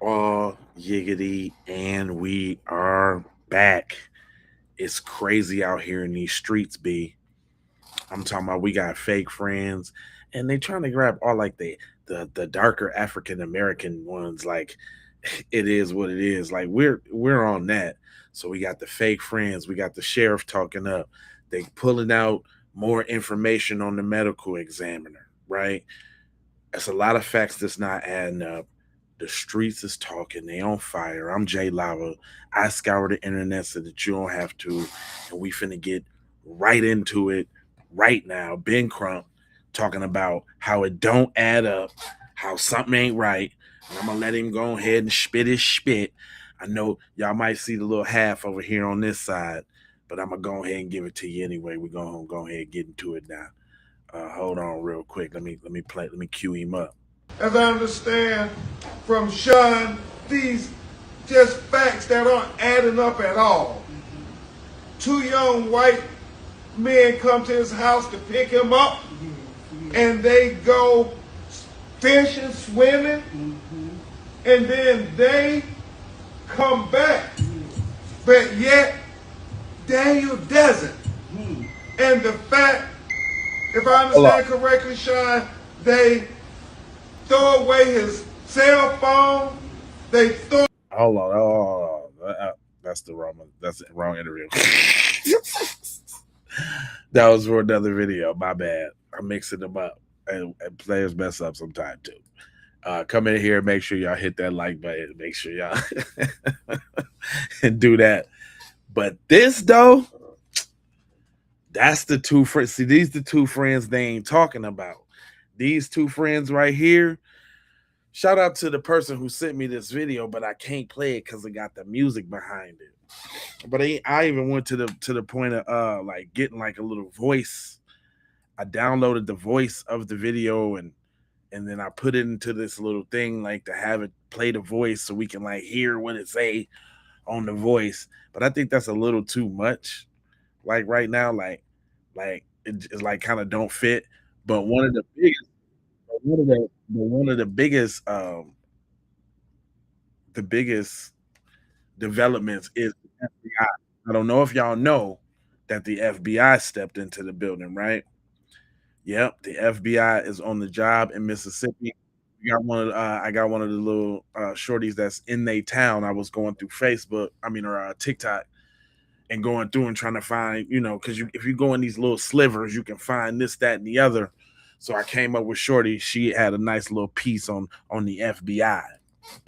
all yiggity, and we are back. It's crazy out here in these streets, B. I'm talking about we got fake friends, and they trying to grab all like the darker African American ones. Like it is what it is. Like we're on that. So we got the fake friends. We got the sheriff talking up. They pulling out more information on the medical examiner, right? It's a lot of facts that's not adding up. The streets is talking. They on fire. I'm Jay Lava. I scour the internet so that you don't have to. And we finna get right into it right now. Ben Crump talking about how it don't add up, how something ain't right. And I'm gonna let him go ahead and spit his spit. I know y'all might see the little half over here on this side, but I'm gonna go ahead and give it to you anyway. We're gonna go ahead and get into it now. Hold on real quick. Let me cue him up. As I understand from Sean, these just facts that aren't adding up at all. Two young white men come to his house to pick him up, and they go fishing, swimming, and then they come back. But yet, Daniel doesn't. And the fact, if I understand correctly, Sean, they throw away his cell phone. They throw. Hold on. That's the wrong one. That's the wrong interview. That was for another video. My bad. I'm mixing them up. And players mess up sometime too. Come in here and make sure y'all hit that like button. Make sure y'all and do that. But this though, that's the two friends. See, these the two friends they ain't talking about. These two friends right here. Shout out to the person who sent me this video, but I can't play it because it got the music behind it. But I even went to the point of like getting like a little voice. I downloaded the voice of the video and then I put it into this little thing like to have it play the voice so we can like hear what it say on the voice. But I think that's a little too much. Like right now, like it's like kind of don't fit. But one of the biggest developments is the FBI. I don't know if y'all know that the FBI stepped into the building, right? Yep, the FBI is on the job in Mississippi. I got one of the little shorties that's in their town. I was going through Facebook, or TikTok, and going through and trying to find, because if you go in these little slivers, you can find this, that, and the other. So I came up with Shorty. She had a nice little piece on the FBI.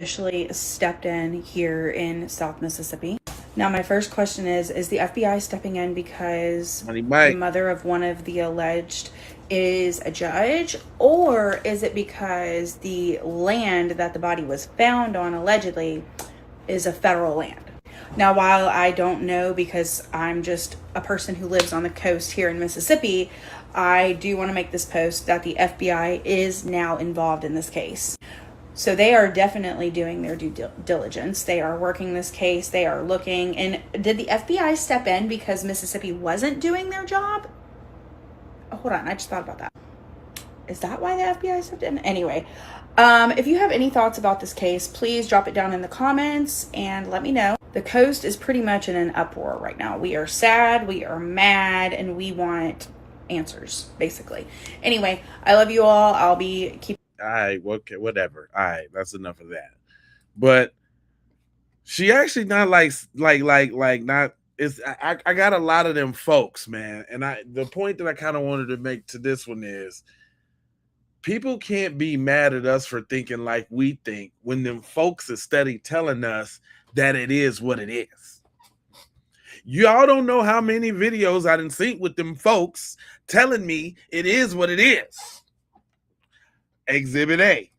Ashlee stepped in here in South Mississippi. Now, my first question is the FBI stepping in because the mother of one of the alleged is a judge, or is it because the land that the body was found on allegedly is a federal land? Now, while I don't know because I'm just a person who lives on the coast here in Mississippi, I do want to make this post that the FBI is now involved in this case. So they are definitely doing their due diligence. They are working this case. They are looking. And did the FBI step in because Mississippi wasn't doing their job? Oh, hold on. I just thought about that. Is that why the FBI stepped in? Anyway, if you have any thoughts about this case, please drop it down in the comments and let me know. The coast is pretty much in an uproar right now. We are sad, we are mad, and we want answers, basically. Anyway, I love you all. I'll be keeping. All right, okay, whatever. All right, that's enough of that. But she actually not like not. It's I got a lot of them folks, man. And the point that I kind of wanted to make to this one is people can't be mad at us for thinking like we think when them folks are steady telling us that it is what it is. Y'all don't know how many videos I done seen with them folks telling me it is what it is. Exhibit A.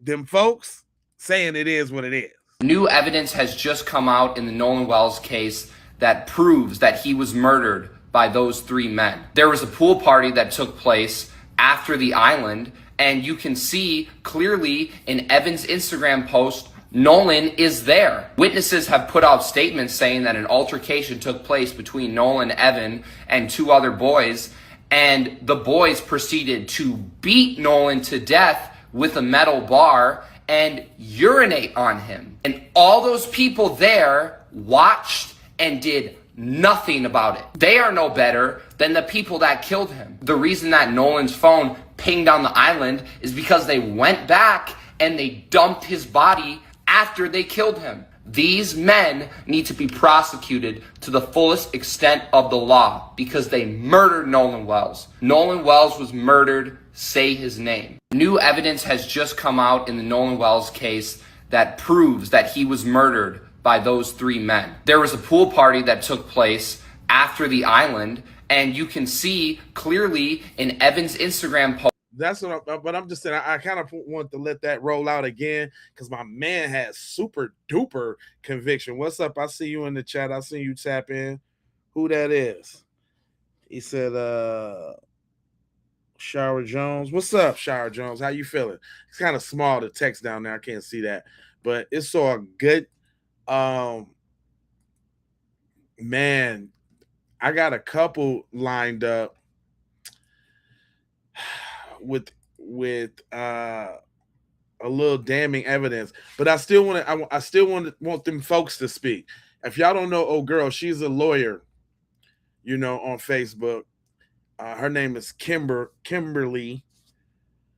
Them folks saying it is what it is. New evidence has just come out in the Nolan Wells case that proves that he was murdered by those three men. There was a pool party that took place after the island, and you can see clearly in Evan's Instagram post, Nolan is there. Witnesses have put out statements saying that an altercation took place between Nolan, Evan, and two other boys, and the boys proceeded to beat Nolan to death with a metal bar and urinate on him. And all those people there watched and did nothing about it. They are no better than the people that killed him. The reason that Nolan's phone pinged on the island is because they went back and they dumped his body after they killed him. These men need to be prosecuted to the fullest extent of the law because they murdered Nolan Wells. Nolan Wells was murdered. Say his name. New evidence has just come out in the Nolan Wells case that proves that he was murdered by those three men. There was a pool party that took place after the island, and you can see clearly in Evan's Instagram post. That's what I'm just saying. I kind of want to let that roll out again because my man has super duper conviction. What's up? I see you in the chat. I see you tap in. Who that is? He said, Shower Jones. What's up, Shower Jones? How you feeling? It's kind of small, the text down there. I can't see that, but it's all good. Man, I got a couple lined up with a little damning evidence, but I still want them folks to speak. If y'all don't know, oh girl, she's a lawyer, you know, on Facebook. Her name is Kimberly,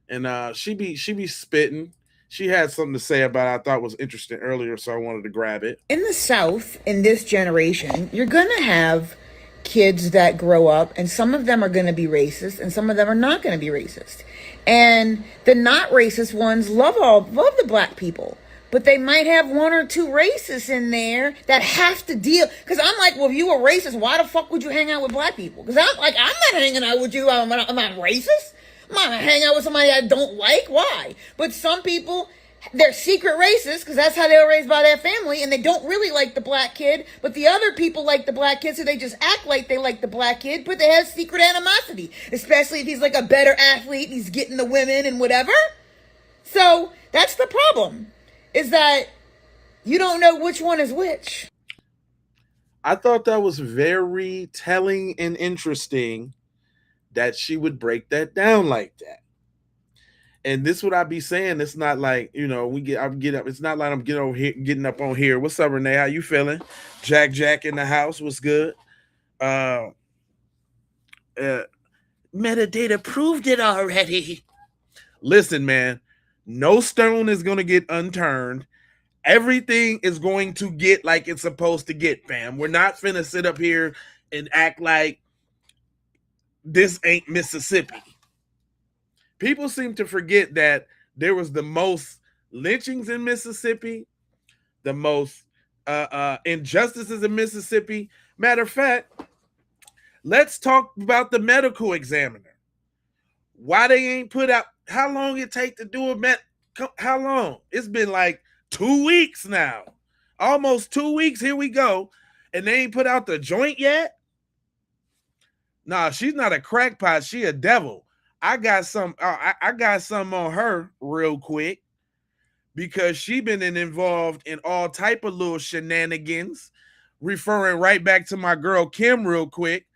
and she be spitting. She had something to say about it I thought was interesting earlier, so I wanted to grab it. In the South, in this generation, you're gonna have kids that grow up, and some of them are going to be racist and some of them are not going to be racist, and the not racist ones love the black people, but they might have one or two racists in there that have to deal, because I'm like, well, if you were racist, why the fuck would you hang out with black people? Because I'm not hanging out with you. I'm not racist. I'm not hanging out with somebody I don't like. Why? But some people, they're secret racist because that's how they were raised by their family, and they don't really like the black kid, but the other people like the black kid, so they just act like they like the black kid, but they have secret animosity, especially if he's like a better athlete, he's getting the women and whatever. So that's the problem, is that you don't know which one is which. I thought that was very telling and interesting that she would break that down like that. And this would I be saying. It's not like, you know, get up. It's not like I'm getting up on here. What's up, Renee? How you feeling? Jack in the house. What's good? Metadata proved it already. Listen, man, no stone is gonna get unturned. Everything is going to get like it's supposed to get, fam. We're not finna sit up here and act like this ain't Mississippi. People seem to forget that there was the most lynchings in Mississippi, the most injustices in Mississippi. Matter of fact, let's talk about the medical examiner. Why they ain't put out, how long it take to do how long? It's been like 2 weeks now. Almost 2 weeks, here we go. And they ain't put out the joint yet? Nah, she's not a crackpot, she a devil. I got some on her real quick because she been involved in all type of little shenanigans, referring right back to my girl Kim real quick.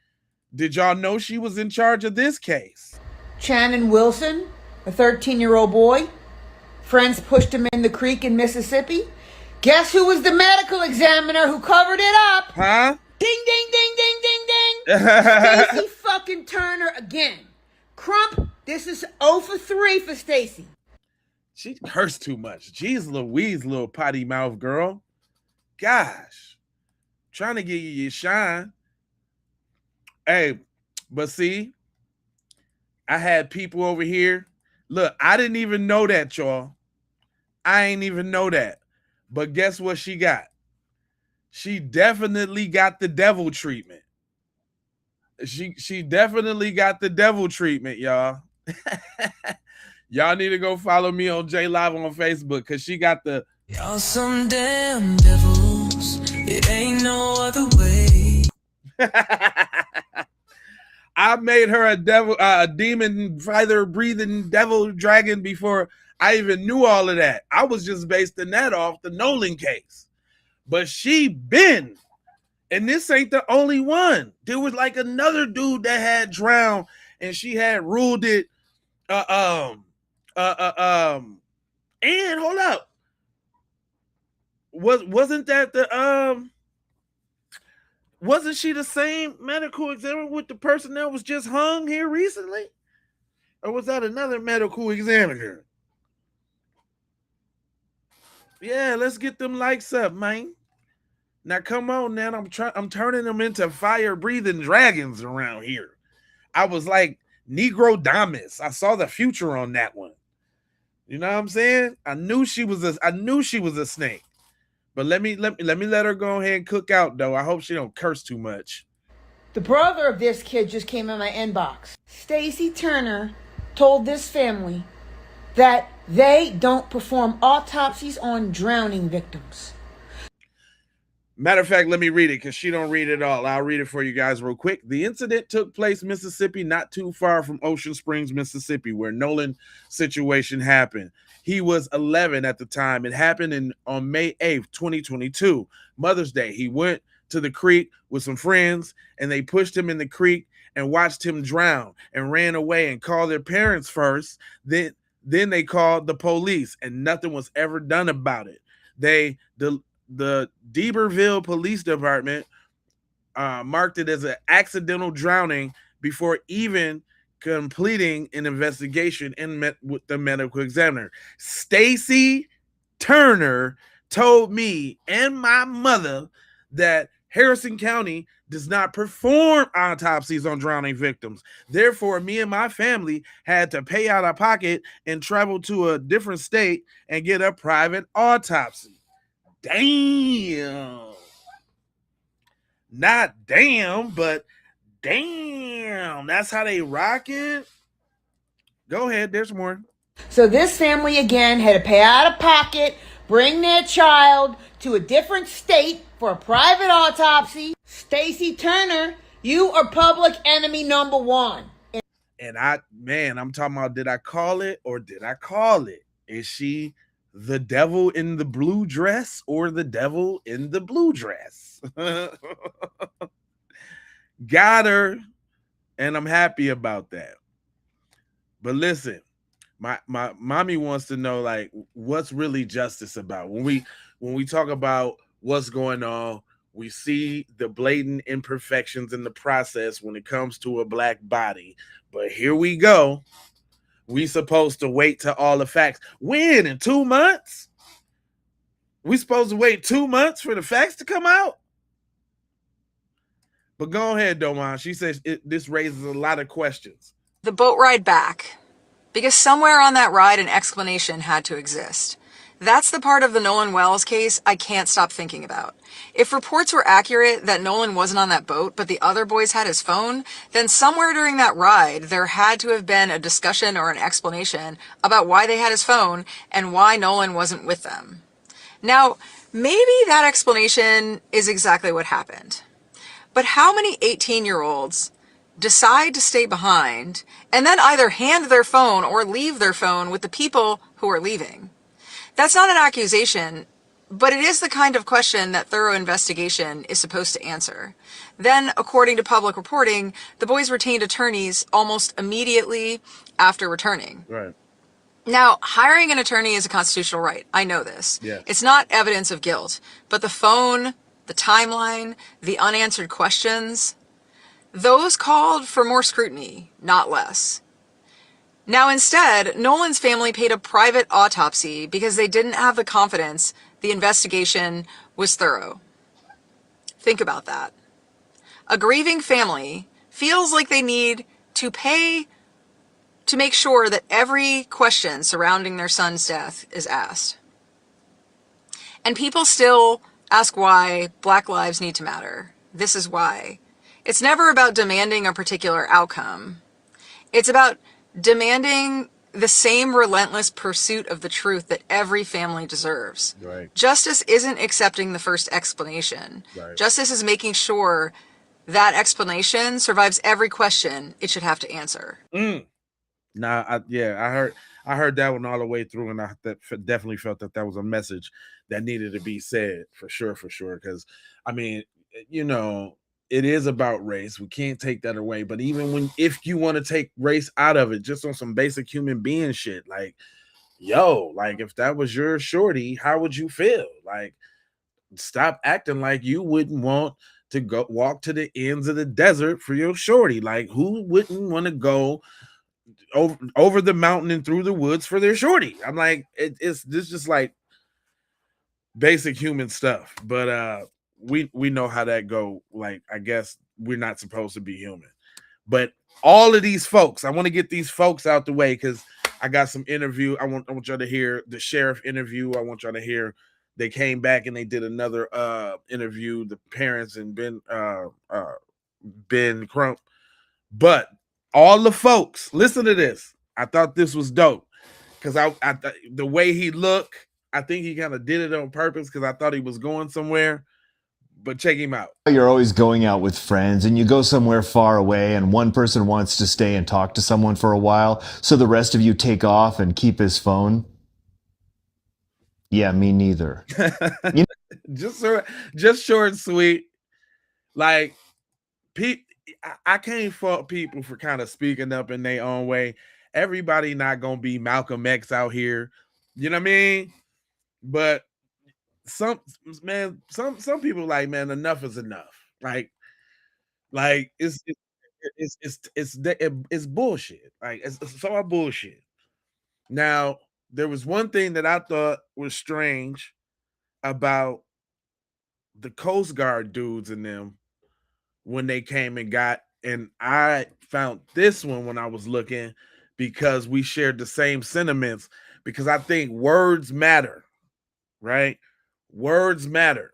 Did y'all know she was in charge of this case? Shannon Wilson, a 13-year-old boy, friends pushed him in the creek in Mississippi. Guess who was the medical examiner who covered it up? Huh? Ding, ding, ding, ding, ding, ding. Stacey fucking Turner again. Crump, this is 0 for 3 for Stacey. She cursed too much. Jeez Louise, little potty mouth girl. Gosh. Trying to give you your shine. Hey, but see, I had people over here. Look, I didn't even know that, y'all. I ain't even know that. But guess what she got? She definitely got the devil treatment. She definitely got the devil treatment, y'all. Y'all need to go follow me on J Live on Facebook because she got the. Y'all some damn devils. It ain't no other way. I made her a devil, a demon, fire breathing devil dragon before I even knew all of that. I was just basing that off the Nolan case, but she been. And this ain't the only one. There was like another dude that had drowned, and she had ruled it. And hold up. Wasn't that the wasn't she the same medical examiner with the person that was just hung here recently? Or was that another medical examiner? Yeah, let's get them likes up, man. Now come on, man. I'm turning them into fire-breathing dragons around here. I was like Negro Damas. I saw the future on that one. You know what I'm saying? I knew she was a snake. But let me let her go ahead and cook out though. I hope she don't curse too much. The brother of this kid just came in my inbox. Stacy Turner told this family that they don't perform autopsies on drowning victims. Matter of fact, let me read it because she don't read it all. I'll read it for you guys real quick. The incident took place in Mississippi, not too far from Ocean Springs, Mississippi, where Nolan's situation happened. He was 11 at the time. It happened on May 8th, 2022, Mother's Day. He went to the creek with some friends, and they pushed him in the creek and watched him drown and ran away and called their parents first. Then they called the police, and nothing was ever done about it. The D'Iberville Police Department marked it as an accidental drowning before even completing an investigation and met with the medical examiner. Stacy Turner told me and my mother that Harrison County does not perform autopsies on drowning victims. Therefore, me and my family had to pay out of pocket and travel to a different state and get a private autopsy. Damn. Not damn, but damn. That's how they rock it. Go ahead. There's more. So this family again had to pay out of pocket, bring their child to a different state for a private autopsy. Stacy Turner, you are public enemy number one. And I'm talking about, did I call it or did I call it? Is she the devil in the blue dress or the devil in the blue dress? Got her, and I'm happy about that. But listen, my mommy wants to know, like, what's really justice about? When we talk about what's going on, we see the blatant imperfections in the process when it comes to a black body. But here we go. We supposed to wait till all the facts. When? In 2 months? We supposed to wait 2 months for the facts to come out? But go ahead, Doman. She says this raises a lot of questions. The boat ride back. Because somewhere on that ride, an explanation had to exist. That's the part of the Nolan Wells case I can't stop thinking about. If reports were accurate that Nolan wasn't on that boat, but the other boys had his phone, then somewhere during that ride, there had to have been a discussion or an explanation about why they had his phone and why Nolan wasn't with them. Now, maybe that explanation is exactly what happened. But how many 18-year-olds decide to stay behind and then either hand their phone or leave their phone with the people who are leaving? That's not an accusation, but it is the kind of question that thorough investigation is supposed to answer. Then, according to public reporting, the boys retained attorneys almost immediately after returning. Right. Now, hiring an attorney is a constitutional right. I know this. Yes. It's not evidence of guilt, but the phone, the timeline, the unanswered questions, those called for more scrutiny, not less. Now, instead, Nolan's family paid a private autopsy because they didn't have the confidence the investigation was thorough. Think about that. A grieving family feels like they need to pay to make sure that every question surrounding their son's death is asked. And people still ask why Black lives need to matter. This is why. It's never about demanding a particular outcome. It's about demanding the same relentless pursuit of the truth that every family deserves. Right. Justice isn't accepting the first explanation. Right. Justice is making sure that explanation survives every question it should have to answer. I heard that one all the way through, and I definitely felt that was a message that needed to be said for sure. Because, I mean, you know, it is about race. We can't take that away. But even if you want to take race out of it, just on some basic human being shit, like, yo, like if that was your shorty, how would you feel? Like, stop acting like you wouldn't want to go walk to the ends of the desert for your shorty. Like, who wouldn't want to go over the mountain and through the woods for their shorty? I'm like, it's this just like basic human stuff. But we know how that go. Like, I guess we're not supposed to be human. But all of these folks, I want to get these folks out the way because I got some interview. I want y'all to hear the sheriff interview. I want y'all to hear they came back and they did another interview, the parents and Ben Crump. But all the folks, listen to this. I thought this was dope because the way he looked, I think he kind of did it on purpose because I thought he was going somewhere. But check him out. You're always going out with friends and you go somewhere far away and one person wants to stay and talk to someone for a while, so the rest of you take off and keep his phone. Yeah, me neither. just short and sweet. Like, I can't fault people for kind of speaking up in their own way. Everybody not gonna be Malcolm X out here, you know what I mean? But some people like, man, enough is enough. Like it's bullshit. Like it's all bullshit. Now, there was one thing that I thought was strange about the Coast Guard dudes and them when they came and I found this one when I was looking because we shared the same sentiments, because I think words matter, right? Words matter.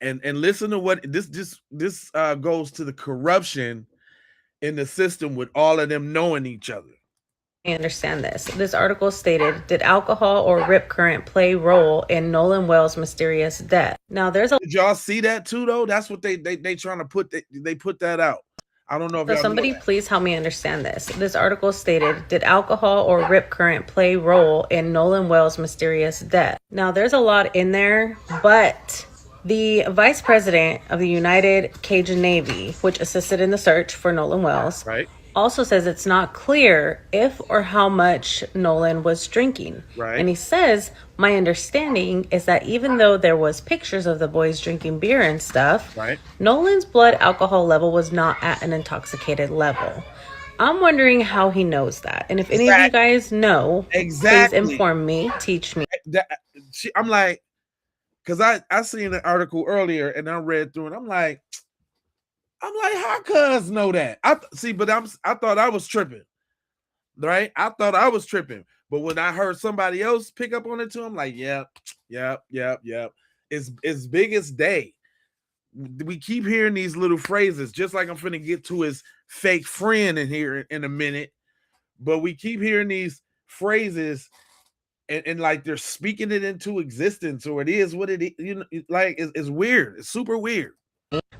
And listen to what this goes to the corruption in the system with all of them knowing each other. I understand this. This article stated, did alcohol or rip current play role in Nolan Wells' mysterious death? Now, did y'all see that too, though? That's what they trying to put. They put that out. I don't know if so somebody please help me understand this. This article stated, did alcohol or rip current play role in Nolan Wells' mysterious death? Now, there's a lot in there, but the vice president of the United Cajun Navy, which assisted in the search for Nolan Wells, right, also says it's not clear if or how much Nolan was drinking. Right. And he says, my understanding is that even though there was pictures of the boys drinking beer and stuff, right, Nolan's blood alcohol level was not at an intoxicated level. I'm wondering how he knows that. And if any of you guys know, please inform me, teach me. I'm like, because I seen an article earlier and I read through it. I'm like, how cuz know that? I thought I was tripping, right? I thought I was tripping, but when I heard somebody else pick up on it too, I'm like, yep. It's biggest day. We keep hearing these little phrases, just like I'm finna get to his fake friend in here in a minute, but we keep hearing these phrases and like they're speaking it into existence, or it is what it is. You know, like it's weird. It's super weird.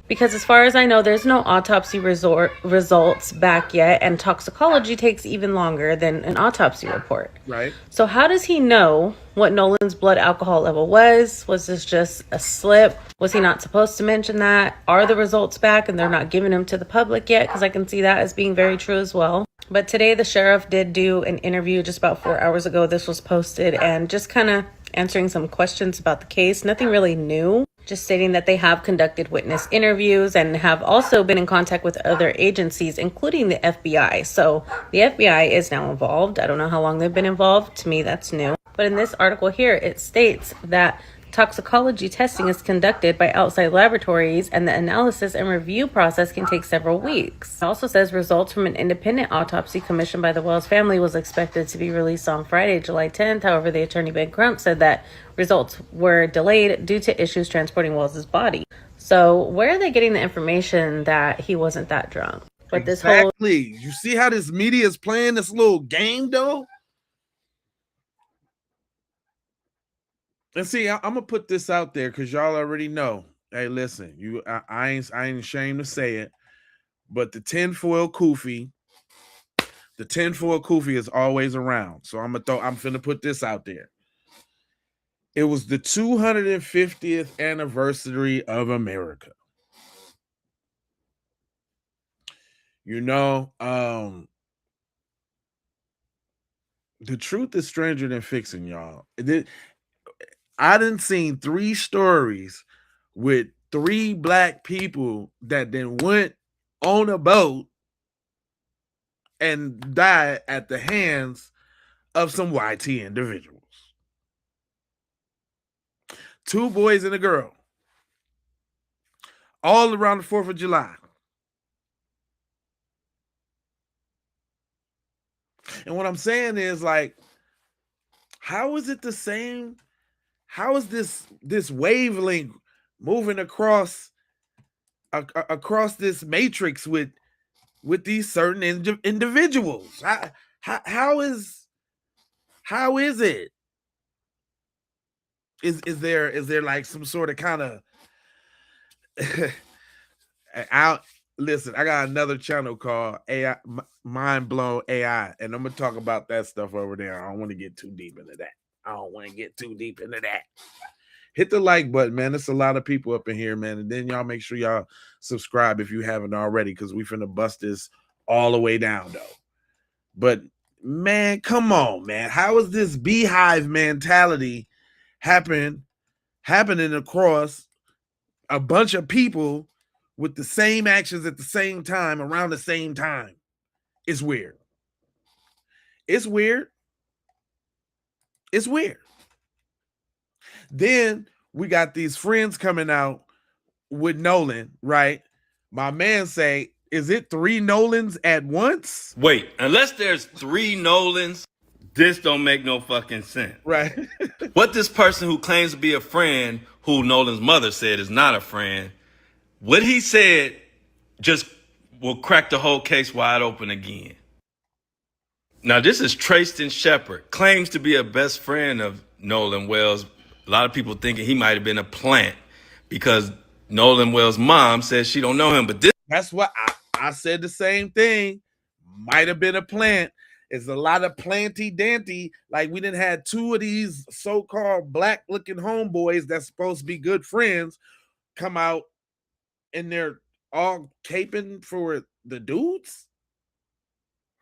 Because as far as I know, there's no autopsy results back yet, and toxicology takes even longer than an autopsy report. Right. So how does he know what Nolan's blood alcohol level was? Was this just a slip? Was he not supposed to mention that? Are the results back and they're not giving them to the public yet? Because I can see that as being very true as well. But today the sheriff did do an interview just about 4 hours ago. This was posted, and just kind of answering some questions about the case. Nothing really new. Just stating that they have conducted witness interviews and have also been in contact with other agencies, including the FBI. So the FBI is now involved. I don't know how long they've been involved. To me, that's new. But in this article here, it states that toxicology testing is conducted by outside laboratories, and the analysis and review process can take several weeks. It also says results from an independent autopsy commissioned by the Wells family was expected to be released on Friday, July 10th. However, the attorney Ben Crump said that results were delayed due to issues transporting Wells's body. So where are they getting the information that he wasn't that drunk? But exactly. You see how this media is playing this little game, though? And see, I'm gonna put this out there because y'all already know. Hey, listen, I ain't ashamed to say it, but the tinfoil kufi is always around. So I'm finna put this out there. It was the 250th anniversary of America. You know, The truth is stranger than fiction, y'all. I done seen 3 stories with 3 black people that then went on a boat and died at the hands of some YT individuals. 2 boys and a girl. All around the 4th of July. And what I'm saying is, like, how is it the same? How is this wavelength moving across this matrix with these certain individuals? How is it? Is there like some sort of kind of listen, I got another channel called AI Mind Blown AI, and I'm gonna talk about that stuff over there. I don't want to get too deep into that. Hit the like button, man. There's a lot of people up in here, man. And then y'all make sure y'all subscribe if you haven't already, because we finna bust this all the way down, though. But man, come on, man. How is this beehive mentality happening across a bunch of people with the same actions at the same time around the same time? It's weird. It's weird. It's weird. Then we got these friends coming out with Nolan, right? My man say, is it 3 Nolans at once? Wait, unless there's 3 Nolans, this don't make no fucking sense. Right. What this person who claims to be a friend, who Nolan's mother said is not a friend, what he said just will crack the whole case wide open again. Now, this is Trayston Shepard, claims to be a best friend of Nolan Wells. A lot of people thinking he might have been a plant because Nolan Wells' mom says she don't know him. But that's what I said, the same thing. Might have been a plant. It's a lot of planty danty. Like, we didn't have 2 of these so-called black-looking homeboys that's supposed to be good friends come out and they're all caping for the dudes.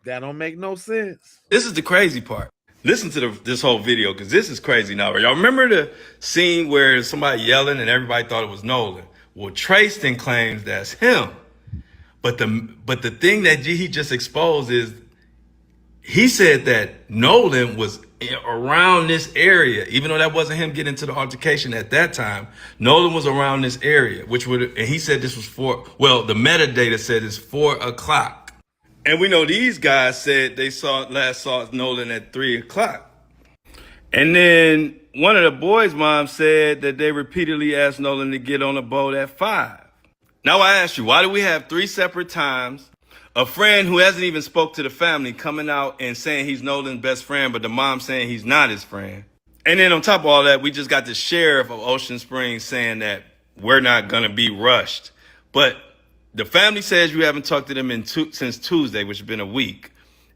That don't make no sense. this is the crazy part. Listen to this whole video, because this is crazy now. Y'all remember the scene where somebody yelling and everybody thought it was Nolan? Well, Trayston claims that's him. But the thing that he just exposed is he said that Nolan was around this area, even though that wasn't him getting into the altercation at that time. Nolan was around this area, and he said this was the metadata said it's 4 o'clock. And we know these guys said they last saw Nolan at 3 o'clock. And then one of the boys' moms said that they repeatedly asked Nolan to get on a boat at 5. Now I ask you, why do we have 3 separate times? A friend who hasn't even spoke to the family coming out and saying he's Nolan's best friend, but the mom saying he's not his friend. And then on top of all that, we just got the sheriff of Ocean Springs saying that we're not going to be rushed. But the family says you haven't talked to them since Tuesday, which has been a week.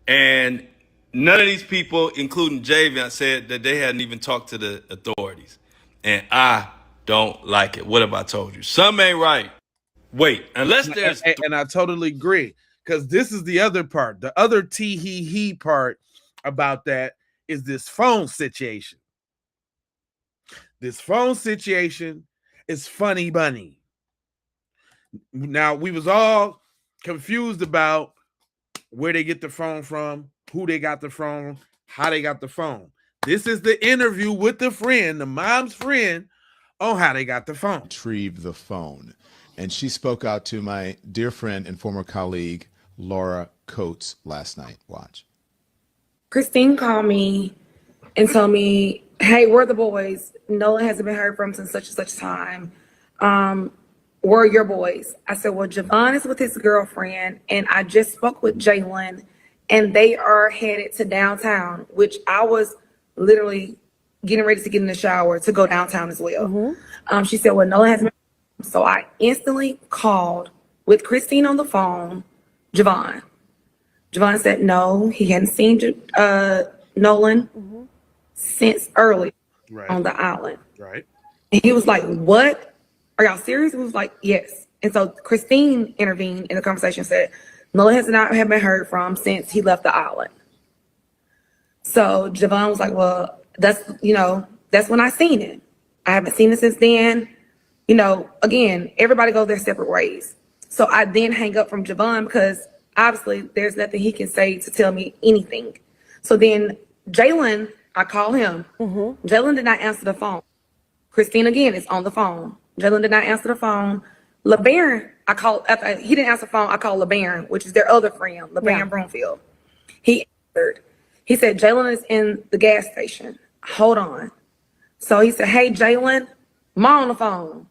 And none of these people, including Javion, said that they hadn't even talked to the authorities. And I don't like it. What have I told you? Some ain't right. Wait, unless there's... And I totally agree. Because this is the other part. The other he part about that is this phone situation. This phone situation is funny bunny. Now, we was all confused about where they get the phone from, who they got the phone, how they got the phone. This is the interview with the friend, the mom's friend, on how they got the phone. Retrieve the phone. And she spoke out to my dear friend and former colleague, Laura Coates, last night. Watch. Christine called me and told me, hey, where are the boys? Nolan hasn't been heard from since such and such time. Where are your boys? I said, well, Javon is with his girlfriend, and I just spoke with Jalen, and they are headed to downtown, which I was literally getting ready to get in the shower to go downtown as well. Mm-hmm. She said, well, Nolan hasn't been. So I instantly called with Christine on the phone, Javon. Javon said no, he hadn't seen Nolan since early on the island. Right. And he was like, what? Are y'all serious? He was like, yes. And so Christine intervened in the conversation, said, Nolan has not been heard from since he left the island. So Javon was like, well, that's when I seen it. I haven't seen it since then. Again, everybody goes their separate ways. So I then hang up from Javon because obviously there's nothing he can say to tell me anything. So then Jalen, I call him. Jalen did not answer the phone. Christine again is on the phone. Jalen did not answer the phone. LeBaron, I called, after he didn't answer the phone, I called LeBaron, which is their other friend, LeBaron Broomfield. He answered. He said, Jalen is in the gas station. Hold on. So he said, hey, Jalen, Mom on the phone.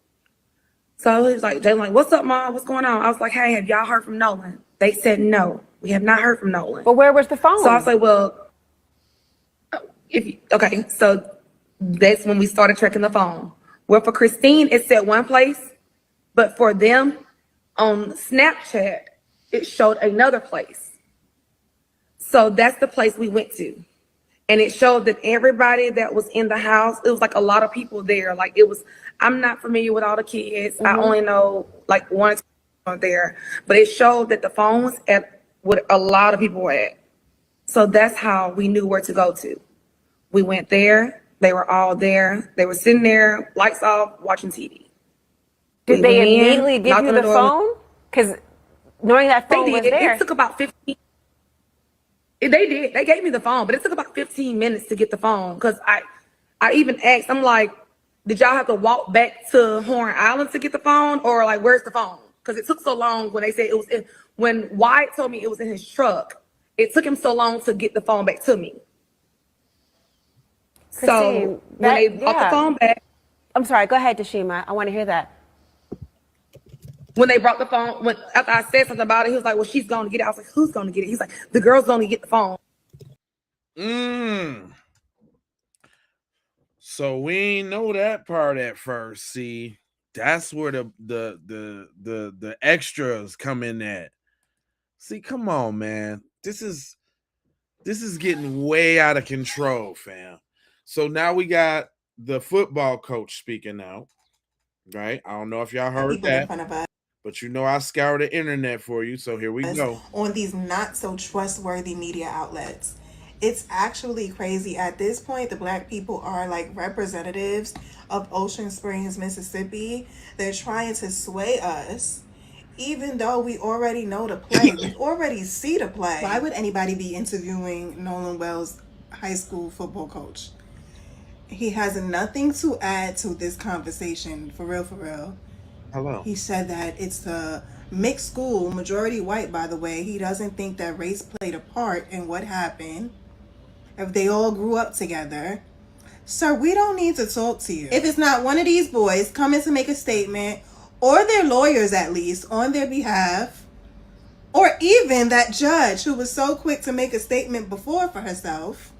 So he was like, Jalen, like, what's up, Mom? What's going on? I was like, hey, have y'all heard from Nolan? They said no. We have not heard from Nolan. But where was the phone? So I was like, well, okay, so that's when we started tracking the phone. Well, for Christine, it said one place, but for them on Snapchat, it showed another place. So that's the place we went to. And it showed that everybody that was in the house, it was like a lot of people there. Like it was, I'm not familiar with all the kids. I only know like one or two there. But it showed that the phone was at what a lot of people were at. So that's how we knew where to go to. We went there. They were all there. They were sitting there, lights off, watching TV. Did they immediately give you the phone? Because knowing that phone was there. It took about 15. They did. They gave me the phone, but it took about 15 minutes to get the phone. Because I even asked, I'm like, did y'all have to walk back to Horn Island to get the phone? Or like, where's the phone? Because it took so long when they said it was in, when Wyatt told me it was in his truck, it took him so long to get the phone back to me. Christine, So when they brought the phone back. I'm sorry, go ahead, Tashima. I want to hear that. When they brought the phone, after I said something about it, he was like, well, she's going to get it. I was like, who's going to get it? He's like, the girl's going to get the phone. So we ain't know that part at first. See, that's where the extras come in at. See, come on, man. This is getting way out of control, fam. So now we got the football coach speaking out, right? I don't know if y'all heard that. But I scoured the internet for you, so here we go. On these not so trustworthy media outlets. It's actually crazy. At this point, the Black people are like representatives of Ocean Springs, Mississippi. They're trying to sway us, even though we already know the play. We already see the play. Why would anybody be interviewing Nolan Wells, high school football coach? He has nothing to add to this conversation, for real, for real. Hello. He said that it's a mixed school, majority white, by the way. He doesn't think that race played a part in what happened. If they all grew up together. Sir, we don't need to talk to you. If it's not one of these boys coming to make a statement, or their lawyers at least, on their behalf, or even that judge who was so quick to make a statement before for herself,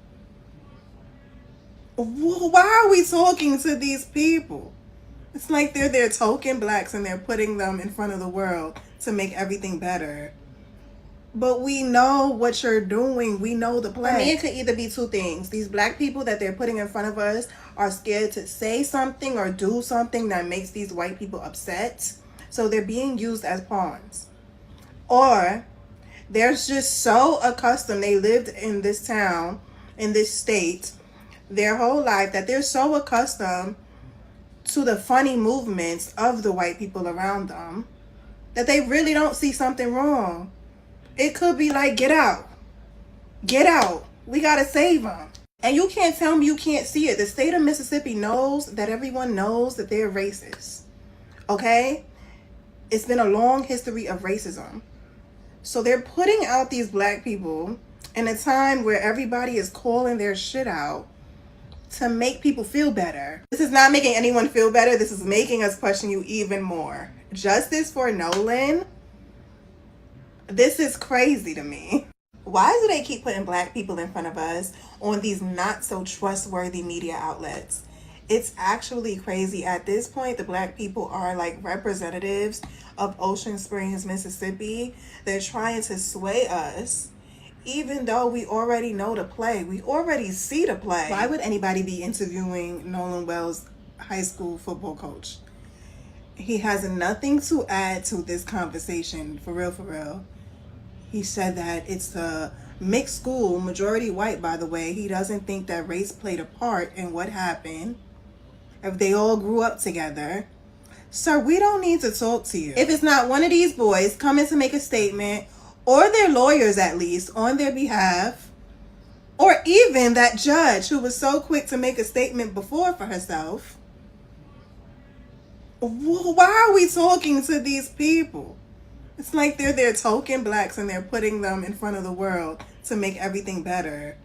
why are we talking to these people? It's like they're their token blacks and they're putting them in front of the world to make everything better. But we know what you're doing. We know the play. For me, it could either be two things. These black people that they're putting in front of us are scared to say something or do something that makes these white people upset. So they're being used as pawns. Or they're just so accustomed. They lived in this town, in this state, their whole life, that they're so accustomed to the funny movements of the white people around them that they really don't see something wrong. It could be like, get out, we gotta save them. And you can't tell me you can't see it. The state of Mississippi knows that everyone knows that they're racist, okay? It's been a long history of racism. So they're putting out these black people in a time where everybody is calling their shit out to make people feel better. This is not making anyone feel better. This is making us question you even more. Justice for Nolan? This is crazy to me. Why do they keep putting black people in front of us on these not so trustworthy media outlets? It's actually crazy. At this point, the black people are like representatives of Ocean Springs, Mississippi. They're trying to sway us, even though we already know the play. We already see the play. Why would anybody be interviewing Nolan Wells, high school football coach? He has nothing to add to this conversation, for real, for real. He said that it's a mixed school, majority white, by the way. He doesn't think that race played a part in what happened. If they all grew up together. Sir, we don't need to talk to you. If it's not one of these boys coming to make a statement, or their lawyers at least, on their behalf, or even that judge who was so quick to make a statement before for herself, why are we talking to these people? It's like they're token blacks and they're putting them in front of the world to make everything better.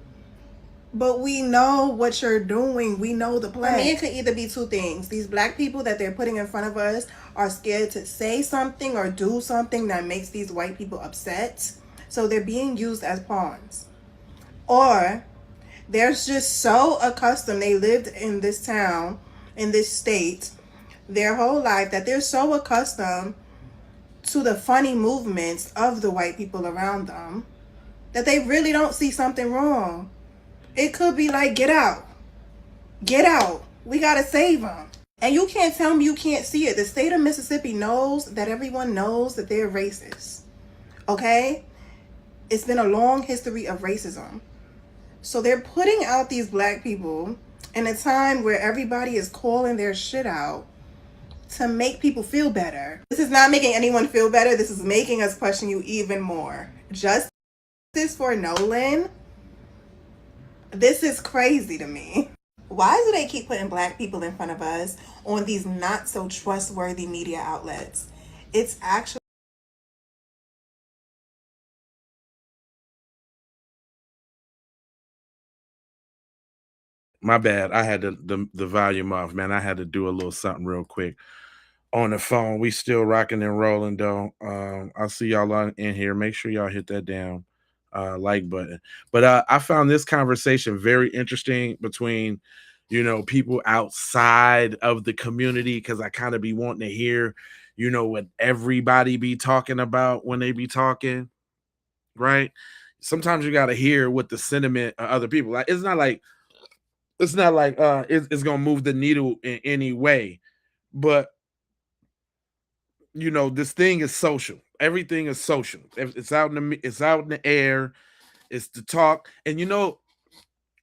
But we know what you're doing. We know the plan. For me, it could either be two things. These black people that they're putting in front of us are scared to say something or do something that makes these white people upset. So they're being used as pawns. Or they're just so accustomed. They lived in this town, in this state, their whole life, that they're so accustomed to the funny movements of the white people around them that they really don't see something wrong. It could be like, get out. Get out. We got to save them. And you can't tell me you can't see it. The state of Mississippi knows that everyone knows that they're racist. Okay? It's been a long history of racism. So they're putting out these black people in a time where everybody is calling their shit out to make people feel better. This is not making anyone feel better. This is making us question you even more. Justice for Nolan? This is crazy to me. Why do they keep putting black people in front of us on these not so trustworthy media outlets? It's actually My bad. I had the volume off, man. I had to do a little something real quick on the phone. We still rocking and rolling though. I'll see y'all in here. Make sure y'all hit that down like button. But I found this conversation very interesting between, you know, people outside of the community, because I kind of be wanting to hear, you know, what everybody be talking about when they be talking, right? Sometimes you got to hear what the sentiment of other people. Like it's not like it's gonna move the needle in any way, but you know, this thing is social. Everything is social. It's out in the air. It's the talk, and you know,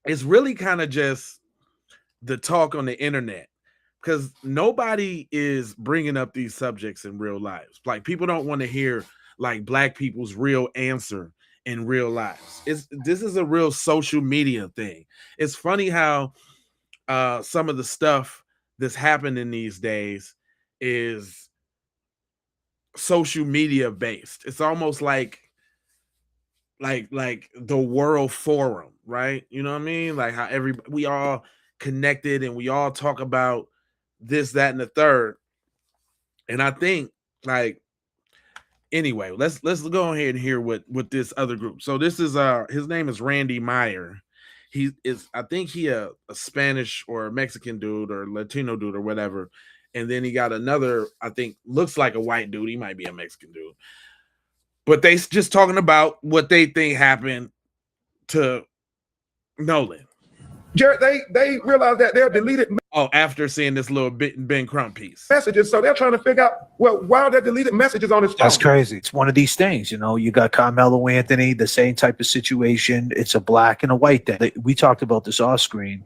it's really kind of just the talk on the internet, because nobody is bringing up these subjects in real lives. Like people don't want to hear like black people's real answer in real lives. This is a real social media thing. It's funny how some of the stuff that's happening these days is social media based. It's almost like the world forum, right? You know what I mean? Like how we all connected and we all talk about this, that, and the third. And I think like anyway, let's go ahead and hear what this other group. So this is his name is Randy Meyer. He is, I think he a Spanish or a Mexican dude or Latino dude or whatever. And then he got another, I think looks like a white dude. He might be a Mexican dude. But they just talking about what they think happened to Nolan. Jared, they realize that they're deleted. Oh, after seeing this little Ben Crump piece. Messages, so they're trying to figure out, well, why are there deleted messages on his phone? That's crazy. It's one of these things, you know. You got Carmelo Anthony, the same type of situation. It's a black and a white thing. We talked about this off screen.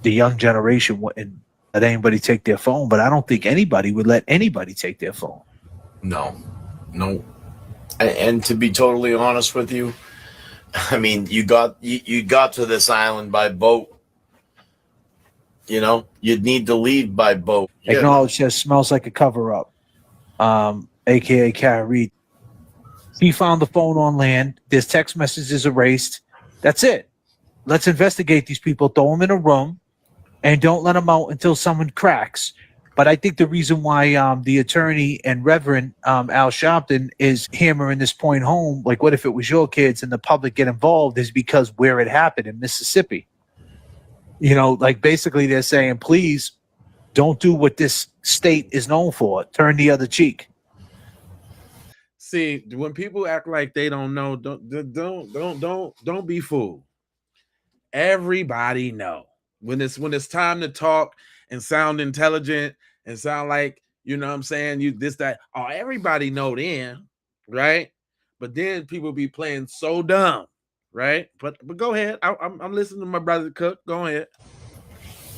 The young generation wouldn't let anybody take their phone, but I don't think anybody would let anybody take their phone. No. And to be totally honest with you, I mean, you got to this island by boat. You know, you'd need to leave by boat. Acknowledge that smells like a cover-up, a.k.a. Kyrie. He found the phone on land. There's text messages erased. That's it. Let's investigate these people, throw them in a room, and don't let them out until someone cracks. But I think the reason why the attorney and Reverend Al Sharpton is hammering this point home, like what if it was your kids and the public get involved, is because where it happened in Mississippi. You know, like basically they're saying, please don't do what this state is known for. Turn the other cheek. See, when people act like they don't know, don't be fooled. Everybody know when it's time to talk and sound intelligent and sound like, you know what I'm saying, you this, that, everybody know then, right? but then people be playing so dumb, right? But go ahead. I'm listening to my brother Cook. Go ahead.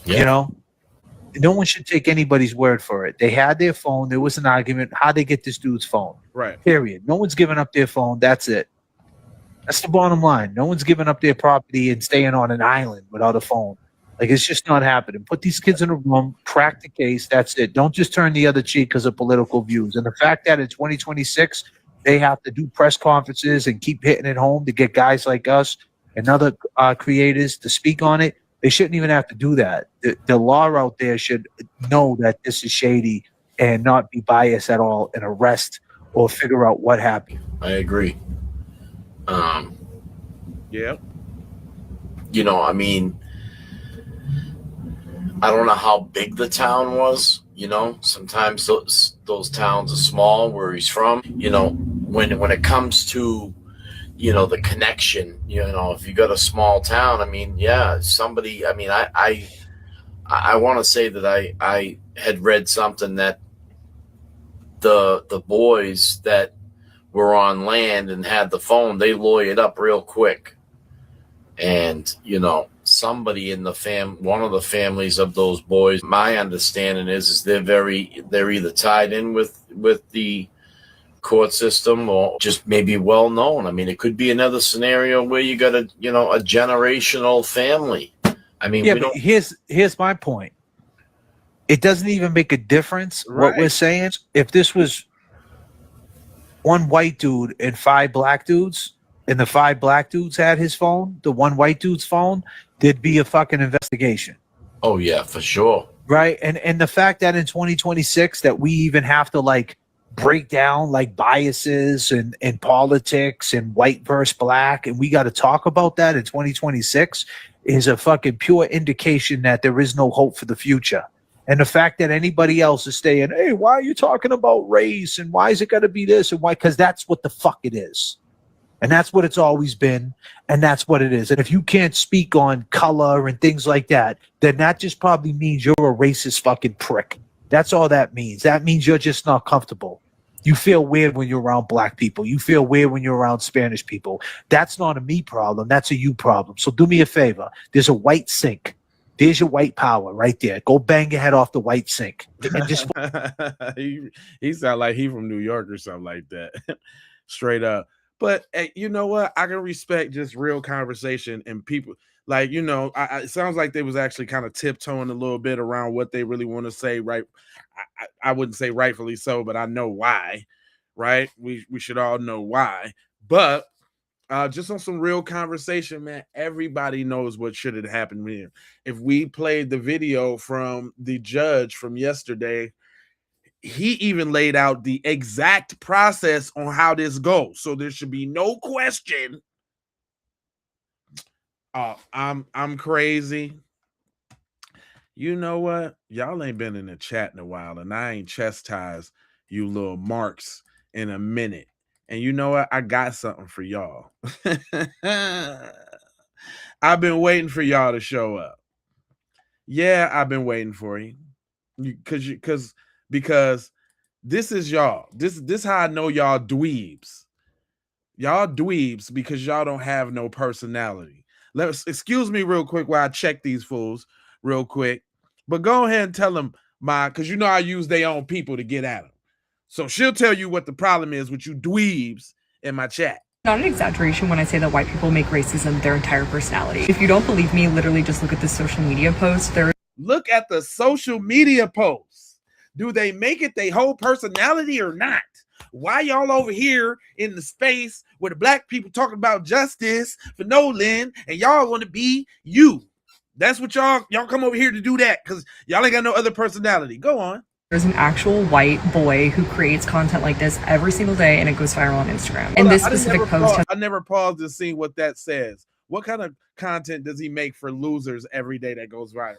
You know, no one should take anybody's word for it. They had their phone. There was an argument. How they get this dude's phone? Right. Period. No one's giving up their phone. That's it. That's the bottom line. No one's giving up their property and staying on an island without a phone. Like, it's just not happening. Put these kids in a room, crack the case. That's it. Don't just turn the other cheek because of political views. And the fact that in 2026 they have to do press conferences and keep hitting it home to get guys like us and other creators to speak on it, they shouldn't even have to do that. The law out there should know that this is shady and not be biased at all and arrest or figure out what happened. I agree. Yeah. You know, I mean, I don't know how big the town was. You know, sometimes those towns are small where he's from. You know, when it comes to, you know, the connection, you know, if you got a small town, I mean, yeah, somebody, I mean, I want to say that I had read something that the boys that were on land and had the phone, they lawyered up real quick. And, you know, somebody in the one of the families of those boys, my understanding is they're either tied in with the court system or just maybe well known. I mean, it could be another scenario where you got a generational family. I mean, yeah, but here's my point. It doesn't even make a difference what we're saying. If this was one white dude and 5 black dudes, and the 5 black dudes had his phone, the one white dude's phone, there'd be a fucking investigation. Oh yeah, for sure. Right. And the fact that in 2026 that we even have to like break down like biases and politics and white versus black, and we got to talk about that in 2026 is a fucking pure indication that there is no hope for the future. And the fact that anybody else is saying, hey, why are you talking about race? And why is it got to be this? And why? Because that's what the fuck it is. And that's what it's always been. And that's what it is. And if you can't speak on color and things like that, then that just probably means you're a racist fucking prick. That's all that means. That means you're just not comfortable. You feel weird when you're around black people. You feel weird when you're around Spanish people. That's not a me problem. That's a you problem. So do me a favor. There's a white sink. There's your white power right there. Go bang your head off the white sink. And just he sound like he from New York or something like that. Straight up. But hey, you know what? I can respect just real conversation and people like, you know, it sounds like they was actually kind of tiptoeing a little bit around what they really want to say. Right. I wouldn't say rightfully so, but I know why. Right. We should all know why. But just on some real conversation, man, everybody knows what should have happened here. If we played the video from the judge from yesterday, he even laid out the exact process on how this goes. So there should be no question. I'm crazy. You know what? Y'all ain't been in the chat in a while, and I ain't chastised you little marks in a minute. And you know what? I got something for y'all. I've been waiting for y'all to show up. Yeah, I've been waiting for you. Because this is y'all. This how I know y'all dweebs. Y'all dweebs because y'all don't have no personality. Excuse me real quick while I check these fools real quick. But go ahead and tell them because you know I use their own people to get at them. So she'll tell you what the problem is with you dweebs in my chat. Not an exaggeration when I say that white people make racism their entire personality. If you don't believe me, literally just look at the social media posts. Look at the social media posts. Do they make it their whole personality or not? Why y'all over here in the space where the black people talking about justice for Nolan and y'all want to be you? That's what y'all come over here to do that because y'all ain't got no other personality. Go on. There's an actual white boy who creates content like this every single day and it goes viral on Instagram. And this specific post, I never paused to see what that says. What kind of content does he make for losers every day that goes viral?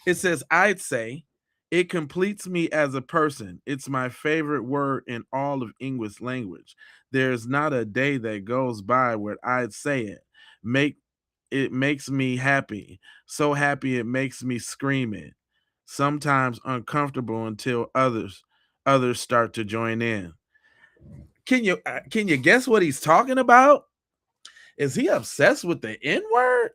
It says, I'd say it completes me as a person. It's my favorite word in all of English language. There's not a day that goes by where I'd say it. It makes me happy. So happy it makes me scream it. Sometimes uncomfortable until others start to join in. Can you guess what he's talking about? Is he obsessed with the N-word?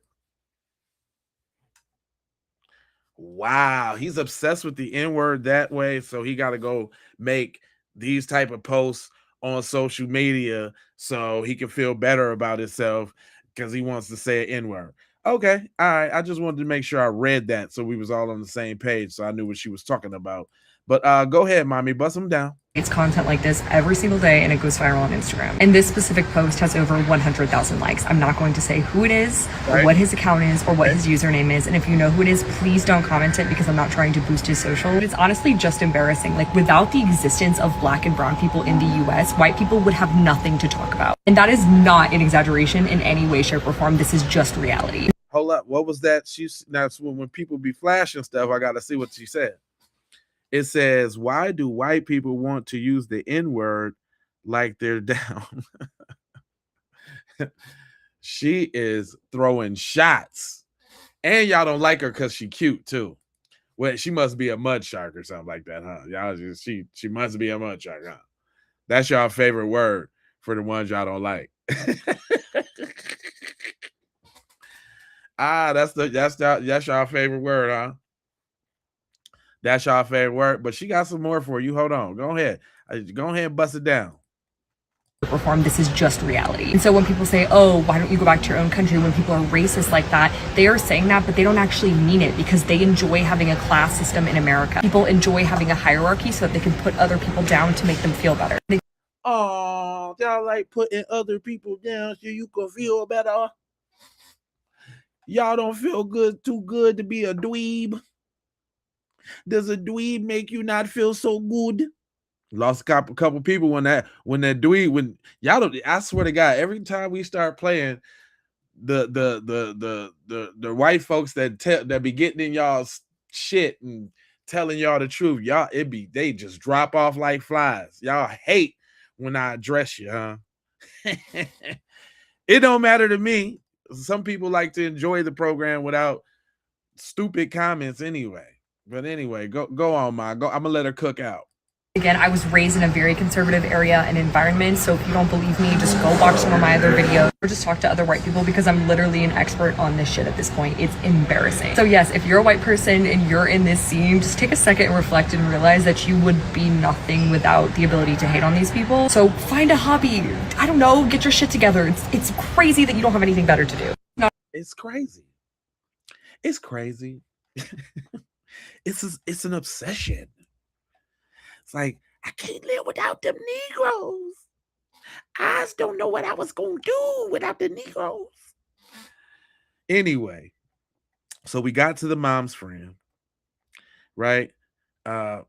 Wow, he's obsessed with the N-word that way, so he got to go make these type of posts on social media so he can feel better about himself because he wants to say an N-word. Okay, all right. I just wanted to make sure I read that so we was all on the same page, so I knew what she was talking about. But go ahead, mommy, bust him down. It's content like this every single day, and it goes viral on Instagram. And this specific post has over 100,000 likes. I'm not going to say who it is, or what his account is, or what his username is. And if you know who it is, please don't comment it because I'm not trying to boost his social. But it's honestly just embarrassing. Like, without the existence of black and brown people in the US, white people would have nothing to talk about. And that is not an exaggeration in any way, shape, or form. This is just reality. Hold up. What was that? That's when people be flashing stuff, I got to see what she said. It says, why do white people want to use the N-word like they're down? She is throwing shots. And y'all don't like her because she cute too. Well, she must be a mud shark or something like that, huh? Y'all just, she must be a mud shark, huh? That's y'all favorite word for the ones y'all don't like. That's y'all favorite word, huh? That's y'all favorite word, but she got some more for you. Hold on. Go ahead and bust it down. Perform, this is just reality. And so when people say, oh, why don't you go back to your own country, when people are racist like that, they are saying that, but they don't actually mean it because they enjoy having a class system in America. People enjoy having a hierarchy so that they can put other people down to make them feel better. Oh, y'all like putting other people down so you can feel better. Y'all don't feel too good to be a dweeb. Does a dweeb make you not feel so good? Lost a couple people when that dweeb, when y'all don't, I swear to God, every time we start playing the white folks that be getting in y'all's shit and telling y'all the truth, y'all they just drop off like flies. Y'all hate when I address you, huh? It don't matter to me. Some people like to enjoy the program without stupid comments anyway. But anyway, go on, Ma. I'm gonna let her cook out. Again, I was raised in a very conservative area and environment, so if you don't believe me, just go watch some of my other videos or just talk to other white people because I'm literally an expert on this shit at this point. It's embarrassing. So yes, if you're a white person and you're in this scene, just take a second and reflect and realize that you would be nothing without the ability to hate on these people. So find a hobby. I don't know, get your shit together. It's crazy that you don't have anything better to do. No. It's crazy. It's crazy. It's an obsession. It's like, I can't live without them Negroes. I just don't know what I was going to do without the Negroes. Anyway, so we got to the mom's friend, right?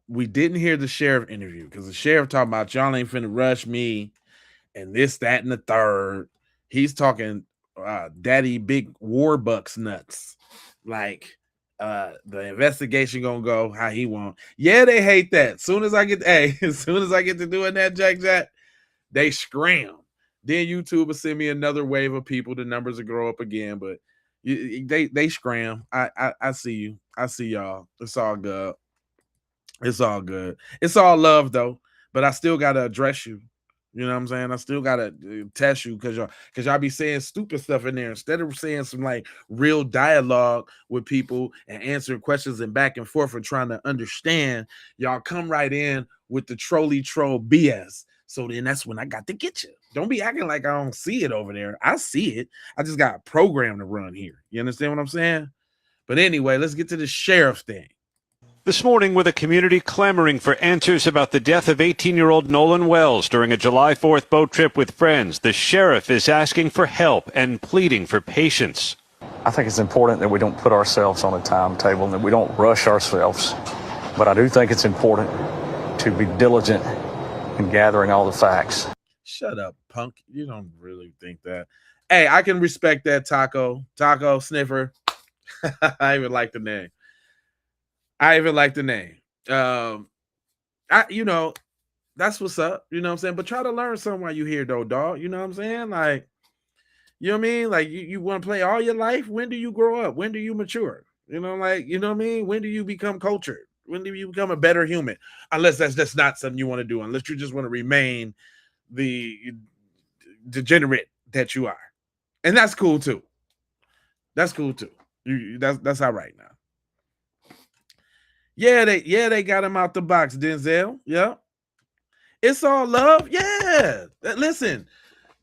We didn't hear the sheriff interview because the sheriff talking about y'all ain't finna rush me and this, that, and the third. He's talking daddy big Warbucks nuts. Like, the investigation gonna go how he want. Yeah, they hate that. As soon as I get to doing that, Jack, they scram. Then YouTube will send me another wave of people. The numbers will grow up again, but they scram. I see you. I see y'all. It's all good. It's all good. It's all love though. But I still gotta address you. You know what I'm saying? I still gotta test you because y'all be saying stupid stuff in there instead of saying some like real dialogue with people and answering questions and back and forth and trying to understand. Y'all come right in with the troll BS. So then that's when I got to get you. Don't be acting like I don't see it over there. I see it. I just got a program to run here. You understand what I'm saying? But anyway, let's get to the sheriff thing. This morning, with a community clamoring for answers about the death of 18-year-old Nolan Wells during a July 4th boat trip with friends, the sheriff is asking for help and pleading for patience. I think it's important that we don't put ourselves on a timetable and that we don't rush ourselves. But I do think it's important to be diligent in gathering all the facts. Shut up, punk. You don't really think that. Hey, I can respect that, Taco Sniffer. I even like the name. That's what's up. You know what I'm saying? But try to learn something while you're here, though, dog. You know what I'm saying? Like, you know what I mean? Like, you want to play all your life? When do you grow up? When do you mature? You know, like, you know what I mean? When do you become cultured? When do you become a better human? Unless that's just not something you want to do. Unless you just want to remain degenerate that you are. And that's cool too. That's cool too. That's all right now. Yeah, they got him out the box, Denzel. Yeah. It's all love. Yeah. Listen,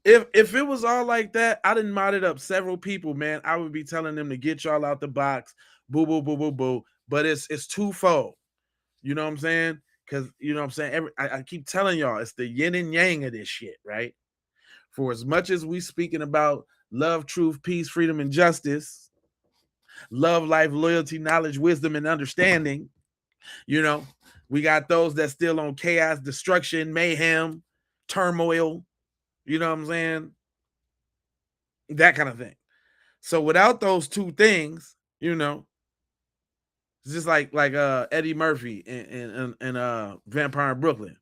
if it was all like that, I done modded up several people, man. I would be telling them to get y'all out the box. Boo, boo, boo, boo, boo. But it's twofold. You know what I'm saying? Because, you know what I'm saying? I keep telling y'all, it's the yin and yang of this shit, right? For as much as we speaking about love, truth, peace, freedom, and justice, love, life, loyalty, knowledge, wisdom, and understanding, you know, we got those that still on chaos, destruction, mayhem, turmoil, you know what I'm saying? That kind of thing. So without those two things, you know, it's just like Eddie Murphy in Vampire in Brooklyn.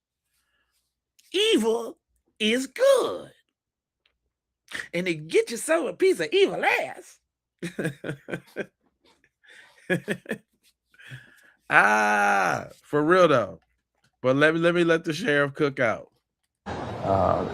Evil is good. And they get you so a piece of evil ass. For real though. But let me let the sheriff cook out.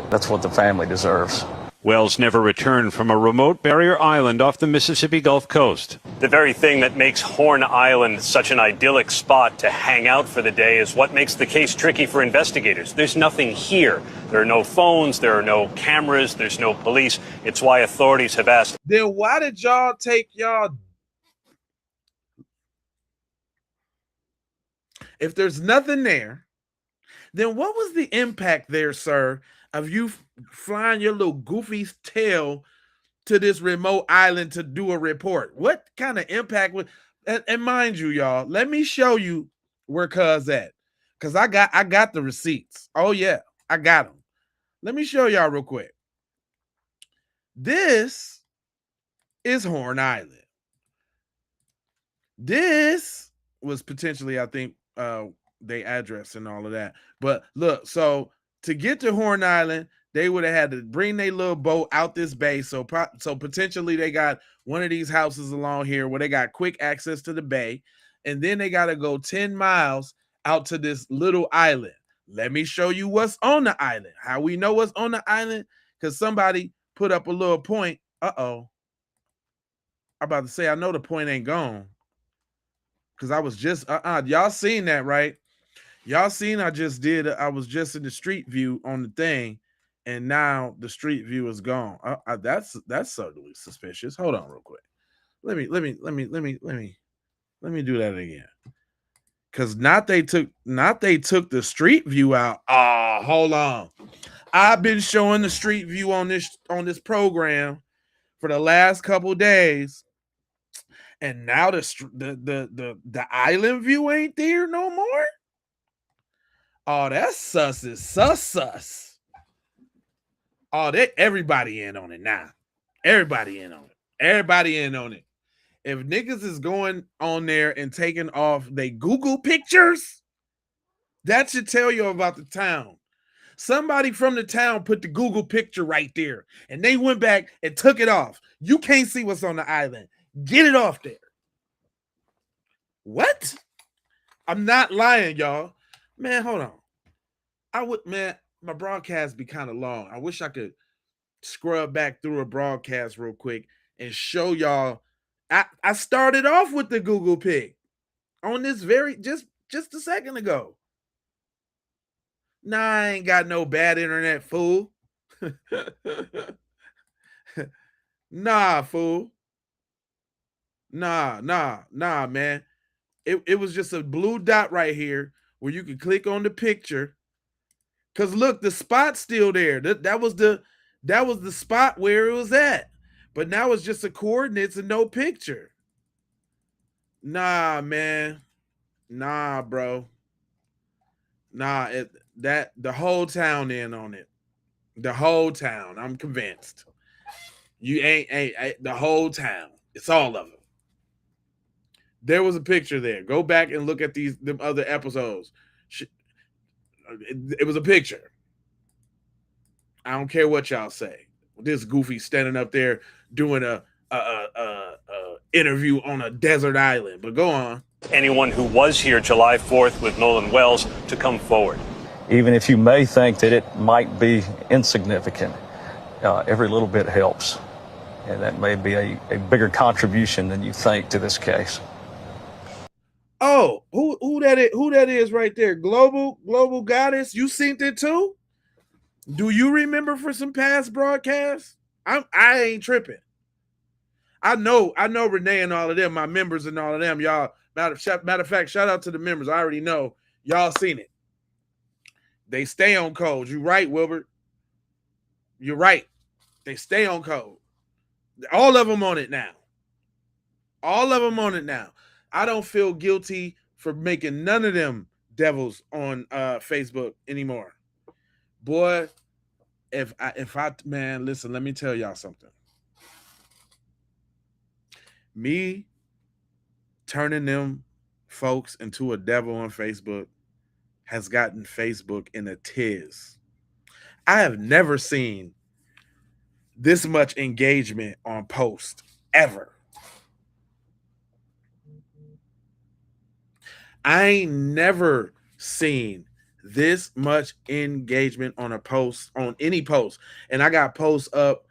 That's what the family deserves. Wells never returned from a remote barrier island off the Mississippi Gulf Coast. The very thing that makes Horn Island such an idyllic spot to hang out for the day is what makes the case tricky for investigators. There's nothing here. There are no phones, there are no cameras, there's no police. It's why authorities have asked. Then why did y'all take y'all? If there's nothing there, then what was the impact there, sir, of you flying your little goofy tail to this remote island to do a report? What kind of impact would? And mind you, y'all, let me show you where cuz at, because I got the receipts. Oh yeah, I got them. Let me show y'all real quick. This is Horn Island. This was potentially, I think, they address and all of that. But look, so to get to Horn Island, they would have had to bring their little boat out this bay. So potentially they got one of these houses along here where they got quick access to the bay. And then they got to go 10 miles out to this little island. Let me show you what's on the island. How we know what's on the island? Because somebody put up a little point. Uh-oh. I'm about to say, I know the point ain't gone. Because I was just, y'all seen that, right? Y'all seen I was just in the street view on the thing, and now the street view is gone. That's certainly suspicious. Hold on real quick. Let me do that again. Because not they took the street view out. Hold on. I've been showing the street view on this program for the last couple days. And now the island view ain't there no more. Oh, that's sus. Oh, everybody in on it now. Everybody in on it. If niggas is going on there and taking off they Google pictures, that should tell you about the town. Somebody from the town put the Google picture right there, and they went back and took it off. You can't see what's on the island. Get it off there. What? I'm not lying, y'all. Man, hold on. My broadcast be kind of long. I wish I could scrub back through a broadcast real quick and show y'all. I started off with the Google pic on this just a second ago. Nah, I ain't got no bad internet, fool. Nah, fool. Nah, man. It was just a blue dot right here where you can click on the picture. Cause look, the spot's still there. That was the spot where it was at. But now it's just the coordinates and no picture. Nah, man. Nah, bro. Nah, the whole town in on it. The whole town. I'm convinced. You ain't the whole town. It's all of them. There was a picture there. Go back and look at them other episodes. It was a picture. I don't care what y'all say. This goofy standing up there doing a interview on a desert island. But go on. Anyone who was here July 4th with Nolan Wells to come forward. Even if you may think that it might be insignificant, every little bit helps. And that may be a bigger contribution than you think to this case. Oh, who that is right there? Global Goddess. You synced it too? Do you remember for some past broadcasts? I ain't tripping. I know Renee and all of them, my members and all of them, y'all. Matter of fact, shout out to the members. I already know y'all seen it. They stay on code. You right, Wilbert. You're right. They stay on code. All of them on it now. All of them on it now. I don't feel guilty for making none of them devils on Facebook anymore. Boy, if I man, listen, let me tell y'all something. Me turning them folks into a devil on Facebook has gotten Facebook in a tiz. I have never seen this much engagement on post ever. I ain't never seen this much engagement on a post, on any post. And I got posts up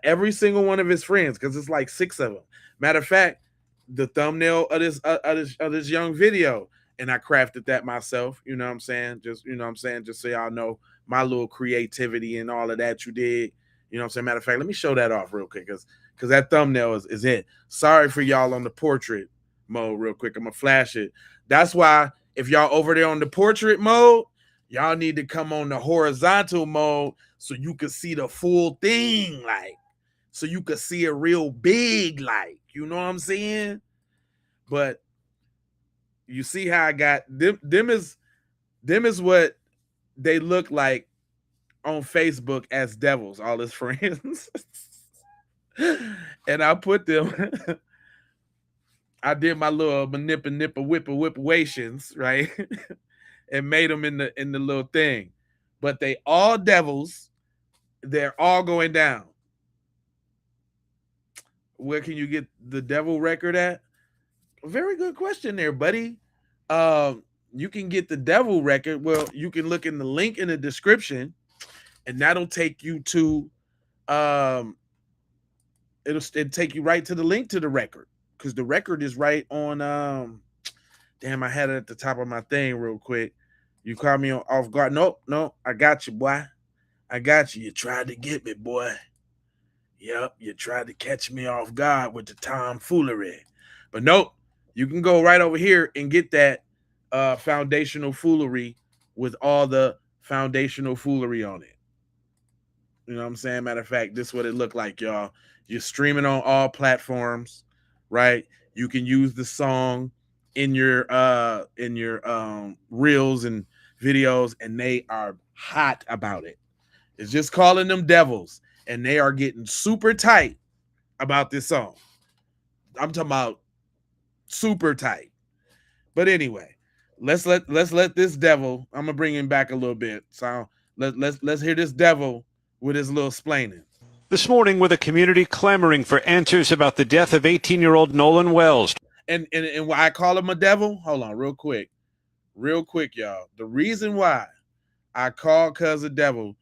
every single one of his friends because it's like 6 of them. Matter of fact, the thumbnail of this young video, and I crafted that myself. You know what I'm saying? Just so y'all know my little creativity and all of that you did. You know what I'm saying? Matter of fact, let me show that off real quick because that thumbnail is it. Sorry for y'all on the portrait mode real quick. I'm gonna flash it. That's why if y'all over there on the portrait mode, y'all need to come on the horizontal mode so you can see the full thing, like, so you can see it real big, like, you know what I'm saying? But you see how I got them is what they look like on Facebook as devils, all his friends. And I put them I did my little whippations, right? And made them in the little thing. But they all devils. They're all going down. Where can you get the devil record at? Very good question there, buddy. You can get the devil record. Well, you can look in the link in the description, and that'll take you to it'll take you right to the link to the record. Because the record is right on damn, I had it at the top of my thing real quick. You caught me off guard. No, I got you, boy. I got you. You tried to get me, boy. Yep, you tried to catch me off guard with the tomfoolery. But nope, you can go right over here and get that foundational foolery with all the foundational foolery on it. You know what I'm saying? Matter of fact, this is what it looked like, y'all. You're streaming on all platforms, right? You can use the song in your reels and videos, and they are hot about it. It's just calling them devils, and they are getting super tight about this song. I'm talking about super tight. But anyway, let's let this devil. I'm gonna bring him back a little bit. So let's hear this devil with his little explaining. This morning, with a community clamoring for answers about the death of 18-year-old Nolan Wells. And why I call him a devil? Hold on, real quick, y'all. The reason why I call cuz a devil,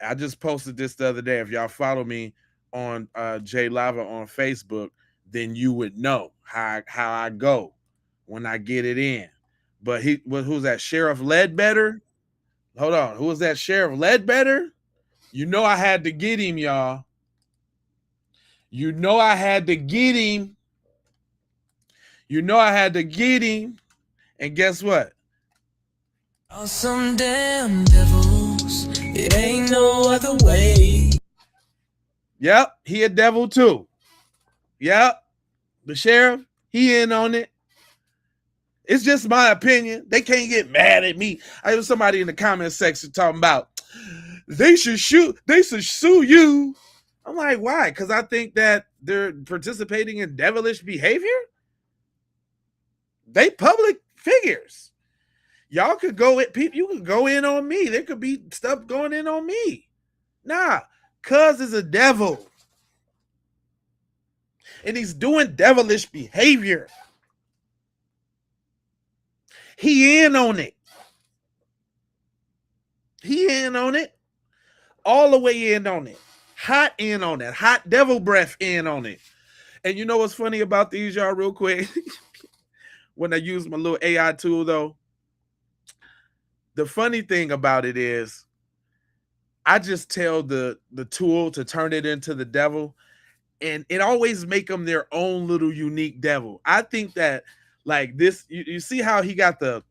I just posted this the other day. If y'all follow me on J Lava on Facebook, then you would know how I go when I get it in. But who's that? Sheriff Ledbetter? Hold on, who was that? Sheriff Ledbetter? You know I had to get him, y'all. You know I had to get him. And guess what? Some damn devils. It ain't no other way. Yep, he a devil too. Yep. The sheriff, he in on it. It's just my opinion. They can't get mad at me. I heard somebody in the comment section talking about they should sue you. I'm like, why? Because I think that they're participating in devilish behavior. They public figures. Y'all could go at people. You could go in on me. There could be stuff going in on me. Nah, cuz is a devil. And he's doing devilish behavior. He in on it. He in on it. All the way in on it. Hot in on it. Hot devil breath in on it. And you know what's funny about these, y'all, real quick? When I use my little AI tool, though, the funny thing about it is I just tell the tool to turn it into the devil, and it always make them their own little unique devil. I think that, like, this, you see how he got the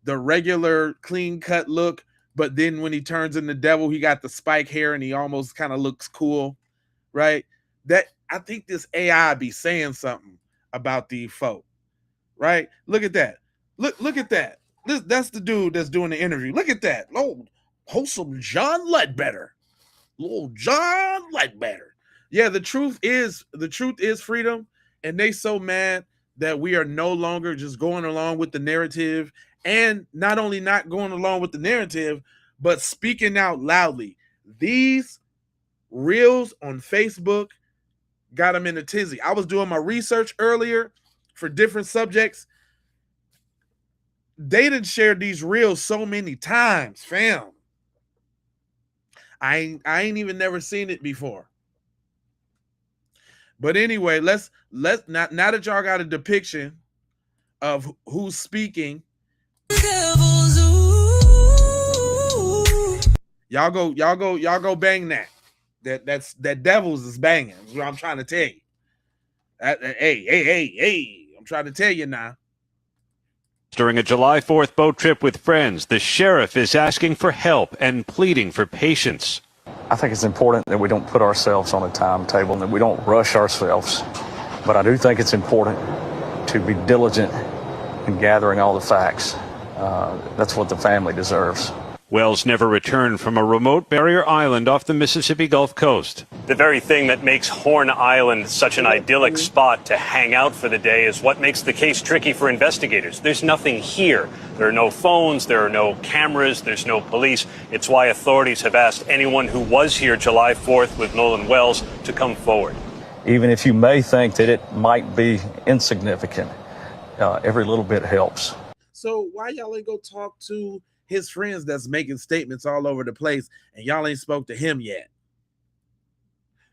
regular clean cut look, but then when he turns into devil, he got the spike hair and he almost kind of looks cool, right? That, I think this AI be saying something about these folk, right? Look at that. Look at that. That's the dude that's doing the interview. Look at that. Oh, wholesome John Ledbetter. Little John Ledbetter. Yeah, the truth is freedom, and they so mad that we are no longer just going along with the narrative, and not only not going along with the narrative, but speaking out loudly. These reels on Facebook got them in a tizzy. I was doing my research earlier for different subjects. They didn't share these reels so many times, fam. I ain't even never seen it before. But anyway, let's now that y'all got a depiction of who's speaking, y'all go bang that. That Devils is banging. That's what I'm trying to tell you. Hey, I'm trying to tell you now. During a July 4th boat trip with friends, the sheriff is asking for help and pleading for patience. I think it's important that we don't put ourselves on a timetable and that we don't rush ourselves. But I do think it's important to be diligent in gathering all the facts. That's what the family deserves. Wells never returned from a remote barrier island off the Mississippi Gulf Coast. The very thing that makes Horn Island such an idyllic spot to hang out for the day is what makes the case tricky for investigators. There's nothing here. There are no phones, there are no cameras, there's no police. It's why authorities have asked anyone who was here July 4th with Nolan Wells to come forward. Even if you may think that it might be insignificant, every little bit helps. So why y'all ain't go talk to his friends that's making statements all over the place and y'all ain't spoke to him yet?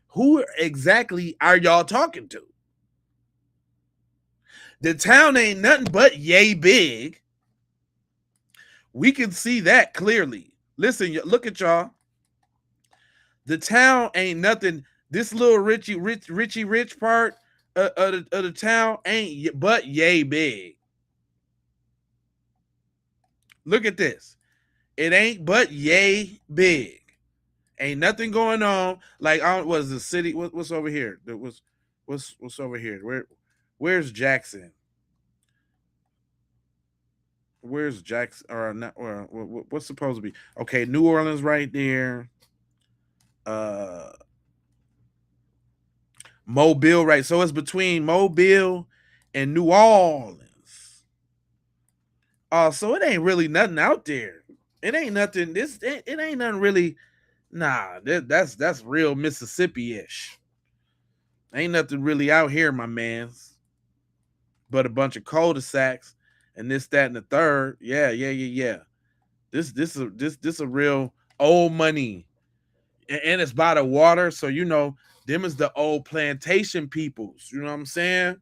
Who exactly are y'all talking to? The town ain't nothing but yay big. We can see that clearly. Listen, look at y'all. The town ain't nothing. This little Richie rich part of the town ain't but yay big. Look at this. It ain't but yay big. Ain't nothing going on. Like, was the city? What's over here? What's over here? Where's Jackson? Where's Jackson? Or not? Or what's supposed to be? Okay, New Orleans right there. Mobile, right? So it's between Mobile and New Orleans. So it ain't really nothing out there. It ain't nothing. It ain't nothing really. Nah, that's real Mississippi-ish. Ain't nothing really out here, my mans. But a bunch of cul-de-sacs and this, that, and the third. Yeah. This a real old money. And it's by the water, so you know, them is the old plantation peoples. You know what I'm saying?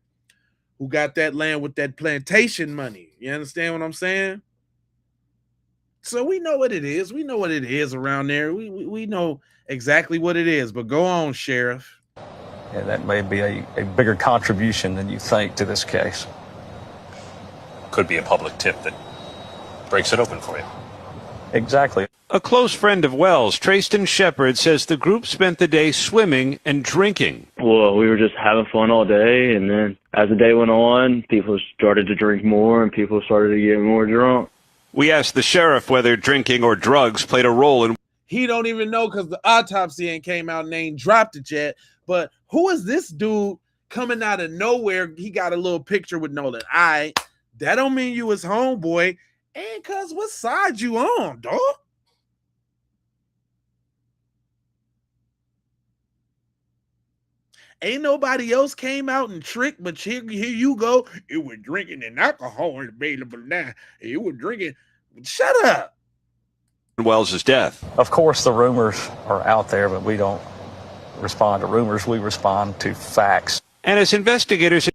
Who got that land with that plantation money. You understand what I'm saying? So we know what it is. We know what it is around there. We know exactly what it is. But go on, Sheriff. Yeah, that may be a bigger contribution than you think to this case. Could be a public tip that breaks it open for you. Exactly. A close friend of Wells, Trayston Shepard, says the group spent the day swimming and drinking. Well, we were just having fun all day, and then as the day went on, people started to drink more, and people started to get more drunk. We asked the sheriff whether drinking or drugs played a role in... He don't even know because the autopsy ain't came out and ain't dropped it yet. But who is this dude coming out of nowhere? He got a little picture with Nolan. That don't mean you his homeboy. And cuz what side you on, dog? Ain't nobody else came out and tricked, but here you go. It was drinking and alcohol available now. It was drinking. Shut up. Wells' death. Of course, the rumors are out there, but we don't respond to rumors. We respond to facts. And as investigators...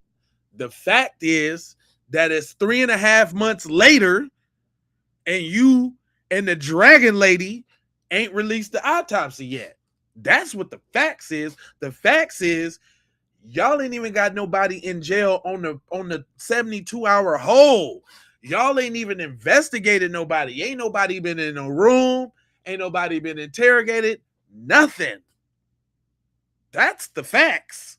The fact is that it's 3.5 months later and you and the dragon lady ain't released the autopsy yet. That's what the facts is. The facts is y'all ain't even got nobody in jail on the 72-hour hold. Y'all ain't even investigated nobody. Ain't nobody been in a room. Ain't nobody been interrogated. Nothing. That's the facts.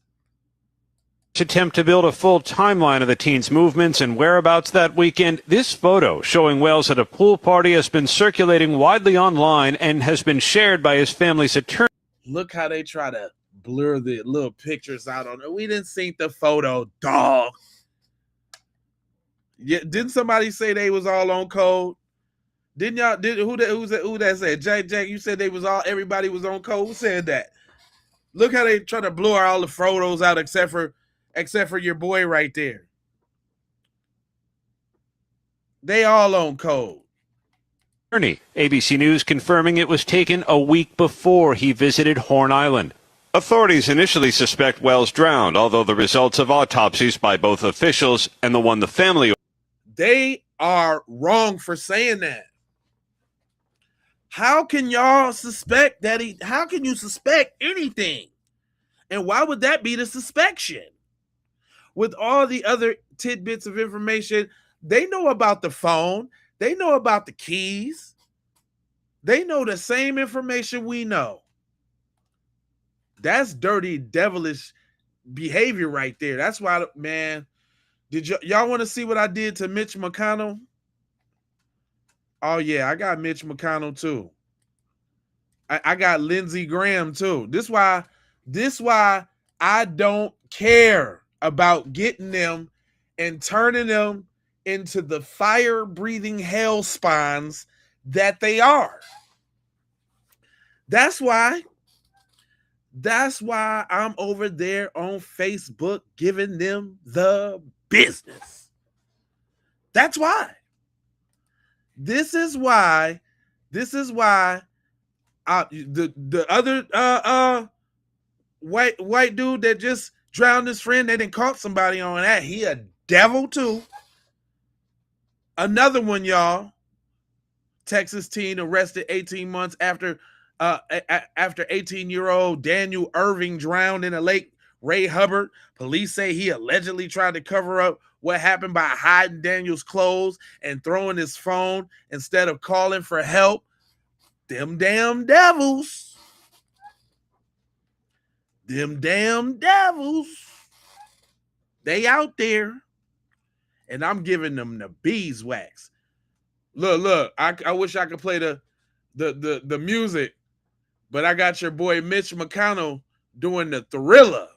Attempt to build a full timeline of the teen's movements and whereabouts that weekend. This photo showing Wells at a pool party has been circulating widely online and has been shared by his family's attorney. Look how they try to blur the little pictures out on it. We didn't see the photo, dog. Yeah, didn't somebody say they was all on code? Didn't y'all? Who that said? Jack, you said they was all, everybody was on code. Who said that? Look how they try to blur all the photos out except for your boy right there. They all on code. ABC News confirming it was taken a week before he visited Horn Island. Authorities initially suspect Wells drowned, although the results of autopsies by both officials and the one the family... They are wrong for saying that. How can y'all suspect that how can you suspect anything? And why would that be the suspicion? With all the other tidbits of information, they know about the phone. They know about the keys. They know the same information we know. That's dirty, devilish behavior right there. That's why, man, did y'all want to see what I did to Mitch McConnell? Oh, yeah, I got Mitch McConnell, too. I got Lindsey Graham, too. This why I don't care about getting them and turning them into the fire-breathing hell spawns that they are. That's why I'm over there on Facebook giving them the business. That's why. This is why the other white dude that just drowned his friend, they done caught somebody on that. He a devil too. Another one, y'all. Texas teen arrested 18 months after 18-year-old Daniel Irving drowned in a lake. Ray Hubbard. Police say he allegedly tried to cover up what happened by hiding Daniel's clothes and throwing his phone instead of calling for help. Them damn devils. Them damn devils. They out there. And I'm giving them the beeswax. Look, I wish I could play the music, but I got your boy Mitch McConnell doing the Thriller.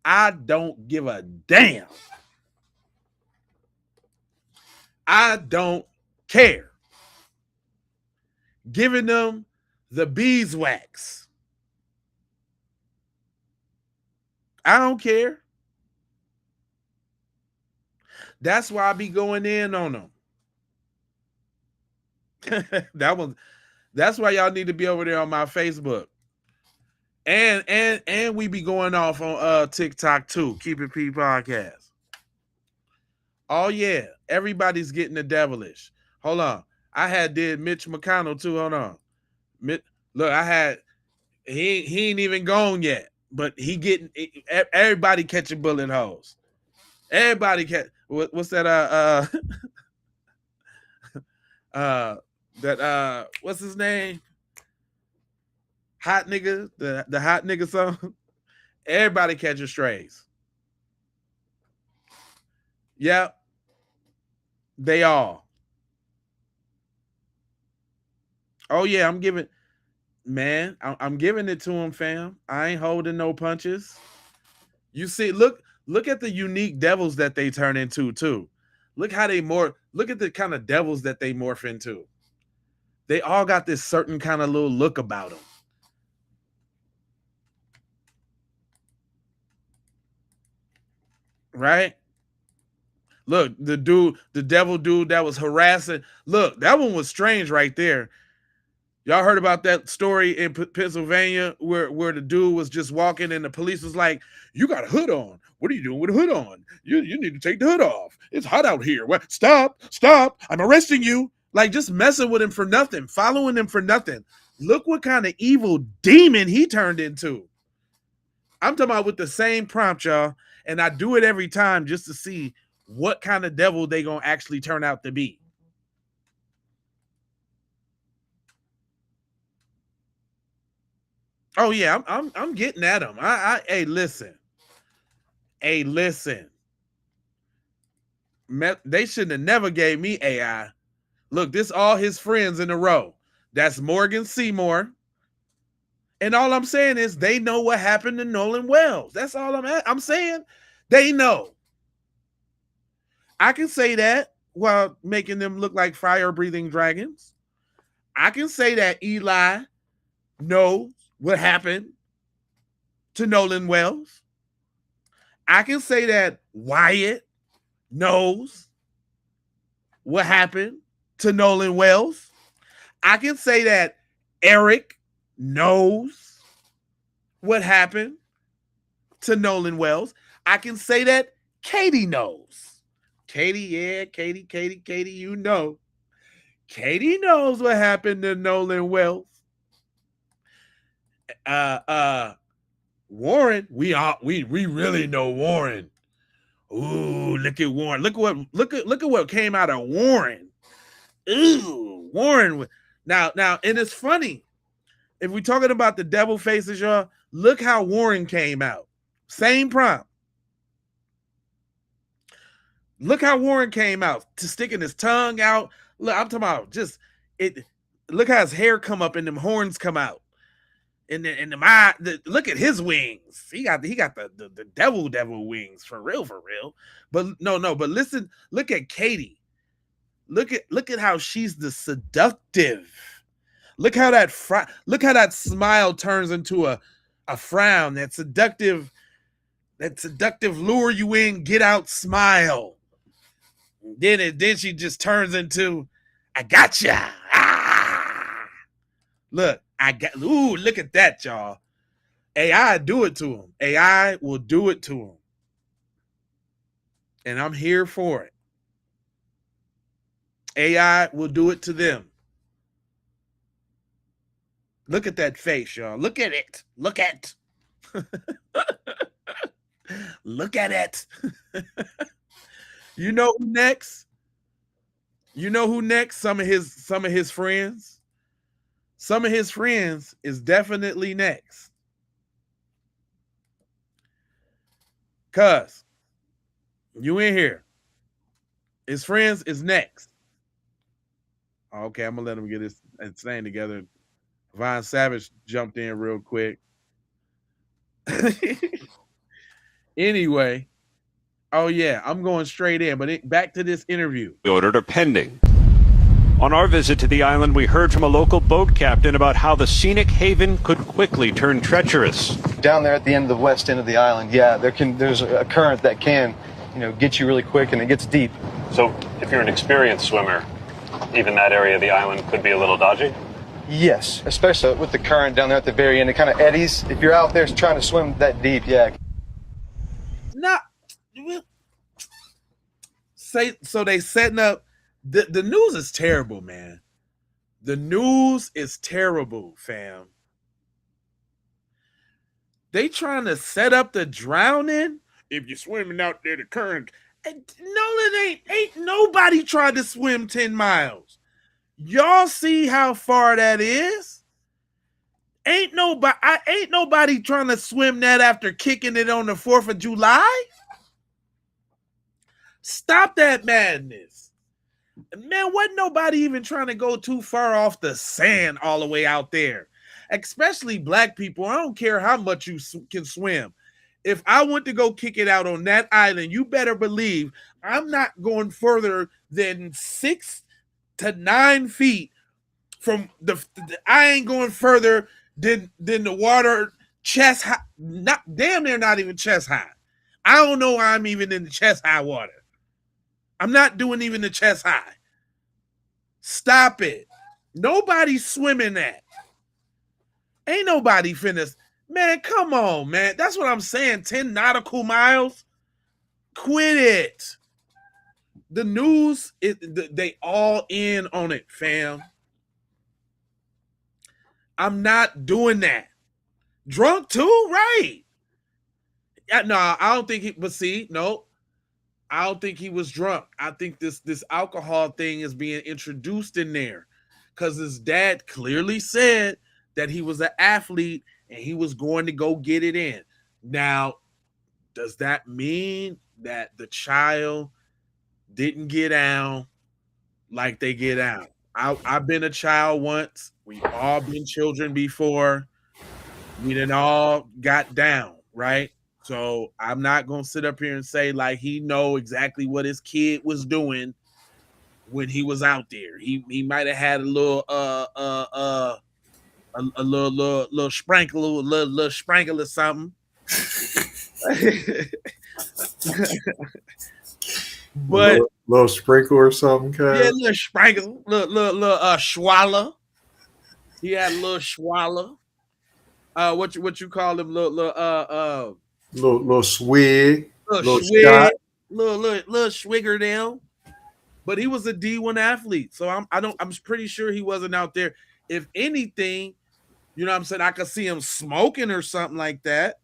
I don't give a damn. I don't care. Giving them the beeswax. I don't care. That's why I be going in on them. That's why y'all need to be over there on my Facebook. And we be going off on TikTok too. Keep It P Podcast. Oh yeah, everybody's getting the devilish. Hold on. I did Mitch McConnell too. Hold on. Look, he ain't even gone yet, but he getting everybody catching bullet holes. Everybody what's that what's his name? Hot nigga, the hot nigga song. Everybody catching strays. Yep. They all. Oh yeah, I'm giving it to him, fam. I ain't holding no punches. You see, look at the unique devils that they turn into too. Look at the kind of devils that they morph into. They all got this certain kind of little look about them. Right? Look, the devil dude that was harassing. Look, that one was strange right there. Y'all heard about that story in Pennsylvania where the dude was just walking and the police was like, "You got a hood on. What are you doing with a hood on? You need to take the hood off. It's hot out here. What? Stop. I'm arresting you." Like, just messing with him for nothing, following him for nothing. Look what kind of evil demon he turned into. I'm talking about with the same prompt, y'all. And I do it every time just to see what kind of devil they gonna actually turn out to be. Oh yeah, I'm getting at him. Hey, listen. They shouldn't have never gave me AI. Look, this all his friends in a row. That's Morgan Seymour. And all I'm saying is they know what happened to Nolan Wells. That's all I'm saying. They know. I can say that while making them look like fire-breathing dragons. I can say that Eli knows what happened to Nolan Wells. I can say that Wyatt knows what happened to Nolan Wells. I can say that Eric knows what happened to Nolan Wells. I can say that Katie knows. Katie, you know. Katie knows what happened to Nolan Wells. Warren, we really know Warren. Ooh, look at Warren. Look at what came out of Warren. Ooh, Warren. Now, and it's funny. If we're talking about the devil faces, y'all, look how Warren came out. Same prompt. Look how Warren came out, to sticking his tongue out. Look, I'm talking about just it. Look how his hair come up and them horns come out. And the eye, look at his wings. He got the devil wings for real. But but listen, look at Katie. Look at how she's the seductive. Look how that smile turns into a frown. That seductive lure you in, get out smile. Then she just turns into, I gotcha. Ah! Look, look at that, y'all. AI do it to him. AI will do it to him. And I'm here for it. AI will do it to them. Look at that face, y'all. Look at it. Look at it. You know who next? Some of his friends. Some of his friends is definitely next. Cuz you in here. His friends is next. Okay, I'm gonna let him get his thing together. Von Savage jumped in real quick. Anyway, oh yeah, I'm going straight in, but back to this interview. Ordered are pending. On our visit to the island, we heard from a local boat captain about how the scenic haven could quickly turn treacherous. Down there at the end of the west end of the island, yeah, there's a current that can, get you really quick, and it gets deep. So if you're an experienced swimmer, even that area of the island could be a little dodgy? Yes, especially with the current down there at the very end. It kind of eddies. If you're out there trying to swim that deep, yeah. So they setting up. The news is terrible, man. The news is terrible, fam. They trying to set up the drowning. If you're swimming out there, the current. Nolan ain't nobody tried to swim 10 miles. Y'all see how far that is? Ain't nobody trying to swim that after kicking it on the 4th of July. Stop that madness. Man, wasn't nobody even trying to go too far off the sand all the way out there. Especially black people. I don't care how much you can swim. If I went to go kick it out on that island, you better believe I'm not going further than 6 to 9 feet from I ain't going further than the water chest high. Damn near not even chest high. I don't know why I'm even in the chest high water. I'm not doing even the chest high. Stop it. Nobody's swimming that. Ain't nobody finna. Man, come on, man. That's what I'm saying. 10 nautical miles. Quit it. The news, they all in on it, fam. I'm not doing that. Drunk too, right? No, I don't think he. But see, no, I don't think he was drunk. I think this alcohol thing is being introduced in there because his dad clearly said that he was an athlete and he was going to go get it in. Now, does that mean that the child didn't get out like they get out? I've been a child once. We've all been children before. We done all got down, right? So I'm not gonna sit up here and say like he know exactly what his kid was doing when he was out there. He might have had a little a little sprinkle, little sprinkle or something. But little sprinkle or something, yeah, little sprinkle, little swallow. He had a little swallow. What you call him? Little swig, little swig, shot. little swigger down. But he was a D1 athlete, so I'm pretty sure he wasn't out there. If anything, you know what I'm saying, I could see him smoking or something like that.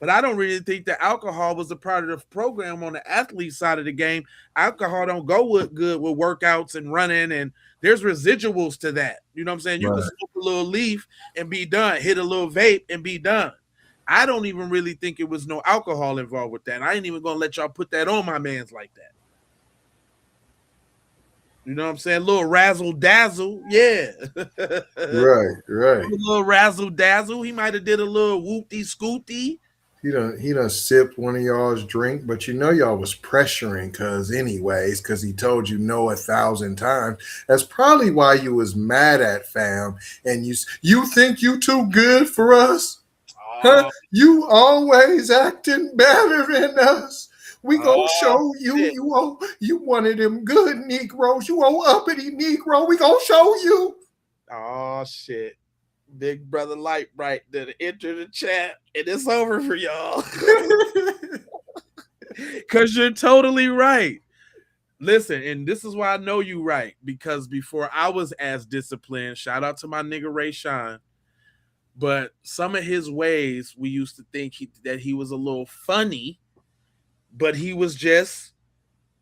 But I don't really think that alcohol was a part of the program on the athlete side of the game. Alcohol don't go good with workouts and running, and there's residuals to that. You know what I'm saying? You can smoke a little leaf and be done, hit a little vape and be done. I don't even really think it was no alcohol involved with that. I ain't even gonna let y'all put that on my mans like that. You know what I'm saying? A little razzle dazzle, yeah. Right. A little razzle dazzle. He might have did a little whoopty scooty. He done sipped one of y'all's drink, but you know y'all was pressuring because he told you no 1,000 times. That's probably why you was mad at fam. And you think you too good for us? Huh? You always acting better than us. We gonna show you you one of them good Negroes. You old uppity Negro. We gonna show you. Oh shit. Big brother Light Bright that enter the chat and it's over for y'all. Because you're totally right. Listen, and this is why I know you right, because before I was as disciplined, shout out to my nigga Ray Shine, but some of his ways we used to think that he was a little funny, but he was just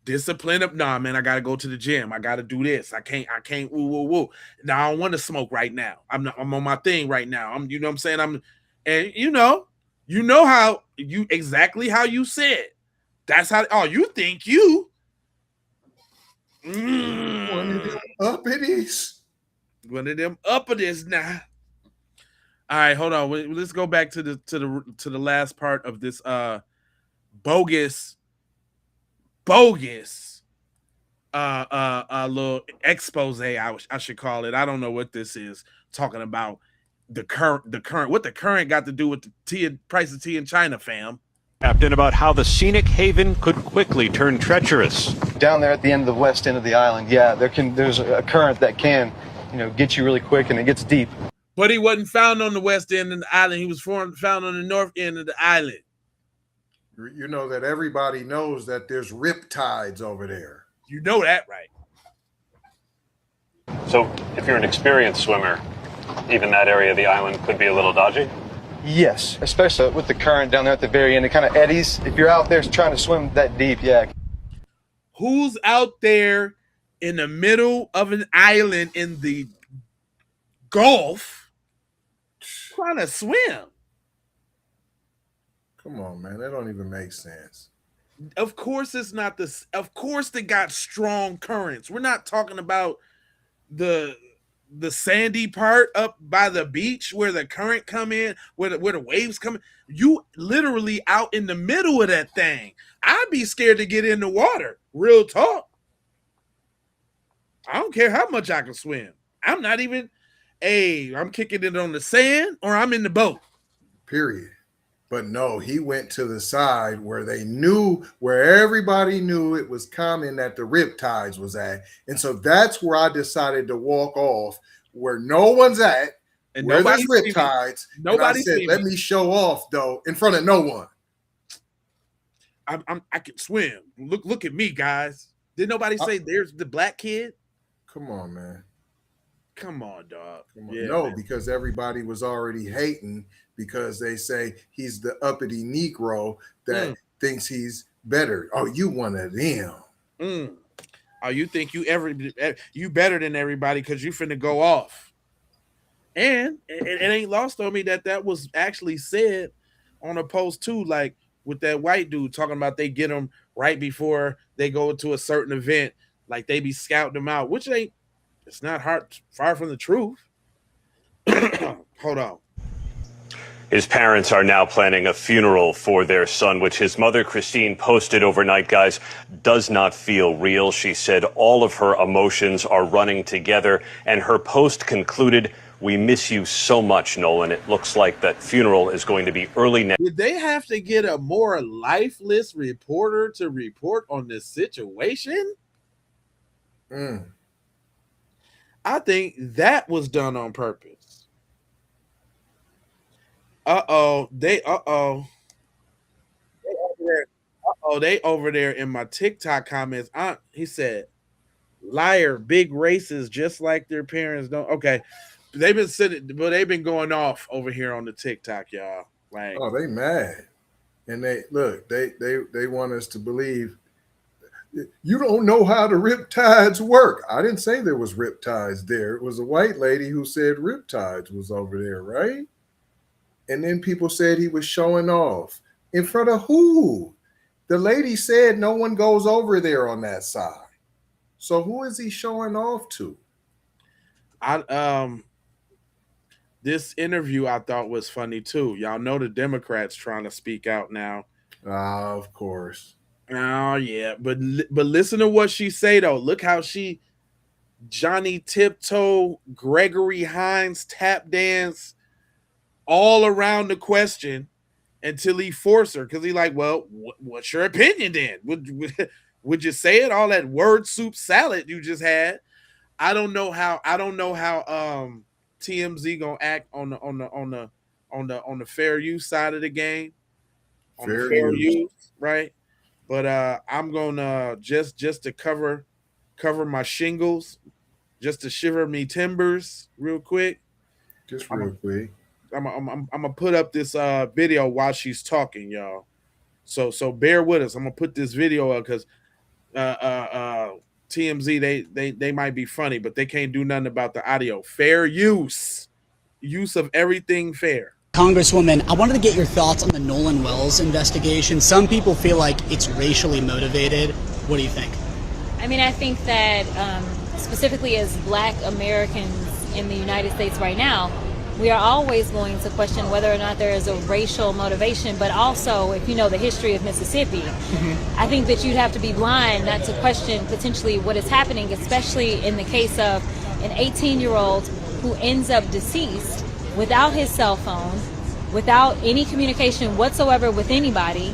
disciplined up. Nah, man, I gotta go to the gym. I gotta do this. I can't woo. Now I don't want to smoke right now. I'm on my thing right now. You know what I'm saying? And you know how exactly how you said. That's how you think you one of them uppities. One of them uppities now. All right, hold on. Let's go back to the last part of this bogus little expose I should call it. I don't know what this is talking about. The current what the current got to do with the price of tea in China, fam. Captain, about how the scenic haven could quickly turn treacherous. Down there at the end of the west end of the island, yeah, there's a current that can, get you really quick and it gets deep. But he wasn't found on the west end of the island. He was found on the north end of the island. You know that everybody knows that there's rip tides over there. You know that, right? So, if you're an experienced swimmer, even that area of the island could be a little dodgy? Yes, especially with the current down there at the very end. It kind of eddies. If you're out there trying to swim that deep, yeah. Who's out there in the middle of an island in the Gulf trying to swim? Come on, man. That don't even make sense. Of course it's not this. Of course they got strong currents. We're not talking about the sandy part up by the beach where the current come in, where the waves come in. You literally out in the middle of that thing. I'd be scared to get in the water. Real talk. I don't care how much I can swim. I'm not even, I'm kicking it on the sand or I'm in the boat. Period. But no, he went to the side where everybody knew it was common that the Riptides was at. And so that's where I decided to walk off, where no one's at, and where there's nobody Riptides. Nobody said, let me show off, though, in front of no one. I can swim. Look at me, guys. Did nobody say there's the black kid? Come on, man. Come on, dog. Come on. Yeah, no, man. Because everybody was already hating because they say he's the uppity Negro that thinks he's better. Oh, you one of them. Oh, you think you better than everybody because you finna go off. And it ain't lost on me that was actually said on a post too, like with that white dude talking about they get them right before they go to a certain event, like they be scouting them out, which it's not far from the truth. Hold on. His parents are now planning a funeral for their son, which his mother, Christine, posted overnight, guys, does not feel real. She said all of her emotions are running together, and her post concluded, "We miss you so much, Nolan. It looks like that funeral is going to be early next." Did they have to get a more lifeless reporter to report on this situation? I think that was done on purpose. They over there in my TikTok comments. He said, "Liar, big races just like their parents don't." Okay, they've been going off over here on the TikTok, y'all. Like, oh, they mad, and they want us to believe you don't know how the Riptides work. I didn't say there was Riptides there. It was a white lady who said Riptides was over there, right? And then people said he was showing off in front of who? The lady said no one goes over there on that side. So who is he showing off to? This interview I thought was funny too. Y'all know the Democrats trying to speak out now. Of course. Oh yeah, but listen to what she say though. Look how Johnny Tiptoe, Gregory Hines tap dance all around the question until he forced her, because he like, well, what's your opinion then? Would you say it? All that word soup salad you just had. I don't know how TMZ gonna act on the fair use side of the game. On the fair use, right? But I'm gonna just to cover my shingles, just to shiver me timbers real quick. Just real quick. I'm gonna put up this video while she's talking, y'all. So bear with us. I'm gonna put this video up because TMZ they might be funny, but they can't do nothing about the audio. Fair use of everything fair. Congresswoman, I wanted to get your thoughts on the Nolan Wells investigation. Some people feel like it's racially motivated. What do you think? I mean, I think that specifically as Black Americans in the United States right now, we are always going to question whether or not there is a racial motivation, but also if you know the history of Mississippi, I think that you'd have to be blind not to question potentially what is happening, especially in the case of an 18-year-old who ends up deceased without his cell phone, without any communication whatsoever with anybody,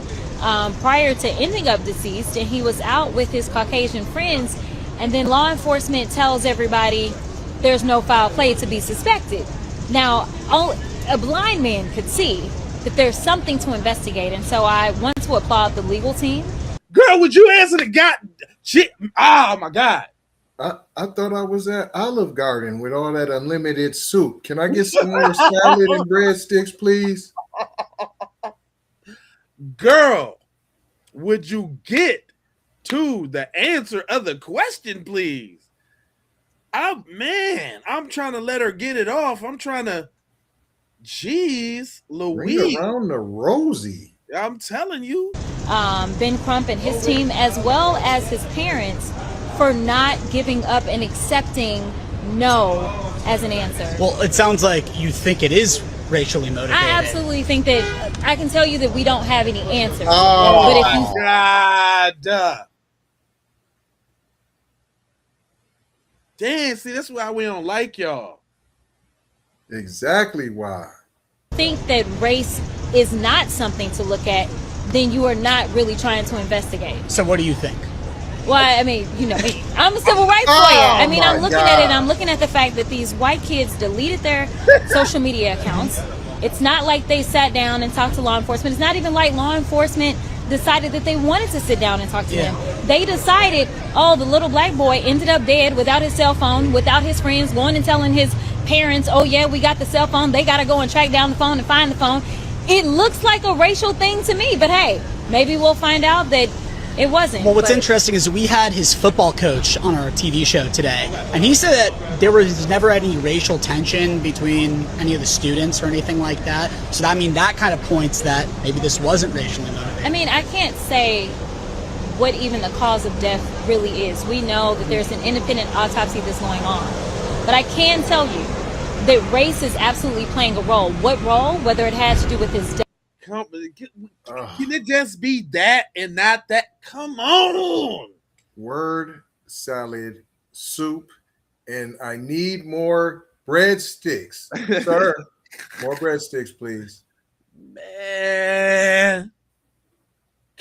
prior to ending up deceased, and he was out with his Caucasian friends, and then law enforcement tells everybody there's no foul play to be suspected. Now, a blind man could see that there's something to investigate, and so I want to applaud the legal team. Girl, would you answer the shit? Oh my God. I thought I was at Olive Garden with all that unlimited soup. Can I get some more salad and breadsticks, please? Girl, would you get to the answer of the question, please? I'm trying to let her get it off. I'm trying to, jeez, Louise. Bring around the Rosie. I'm telling you. Ben Crump and his team, as well as his parents, for not giving up and accepting no as an answer. Well, it sounds like you think it is racially motivated. I absolutely think that, I can tell you that we don't have any answers. Oh, but if you, God. Damn, see, that's why we don't like y'all. Exactly why. think that race is not something to look at, then you are not really trying to investigate. So what do you think? Well, I mean, you know me. I'm a civil rights lawyer. I mean, I'm looking at it, and I'm looking at the fact that these white kids deleted their social media accounts. It's not like they sat down and talked to law enforcement. It's not even like law enforcement decided that they wanted to sit down and talk to them. They decided, oh, the little black boy ended up dead without his cell phone, without his friends, going and telling his parents, oh yeah, we got the cell phone. They got to go and track down the phone and find the phone. It looks like a racial thing to me, but hey, maybe we'll find out that it wasn't. Well, what's interesting is we had his football coach on our TV show today, and he said that there was never any racial tension between any of the students or anything like that. So, I mean, that kind of points that maybe this wasn't racially motivated. I mean, I can't say what even the cause of death really is. We know that there's an independent autopsy that's going on. But I can tell you that race is absolutely playing a role. What role? Whether it has to do with his death. Can it just be that and not that? Come on. Word salad soup, and I need more breadsticks, sir. More breadsticks, please. Man,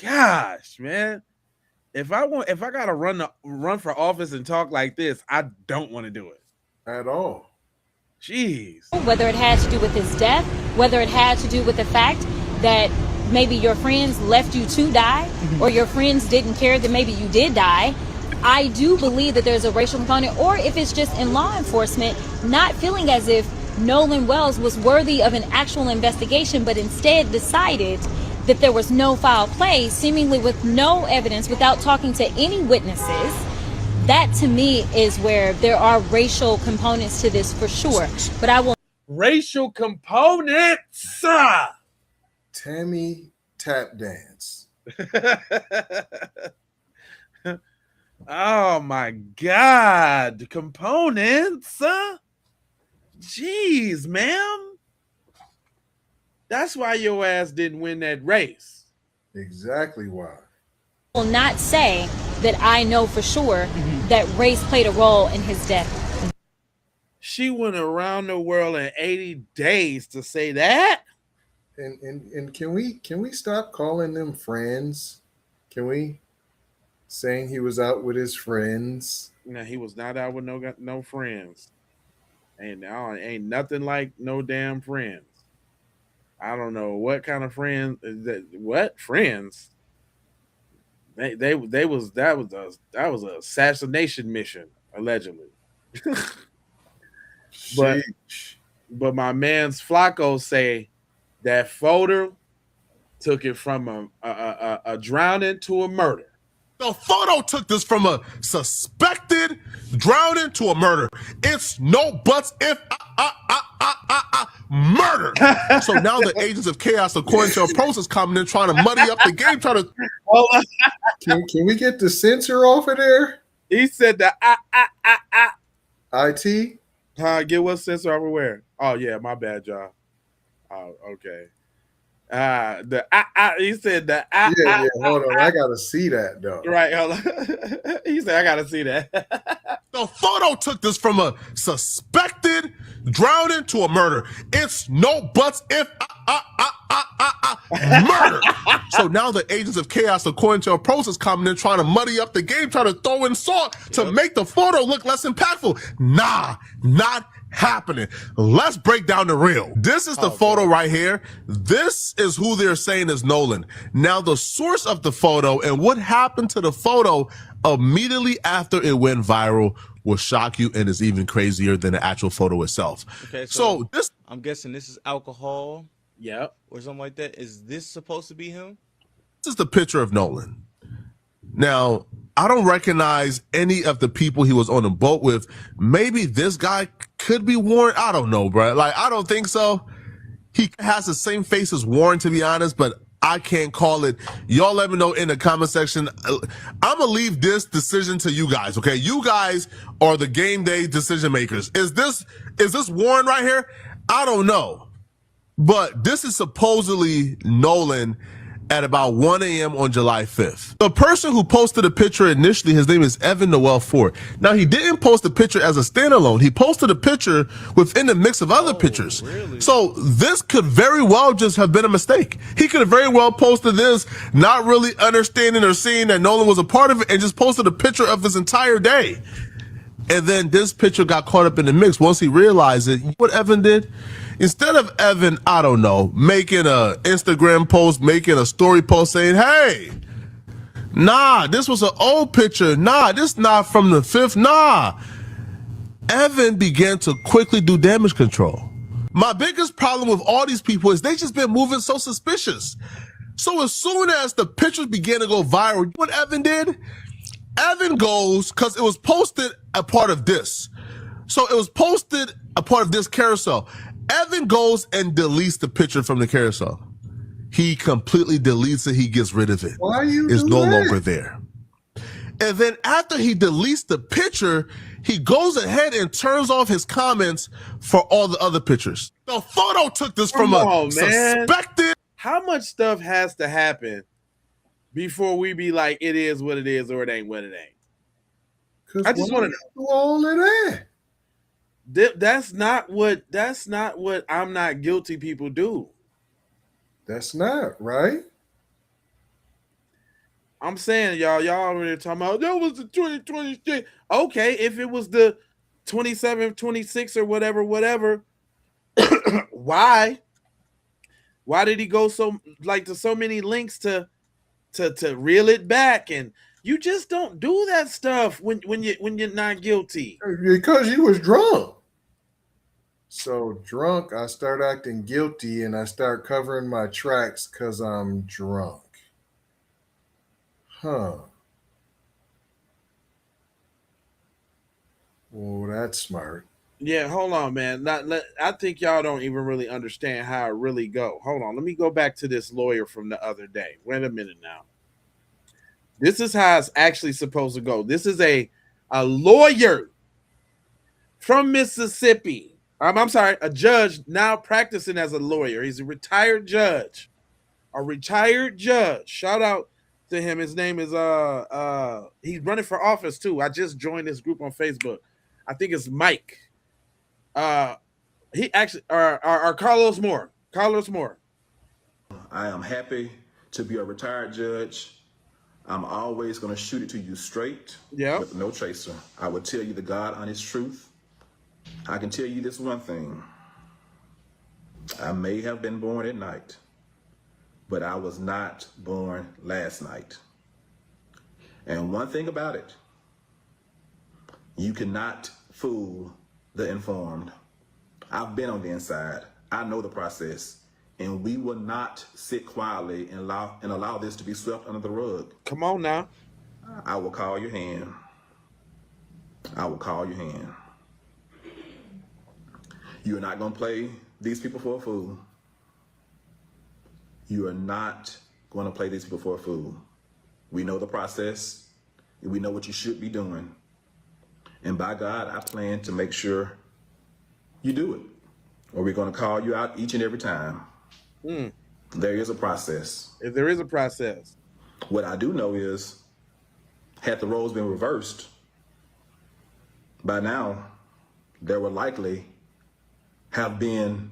gosh, man. If I gotta run for office and talk like this, I don't want to do it at all. Jeez. Whether it had to do with his death, whether it had to do with the fact that maybe your friends left you to die, or your friends didn't care that maybe you did die. I do believe that there's a racial component, or if it's just in law enforcement not feeling as if Nolan Wells was worthy of an actual investigation, but instead decided that there was no foul play, seemingly with no evidence, without talking to any witnesses. That to me is where there are racial components to this for sure. But I will. Racial components. Tammy tap dance. Oh my God. Components. Jeez, ma'am. That's why your ass didn't win that race. Exactly why. I will not say that I know for sure that race played a role in his death. She went around the world in 80 days to say that. And can we stop calling them friends? Can we? Saying he was out with his friends. No, he was not out with no friends. Ain't nothing like no damn friends. I don't know what kind of friends. What friends? That was an assassination mission allegedly. but my man's Flacco say that photo took it from a drowning to a murder. The photo took this from a suspected drowning to a murder. It's no buts if murder. So now the agents of chaos, according to a process, coming in trying to muddy up the game, trying to. Can we get the censor off of there? He said that IT. Get what censor over where? Oh yeah, my bad, y'all. Oh, okay. He said that. Yeah. Hold on, I gotta see that though. Right, hold on. He said I gotta see that. The photo took this from a suspected drowning to a murder. It's no buts if murder. So now the agents of chaos, according to a process, coming in trying to muddy up the game, trying to throw in salt to make the photo look less impactful. Nah, not happening. Let's break down the real. This is the photo right here. This is who they're saying is Nolan. Now the source of the photo and what happened to the photo immediately after it went viral will shock you and is even crazier than the actual photo itself. Okay, so this, I'm guessing this is alcohol. Yep. Or something like that. Is this supposed to be him? This is the picture of Nolan. Now, I don't recognize any of the people he was on the boat with. Maybe this guy could be Warren. I don't know, bro. Like, I don't think so. He has the same face as Warren, to be honest, but I can't call it. Y'all let me know in the comment section. I'm going to leave this decision to you guys, okay? You guys are the game day decision makers. Is this Warren right here? I don't know. But this is supposedly Nolan. at about 1 a.m. on July 5th. The person who posted the picture initially, his name is Evan Noel Ford. Now, he didn't post the picture as a standalone. He posted a picture within the mix of other pictures. Really? So this could very well just have been a mistake. He could have very well posted this, not really understanding or seeing that Nolan was a part of it, and just posted a picture of his entire day. And then this picture got caught up in the mix. Once he realized it, what Evan did? Instead of Evan, I don't know, making a Instagram post, making a story post saying, hey, nah, this was an old picture. Nah, this not from the 5th. Nah. Evan began to quickly do damage control. My biggest problem with all these people is they just been moving so suspicious. So as soon as the pictures began to go viral, what Evan did? Evan goes, because it was posted a part of this. So it was posted a part of this carousel. Evan goes and deletes the picture from the carousel. He completely deletes it. He gets rid of it. Why are you It's doing no that? longer there. And then after he deletes the picture, he goes ahead and turns off his comments for all the other pictures. The photo took this from a suspected. How much stuff has to happen before we be like, it is what it is or it ain't what it ain't? I just want to know all of that. That's not what I'm not guilty people do. That's not right. I'm saying, y'all already talking about that was the 2026. Okay, if it was the 27, 26 or whatever, why did he go so to so many links to reel it back? And you just don't do that stuff when you're not guilty. Because you was drunk. So drunk, I start acting guilty and I start covering my tracks because I'm drunk. Huh. Well, that's smart. Yeah, hold on, man. I think y'all don't even really understand how it really go. Hold on. Let me go back to this lawyer from the other day. Wait a minute now. This is how it's actually supposed to go. This is a lawyer from Mississippi. I'm sorry, a judge now practicing as a lawyer. He's a retired judge. Shout out to him. His name is he's running for office too. I just joined this group on Facebook. I think it's Mike. He actually or Carlos Moore. I am happy to be a retired judge. I'm always going to shoot it to you straight with no chaser. I will tell you the God honest truth. I can tell you this one thing. I may have been born at night, but I was not born last night. And one thing about it, you cannot fool the informed. I've been on the inside. I know the process. And we will not sit quietly and allow this to be swept under the rug. Come on now. I will call your hand. You are not going to play these people for a fool. You are not going to play these people for a fool. We know the process. We know what you should be doing. And by God, I plan to make sure you do it. Or we're going to call you out each and every time. There is a process. If there is a process. What I do know is, had the roles been reversed, by now, there would likely have been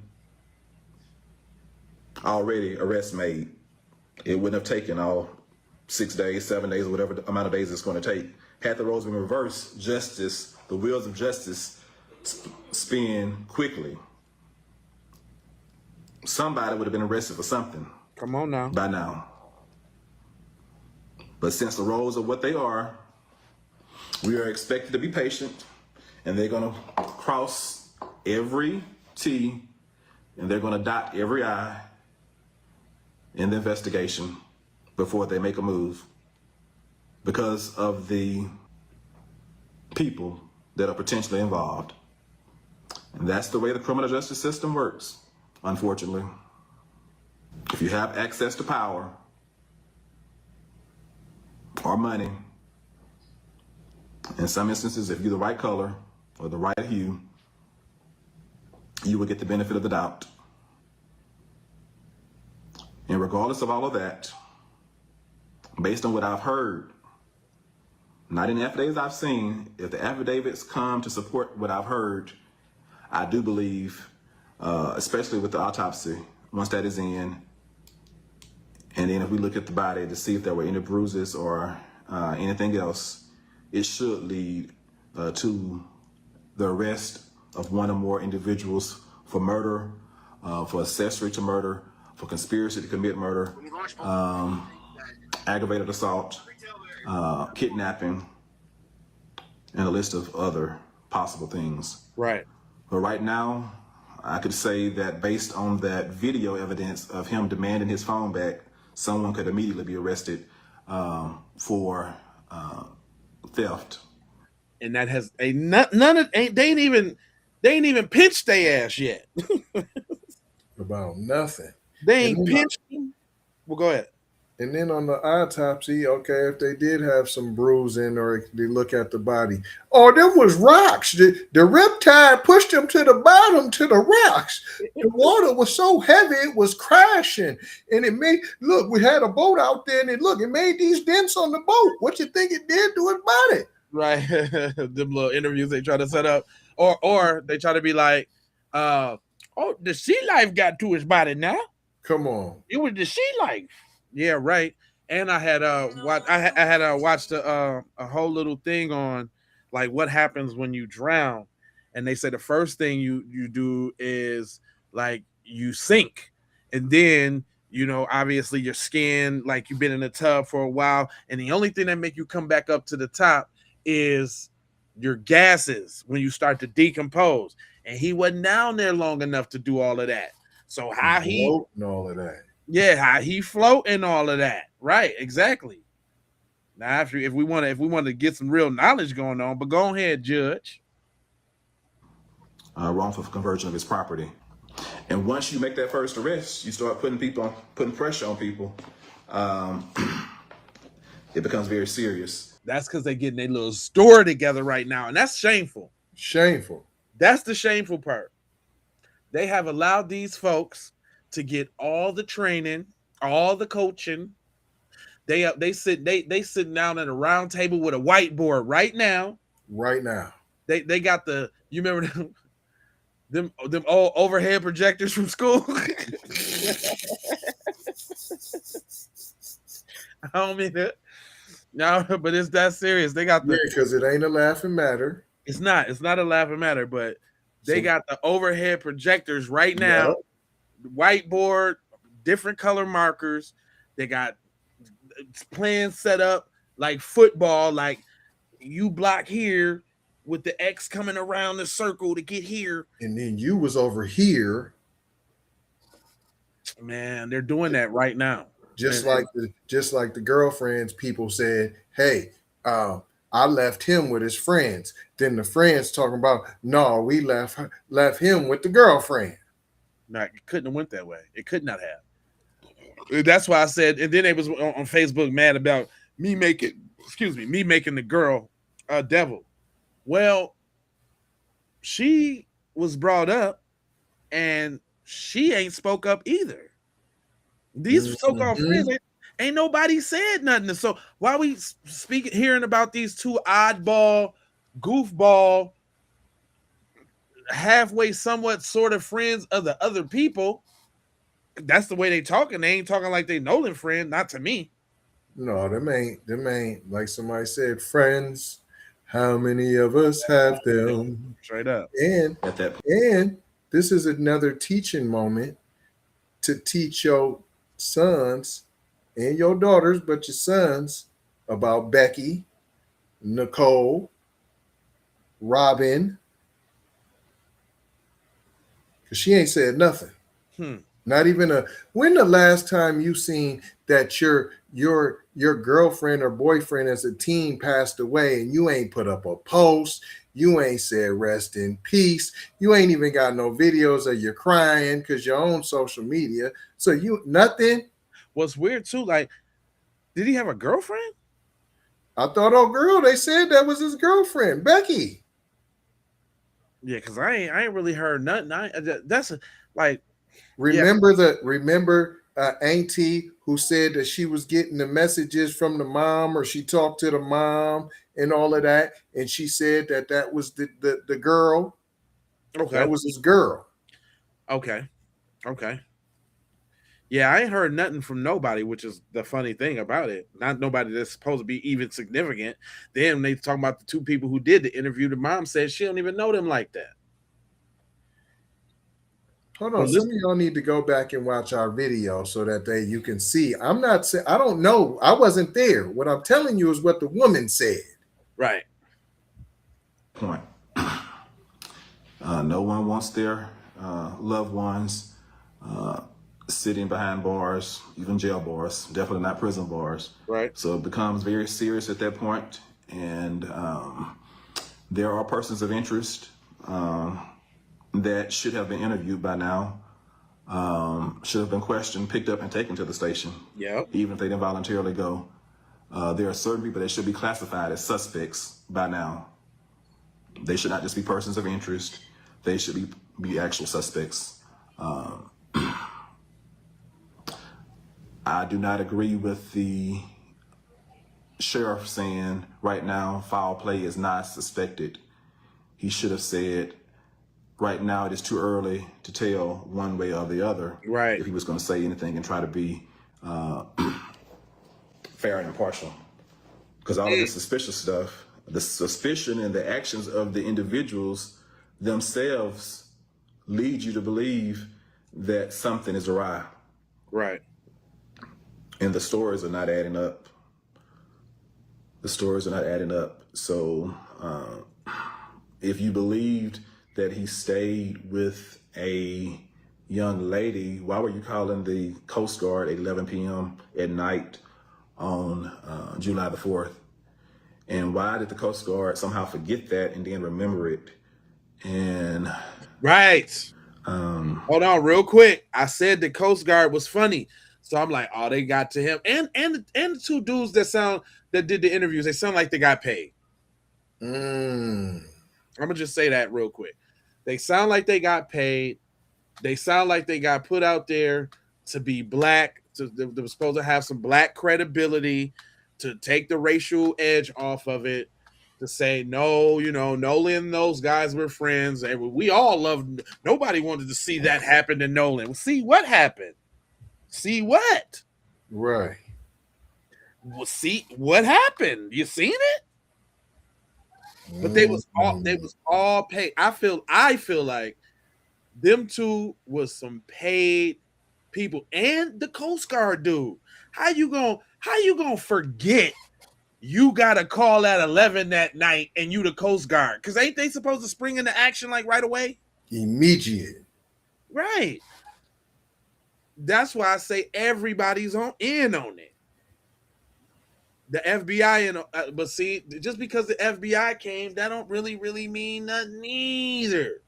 already arrests made. It wouldn't have taken all 6 days, 7 days, or whatever amount of days it's going to take. Had the roles been reversed, justice, the wheels of justice spin quickly. Somebody would have been arrested for something. Come on now. By now. But since the roles are what they are, we are expected to be patient, and they're going to cross every T and they're going to dot every I in the investigation before they make a move because of the people that are potentially involved. And that's the way the criminal justice system works, unfortunately. If you have access to power or money, in some instances, if you're the right color or the right hue, you will get the benefit of the doubt. And regardless of all of that, Based on what I've heard, not in the affidavits I've seen, if the affidavits come to support what I've heard, I do believe, especially with the autopsy, once that is in, and then if we look at the body to see if there were any bruises or anything else, it should lead to the arrest of one or more individuals for murder, for accessory to murder, for conspiracy to commit murder, aggravated assault, kidnapping, and a list of other possible things. Right. But right now, I could say that based on that video evidence of him demanding his phone back, someone could immediately be arrested for theft. And that has a none of they ain't even pinched their ass yet. About nothing. They ain't pinched them. Well, go ahead. And then on the autopsy, okay, if they did have some bruising or they look at the body, oh, there was rocks. The riptide pushed them to the bottom to the rocks. The water was so heavy it was crashing, and it made we had a boat out there, and it made these dents on the boat. What you think it did to his body? Right, them little interviews they try to set up, or they try to be like, oh, the sea life got to his body now. Come on, it was the sea life. Yeah, right. And I had watched a whole little thing on like what happens when you drown, and they said the first thing you do is like you sink, and then obviously your skin, like you've been in the tub for a while, and the only thing that make you come back up to the top is your gases when you start to decompose. And he wasn't down there long enough to do all of that. So how he and all of that. Yeah, how he float and all of that. Right, exactly. Now, if we want to get some real knowledge going on, but go ahead, Judge. Wrongful conversion of his property. And once you make that first arrest, you start putting pressure on people. It becomes very serious. That's because they're getting their little story together right now, and that's shameful. Shameful. That's the shameful part. They have allowed these folks to get all the training, all the coaching. They sitting down at a round table with a whiteboard right now. Right now. They got you remember them old overhead projectors from school? I don't mean it. No, but it's that serious. They got because it ain't a laughing matter. It's not a laughing matter, but they got the overhead projectors right now. Yep. Whiteboard, different color markers. They got plans set up like football, like you block here with the X coming around the circle to get here. And then you was over here. Man, they're doing that right now. Just like the girlfriends, people said, hey, I left him with his friends. Then the friends talking about, no, we left him with the girlfriend. No, it couldn't have went that way. It could not have. That's why I said, and then they was on Facebook mad about me making the girl a devil. Well, she was brought up and she ain't spoke up either. These so-called friends ain't nobody said nothing. So why we hearing about these two oddball, goofball, halfway somewhat sort of friends of the other people? That's the way they talking. They ain't talking like they Nolan friend, not to me. No, them ain't like somebody said, friends. How many of us have them? Straight up. And this is another teaching moment to teach your sons and your daughters, but your sons, about Becky, Nicole, Robin, because she ain't said nothing. Not even when the last time you seen that your girlfriend or boyfriend as a teen passed away and you ain't put up a post, you ain't said rest in peace, you ain't even got no videos of you crying because you're on social media, so you nothing. What's weird too, like, did he have a girlfriend? I thought, oh girl, they said that was his girlfriend, Becky. Yeah, because I ain't really heard nothing. Remember Auntie who said that she was getting the messages from the mom, or she talked to the mom and all of that, and she said that was the girl. Okay. That was his girl. Okay. Yeah, I ain't heard nothing from nobody, which is the funny thing about it. Not nobody that's supposed to be even significant. Then they talking about the two people who did the interview. The mom said she don't even know them like that. Hold on, some of y'all need to go back and watch our video so that you can see. I'm not saying I don't know. I wasn't there. What I'm telling you is what the woman said. Right. Point. No one wants their loved ones sitting behind bars, even jail bars, definitely not prison bars. Right. So it becomes very serious at that point. And there are persons of interest that should have been interviewed by now, should have been questioned, picked up, and taken to the station. Yeah. Even if they didn't voluntarily go. There are certain people that should be classified as suspects by now. They should not just be persons of interest. They should be actual suspects. I do not agree with the sheriff saying right now foul play is not suspected. He should have said right now it is too early to tell one way or the other. Right. If he was going to say anything and try to be fair and impartial. Because all of this suspicious stuff, the suspicion and the actions of the individuals themselves lead you to believe that something is awry. Right. And the stories are not adding up. So if you believed that he stayed with a young lady, why were you calling the Coast Guard at 11 p.m. at night on July the 4th? And why did the Coast Guard somehow forget that and then remember it? And right. Hold on real quick. I said the Coast Guard was funny. So I'm like, oh, they got to him. And the two dudes that did the interviews, they sound like they got paid. I'm gonna just say that real quick. They sound like they got paid. They sound like they got put out there to be black. They were supposed to have some black credibility, to take the racial edge off of it, to say, no, Nolan and those guys were friends. And we all loved, nobody wanted to see that happen to Nolan. Well, see what happened. See what? Right. Well, see what happened. You seen it? But they was all paid. I feel like them two was some paid people. And the Coast Guard dude. How you gonna forget you got a call at 11 that night and you the Coast Guard? Because ain't they supposed to spring into action like right away? Immediate. Right. That's why I say everybody's in on it. The FBI, but see, just because the FBI came, that don't really mean nothing either.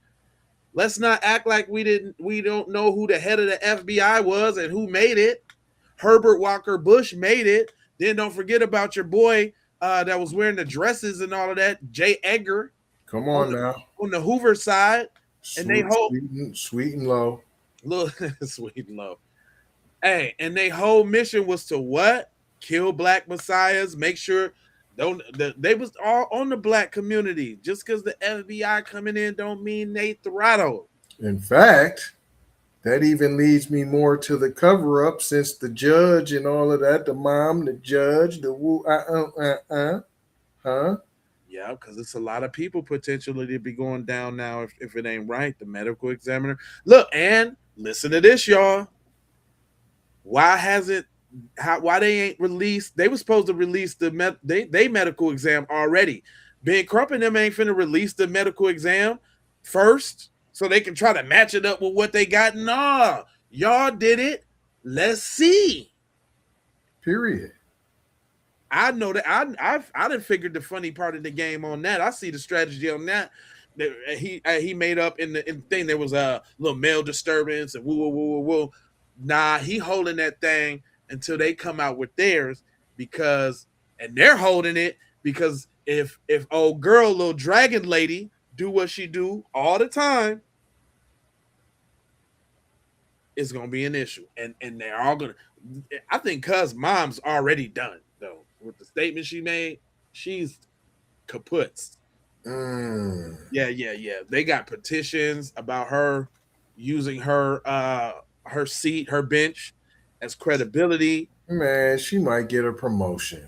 Let's not act like we don't know who the head of the FBI was and who made it. Herbert Walker Bush made it. Then don't forget about your boy that was wearing the dresses and all of that, J. Edgar. Come on now. On the Hoover side. And they hold sweet and low. Look, sweet and low. Hey, and their whole mission was to what? Kill black messiahs, make sure they was all on the black community. Just because the FBI coming in don't mean they throttle. In fact, that even leads me more to the cover-up, since the judge and all of that, the mom, the judge, the Yeah, because it's a lot of people potentially to be going down now if it ain't right. The medical examiner. Look, and listen to this, y'all. Why they ain't released? They were supposed to release they medical exam already. Ben Crump and them ain't finna release the medical exam first so they can try to match it up with what they got. Nah, y'all did it. Let's see. Period. I know that I done figured the funny part of the game on that. I see the strategy on that. He made up in the thing. There was a little male disturbance and woo. Nah, he holding that thing until they come out with theirs, and they're holding it because if old girl, little dragon lady, do what she do all the time, it's gonna be an issue, and they're all gonna. I think Cuz mom's already done though with the statement she made. She's kaputs. Yeah. They got petitions about her using her seat, her bench as credibility. Man, she might get a promotion.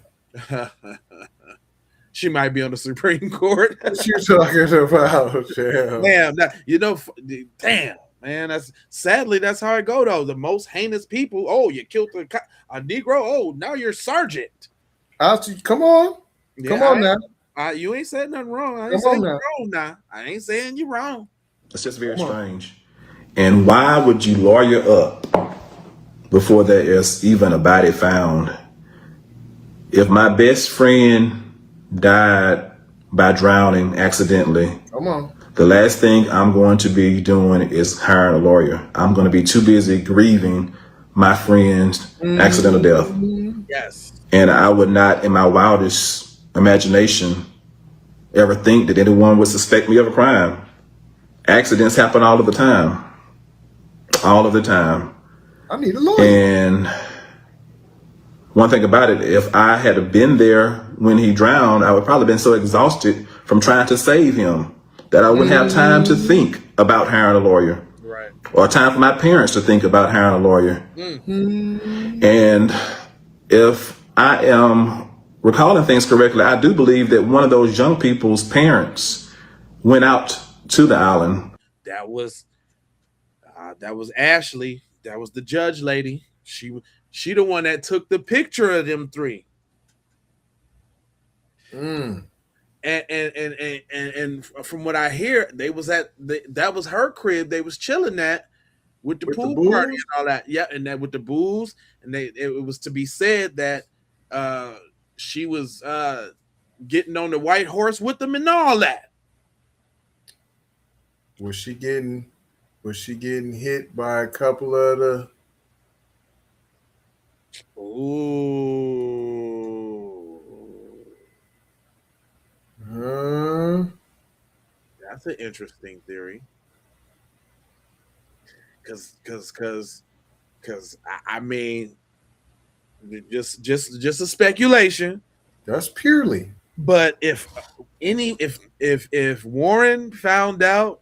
She might be on the Supreme Court. What you talking about? Damn, damn, man. That's how it go though. The most heinous people. Oh, you killed a Negro. Oh, now you're sergeant. Come on, come on now. You ain't said nothing wrong. I ain't Come saying on you now. wrong now. I ain't saying you wrong. It's just very strange. And why would you lawyer up before there is even a body found? If my best friend died by drowning accidentally, Come on. the last thing I'm going to be doing is hiring a lawyer. I'm going to be too busy grieving my friend's accidental death. Yes. And I would not, in my wildest imagination, ever think that anyone would suspect me of a crime. Accidents happen all of the time. All of the time. I need a lawyer. And one thing about it, if I had been there when he drowned, I would probably been so exhausted from trying to save him that I wouldn't have time to think about hiring a lawyer. Right. Or time for my parents to think about hiring a lawyer. And if I am recalling things correctly, I do believe that one of those young people's parents went out to the island. That was Ashlee. That was the judge lady. She the one that took the picture of them three. And from what I hear, they was that was her crib. They was chilling at with the pool party and all that. Yeah, and that with the booze, and it was to be said that she was getting on the white horse with them and all that. Was she getting hit by a couple of the? That's an interesting theory. Because I mean, just a speculation. That's purely. But if Warren found out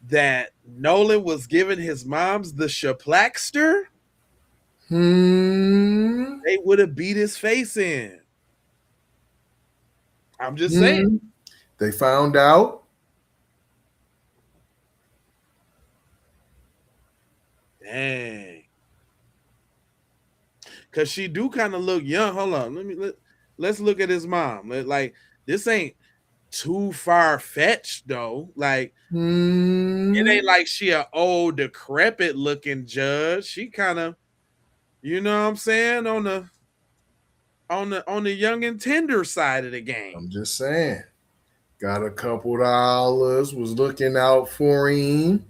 that Nolan was giving his moms the shaplackster, they would have beat his face in. I'm just saying. They found out. Dang. Cause she do kind of look young. Hold on. Let's look at his mom. Like, this ain't too far fetched though. Like, it ain't like she an old decrepit looking judge. She kind of, you know what I'm saying, on the young and tender side of the game. I'm just saying. Got a couple dollars, was looking out for him.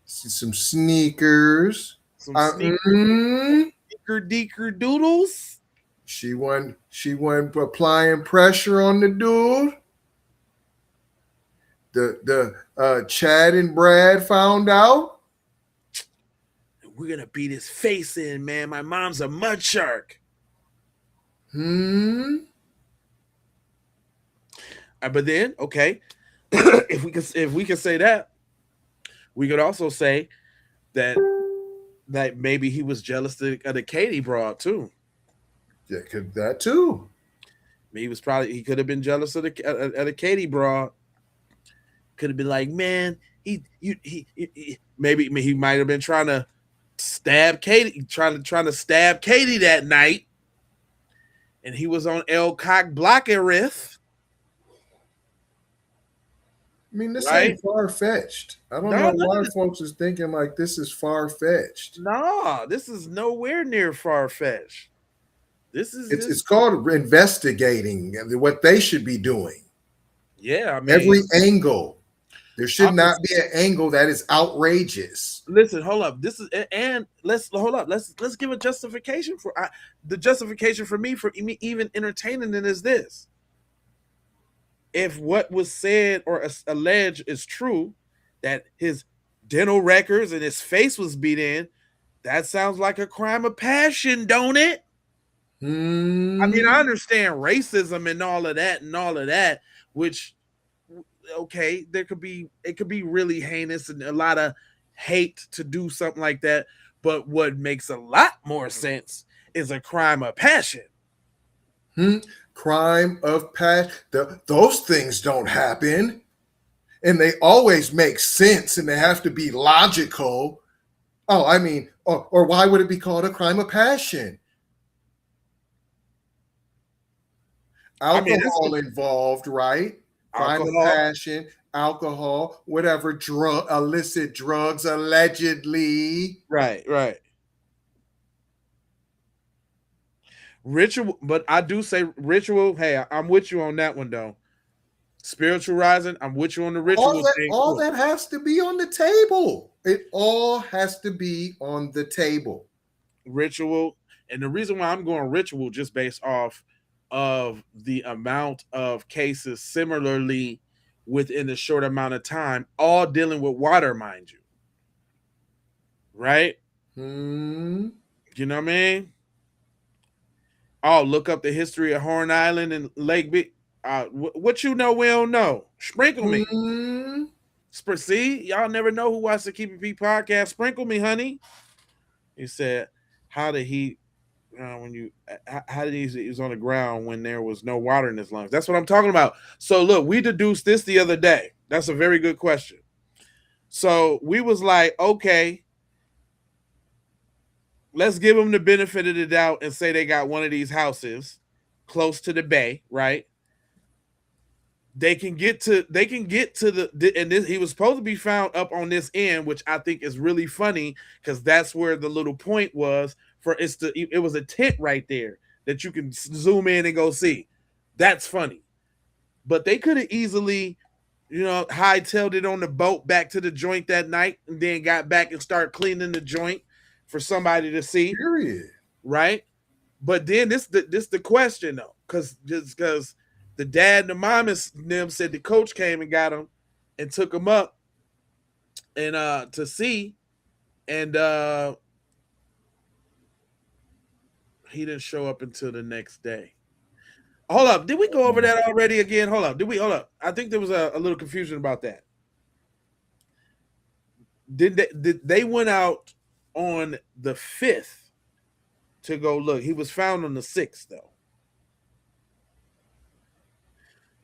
See some sneakers. Some sneaker deeker doodles. She wasn't applying pressure on the dude. The Chad and Brad found out. We're gonna beat his face in, man. My mom's a mud shark. But then, okay, if we can say that, we could also say that maybe he was jealous of the Katie broad too. Yeah, that too. He could have been jealous of the Katie broad. Could have been like, man, he maybe he might have been trying to stab Katie, trying to stab Katie that night, and he was on El Cock Blockerith. I mean, this ain't far-fetched. I don't know why folks is thinking like this is far-fetched. No, this is nowhere near far-fetched. It's called investigating what they should be doing. Yeah, I mean, every angle. There should not be an angle that is outrageous. Listen, hold up. Let's give a justification for the justification for me even entertaining it is this. If what was said or alleged is true, that his dental records and his face was beat in, That sounds like a crime of passion, don't it? I mean, I understand racism and all of that, which okay, it could be really heinous and a lot of hate to do something like that. But what makes a lot more sense is a crime of passion. Crime of passion. Those things don't happen. And they always make sense and they have to be logical. Oh, I mean, or why would it be called a crime of passion? Alcohol involved, right? Crime of passion, alcohol, whatever, illicit drugs, allegedly. Right. Ritual, but I do say ritual. Hey, I'm with you on that one though. Spiritual rising, I'm with you on the ritual. All that has to be on the table. It all has to be on the table. Ritual, and the reason why I'm going ritual just based off of the amount of cases similarly within a short amount of time, all dealing with water, mind you. Right? You know what I mean? Oh, look up the history of Horn Island and Lake Big. What you know we don't know. Sprinkle me. See, y'all never know who watches the Keep It P podcast. Sprinkle me, honey. He said, how did he was on the ground when there was no water in his lungs? That's what I'm talking about. So look, we deduced this the other day. That's a very good question. So we was like, okay, let's give them the benefit of the doubt and say they got one of these houses close to the bay, right? They can get to the and this, he was supposed to be found up on this end, which I think is really funny because that's where the little point was for it was a tent right there that you can zoom in and go see. That's funny. But they could have easily, hightailed it on the boat back to the joint that night and then got back and started cleaning the joint for somebody to see. Period. Right? But then this the question though, because the dad and the mom and them said the coach came and got him and took him up and to see, and he didn't show up until the next day. Hold up, did we go over that already again? Hold up. I think there was a little confusion about that. They went out on the 5th to go look. He was found on the 6th though.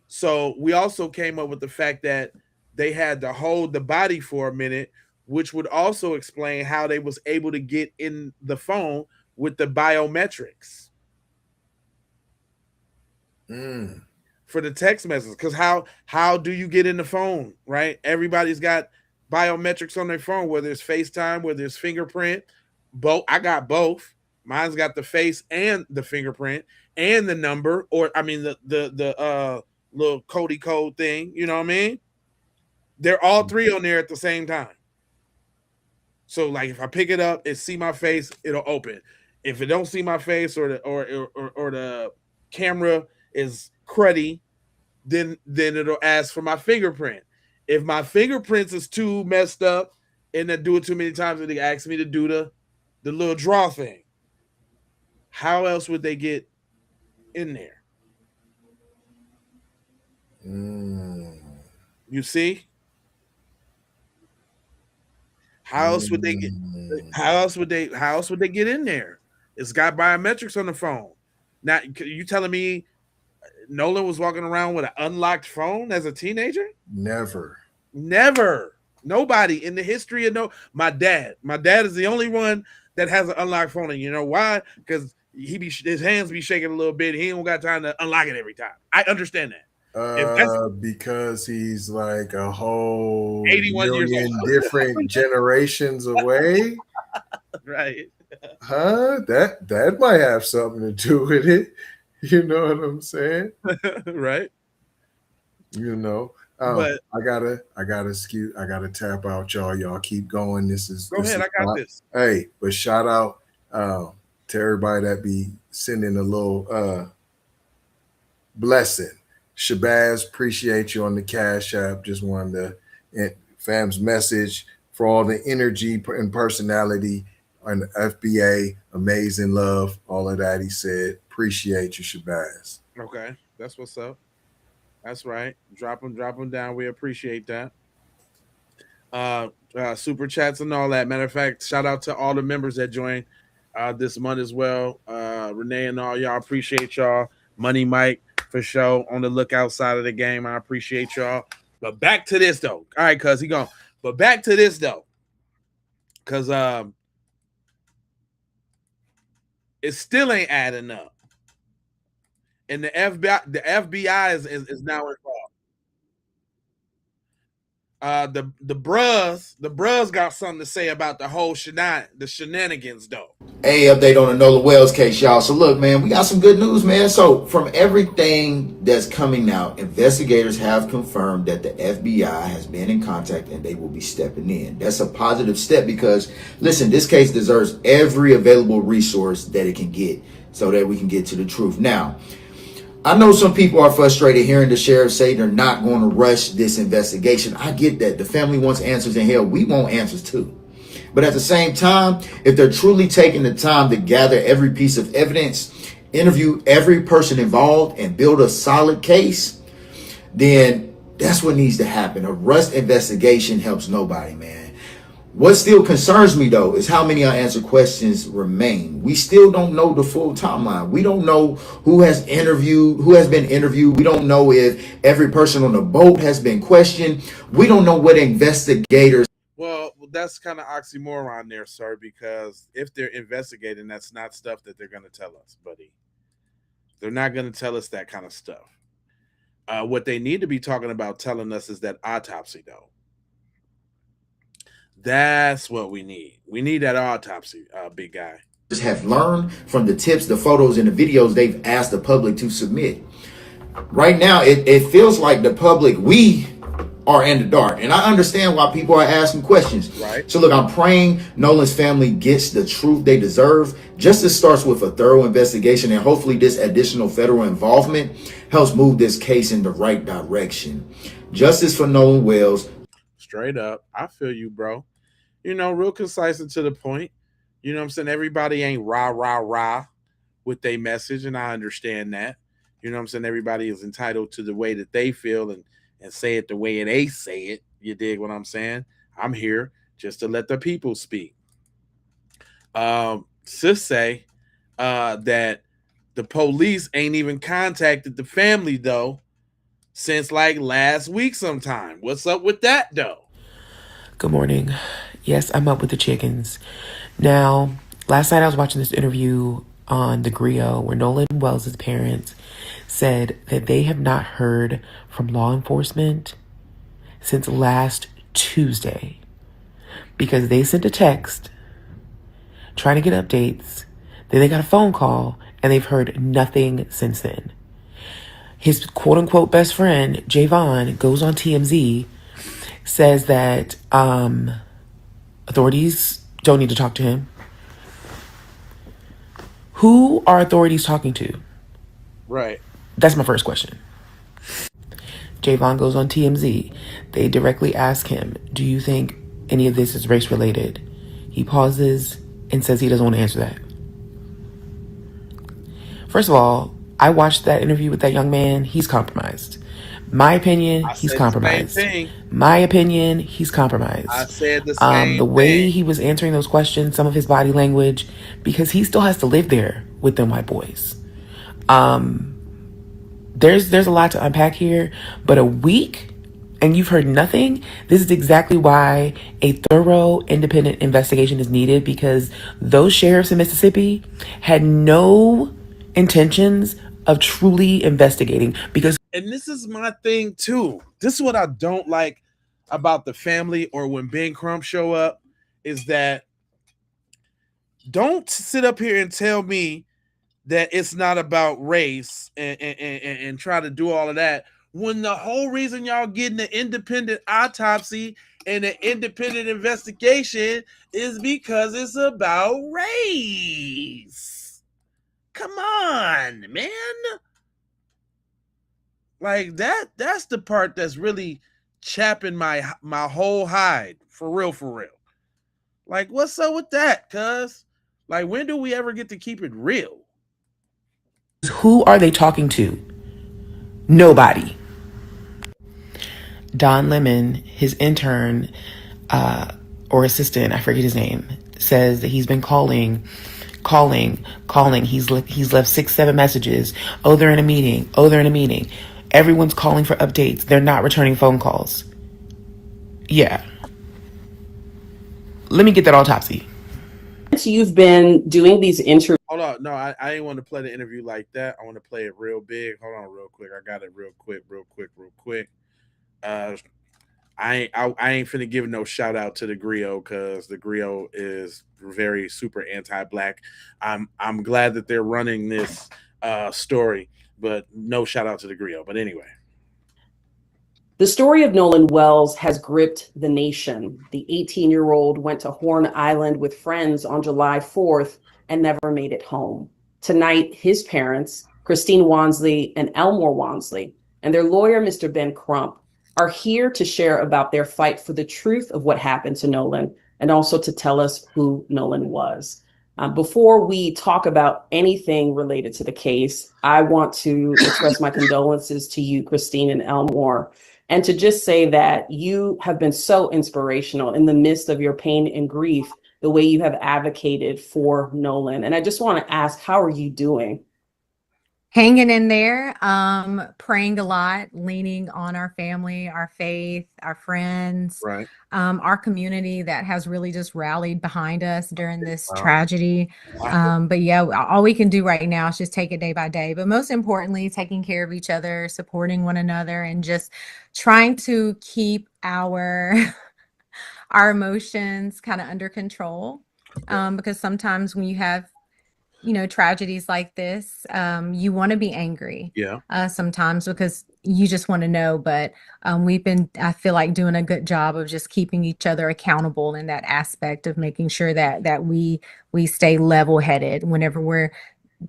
So we also came up with the fact that they had to hold the body for a minute, which would also explain how they was able to get in the phone with the biometrics for the text messages. Because how do you get in the phone, right? Everybody's got biometrics on their phone, whether it's FaceTime, whether it's fingerprint. Both. I got both. Mine's got the face and the fingerprint and the number, or I mean the little Cody code thing, you know what I mean? They're all three on there at the same time. So like if I pick it up and see my face, it'll open. If it don't see my face or the camera is cruddy, then it'll ask for my fingerprint. If my fingerprints is too messed up and they do it too many times, and they ask me to do the little draw thing. How else would they get in there? You see? How else would they get? How else would they get in there? It's got biometrics on the phone. Now, you telling me Nolan was walking around with an unlocked phone as a teenager? Never. Nobody in the history of my dad. My dad is the only one that has an unlocked phone, and you know why? Because his hands be shaking a little bit. He don't got time to unlock it every time. I understand that. Because he's like a whole 81 years million old. different generations away. Right. Huh? That might have something to do with it. You know what I'm saying? Right. But I gotta tap out, y'all. Y'all keep going. Go ahead, I got this. Hey, but shout out to everybody that be sending a little blessing. Shabazz, appreciate you on the Cash App. Just wanted to fam's message for all the energy and personality and the FBA, amazing love, all of that he said. Appreciate you, Shabazz. Okay, that's what's up. That's right. Drop them down. We appreciate that. Super chats and all that. Matter of fact, shout out to all the members that joined this month as well. Renee and all y'all, appreciate y'all. Money Mike for sure on the look outside of the game. I appreciate y'all. But back to this though. All right, cuz he gone. But back to this though. Cause it still ain't adding up. And the FBI is now involved. The bros got something to say about the whole shenanigans though. Hey, update on the Nolan Wells case, y'all. So look, man, we got some good news, man. So from everything that's coming out, investigators have confirmed that the FBI has been in contact and they will be stepping in. That's a positive step because, listen, this case deserves every available resource that it can get so that we can get to the truth. Now, I know some people are frustrated hearing the sheriff say they're not going to rush this investigation. I get that. The family wants answers, and hell, we want answers too. But at the same time, if they're truly taking the time to gather every piece of evidence, interview every person involved, and build a solid case, then that's what needs to happen. A rushed investigation helps nobody, man. What still concerns me, though, is how many unanswered questions remain. We still don't know the full timeline. We don't know who has been interviewed. We don't know if every person on the boat has been questioned. We don't know what investigators. Well, that's kind of oxymoron there, sir, because if they're investigating, that's not stuff that they're going to tell us, buddy. They're not going to tell us that kind of stuff. What they need to be talking about telling us is that autopsy, though. That's what we need. We need that autopsy, big guy. Have learned from the tips, the photos, and the videos they've asked the public to submit. Right now, it feels like the public, we are in the dark. And I understand why people are asking questions. Right. So look, I'm praying Nolan's family gets the truth they deserve. Justice starts with a thorough investigation, and hopefully this additional federal involvement helps move this case in the right direction. Justice for Nolan Wells. Straight up. I feel you, bro. You know, real concise and to the point. You know what I'm saying? Everybody ain't rah with their message, and I understand that. You know what I'm saying? Everybody is entitled to the way that they feel and say it the way they say it. You dig what I'm saying? I'm here just to let the people speak. Sis say that the police ain't even contacted the family, though, since like last week sometime. What's up with that, though? Good morning. Yes, I'm up with the chickens. Now, last night I was watching this interview on the Griot where Nolan Wells' parents said that they have not heard from law enforcement since last Tuesday because they sent a text trying to get updates. Then they got a phone call and they've heard nothing since then. His quote-unquote best friend, Javon, goes on TMZ, says that authorities don't need to talk to him. Who are authorities talking to? Right. That's my first question. Javon goes on TMZ. They directly ask him, do you think any of this is race related? He pauses and says he doesn't want to answer that. First of all, I watched that interview with that young man. He's compromised. My opinion, he's compromised. My opinion, he's compromised. I said the same the way he was answering those questions, some of his body language, because he still has to live there with them white boys. There's a lot to unpack here, but a week and you've heard nothing. This is exactly why a thorough independent investigation is needed, because those sheriffs in Mississippi had no intentions of truly investigating. And this is my thing too. This is what I don't like about the family or when Ben Crump show up, is that don't sit up here and tell me that it's not about race and try to do all of that when the whole reason y'all getting an independent autopsy and an independent investigation is because it's about race. Come on, man. Like that's the part that's really chapping my whole hide. For real. Like, what's up with that, cuz? Like, when do we ever get to keep it real? Who are they talking to? Nobody. Don Lemon, his intern or assistant, I forget his name, says that he's been calling. He's left 6-7 messages. Oh, they're in a meeting. Oh, they're in a meeting. Everyone's calling for updates. They're not returning phone calls. Yeah. Let me get that autopsy. You've been doing these interviews. Hold on. No, I ain't want to play the interview like that. I want to play it real big. Hold on real quick. I got it real quick. I ain't finna give no shout out to the griot because the griot is very super anti-black. I'm glad that they're running this story, but no shout out to the griot. But anyway. The story of Nolan Wells has gripped the nation. The 18-year-old went to Horn Island with friends on July 4th and never made it home. Tonight, his parents, Christine Wansley and Elmore Wansley, and their lawyer, Mr. Ben Crump, are here to share about their fight for the truth of what happened to Nolan and also to tell us who Nolan was. Before we talk about anything related to the case, I want to express my condolences to you, Christine and Elmore, and to just say that you have been so inspirational in the midst of your pain and grief, the way you have advocated for Nolan. And I just want to ask, how are you doing? Hanging in there, praying a lot, leaning on our family, our faith, our friends, right. Our community that has really just rallied behind us during this tragedy. But yeah, all we can do right now is just take it day by day. But most importantly, taking care of each other, supporting one another, and just trying to keep our emotions kind of under control. Because sometimes when you have tragedies like this, you want to be angry sometimes because you just want to know, but we've been, I feel like, doing a good job of just keeping each other accountable in that aspect of making sure that we stay level-headed whenever we're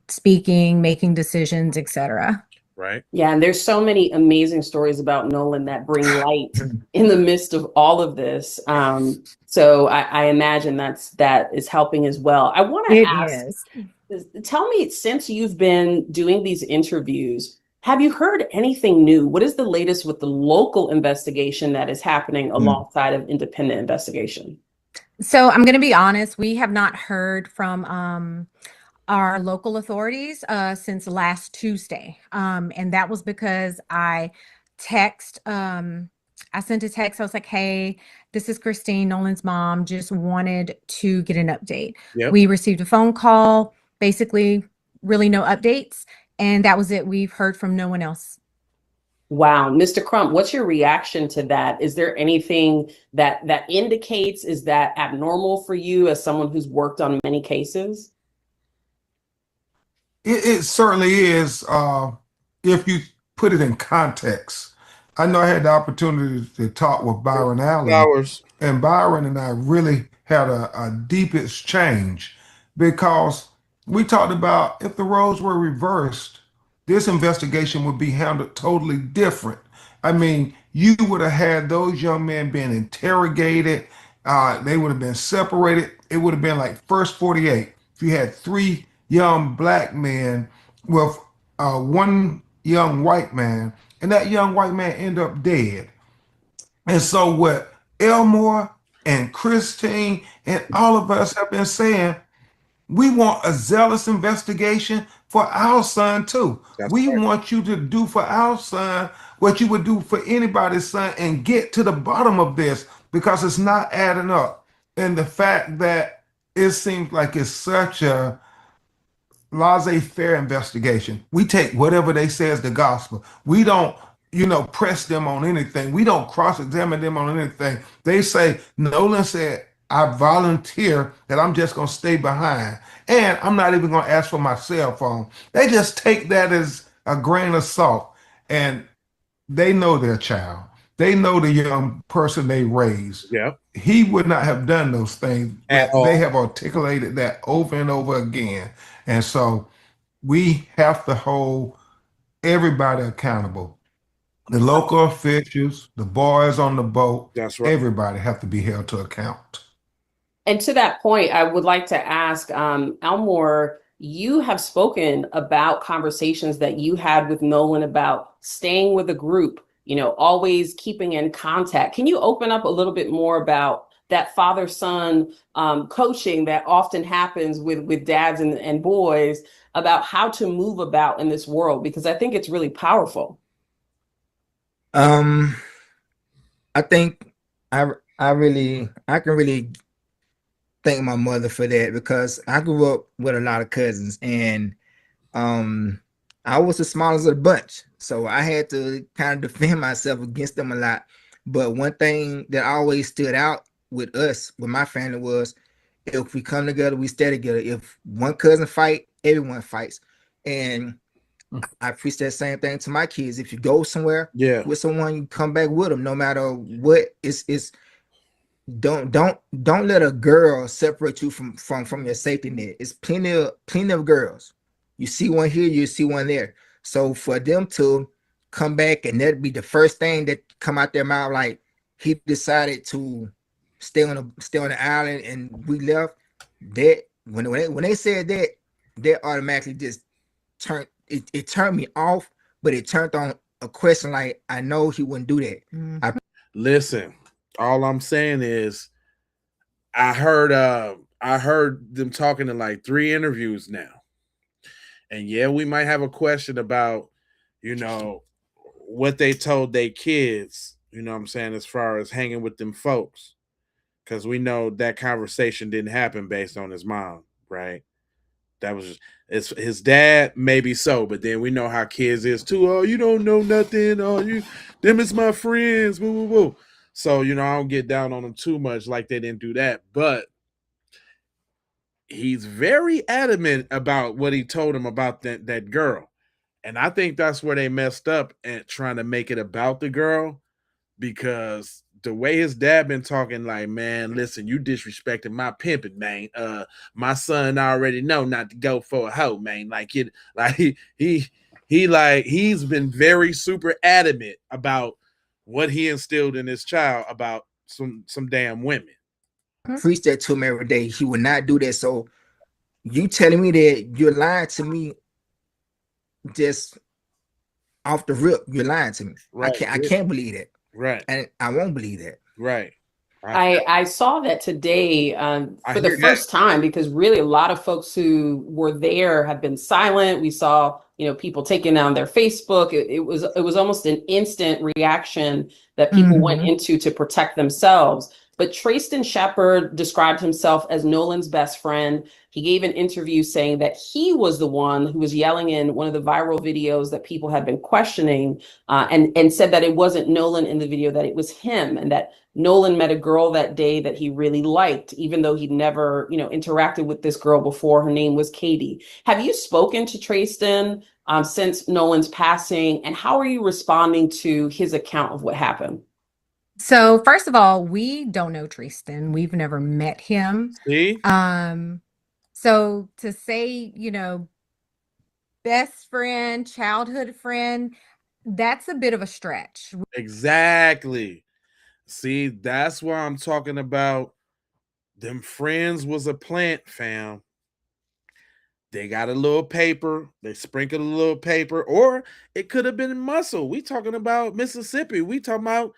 speaking, making decisions, etc. Right. Yeah, and there's so many amazing stories about Nolan that bring light in the midst of all of this. So I imagine that is helping as well. I want to ask, tell me, since you've been doing these interviews, have you heard anything new? What is the latest with the local investigation that is happening alongside of independent investigation? So I'm going to be honest, we have not heard from our local authorities since last Tuesday. And that was because I sent a text. I was like, hey, this is Christine, Nolan's mom, just wanted to get an update. Yep. We received a phone call, basically really no updates. And that was it. We've heard from no one else. Wow. Mr. Crump, what's your reaction to that? Is there anything that indicates, is that abnormal for you as someone who's worked on many cases? It certainly is, if you put it in context. I know I had the opportunity to talk with Byron Allen, and Byron and I really had a deep exchange because we talked about if the roles were reversed, this investigation would be handled totally different. I mean, you would have had those young men being interrogated. They would have been separated. It would have been like first 48. If you had 3 young black men with one young white man, and that young white man ended up dead. And so what Elmore and Christine and all of us have been saying, we want a zealous investigation for our son too. We want you to do for our son what you would do for anybody's son and get to the bottom of this, because it's not adding up. And the fact that it seems like it's such a laissez-faire investigation. We take whatever they say as the gospel. We don't, press them on anything. We don't cross-examine them on anything. They say, Nolan said, I volunteer that I'm just going to stay behind. And I'm not even going to ask for my cell phone. They just take that as a grain of salt. And they know their child. They know the young person they raised. Yeah. He would not have done those things. At But all. they have articulated that over and over again. And so we have to hold everybody accountable. The local officials, the boys on the boat, That's right. Everybody have to be held to account. And to that point, I would like to ask Elmore, you have spoken about conversations that you had with Nolan about staying with a group, always keeping in contact. Can you open up a little bit more about that father-son coaching that often happens with dads and boys about how to move about in this world? Because I think it's really powerful. I think I can really thank my mother for that, because I grew up with a lot of cousins, and I was the smallest of the bunch, so I had to kind of defend myself against them a lot. But one thing that always stood out with us, with my family, was if we come together, we stay together. If one cousin fight, everyone fights. And I preach that same thing to my kids. If you go somewhere with someone, you come back with them, no matter what. It's don't let a girl separate you from your safety net. It's plenty of girls. You see one here, you see one there. So for them to come back and that'd be the first thing that come out their mouth, like he decided to stay on the island and we left. That when they said that, they automatically just turned it turned me off, but it turned on a question like, I know he wouldn't do that. Listen, all I'm saying is I heard them talking in like 3 interviews now. And yeah, we might have a question about, what they told their kids, what I'm saying, as far as hanging with them folks. Because we know that conversation didn't happen based on his mom, right? That was it's his dad, maybe so, but then we know how kids is too. Oh, you don't know nothing. Oh, them is my friends. Woo, woo, woo. So, I don't get down on them too much, like they didn't do that. But he's very adamant about what he told him about that girl. And I think that's where they messed up at trying to make it about the girl, because the way his dad been talking, like, man, listen, you disrespecting my pimping, man. My son already know not to go for a hoe, man. He's been very super adamant about what he instilled in his child about some damn women. Preach that to him every day. He would not do that. So you telling me that you're lying to me just off the rip? You're lying to me. Right. I can't believe that. Right. And I won't believe that. Right. I saw that today for the first time, because really a lot of folks who were there have been silent. We saw, people taking down their Facebook. It was almost an instant reaction that people went into to protect themselves. But Trayston Shepard described himself as Nolan's best friend. He gave an interview saying that he was the one who was yelling in one of the viral videos that people had been questioning, and said that it wasn't Nolan in the video, that it was him, and that Nolan met a girl that day that he really liked, even though he'd never, interacted with this girl before. Her name was Katie. Have you spoken to Trayston since Nolan's passing, and how are you responding to his account of what happened? So first of all, we don't know Trayston. We've never met him. See? So to say, best friend, childhood friend, that's a bit of a stretch. Exactly. See, that's why I'm talking about them friends was a plant, fam. They got a little paper, they sprinkled a little paper, or it could have been muscle. We talking about Mississippi. We talking about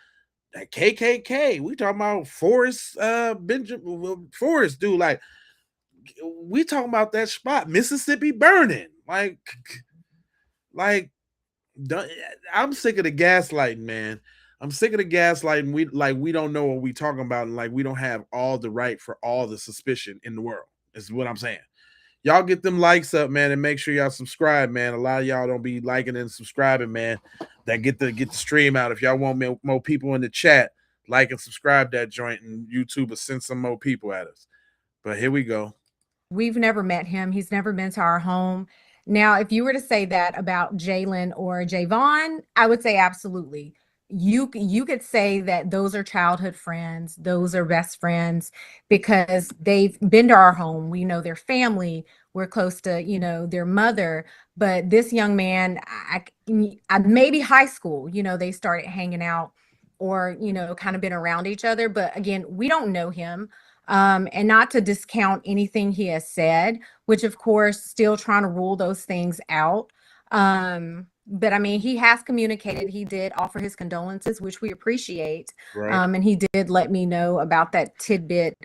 that KKK. We talking about Forrest, Forrest dude. Like, we talking about that spot, Mississippi burning. Like, I'm sick of the gaslighting, man. I'm sick of the gaslighting. We don't know what we talking about, and like we don't have all the right for all the suspicion in the world. Is what I'm saying. Y'all get them likes up, man, and make sure y'all subscribe, man. A lot of y'all don't be liking and subscribing, man. That get the stream out. If y'all want more people in the chat, like and subscribe that joint, and YouTube will send some more people at us. But here we go. We've never met him. He's never been to our home. Now, if you were to say that about Jalen or Javon, I would say absolutely. You could say that those are childhood friends, those are best friends, because they've been to our home. We know their family. We're close to, their mother. But this young man, I maybe high school, they started hanging out or, kind of been around each other. But again, we don't know him. and not to discount anything he has said, which of course, still trying to rule those things out. But I mean, he has communicated. He did offer his condolences, which we appreciate. Right. And he did let me know about that tidbit,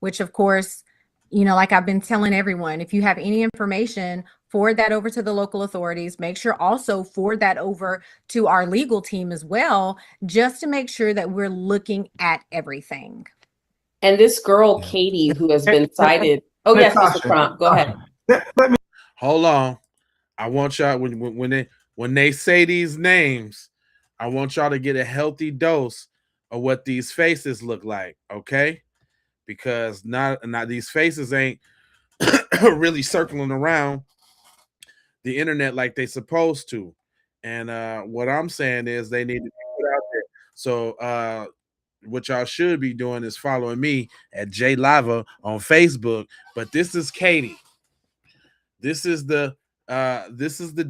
which of course, you know, like I've been telling everyone, if you have any information, forward that over to the local authorities. Make sure also forward that over to our legal team as well, just to make sure that we're looking at everything. And this girl, Katie, who has been cited. Oh, yes, Mr. Crump, go ahead. Hold on. I want y'all when they say these names, I want y'all to get a healthy dose of what these faces look like, okay? Because not these faces ain't really circling around the internet like they supposed to. And what I'm saying is they need to be put out there. So what y'all should be doing is following me at J Lava on Facebook. But this is Katie. This is the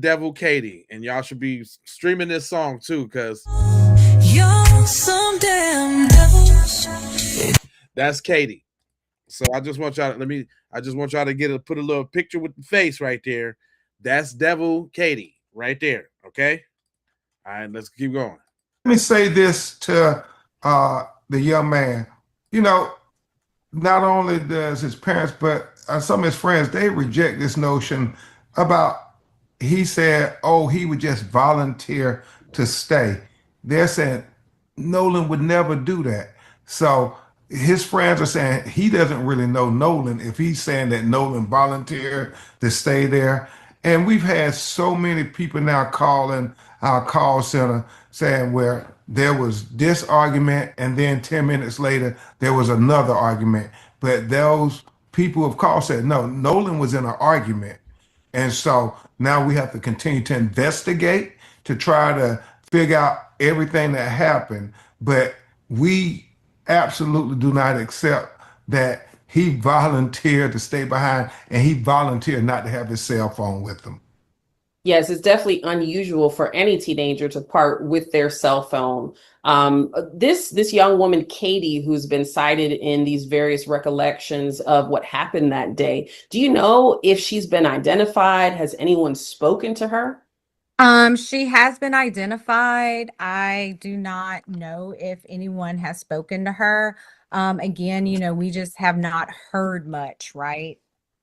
devil Katie, and y'all should be streaming this song too, because You're some damn devils. that's Katie. So I just want y'all to put a little picture with the face right there. That's devil Katie right there. Okay. All right, let's keep going. Let me say this to the young man. You know, not only does his parents, but some of his friends, they reject this notion about, he said, oh, he would just volunteer to stay. They're saying Nolan would never do that. So his friends are saying he doesn't really know Nolan if he's saying that Nolan volunteered to stay there. And we've had so many people now calling our call center saying where there was this argument and then 10 minutes later there was another argument. But those people who have called said, no, Nolan was in an argument. And so now we have to continue to investigate to try to figure out everything that happened. But we absolutely do not accept that he volunteered to stay behind and he volunteered not to have his cell phone with him. Yes, it's definitely unusual for any teenager to part with their cell phone. This young woman, Katie, who's been cited in these various recollections of what happened that day, do you know if she's been identified? Has anyone spoken to her? She has been identified. I do not know if anyone has spoken to her. Again, you know, we just have not heard much, right,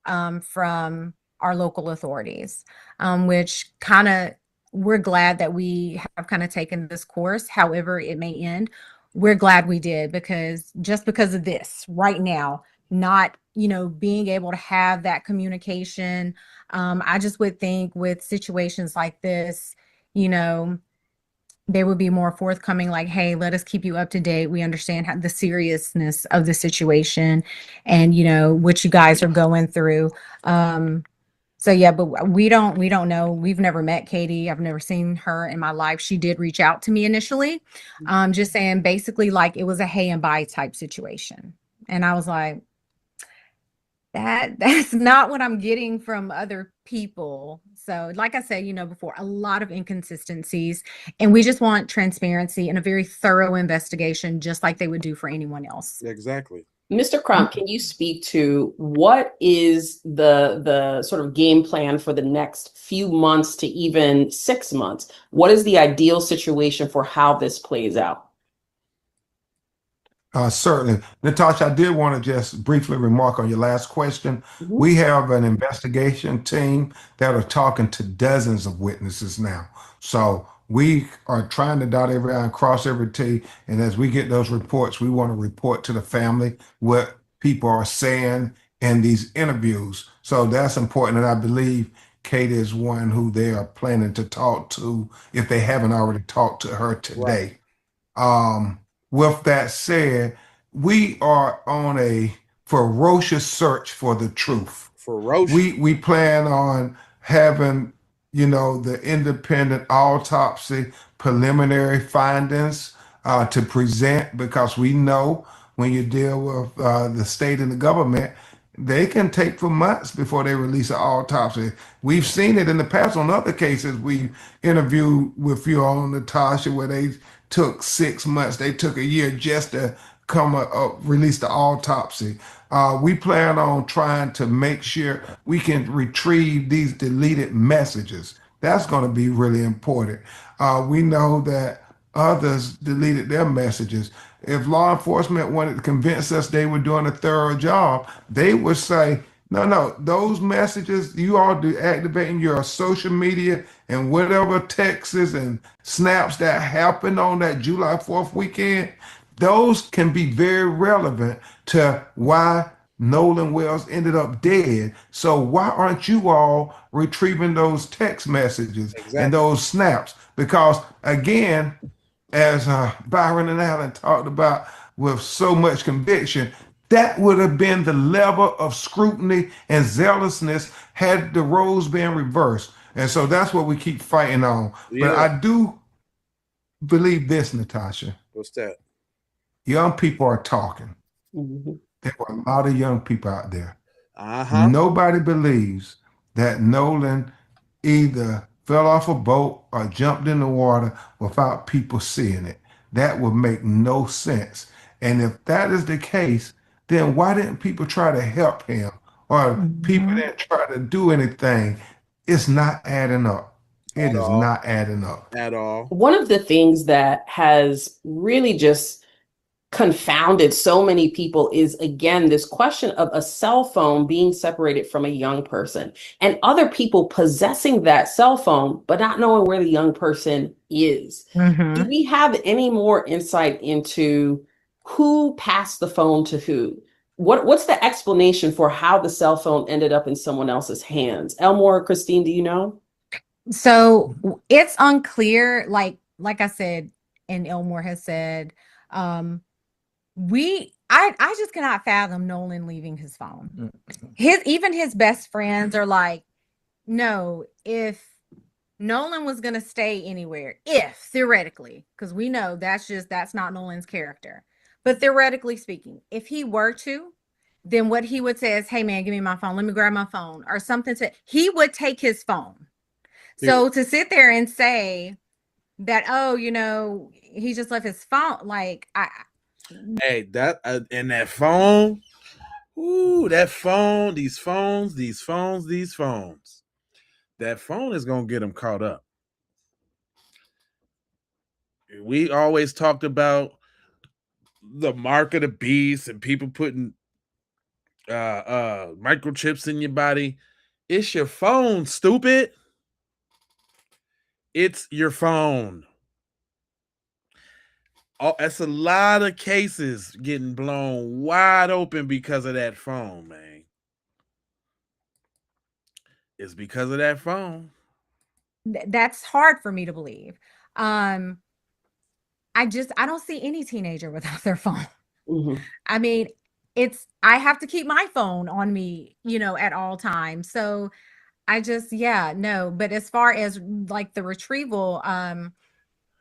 from our local authorities, which kind of, we're glad that we have kind of taken this course, however it may end. We're glad we did, because just because of this right now, not, you know, being able to have that communication. I just would think with situations like this, you know, they would be more forthcoming, like, hey, let us keep you up to date. We understand the seriousness of the situation and, you know, what you guys are going through. So yeah, but we don't know. We've never met Katie. I've never seen her in my life. She did reach out to me initially, just saying basically like it was a hey and bye type situation. And I was like, that's not what I'm getting from other people. So like I said, you know, before, a lot of inconsistencies, and we just want transparency and a very thorough investigation, just like they would do for anyone else. Exactly. Mr. Crump, can you speak to what is the sort of game plan for the next few months to even 6 months? What is the ideal situation for how this plays out? Certainly. Natasha, I did want to just briefly remark on your last question. We have an investigation team that are talking to dozens of witnesses now. So we are trying to dot every I and cross every T. And as we get those reports, we want to report to the family what people are saying in these interviews. So that's important. And I believe Kate is one who they are planning to talk to if they haven't already talked to her today. Right. With that said, we are on a ferocious search for the truth. Ferocious. We plan on having, you know, the independent autopsy preliminary findings to present, because we know when you deal with the state and the government, they can take for months before they release an autopsy. We've seen it in the past on other cases. We interviewed with you on Natasha where they took 6 months, they took a year just to release the autopsy. We plan on trying to make sure we can retrieve these deleted messages. That's going to be really important. We know that others deleted their messages. If law enforcement wanted to convince us they were doing a thorough job, they would say, no, those messages, you all do activating your social media and whatever texts and snaps that happened on that July 4th weekend, those can be very relevant to why Nolan Wells ended up dead. So why aren't you all retrieving those text messages and those snaps? Because again, as Byron and Alan talked about with so much conviction, that would have been the level of scrutiny and zealousness had the roles been reversed. And so that's what we keep fighting on. Yeah. But I do believe this, Natasha. What's that? Young people are talking. Mm-hmm. There were a lot of young people out there. Uh-huh. Nobody believes that Nolan either fell off a boat or jumped in the water without people seeing it. That would make no sense. And if that is the case, then why didn't people try to help him? Or people didn't try to do anything? It's not adding up. It is not adding up. At all. One of the things that has really just confounded so many people is, again, this question of a cell phone being separated from a young person and other people possessing that cell phone, but not knowing where the young person is. Do we have any more insight into who passed the phone to who? What's the explanation for how the cell phone ended up in someone else's hands? Elmore or Christine, do you know? So it's unclear, like I said, and Elmore has said, I just cannot fathom Nolan leaving his phone. Even his best friends are like, no, if Nolan was going to stay anywhere, if theoretically, because we know that's not Nolan's character, but theoretically speaking, if he were to, then what he would say is, hey man, give me my phone. Let me grab my phone or something. He would take his phone. So to sit there and say that, oh, he just left his phone, like Hey, that and that phone, that phone, these phones. That phone is gonna get him caught up. We always talked about the mark of the beast and people putting microchips in your body. It's your phone, stupid. It's your phone. Oh, that's a lot of cases getting blown wide open because of that phone, man. It's because of that phone. That's hard for me to believe. I don't see any teenager without their phone. I mean, I have to keep my phone on me, at all times. So no. But as far as like the retrieval,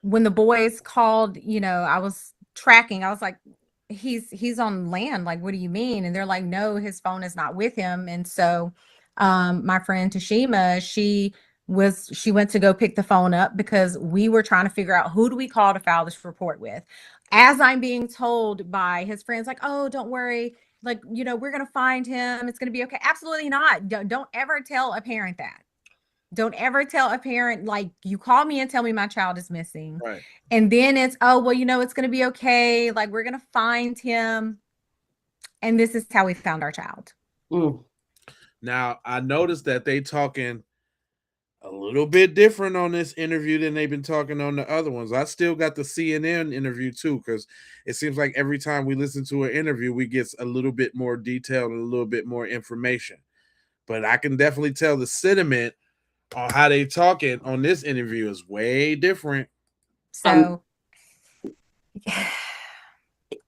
when the boys called, I was tracking, I was like, he's on land. Like, what do you mean? And they're like, no, his phone is not with him. And so, my friend Tashima, she went to go pick the phone up because we were trying to figure out who do we call to file this report with. As I'm being told by his friends, like, oh, don't worry. Like, we're going to find him. It's going to be okay. Absolutely not. Don't ever tell a parent that. Don't ever tell a parent, like, you call me and tell me my child is missing. Right. And then it's, oh, well, it's going to be okay. Like, we're going to find him. And this is how we found our child. Now, I noticed that they talking a little bit different on this interview than they've been talking on the other ones. I still got the CNN interview too, because it seems like every time we listen to an interview, we get a little bit more detail and a little bit more information. But I can definitely tell the sentiment on how they talking on this interview is way different. So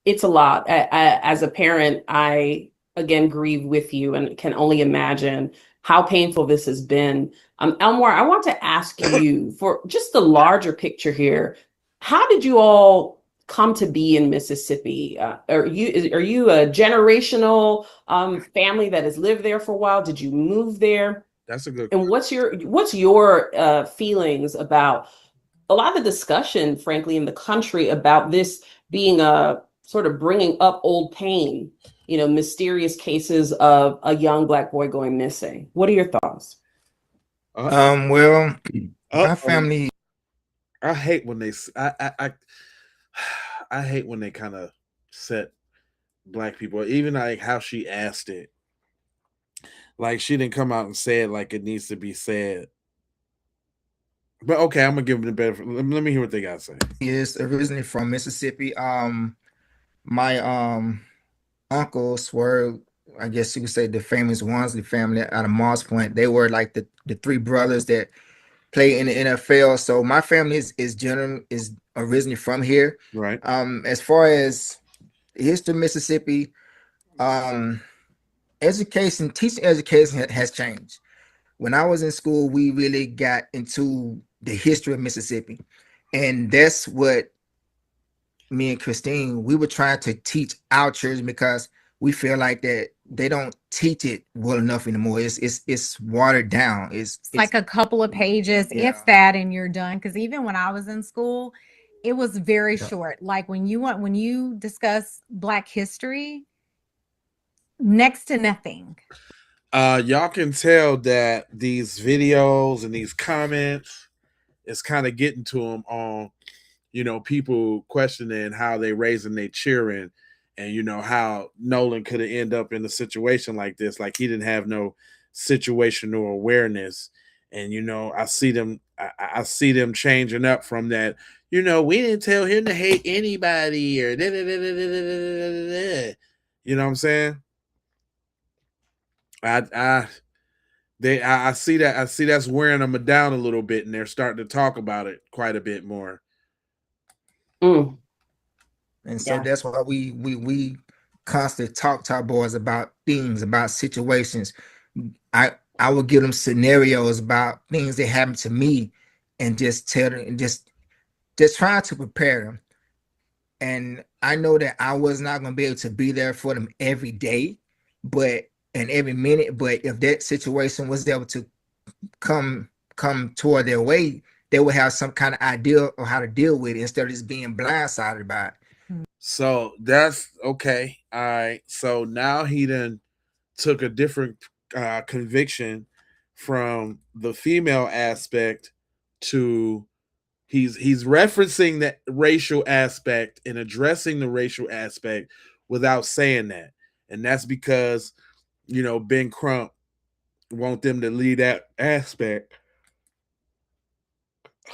it's a lot. As a parent, I again grieve with you and can only imagine how painful this has been. Elmore, I want to ask you for just the larger picture here. How did you all come to be in Mississippi? Are you a generational family that has lived there for a while? Did you move there? That's a good question. And what's your feelings about a lot of the discussion, frankly, in the country about this being a sort of bringing up old pain, you know, mysterious cases of a young Black boy going missing. What are your thoughts? Well, my family. I hate when they. I hate when they kind of set Black people, even like how she asked it. Like she didn't come out and say it like it needs to be said. But okay, I'm gonna give them the benefit. Let me hear what they got to say. He is originally from Mississippi. My uncle Swerve, I guess you could say the famous Wansley family out of Moss Point. They were like the three brothers that play in the NFL. So my family is originally from here. Right. As far as the history of Mississippi, teaching education has changed. When I was in school, we really got into the history of Mississippi. And that's what me and Christine, we were trying to teach our children, because we feel like that they don't teach it well enough anymore. It's watered down. It's like a couple of pages, if that, and you're done. Because even when I was in school, it was very short. Like when you discuss Black history, next to nothing. Y'all can tell that these videos and these comments is kind of getting to them on, you know, people questioning how they raising their children, and you know how Nolan could have ended up in a situation like this, like he didn't have no situational awareness. And you know, I see them changing up from that. You know, we didn't tell him to hate anybody, or da, da, da, da, da, da, da, da. You know what I'm saying? I see that's wearing them down a little bit, and they're starting to talk about it quite a bit more. And so that's why we constantly talk to our boys about things, about situations. I will give them scenarios about things that happened to me, and just tell them, and just trying to prepare them. And I know that I was not going to be able to be there for them every day, and every minute. But if that situation was able to come toward their way, they would have some kind of idea of how to deal with it, instead of just being blindsided by it. So that's okay. All right. So now he then took a different conviction from the female aspect to he's referencing that racial aspect and addressing the racial aspect without saying that. And that's because, you know, Ben Crump want them to leave that aspect,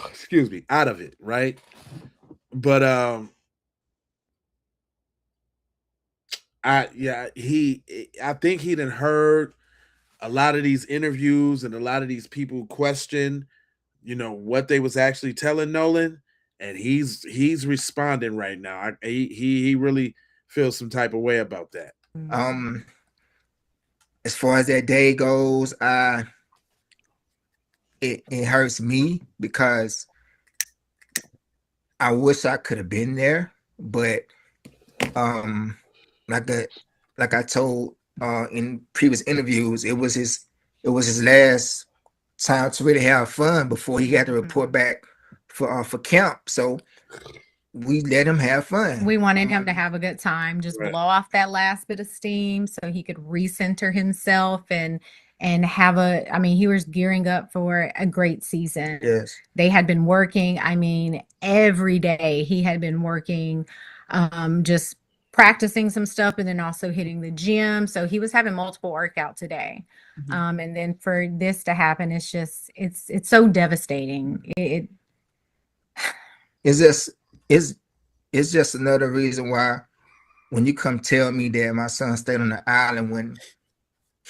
excuse me, out of it, right? But I think he done heard a lot of these interviews, and a lot of these people question, you know, what they was actually telling Nolan, and he's responding right now. He really feels some type of way about that. As far as that day goes, it hurts me, because I wish I could have been there, but like I told in previous interviews, it was his last time to really have fun before he got to report back for camp. So we let him have fun. We wanted him to have a good time, just blow off that last bit of steam so he could recenter himself and have I mean, he was gearing up for a great season. Yes. They had been working, I mean, every day he had been working, just practicing some stuff, and then also hitting the gym. So he was having multiple workouts a day. And then for this to happen, it's just, it's so devastating. It's just another reason why, when you come tell me that my son stayed on the island when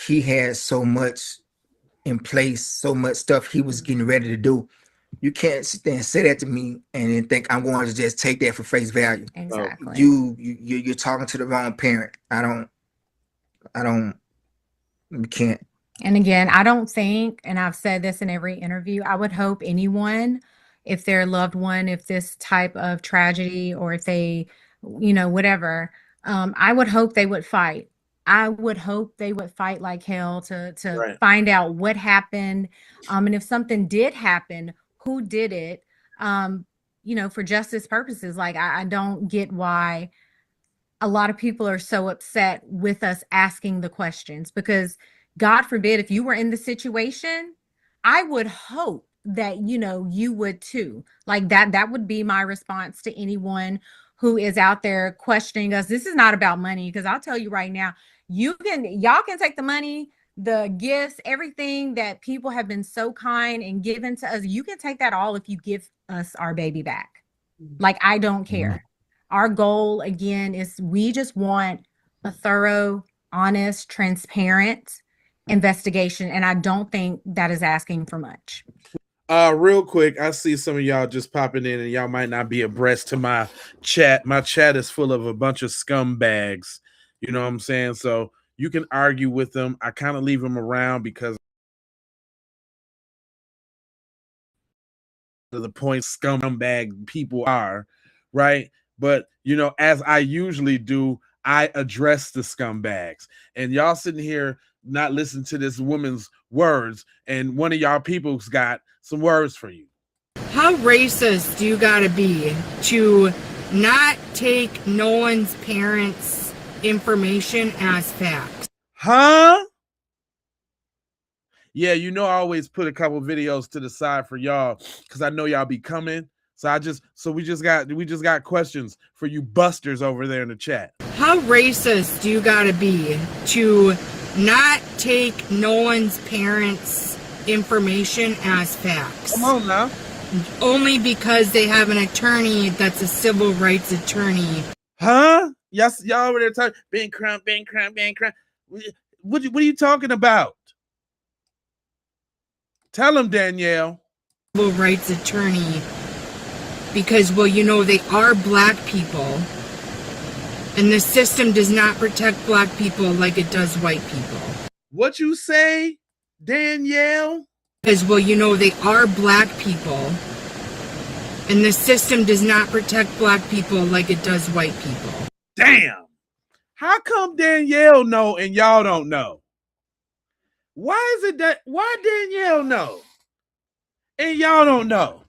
he had so much in place, so much stuff he was getting ready to do, you can't sit there and say that to me and then think I'm going to just take that for face value. Exactly. You're talking to the wrong parent. We can't. And again, I don't think, and I've said this in every interview, I would hope anyone, if their loved one, if this type of tragedy, or if they, you know, whatever, I would hope they would fight. I would hope they would fight like hell to find out what happened. And if something did happen, who did it, you know, for justice purposes. Like, I don't get why a lot of people are so upset with us asking the questions because God forbid, if you were in the situation, I would hope that, you know, you would too. Like that would be my response to anyone who is out there questioning us. This is not about money, because I'll tell you right now, y'all can take the money, the gifts, everything that people have been so kind and given to us. You can take that all if you give us our baby back. Like, I don't care. Our goal, again, is we just want a thorough, honest, transparent investigation. And I don't think that is asking for much. Real quick, I see some of y'all just popping in, and y'all might not be abreast to my chat. My chat is full of a bunch of scumbags. You know what I'm saying? So you can argue with them. I kind of leave them around because of the point scumbag people are, right? But, you know, as I usually do, I address the scumbags. And y'all sitting here not listening to this woman's words, and one of y'all people's got some words for you. How racist do you gotta be to not take Nolan's parents' information as facts? Huh? Yeah, you know, I always put a couple videos to the side for y'all because I know y'all be coming. So we just got questions for you busters over there in the chat. How racist do you gotta be to not take Nolan's parents' information as facts? Come on now. Only because they have an attorney that's a civil rights attorney. Huh? Yes, y'all over there talking Ben Crump. What are you talking about? Tell him, Danielle. Civil rights attorney. Because, well, you know, they are black people. And the system does not protect black people like it does white people. What you say, Danielle? Because, well, you know, they are black people. And the system does not protect black people like it does white people. Damn. How come Danielle know and y'all don't know? Why is it that, why Danielle know and y'all don't know?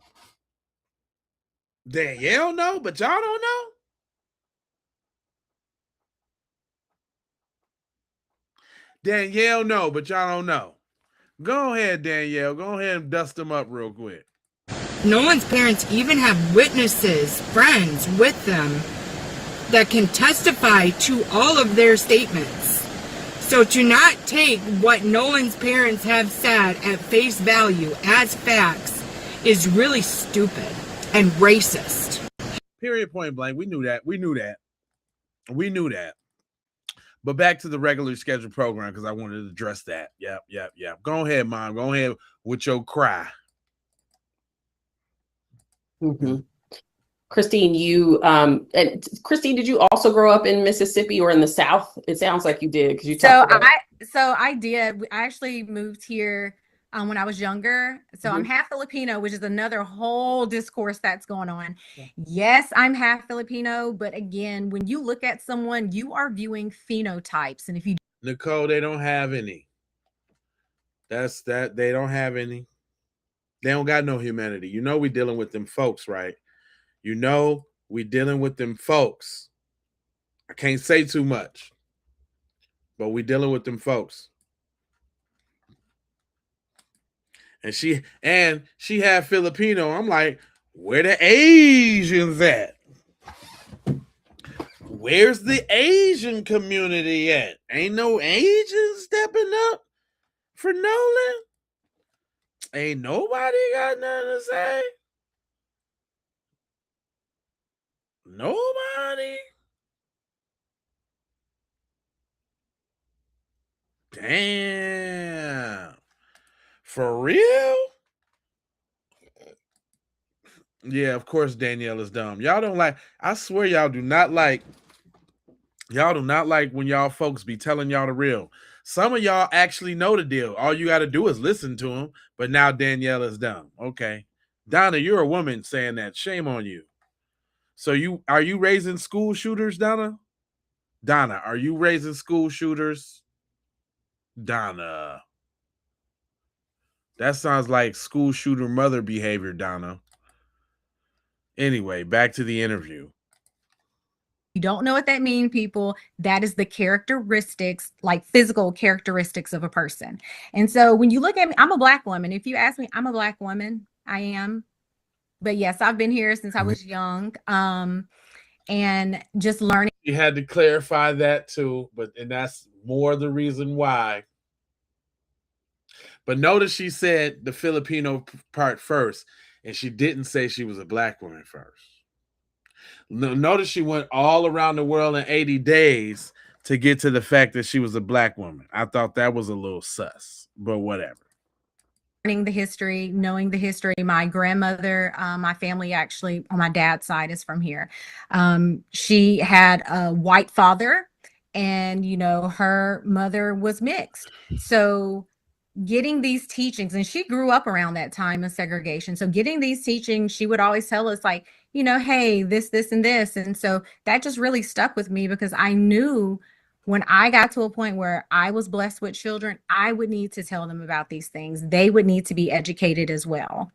Danielle know, but y'all don't know? Danielle know, but y'all don't know. Go ahead, Danielle. Go ahead and dust them up real quick. Nolan's parents even have witnesses, friends with them that can testify to all of their statements. So to not take what Nolan's parents have said at face value as facts is really stupid and racist. Period, point blank. We knew that. We knew that. But back to the regular scheduled program because I wanted to address that. Yep. Go ahead, Mom. Go ahead with your cry. Mm-hmm. Christine, Christine, did you also grow up in Mississippi or in the South? It sounds like you did because you talked about I did. I actually moved here when I was younger. So I'm half Filipino, which is another whole discourse that's going on. Yeah. Yes, I'm half Filipino, but again, when you look at someone, you are viewing phenotypes, and if you Nicole, they don't have any. That's that. They don't have any. They don't got no humanity. You know we dealing with them folks, right? You know we dealing with them folks. I can't say too much, but we dealing with them folks. And she had Filipino. I'm like, where the Asians at? Where's the Asian community at? Ain't no Asians stepping up for Nolan? Ain't nobody got nothing to say. Nobody. Damn. For real? Yeah, of course Danielle is dumb. Y'all don't like, I swear y'all do not like when y'all folks be telling y'all the real. Some of y'all actually know the deal. All you got to do is listen to them. But now Danielle is dumb. Okay. Donna, you're a woman saying that. Shame on you. So are you raising school shooters, Donna? Donna, are you raising school shooters? Donna. That sounds like school shooter mother behavior, Donna. Anyway, back to the interview. You don't know what that means, people. That is the characteristics, like physical characteristics of a person. And so when you look at me, I'm a Black woman. If you ask me, I'm a Black woman. I am. But yes, I've been here since I was young. And just learning. You had to clarify that too, and that's more the reason why. But notice she said the Filipino part first, and she didn't say she was a Black woman first. Notice she went all around the world in 80 days to get to the fact that she was a Black woman. I thought that was a little sus, but whatever. Learning the history, knowing the history. My grandmother, my family actually on my dad's side is from here. She had a white father, and her mother was mixed. So getting these teachings, and she grew up around that time of segregation. So getting these teachings, she would always tell us like, hey, this, and this. And so that just really stuck with me, because I knew when I got to a point where I was blessed with children, I would need to tell them about these things. They would need to be educated as well.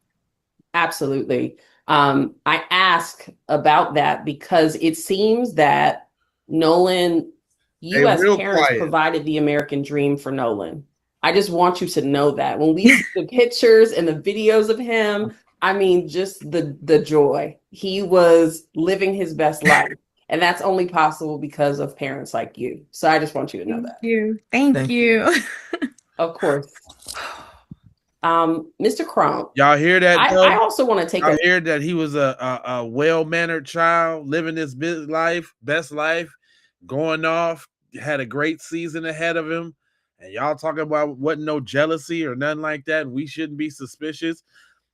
Absolutely. I ask about that because it seems that Nolan, you as parents provided the American dream for Nolan. I just want you to know that when we see the pictures and the videos of him, I mean, just the joy. He was living his best life. And that's only possible because of parents like you. So I just want you to know that. Thank you. Of course. Mr. Crump. Y'all hear that? I also want to take I hear that he was a well-mannered child, living his best life, going off, had a great season ahead of him. And y'all talking about wasn't no jealousy or nothing like that, and we shouldn't be suspicious.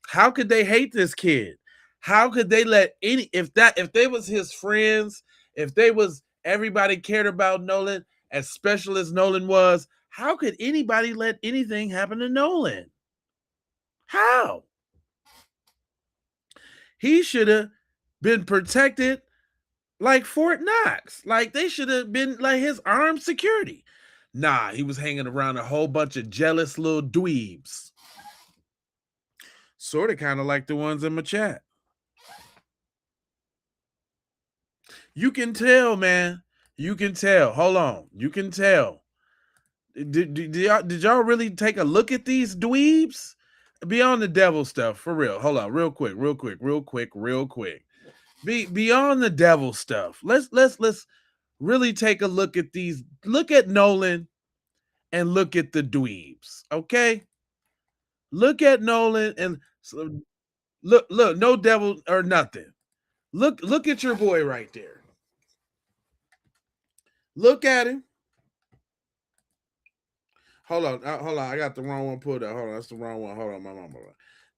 How could they hate this kid? How could they let if they was his friends, if they was everybody cared about Nolan, as special as Nolan was, how could anybody let anything happen to Nolan? How? He should have been protected like Fort Knox. Like they should have been like his armed security. Nah, he was hanging around a whole bunch of jealous little dweebs. Sort of kind of like the ones in my chat. You can tell, man. You can tell. Hold on. You can tell. Did y'all really take a look at these dweebs? Beyond the devil stuff, for real. Hold on, real quick. Beyond the devil stuff. Let's really take a look at these. Look at Nolan and look at the dweebs. Okay? Look at Nolan and look, no devil or nothing. Look at your boy right there. Look at him. Hold on. I got the wrong one pulled up. Hold on, that's the wrong one. Hold on, my mama.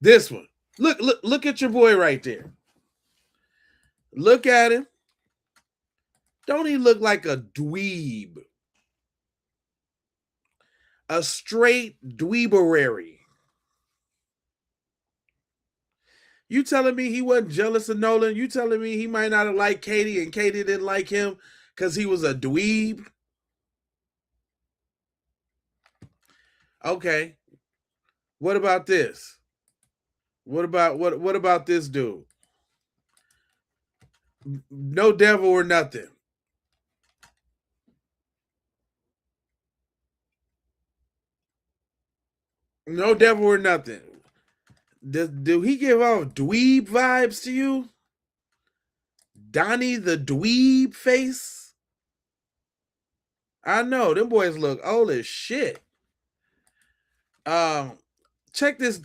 This one. Look at your boy right there. Look at him. Don't he look like a dweeb? A straight dweeberary. You telling me he wasn't jealous of Nolan? You telling me he might not have liked Katie and Katie didn't like him because he was a dweeb? Okay. What about this? What about this dude? No devil or nothing. No devil or nothing. Do he give off dweeb vibes to you? Donnie the dweeb face? I know, them boys look old as shit. Check this.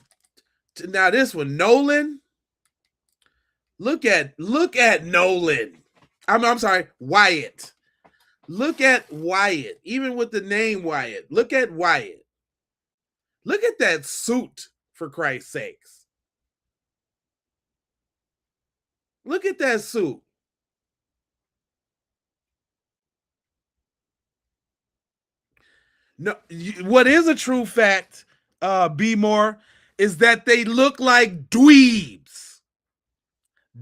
Now this one, Nolan. Look at Nolan. I'm sorry, Wyatt. Look at Wyatt. Even with the name Wyatt. Look at Wyatt. Look at that suit, for Christ's sakes. Look at that suit. No, what is a true fact, B More, is that they look like dweebs.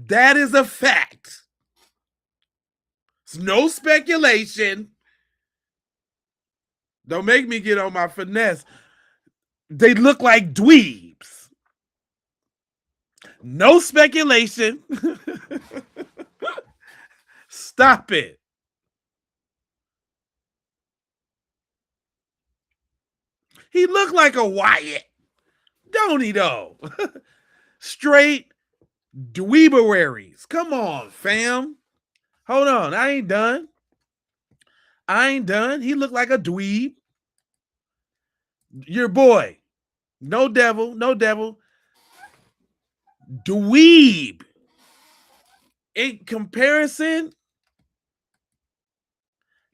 That is a fact. It's no speculation. Don't make me get on my finesse. They look like dweebs. No speculation. Stop it. He looked like a Wyatt, don't he though? Straight dweebawaries. Come on, fam. Hold on, I ain't done. He looked like a dweeb. Your boy. No devil. Dweeb. In comparison,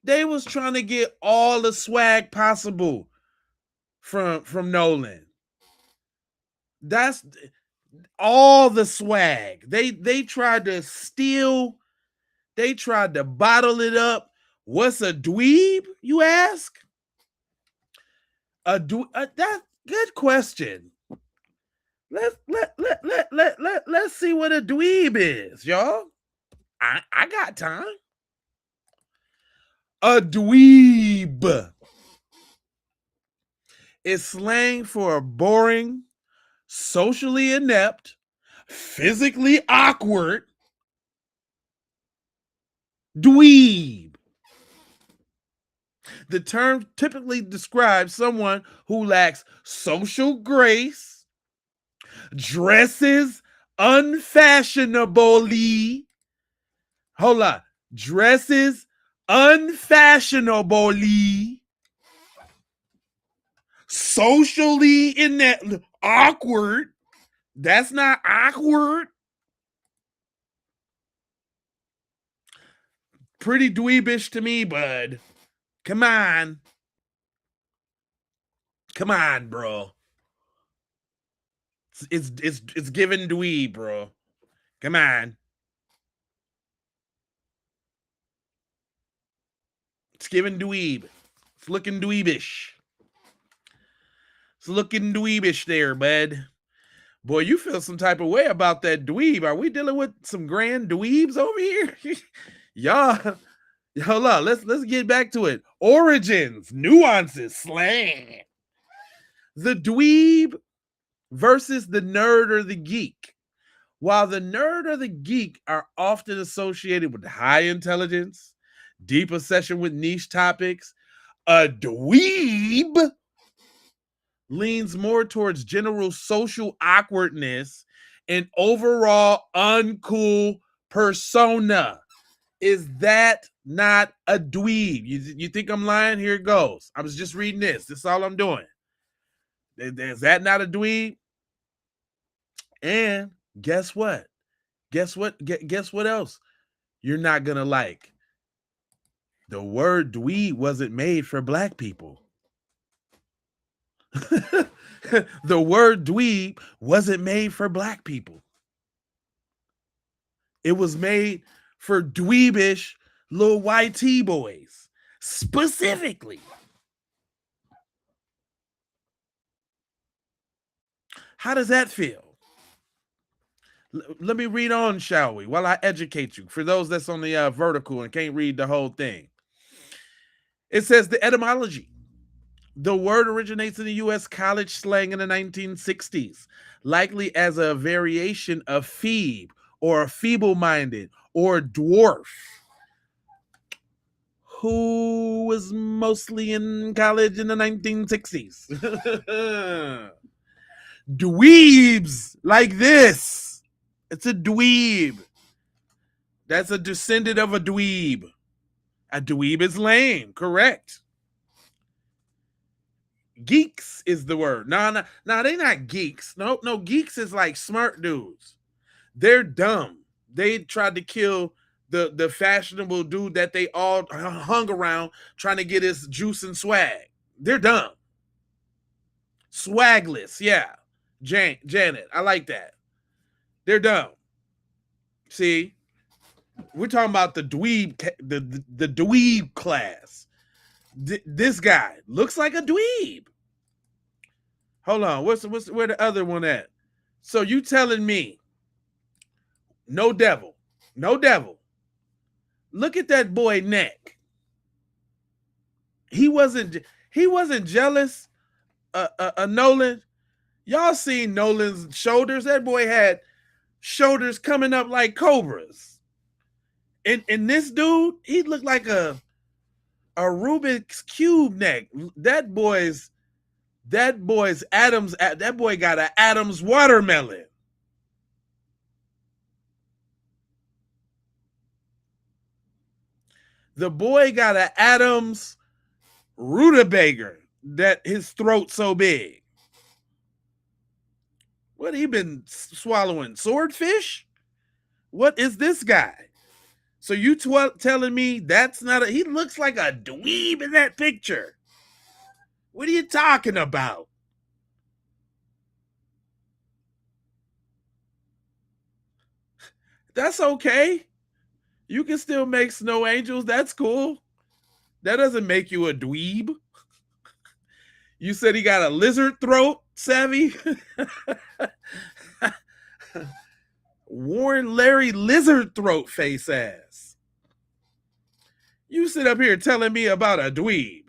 they was trying to get all the swag possible from Nolan. That's all the swag. They tried to steal. They tried to bottle it up. What's a dweeb, you ask? That good question. Let's see what a dweeb is, y'all. I got time. A dweeb is slang for a boring, socially inept, physically awkward dweeb. The term typically describes someone who lacks social grace, dresses unfashionably. Hold on. Dresses unfashionably, socially inept, awkward. That's not awkward. Pretty dweebish to me, bud. Come on, bro. It's giving dweeb, bro. Come on. It's giving dweeb. It's looking dweebish. It's looking dweebish there, bud. Boy, you feel some type of way about that dweeb. Are we dealing with some grand dweebs over here? Y'all, hold on. Let's get back to it. Origins, nuances, slang. The dweeb versus the nerd or the geek. While the nerd or the geek are often associated with high intelligence, deep obsession with niche topics, a dweeb leans more towards general social awkwardness and overall uncool persona. Is that not a dweeb? You think I'm lying? Here it goes. I was just reading this. This is all I'm doing. Is that not a dweeb? And guess what? Guess what else you're not going to like? The word dweeb wasn't made for black people. The word dweeb wasn't made for black people. It was made for dweebish little YT boys, specifically. How does that feel? Let me read on, shall we, while I educate you. For those that's on the vertical and can't read the whole thing. It says the etymology. The word originates in the U.S. college slang in the 1960s, likely as a variation of phoebe or feeble-minded or dwarf. Who was mostly in college in the 1960s? Dweebs like this. It's a dweeb. That's a descendant of a dweeb. A dweeb is lame, correct. Geeks is the word. No, they not geeks. No, geeks is like smart dudes. They're dumb. They tried to kill the fashionable dude that they all hung around trying to get his juice and swag. They're dumb. Swagless, yeah. Janet, I like that. They're dumb. See, we're talking about the dweeb, the dweeb class. This guy looks like a dweeb. Hold on, where the other one at? So you telling me, no devil. Look at that boy neck. He wasn't jealous. Nolan. Y'all seen Nolan's shoulders? That boy had shoulders coming up like cobras. And this dude, he looked like a Rubik's cube neck. That boy's Adams. That boy got an Adams watermelon. The boy got an Adams rutabaga that his throat so big. What, he been swallowing swordfish? What is this guy? So you telling me that's not he looks like a dweeb in that picture. What are you talking about? That's okay. You can still make snow angels. That's cool. That doesn't make you a dweeb. You said he got a lizard throat, Savvy? Warren Larry lizard throat face ass. You sit up here telling me about a dweeb.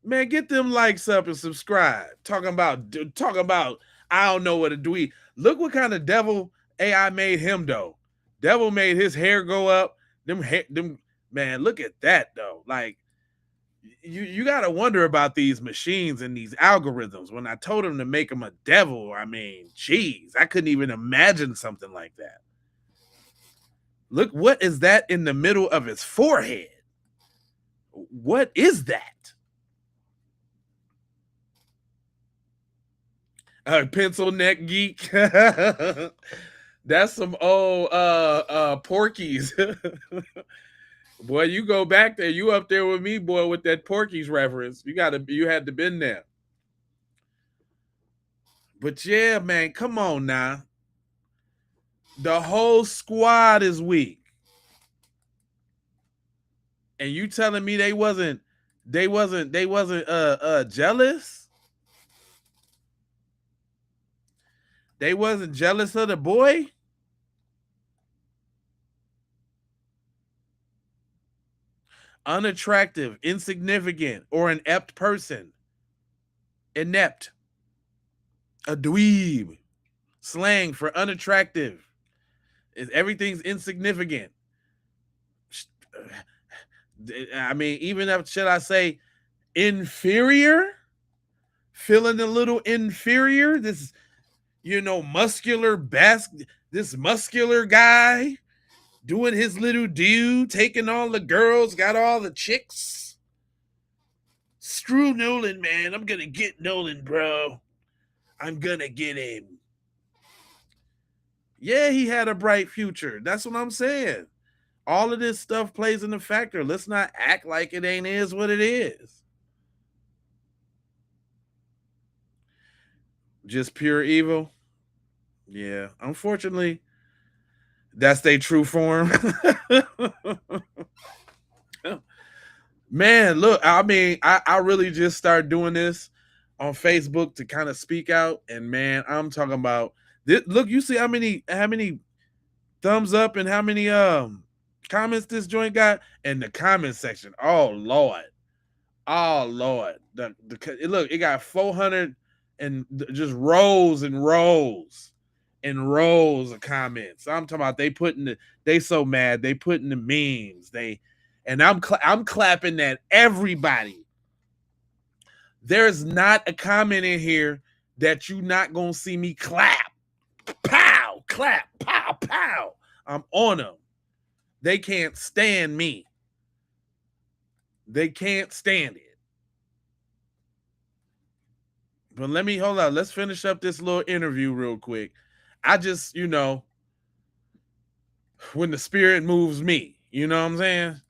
Man, get them likes up and subscribe. Talking about I don't know what a dweeb. Look what kind of devil AI made him though. Devil made his hair go up. Them man, look at that though. Like you got to wonder about these machines and these algorithms. When I told him to make him a devil, I mean, geez, I couldn't even imagine something like that. Look, what is that in the middle of his forehead? What is that? Pencil neck geek. That's some old Porky's. Boy, you go back there, you up there with me, boy, with that Porky's reference. You had to been there. But yeah, man, come on now. The whole squad is weak. And you telling me they wasn't jealous? They wasn't jealous of the boy? Unattractive, insignificant, or an inept person. Inept. A dweeb. Slang for unattractive. Everything's insignificant. I mean, even if, should I say, inferior? Feeling a little inferior? This, this muscular guy doing his little due, taking all the girls, got all the chicks. Screw Nolan, man. I'm going to get Nolan, bro. I'm going to get him. Yeah, he had a bright future. That's what I'm saying. All of this stuff plays in the factor. Let's not act like it ain't is what it is. Just pure evil? Yeah, unfortunately, that's their true form. Man, look, I mean, I really just started doing this on Facebook to kind of speak out. And man, I'm talking about this. Look, you see how many thumbs up and how many comments this joint got in the comment section. Oh Lord. Look, it got 400 and just rows and rows and rows of comments. I'm talking about they so mad. They put in the memes. I'm clapping at everybody. There's not a comment in here that you not gonna see me clap. Pow, clap, pow, pow. I'm on them. They can't stand me. They can't stand it. But hold on. Let's finish up this little interview real quick. I just, when the spirit moves me, you know what I'm saying?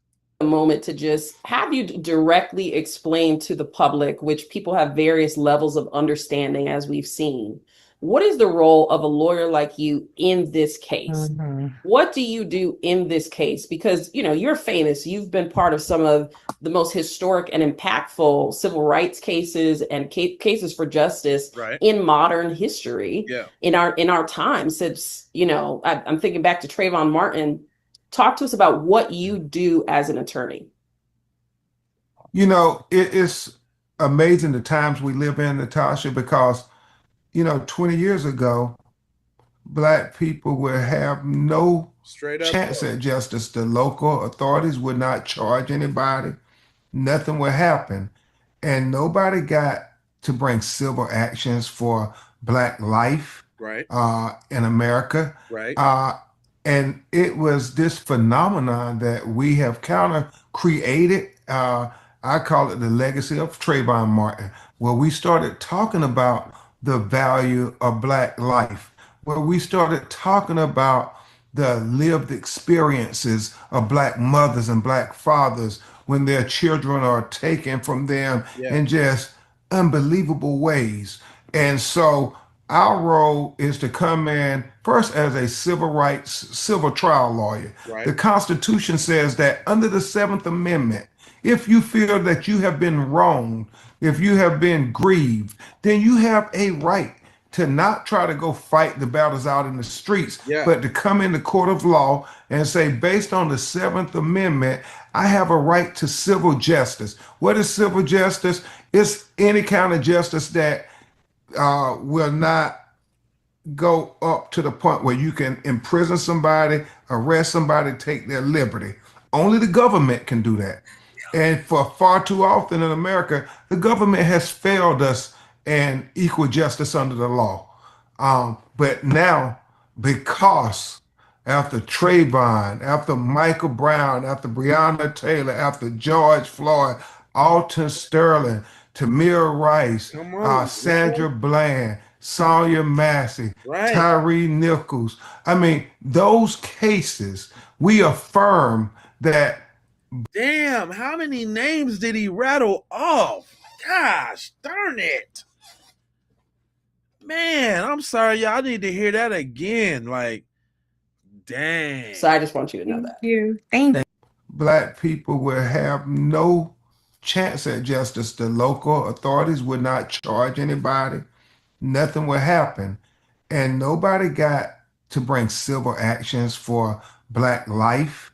A moment to just have you directly explain to the public, which people have various levels of understanding, as we've seen. What is the role of a lawyer like you in this case? Mm-hmm. What do you do in this case? Because, you're famous. You've been part of some of the most historic and impactful civil rights cases and cases for justice in modern history. Yeah. In our time since, I'm thinking back to Trayvon Martin. Talk to us about what you do as an attorney. It is amazing the times we live in, Natasha, because 20 years ago, Black people will have no Straight up. chance at justice. The local authorities would not charge anybody. Nothing will happen. And nobody got to bring civil actions for Black life Right. in America. Right. And it was this phenomenon that we have kind of created. I call it the legacy of Trayvon Martin, where we started talking about the value of Black life, where we started talking about the lived experiences of Black mothers and Black fathers when their children are taken from them in just unbelievable ways. And so our role is to come in first as a civil rights, civil trial lawyer. Right. The Constitution says that under the 7th Amendment, if you feel that you have been wronged, if you have been grieved, then you have a right to not try to go fight the battles out in the streets, but to come in the court of law and say, based on the 7th Amendment, I have a right to civil justice. What is civil justice? It's any kind of justice that will not go up to the point where you can imprison somebody, arrest somebody, take their liberty. Only the government can do that. And for far too often in America, the government has failed us in equal justice under the law. But now, because after Trayvon, after Michael Brown, after Breonna Taylor, after George Floyd, Alton Sterling, Tamir Rice, Sandra Bland, Sonia Massey, Tyree Nichols. I mean, those cases, we affirm that. Damn, how many names did he rattle off? Gosh, darn it. Man, I'm sorry, y'all. I need to hear that again. Like, dang. So I just want you to know that. Thank you. Black people will have no chance at justice. The local authorities would not charge anybody. Nothing will happen. And nobody got to bring civil actions for Black life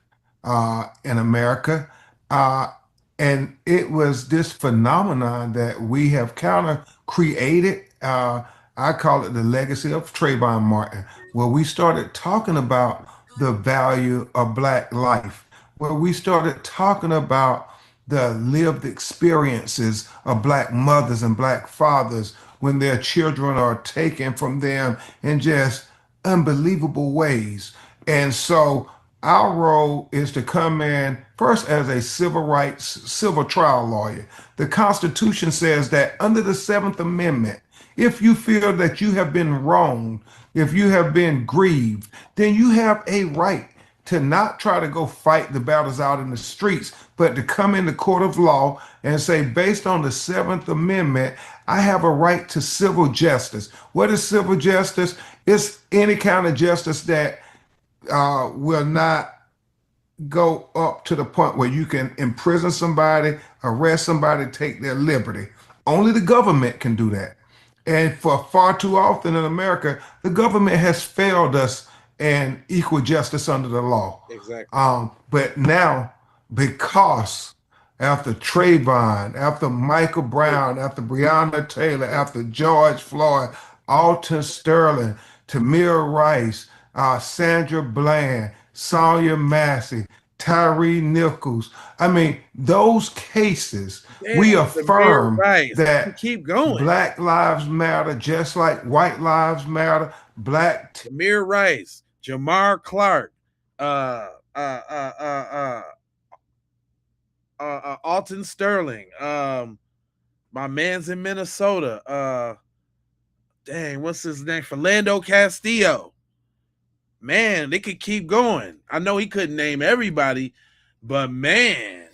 in America. And it was this phenomenon that we have kind of created. I call it the legacy of Trayvon Martin, where we started talking about the value of Black life, where we started talking about the lived experiences of Black mothers and Black fathers when their children are taken from them in just unbelievable ways. And so our role is to come in first as a civil rights, civil trial lawyer. The Constitution says that under the 7th Amendment, if you feel that you have been wronged, if you have been grieved, then you have a right to not try to go fight the battles out in the streets, but to come in the court of law and say, based on the 7th Amendment, I have a right to civil justice. What is civil justice? It's any kind of justice that will not go up to the point where you can imprison somebody, arrest somebody, take their liberty. Only the government can do that. And for far too often in America, the government has failed us in equal justice under the law. Exactly. But now, because after Trayvon, after Michael Brown, after Breonna Taylor, after George Floyd, Alton Sterling, Tamir Rice, Sandra Bland, Sonia Massey, Tyree Nichols. I mean, those cases, we affirm that keep going. Black lives matter, just like white lives matter. Tamir Rice, Jamar Clark, Alton Sterling, my man's in Minnesota. Dang, what's his name? Philando Castillo. Man, they could keep going. I know he couldn't name everybody, but man.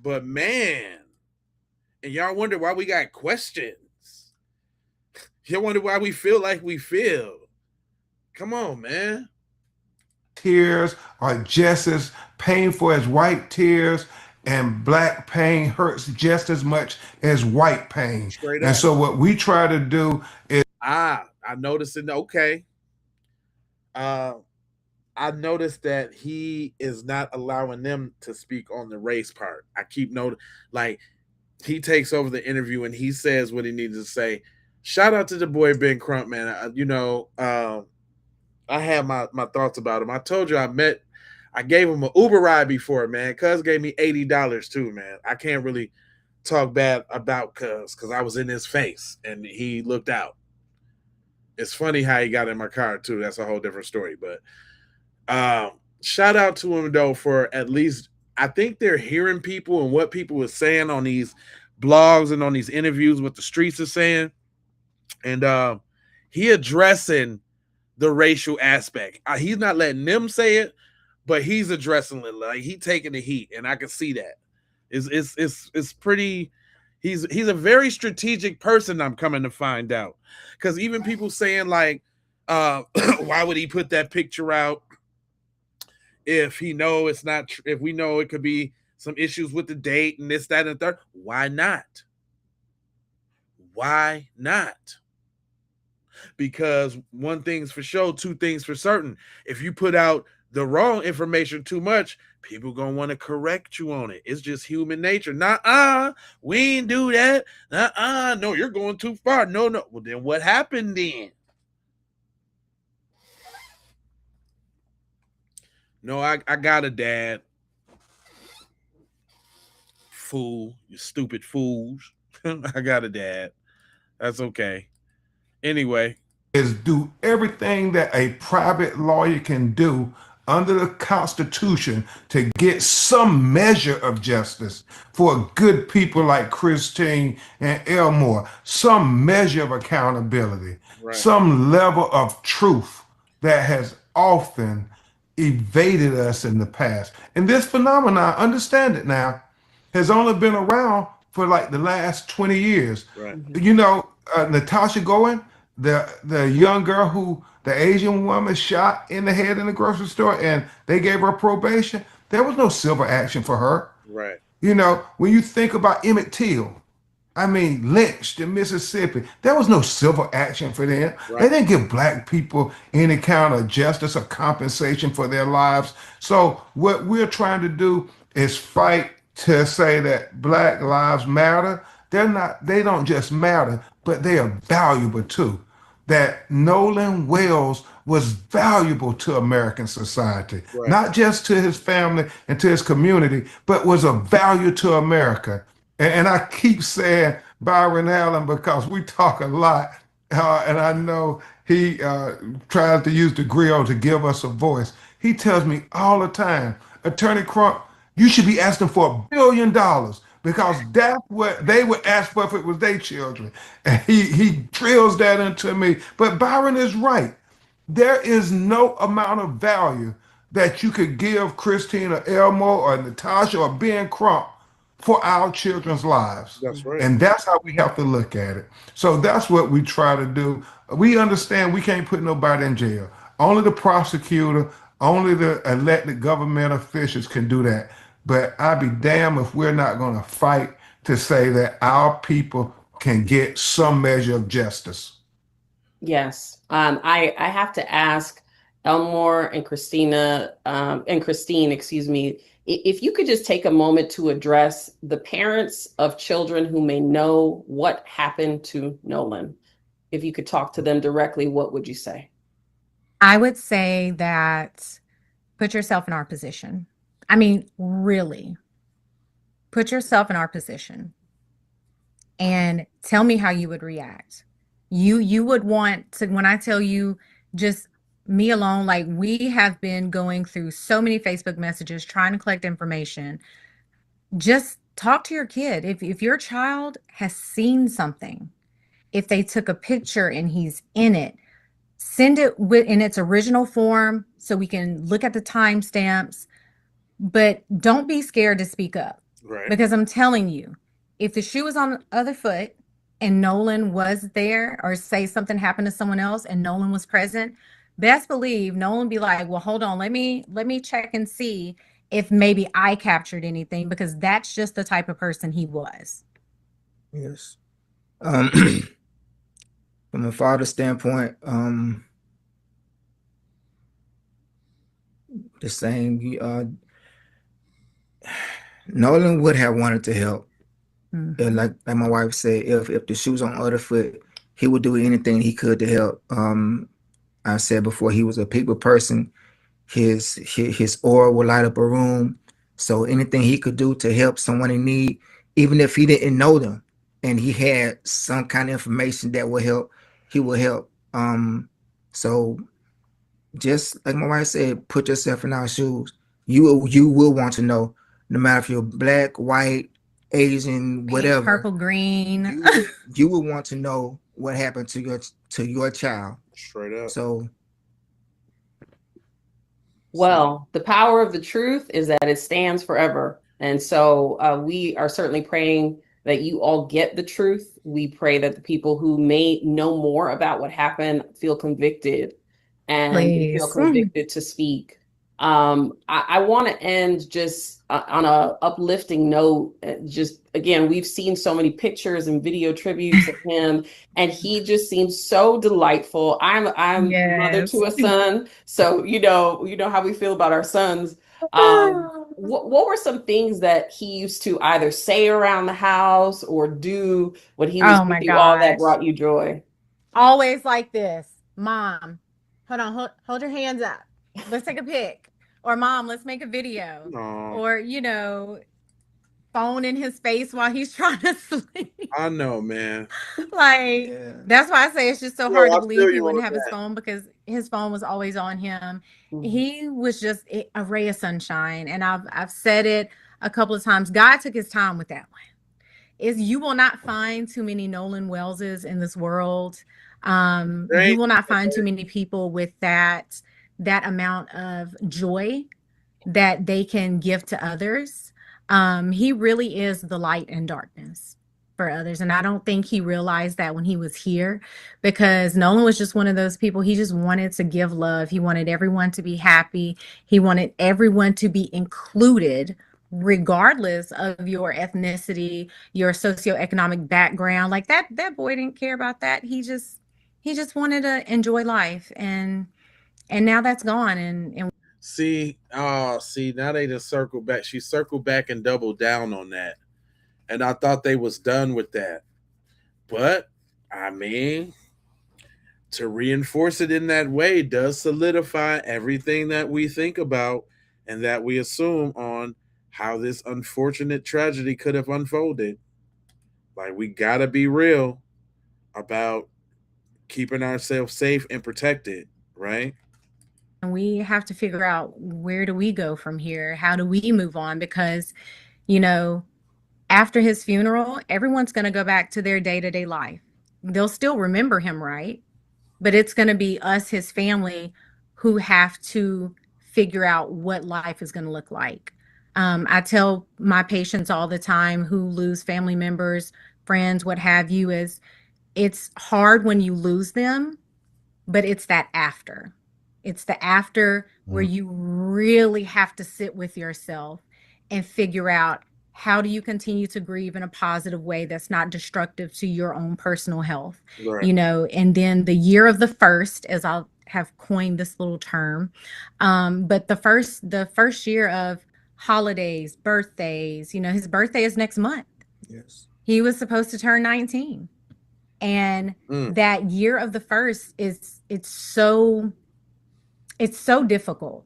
And y'all wonder why we got questions. Y'all wonder why we feel like we feel. Come on, man. Tears are just as painful as white tears, and Black pain hurts just as much as white pain. Straight and up. So what we try to do is I noticed it. Okay. I noticed that he is not allowing them to speak on the race part. I keep noting, like, he takes over the interview and he says what he needs to say, shout out to the boy Ben Crump, man. I had my thoughts about him. I told you I gave him an Uber ride before, man. Cuz gave me $80 too, man. I can't really talk bad about Cuz because I was in his face and he looked out. It's funny how he got in my car too. That's a whole different story. But shout out to him though for at least, I think they're hearing people and what people were saying on these blogs and on these interviews, what the streets are saying. And he addressing the racial aspect. He's not letting them say it, but he's addressing it. Like he taking the heat, and I can see that. It's pretty. He's a very strategic person. I'm coming to find out, because even people saying like, why would he put that picture out if he know it's not? If we know it could be some issues with the date and this, that, and the third. Why not? Why not? Because one thing's for sure, two things for certain. If you put out the wrong information too much, people gonna want to correct you on it. It's just human nature. We ain't do that. No, you're going too far. No. Well, then what happened then? No, I got a dad. Fool, you stupid fools. I got a dad. That's okay. Anyway, is do everything that a private lawyer can do under the Constitution to get some measure of justice for good people like Christine and Elmore, some measure of accountability, some level of truth that has often evaded us in the past. And this phenomenon, understand it now, has only been around for like the last 20 years. Right. You know, Natasha Goen, the young girl who the Asian woman shot in the head in the grocery store and they gave her probation, there was no civil action for her. Right. You know, when you think about Emmett Till, I mean, lynched in Mississippi, there was no civil action for them. Right. They didn't give black people any kind of justice or compensation for their lives. So what we're trying to do is fight to say that Black lives matter. They don't just matter, but they are valuable too. That Nolan Wells was valuable to American society, not just to his family and to his community, but was of value to America. And I keep saying Byron Allen because we talk a lot, and I know he tries to use the grill to give us a voice. He tells me all the time, Attorney Crump, you should be asking for $1 billion because that's what they would ask for if it was their children. And he drills that into me. But Byron is right. There is no amount of value that you could give Christina Elmore or Natasha or Ben Crump for our children's lives. That's right. And that's how we have to look at it. So that's what we try to do. We understand we can't put nobody in jail. Only the prosecutor, only the elected government officials can do that. But I'd be damned if we're not going to fight to say that our people can get some measure of justice. Yes. I have to ask Elmore and Christine, excuse me, if you could just take a moment to address the parents of children who may know what happened to Nolan. If you could talk to them directly, what would you say? I would say that put yourself in our position. I mean, really, put yourself in our position and tell me how you would react. You would want to, when I tell you just me alone, like we have been going through so many Facebook messages, trying to collect information. Just talk to your kid. If your child has seen something, if they took a picture and he's in it, send it in its original form so we can look at the timestamps. But don't be scared to speak up. Right. Because I'm telling you, if the shoe was on the other foot and Nolan was there, or say something happened to someone else and Nolan was present, best believe Nolan be like, well, hold on, let me check and see if maybe I captured anything, because that's just the type of person he was. Yes. From a father's standpoint, the same. Nolan would have wanted to help. Mm-hmm. Like my wife said, if the shoe's on the other foot, he would do anything he could to help. I said before, he was a people person. His aura would light up a room. So anything he could do to help someone in need, even if he didn't know them, and he had some kind of information that would help, he would help. So just like my wife said, put yourself in our shoes. You will want to know, no matter if you're black, white, Asian, whatever. Purple, green. You will want to know what happened to your child. Straight up. So, well, the power of the truth is that it stands forever. And so we are certainly praying that you all get the truth. We pray that the people who may know more about what happened feel convicted and feel convicted to speak. I want to end just on a uplifting note. Just again, we've seen so many pictures and video tributes of him, and he just seems so delightful. I'm mother to a son, so you know how we feel about our sons. What were some things that he used to either say around the house or do when he was with you all that brought you joy? Always like this. Mom, hold on, hold your hands up. Let's take a pic. Or Mom, let's make a video. Aww. Or, phone in his face while he's trying to sleep. I know, man. Like, that's why I say it's just so hard to believe he wouldn't have his phone, because his phone was always on him. Mm-hmm. He was just a ray of sunshine. And I've said it a couple of times. God took his time with that one. You will not find too many Nolan Wellses in this world. You will not find too many people with that amount of joy that they can give to others. He really is the light in darkness for others. And I don't think he realized that when he was here, because Nolan was just one of those people. He just wanted to give love. He wanted everyone to be happy. He wanted everyone to be included, regardless of your ethnicity, your socioeconomic background. Like that boy didn't care about that. He just wanted to enjoy life. And now that's gone. And see, now they just circled back. She circled back and doubled down on that. And I thought they was done with that. But, I mean, to reinforce it in that way does solidify everything that we think about and that we assume on how this unfortunate tragedy could have unfolded. Like, we got to be real about keeping ourselves safe and protected, right? And we have to figure out, where do we go from here? How do we move on? Because, after his funeral, everyone's going to go back to their day-to-day life. They'll still remember him, right? But it's going to be us, his family, who have to figure out what life is going to look like. I tell my patients all the time who lose family members, friends, what have you, is it's hard when you lose them, but it's that after. It's the after where you really have to sit with yourself and figure out, how do you continue to grieve in a positive way that's not destructive to your own personal health? Right. And then the year of the first, as I'll have coined this little term, but the first year of holidays, birthdays, his birthday is next month. Yes. He was supposed to turn 19. And that year of the first it's so difficult,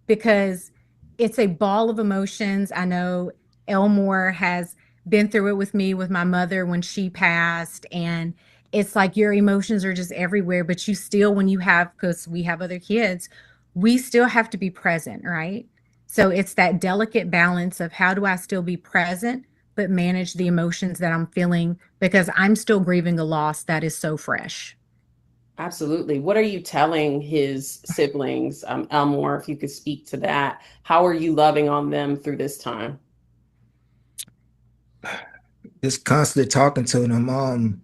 because it's a ball of emotions. I know Elmore has been through it with me, with my mother when she passed, and it's like your emotions are just everywhere, but you still, because we have other kids, we still have to be present, right? So it's that delicate balance of, how do I still be present but manage the emotions that I'm feeling, because I'm still grieving a loss that is so fresh. Absolutely. What are you telling his siblings, Elmore, if you could speak to that? How are you loving on them through this time? Just constantly talking to them,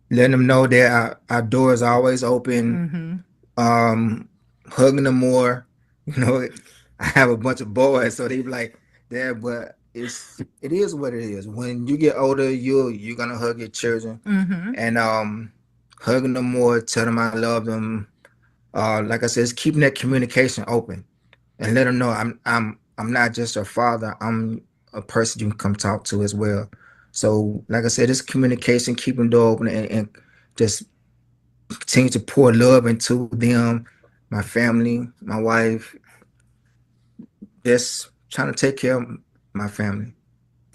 letting them know that our doors are always open, hugging them more. I have a bunch of boys, so they be like, "Dad," but it is what it is. When you get older, you're gonna hug your children, and hugging them more, tell them I love them. Like I said, it's keeping that communication open, and let them know I'm not just a father. I'm a person you can come talk to as well. So, like I said, it's communication, keeping the door open, and just continue to pour love into them, my family, my wife, just trying to take care of my family.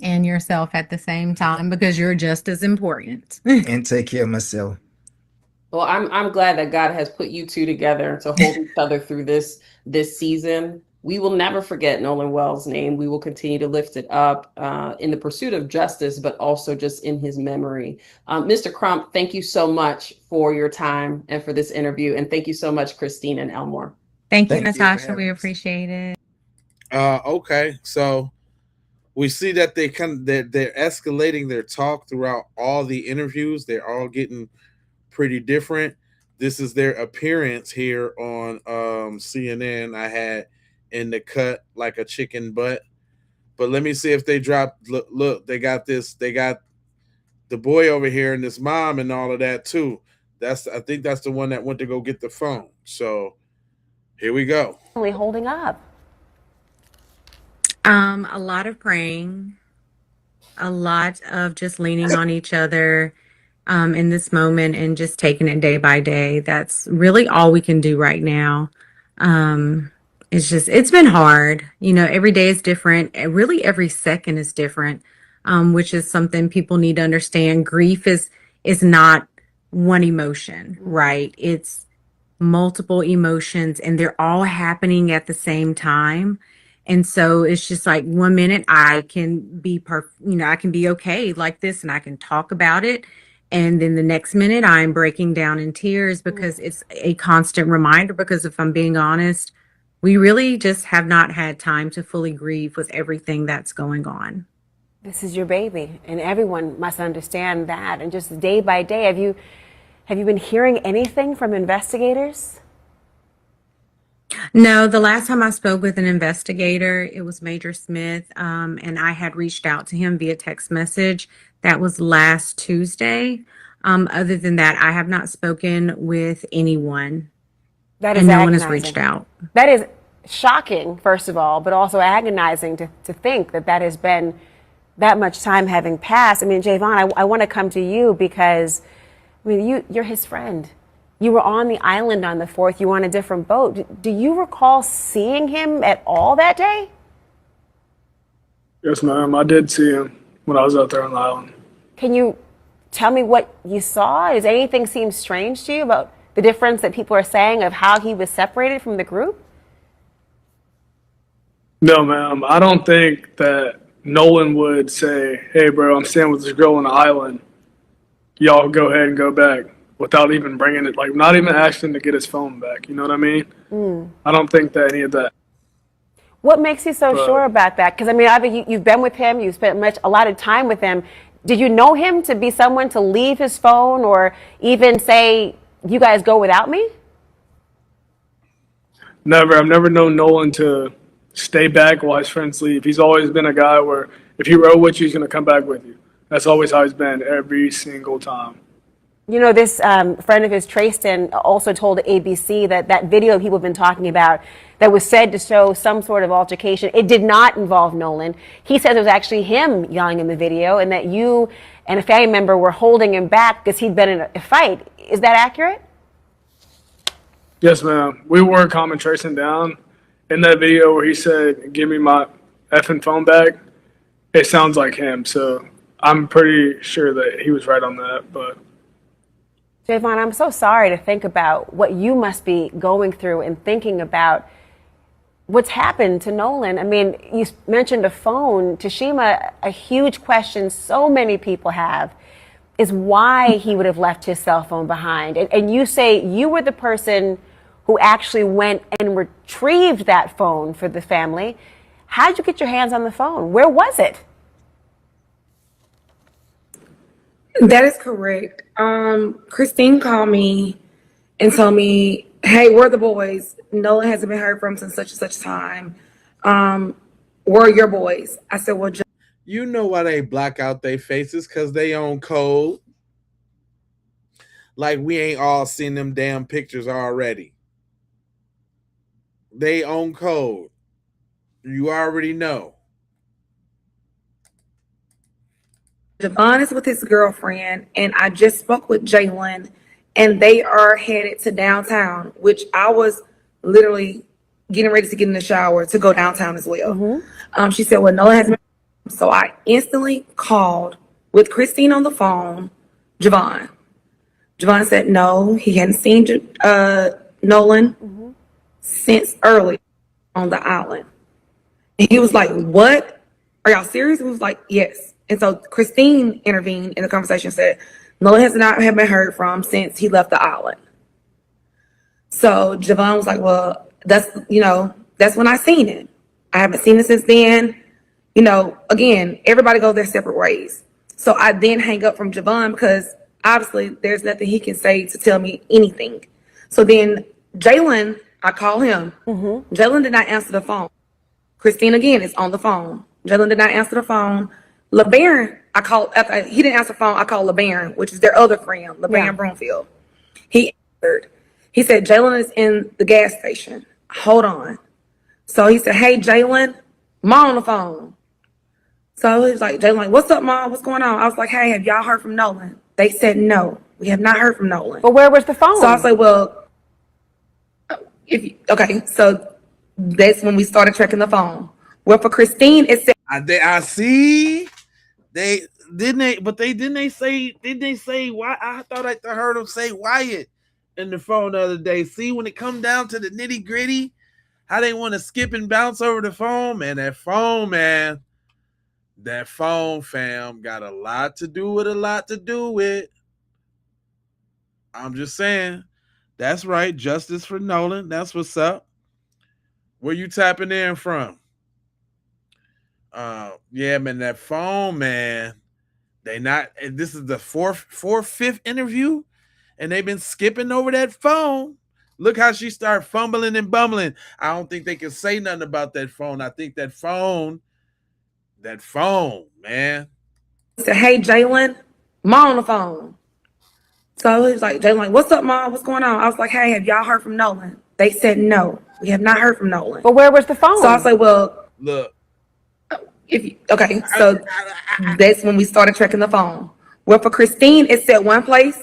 And yourself at the same time, because you're just as important. And take care of myself. Well, I'm glad that God has put you two together to hold each other through this season. We will never forget Nolan Wells' name. We will continue to lift it up in the pursuit of justice, but also just in his memory. Mr. Crump, thank you so much for your time and for this interview. And thank you so much, Christine and Elmore. Thank you, Natasha. We appreciate it. Okay, so we see that they're escalating their talk throughout all the interviews. They're all getting pretty different. This is their appearance here on CNN. I had in the cut like a chicken butt, but let me see if they drop. Look, they got this. They got the boy over here and this mom and all of that too. I think that's the one that went to go get the phone. So here we go. Holding up. A lot of praying, a lot of just leaning on each other in this moment and just taking it day by day. That's really all we can do right now. It's been hard. Every day is different. Really, every second is different, which is something people need to understand. Grief is not one emotion, right? It's multiple emotions, and they're all happening at the same time. And so it's just like 1 minute I can be I can be okay like this and I can talk about it. And then the next minute I'm breaking down in tears because it's a constant reminder, because if I'm being honest, we really just have not had time to fully grieve with everything that's going on. This is your baby, and everyone must understand that. And just day by day, have you been hearing anything from investigators? No, the last time I spoke with an investigator, it was Major Smith, and I had reached out to him via text message. That was last Tuesday. Other than that, I have not spoken with anyone. That is and no agonizing. one has reached out. That is shocking, first of all, but also agonizing to think that has been that much time having passed. I mean, Javon, I want to come to you because, I mean, you're his friend. You were on the island on the 4th. You were on a different boat. Do you recall seeing him at all that day? Yes, ma'am. I did see him when I was out there on the island. Can you tell me what you saw? Does anything seem strange to you about the difference that people are saying of how he was separated from the group? No, ma'am. I don't think that Nolan would say, hey, bro, I'm staying with this girl on the island. Y'all go ahead and go back, without even bringing it, like not even asking to get his phone back. You know what I mean? I don't think that any of that. What makes you so sure about that? Because, I mean, obviously you've been with him. You've spent a lot of time with him. Did you know him to be someone to leave his phone or even say, you guys go without me? Never. I've never known Nolan to stay back while his friends leave. He's always been a guy where if he rode with you, he's going to come back with you. That's always how he's been every single time. You know, this friend of his, Trayston, also told ABC that video people have been talking about that was said to show some sort of altercation, it did not involve Nolan. He says it was actually him yelling in the video and that you and a family member were holding him back because he'd been in a fight. Is that accurate? Yes, ma'am. We were calming Trayston down. In that video where he said, give me my effing phone back, it sounds like him. So I'm pretty sure that he was right on that, but... Javon, I'm so sorry to think about what you must be going through and thinking about what's happened to Nolan. I mean, you mentioned a phone. Tashima, a huge question so many people have is why he would have left his cell phone behind. And you say you were the person who actually went and retrieved that phone for the family. How did you get your hands on the phone? Where was it? That is correct. Christine called me and told me, hey, where are the boys? Nolan hasn't been heard from since such and such time. Where are your boys? I said, well, you know why they black out their faces? Because they on code. Like we ain't all seen them damn pictures already. They on code. You already know. Javon is with his girlfriend, and I just spoke with Jalen, and they are headed to downtown, which I was literally getting ready to get in the shower to go downtown as well. She said, well, Nolan has been. So I instantly called with Christine on the phone, Javon. Javon said no, he hadn't seen Nolan since early on the island. And he was like, what? Are y'all serious? We was like, yes. And so Christine intervened in the conversation, said, Nolan has not been heard from since he left the island. So Javon was like, well, that's when I seen it. I haven't seen it since then. Again, everybody goes their separate ways. So I then hang up from Javon because obviously there's nothing he can say to tell me anything. So then Jalen, I call him. Jalen did not answer the phone. Christine again is on the phone. Jalen did not answer the phone. LeBaron, I called. He didn't answer the phone. I called LeBaron, which is their other friend, LeBaron Broomfield. He answered. He said, Jalen is in the gas station. Hold on. So he said, hey, Jalen, Mom on the phone. So he was like, Jalen, like, what's up, Mom? What's going on? I was like, hey, have y'all heard from Nolan? They said no. We have not heard from Nolan. But where was the phone? So I was like, well, okay. So that's when we started tracking the phone. Well, for Christine, it said I see. Didn't they say why? I thought I heard them say Wyatt in the phone the other day. See, when it come down to the nitty gritty, how they want to skip and bounce over the phone, man. That phone, fam, got a lot to do with. I'm just saying. That's right. Justice for Nolan. That's what's up. Where you tapping in from? Yeah, man, that phone, man. This is the fifth interview, and they've been skipping over that phone. Look how she started fumbling and bumbling. I don't think they can say nothing about that phone. I think that phone, man. Said, hey, Jalen, Mom on the phone. So he was like, Jalen, like, what's up, Mom? What's going on? I was like, hey, have y'all heard from Nolan? They said no. We have not heard from Nolan. But where was the phone? So I was like, well, look. So that's when we started tracking the phone. Well, for Christine, it said one place,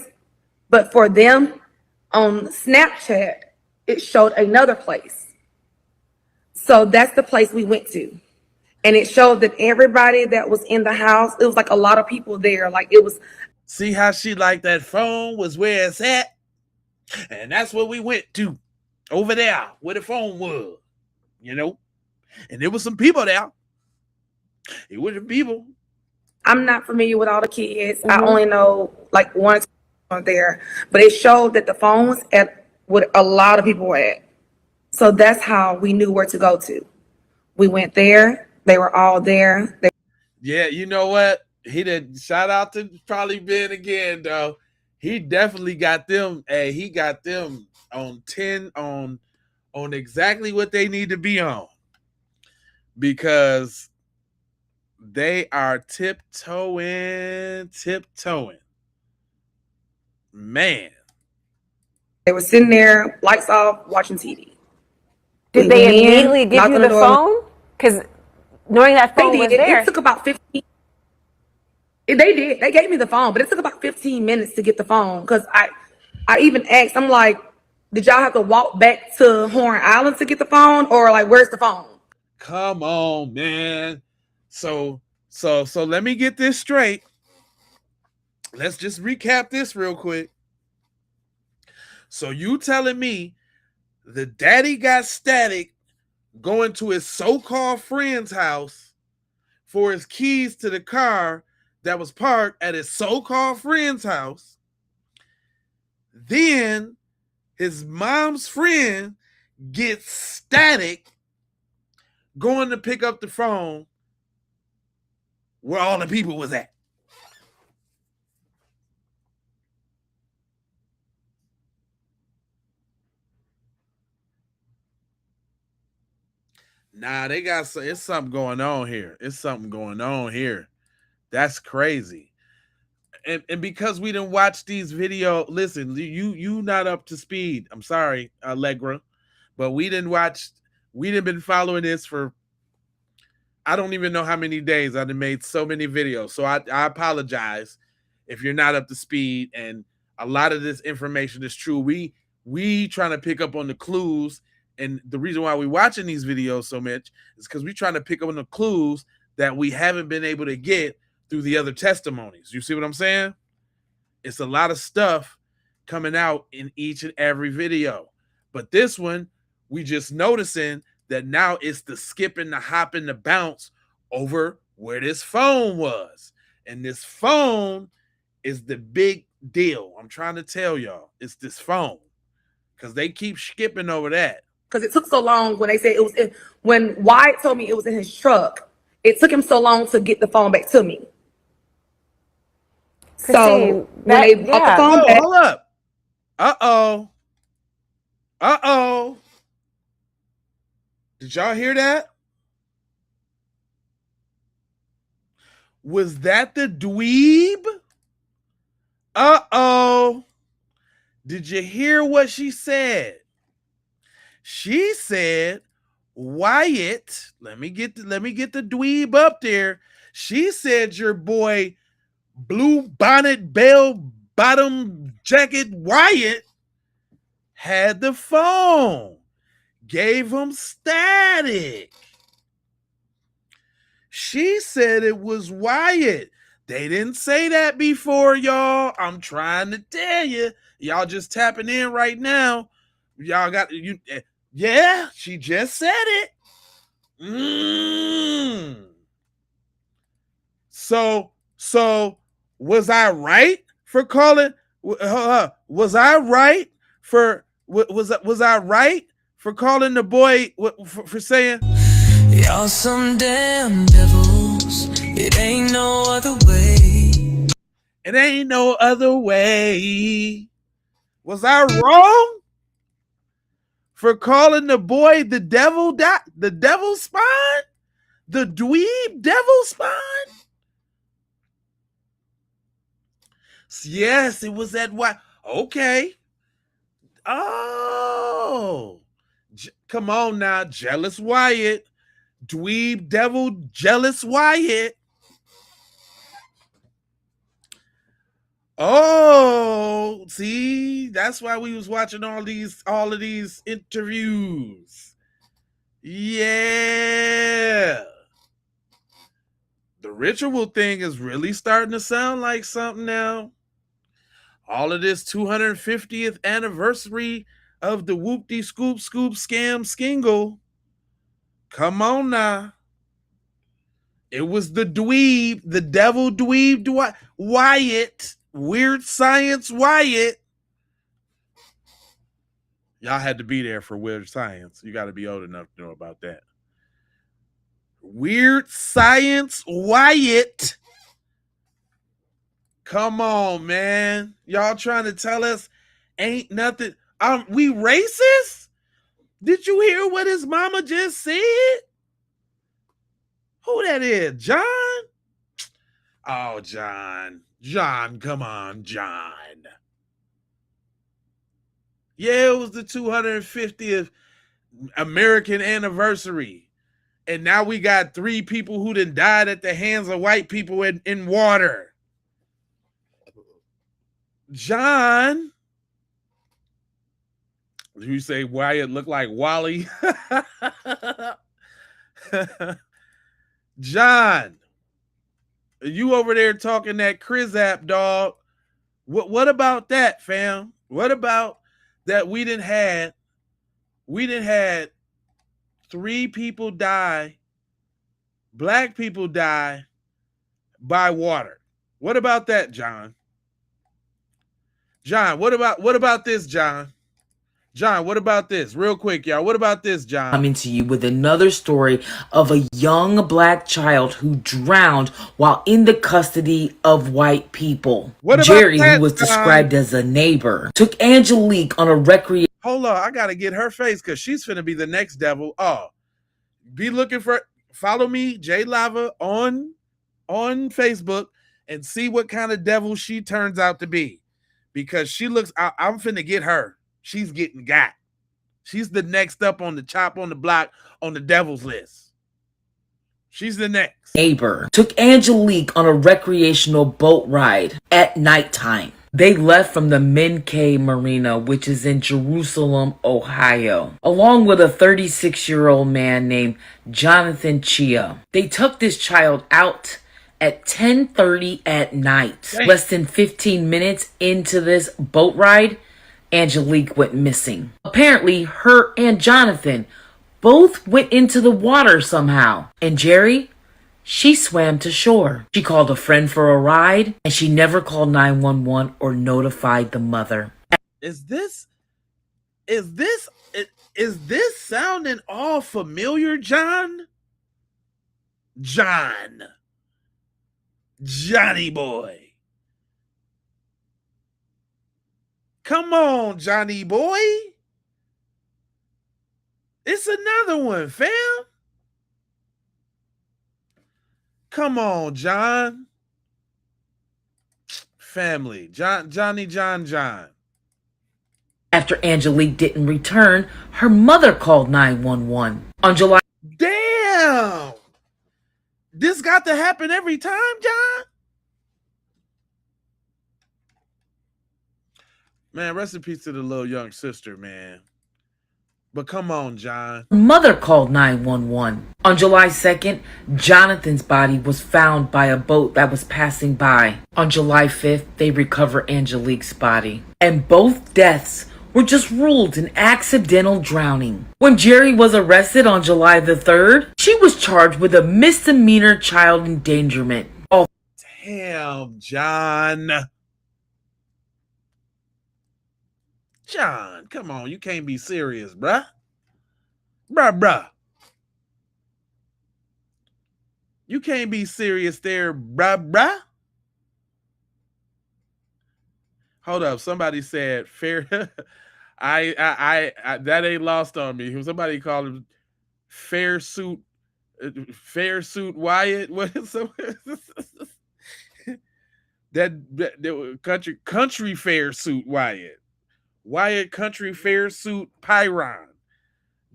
but for them on Snapchat, it showed another place. So that's the place we went to. And it showed that everybody that was in the house, it was like a lot of people there. Like it was. See how she like that phone was where it's at? And that's where we went to. Over there, where the phone was. And there was some people there. It was the people. I'm not familiar with all the kids. I only know like one or two there. But it showed that the phone was at what a lot of people were at. So that's how we knew where to go to. We went there. They were all there. Yeah, you know what? He did. Shout out to probably Ben again, though. He definitely got them. He got them on 10 on exactly what they need to be on, because they are tiptoeing. Man. They were sitting there, lights off, watching TV. Did they immediately give you the phone? Because knowing that phone was there. It took about 15. They did. They gave me the phone, but it took about 15 minutes to get the phone. Because I even asked, I'm like, did y'all have to walk back to Horn Island to get the phone? Or like, where's the phone? Come on, man. So let me get this straight. Let's just recap this real quick. So you telling me the daddy got static going to his so-called friend's house for his keys to the car that was parked at his so-called friend's house. Then his mom's friend gets static going to pick up the phone where all the people was at. Nah, it's something going on here. That's crazy. And because we didn't watch these videos, listen, you not up to speed. I'm sorry, Allegra, but we didn't been following this for I don't even know how many days I've made so many videos. So I apologize if you're not up to speed. And a lot of this information is true. We trying to pick up on the clues. And the reason why we're watching these videos so much is because we're trying to pick up on the clues that we haven't been able to get through the other testimonies. You see what I'm saying? It's a lot of stuff coming out in each and every video. But this one, we just noticing that now it's the skip and the hop and the bounce over where this phone was. And this phone is the big deal. I'm trying to tell y'all, it's this phone. Because they keep skipping over that. Because it took so long when they said it was when Wyatt told me it was in his truck, it took him so long to get the phone back to me. So when they brought the phone back, hold up. Uh-oh. Did y'all hear that? Was that the dweeb? Uh-oh. Did you hear what she said? She said, Wyatt, let me get the dweeb up there. She said your boy blue bonnet bell bottom jacket Wyatt had the phone, gave him static. She said it was Wyatt. They didn't say that before, y'all. I'm trying to tell you. Y'all just tapping in right now. Y'all got you. Yeah, she just said it. So was I right for calling? Was I right for was I right for calling the boy for saying? Y'all some damn devils. It ain't no other way. It ain't no other way. Was I wrong for calling the boy the devil? The devil spine? The dweeb devil spine? Yes, it was that Wyatt. Okay. Oh. Come on now. Jealous Wyatt. Dweeb devil jealous Wyatt. Oh, see, that's why we was watching all of these interviews. Yeah. The ritual thing is really starting to sound like something now. All of this 250th anniversary of the whoop-de-scoop scam skingle. Come on now. It was the dweeb, the devil dweeb Wyatt. Weird Science Wyatt. Y'all had to be there for Weird Science. You got to be old enough to know about that. Weird Science Wyatt. Come on, man. Y'all trying to tell us ain't nothing. We racist? Did you hear what his mama just said? Who that is? John? Oh, John. John, come on, John. Yeah, it was the 250th American anniversary. And now we got 3 people who done died at the hands of white people in water. John. You say Wyatt looked like Wally? John. You over there talking that Chris app, dog. What about that, fam? What about that we didn't had 3 people die, black people die by water. What about that, John? John, what about this, John? John, what about this? Real quick, y'all. What about this, John? Coming to you with another story of a young black child who drowned while in the custody of white people. Jerry, who was described as a neighbor, took Angelique on a recreation. Hold on, I gotta get her face because she's finna be the next devil. Oh, be looking for. Follow me, J Lava, on Facebook and see what kind of devil she turns out to be, because she looks. I'm finna get her. She's getting got. She's the next up on the chop on the block on the devil's list. She's the next. Neighbor took Angelique on a recreational boat ride at nighttime. They left from the Menke Marina, which is in Jerusalem, Ohio, along with a 36-year-old man named Jonathan Chia. They took this child out at 10:30 at night. Dang. Less than 15 minutes into this boat ride, Angelique went missing. Apparently, her and Jonathan both went into the water somehow. And Jerry, she swam to shore. She called a friend for a ride, and she never called 911 or notified the mother. Is this sounding all familiar, John? Johnny boy. Come on, Johnny boy. It's another one, fam. Come on, John. Family. Johnny. After Angelique didn't return, her mother called 911. On July... Damn! This got to happen every time, John? Man, rest in peace to the little young sister, man. But come on, John. Her mother called 911. On July 2nd, Jonathan's body was found by a boat that was passing by. On July 5th, they recovered Angelique's body. And both deaths were just ruled an accidental drowning. When Jerry was arrested on July the 3rd, she was charged with a misdemeanor child endangerment. Oh, damn, John. John, come on. You can't be serious, bruh. Bruh. You can't be serious there, bruh. Hold up. Somebody said fair. I that ain't lost on me. Somebody called him fair suit Wyatt. What is that country fair suit Wyatt. Wyatt country fair suit Pyron.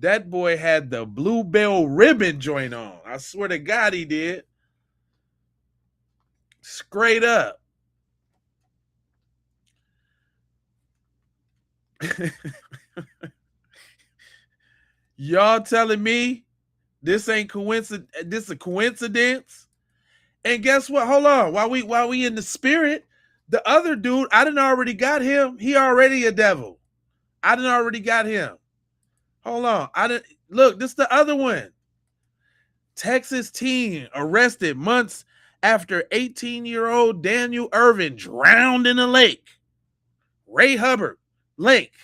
That boy had the Bluebell ribbon joint on. I swear to God he did. Straight up. Y'all telling me this ain't coincidence? This a coincidence? And guess what? Hold on. While we in the spirit, the other dude, I done already got him. He already a devil. I done already got him. Hold on. Look, this the other one. Texas teen arrested months after 18-year-old Daniel Irvin drowned in a lake. Ray Hubbard Lake.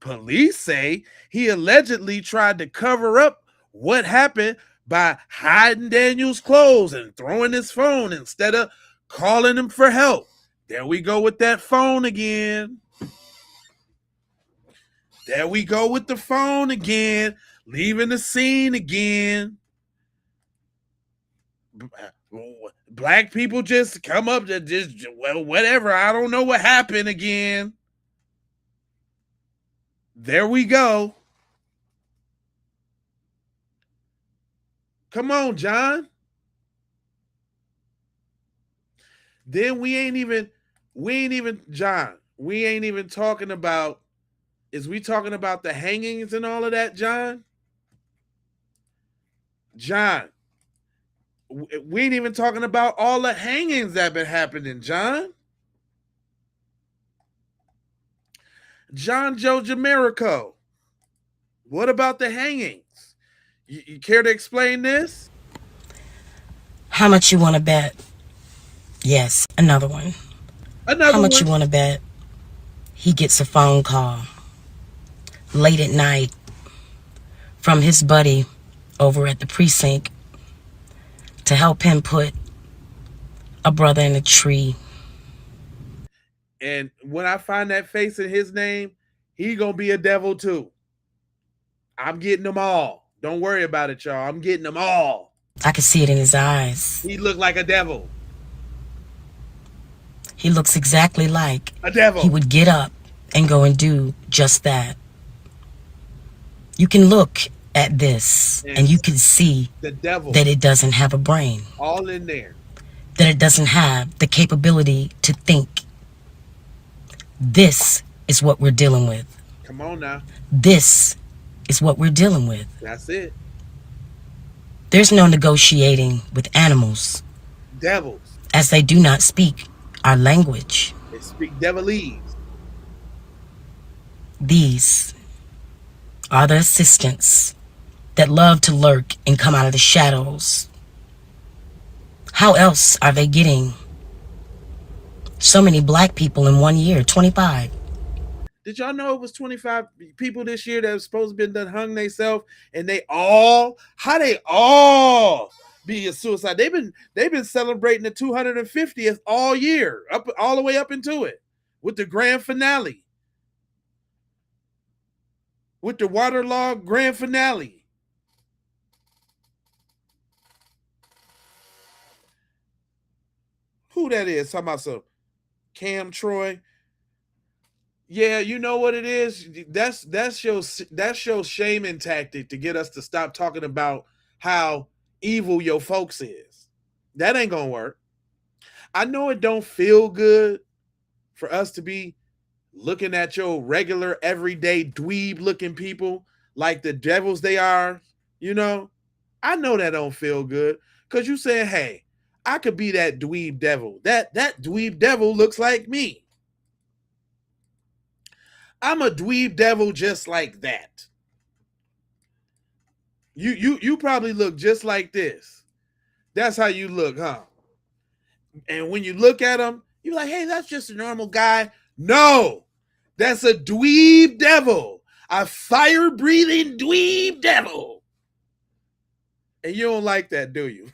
Police say he allegedly tried to cover up what happened by hiding Daniel's clothes and throwing his phone instead of calling him for help. There we go with that phone again. There we go with the phone again. Leaving the scene again. Black people just come up to just, well, whatever. I don't know what happened again. There we go. Come on, John. Then we ain't even John. We ain't even talking about, is we talking about the hangings and all of that, John? John, we ain't even talking about all the hangings that been happening, John. John Joe Jamerico. What about the hangings? You care to explain this? How much you want to bet? Yes, another one. How much you want to bet? He gets a phone call late at night from his buddy over at the precinct to help him put a brother in a tree. And when I find that face in his name, he gonna be a devil too. I'm getting them all. Don't worry about it, y'all. I'm getting them all. I can see it in his eyes. He looked like a devil. He looks exactly like a devil. He would get up and go and do just that. You can look at this, and you can see the devil that it doesn't have a brain, all in there, that it doesn't have the capability to think. This is what we're dealing with. Come on now. This is what we're dealing with. That's it. There's no negotiating with animals. Devils. As they do not speak our language. They speak devilese. These are the assistants that love to lurk and come out of the shadows. How else are they getting so many black people in 1 year, 25? Did y'all know it was 25 people this year that was supposed to be done hung themselves, and they all be a suicide? They've been celebrating the 250th all year, up all the way up into it, with the grand finale, with the waterlogged grand finale. Who that is? Talking about some Cam Troy. Yeah, you know what it is? That's your shaming tactic to get us to stop talking about how evil your folks is. That ain't gonna work. I know it don't feel good for us to be looking at your regular, everyday dweeb looking people like the devils they are, you know? I know that don't feel good because you saying, hey, I could be that dweeb devil. That dweeb devil looks like me. I'm a dweeb devil just like that. You probably look just like this. That's how you look, huh? And when you look at him, you're like, hey, that's just a normal guy. No, that's a dweeb devil. A fire-breathing dweeb devil. And you don't like that, do you?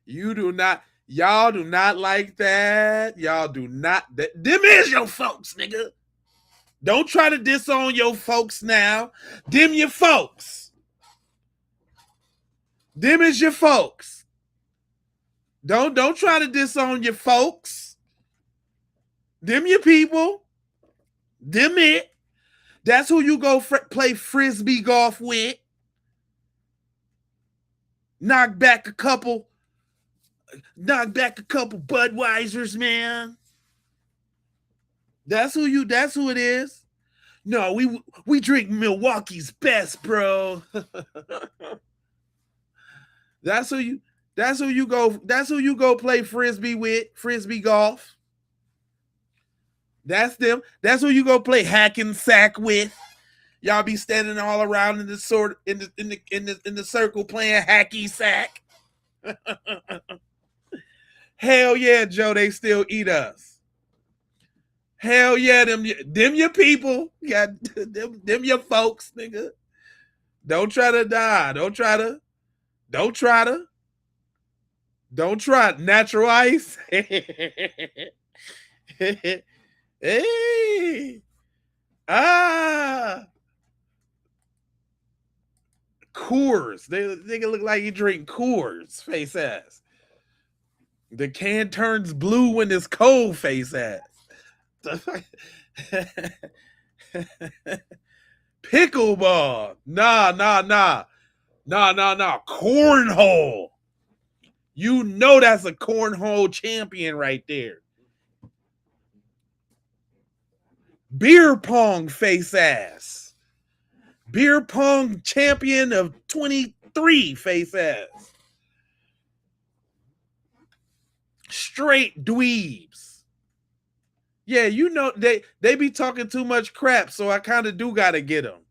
You do not. Y'all do not like that. Y'all do not. Them is your folks, nigga. Don't try to disown your folks now. Them your folks. Them is your folks. Don't try to disown your folks. Them your people. Them it. That's who you go play frisbee golf with. Knock back a couple Budweisers, man. That's who it is. No, we drink Milwaukee's best, bro. That's who you go play frisbee with, frisbee golf. That's them. That's who you go play hack and sack with. Y'all be standing all around in the circle playing hacky sack. Hell yeah, Joe, they still eat us. Hell yeah, them your people. Yeah, them your folks, nigga. Don't try to die. Don't try. Natural ice. Hey. Coors. They look like you drink Coors, face ass. The can turns blue when it's cold, face ass. Pickleball. Nah. Cornhole. You know that's a cornhole champion right there. Beer pong, face ass. Beer pong champion of 23, face ass. Straight dweebs. Yeah, you know they be talking too much crap, so I kind of do gotta get them.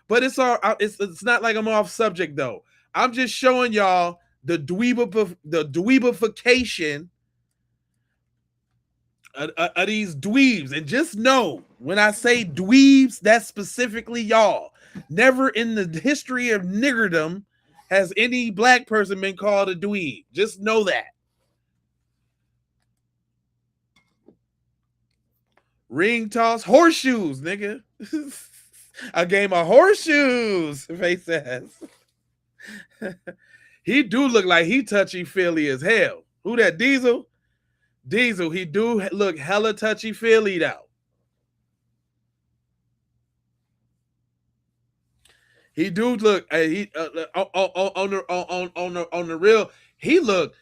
But it's not like I'm off subject though. I'm just showing y'all the dweebification of these dweebs, and just know when I say dweebs, that's specifically y'all. Never in the history of niggerdom has any black person been called a dweeb. Just know that. Ring toss, horseshoes, nigga. A game of horseshoes, face ass. He do look like he touchy-feely as hell. Who that, Diesel? Diesel, he do look hella touchy-feely out. He do look. He on the real. He look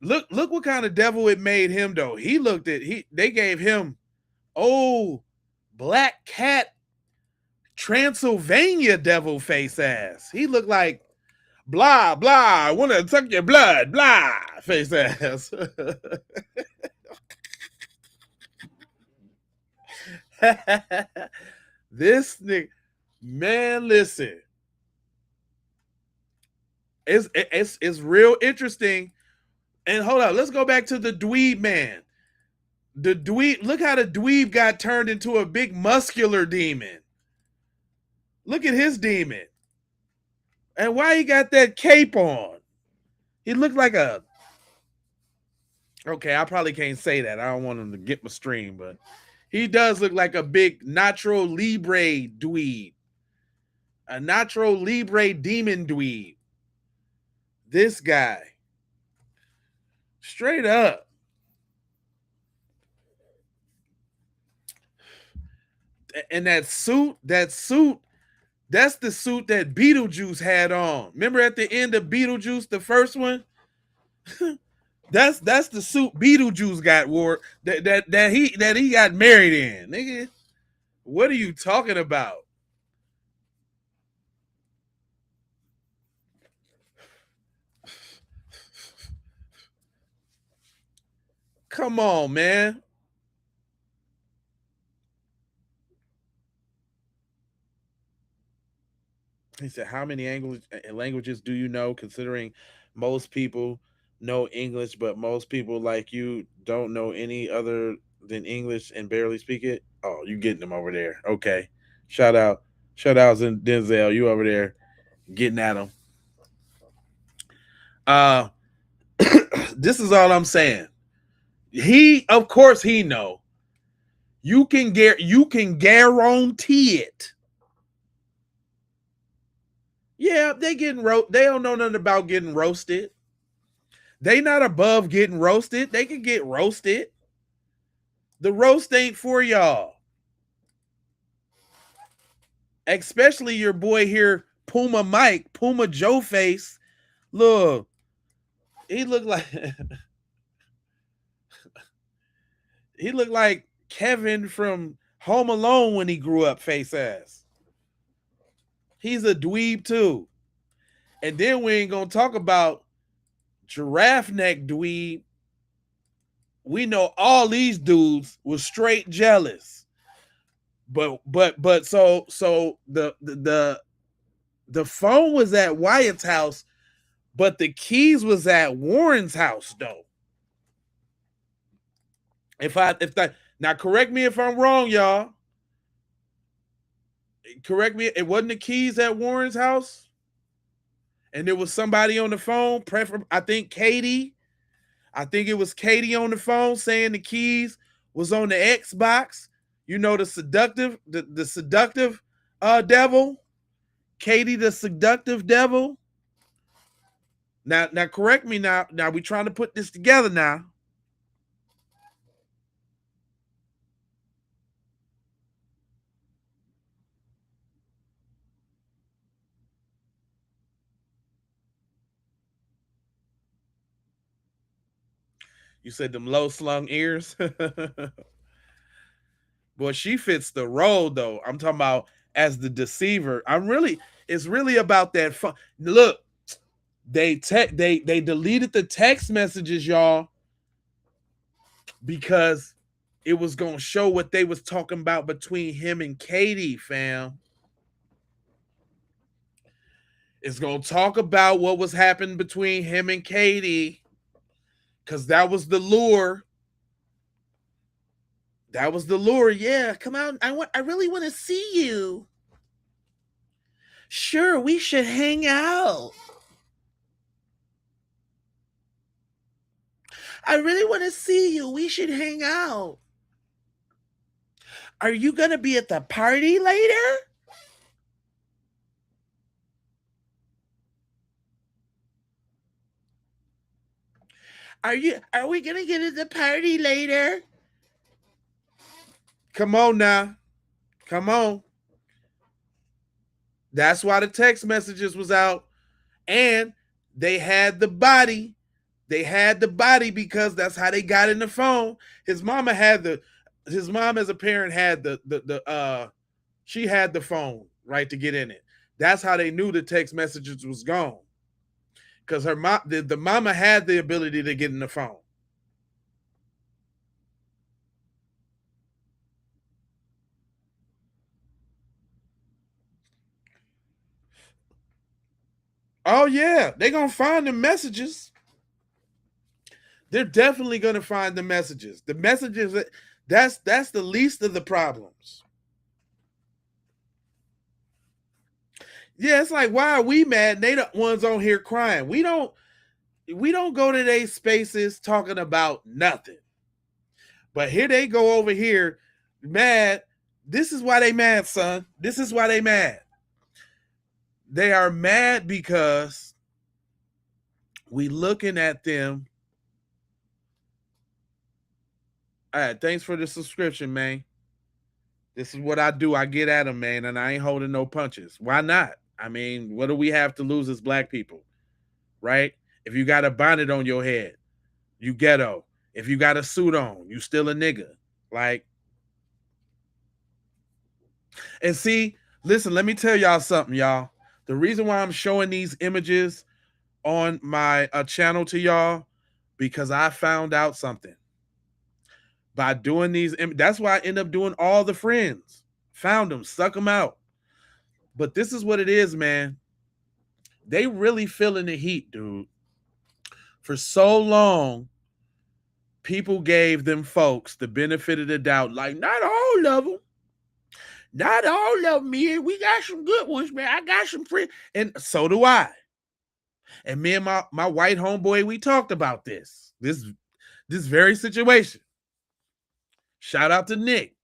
what kind of devil it made him though. He looked at they gave him black cat Transylvania devil face ass. He looked like blah blah. I want to suck your blood blah face ass. This nigga, man, listen. It's real interesting. And hold on, let's go back to the dweeb man. The dweeb, look how the dweeb got turned into a big muscular demon. Look at his demon. And why he got that cape on? He looked like a... Okay, I probably can't say that. I don't want him to get my stream, but he does look like a big Nacho Libre dweeb. A Nacho Libre demon dweeb. This guy. Straight up. And that suit, that's the suit that Beetlejuice had on. Remember at the end of Beetlejuice, the first one? that's the suit Beetlejuice got wore that he got married in. Nigga, what are you talking about? Come on, man. He said, how many languages do you know, considering most people know English, but most people like you don't know any other than English and barely speak it? Oh, you getting them over there. Okay. Shout outs in Denzel. You over there getting at them. This is all I'm saying. Of course he know. You can guarantee it. Yeah, they don't know nothing about getting roasted. They not above getting roasted. They can get roasted. The roast ain't for y'all. Especially your boy here, Puma Mike, Puma Joe Face. Look, he looked like he looked like Kevin from Home Alone when he grew up, face ass. He's a dweeb too. And then we ain't gonna talk about giraffe neck dweeb. We know all these dudes was straight jealous. But so the phone was at Wyatt's house, but the keys was at Warren's house though. Now correct me if I'm wrong, y'all. Correct me. It wasn't the keys at Warren's house, and there was somebody on the phone. I think Katie. I think it was Katie on the phone saying the keys was on the Xbox. You know, the seductive devil. Katie, the seductive devil. Now correct me now. Now we trying to put this together now. You said them low slung ears. Boy, she fits the role though. I'm talking about as the deceiver. It's really about that fun. Look, they deleted the text messages, y'all, because it was gonna show what they was talking about between him and Katie, fam. It's gonna talk about what was happening between him and Katie, because that was the lure. That was the lure. Yeah, come out. I really want to see you. Sure, we should hang out. I really want to see you. We should hang out. Are you going to be at the party later? Are we going to get at the party later? Come on now. Come on. That's why the text messages was out. And they had the body. They had the body because that's how they got in the phone. His mom as a parent had she had the phone, right, to get in it. That's how they knew the text messages was gone. Because the mama had the ability to get in the phone. Oh yeah, they're gonna find the messages. They're definitely gonna find the messages. The messages, that's the least of the problems. Yeah, it's like, why are we mad? They the ones on here crying. We don't go to their spaces talking about nothing. But here they go over here mad. This is why they mad, son. This is why they mad. They are mad because we looking at them. All right, thanks for the subscription, man. This is what I do. I get at them, man, and I ain't holding no punches. Why not? I mean, what do we have to lose as black people, right? If you got a bonnet on your head, you ghetto. If you got a suit on, you still a nigga. Like, and see, listen, let me tell y'all something, y'all. The reason why I'm showing these images on my channel to y'all, because I found out something. By doing these, that's why I end up doing all the friends. Found them, suck them out. But this is what it is, man. They really feeling the heat, dude. For so long, people gave them folks the benefit of the doubt. Like, not all of them. Not all of them, man. We got some good ones, man. I got some friends. And so do I. And me and my white homeboy, we talked about this very situation. Shout out to Nick.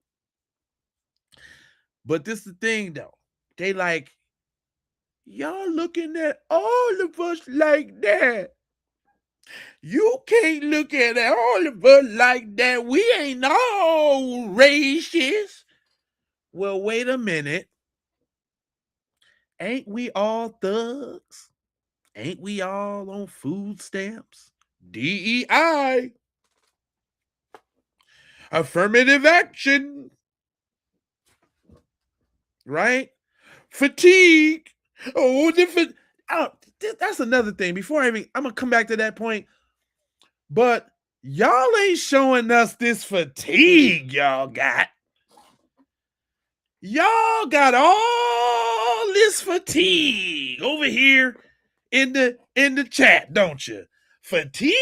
But this is the thing, though. They like, y'all looking at all of us like that. You can't look at all of us like that. We ain't all racist. Well, wait a minute. Ain't we all thugs? Ain't we all on food stamps? DEI. Affirmative action. Right? Fatigue. Oh, that's another thing. Before I'm gonna come back to that point. But y'all ain't showing us this fatigue y'all got. Y'all got all this fatigue over here in the chat, don't you? Fatigue.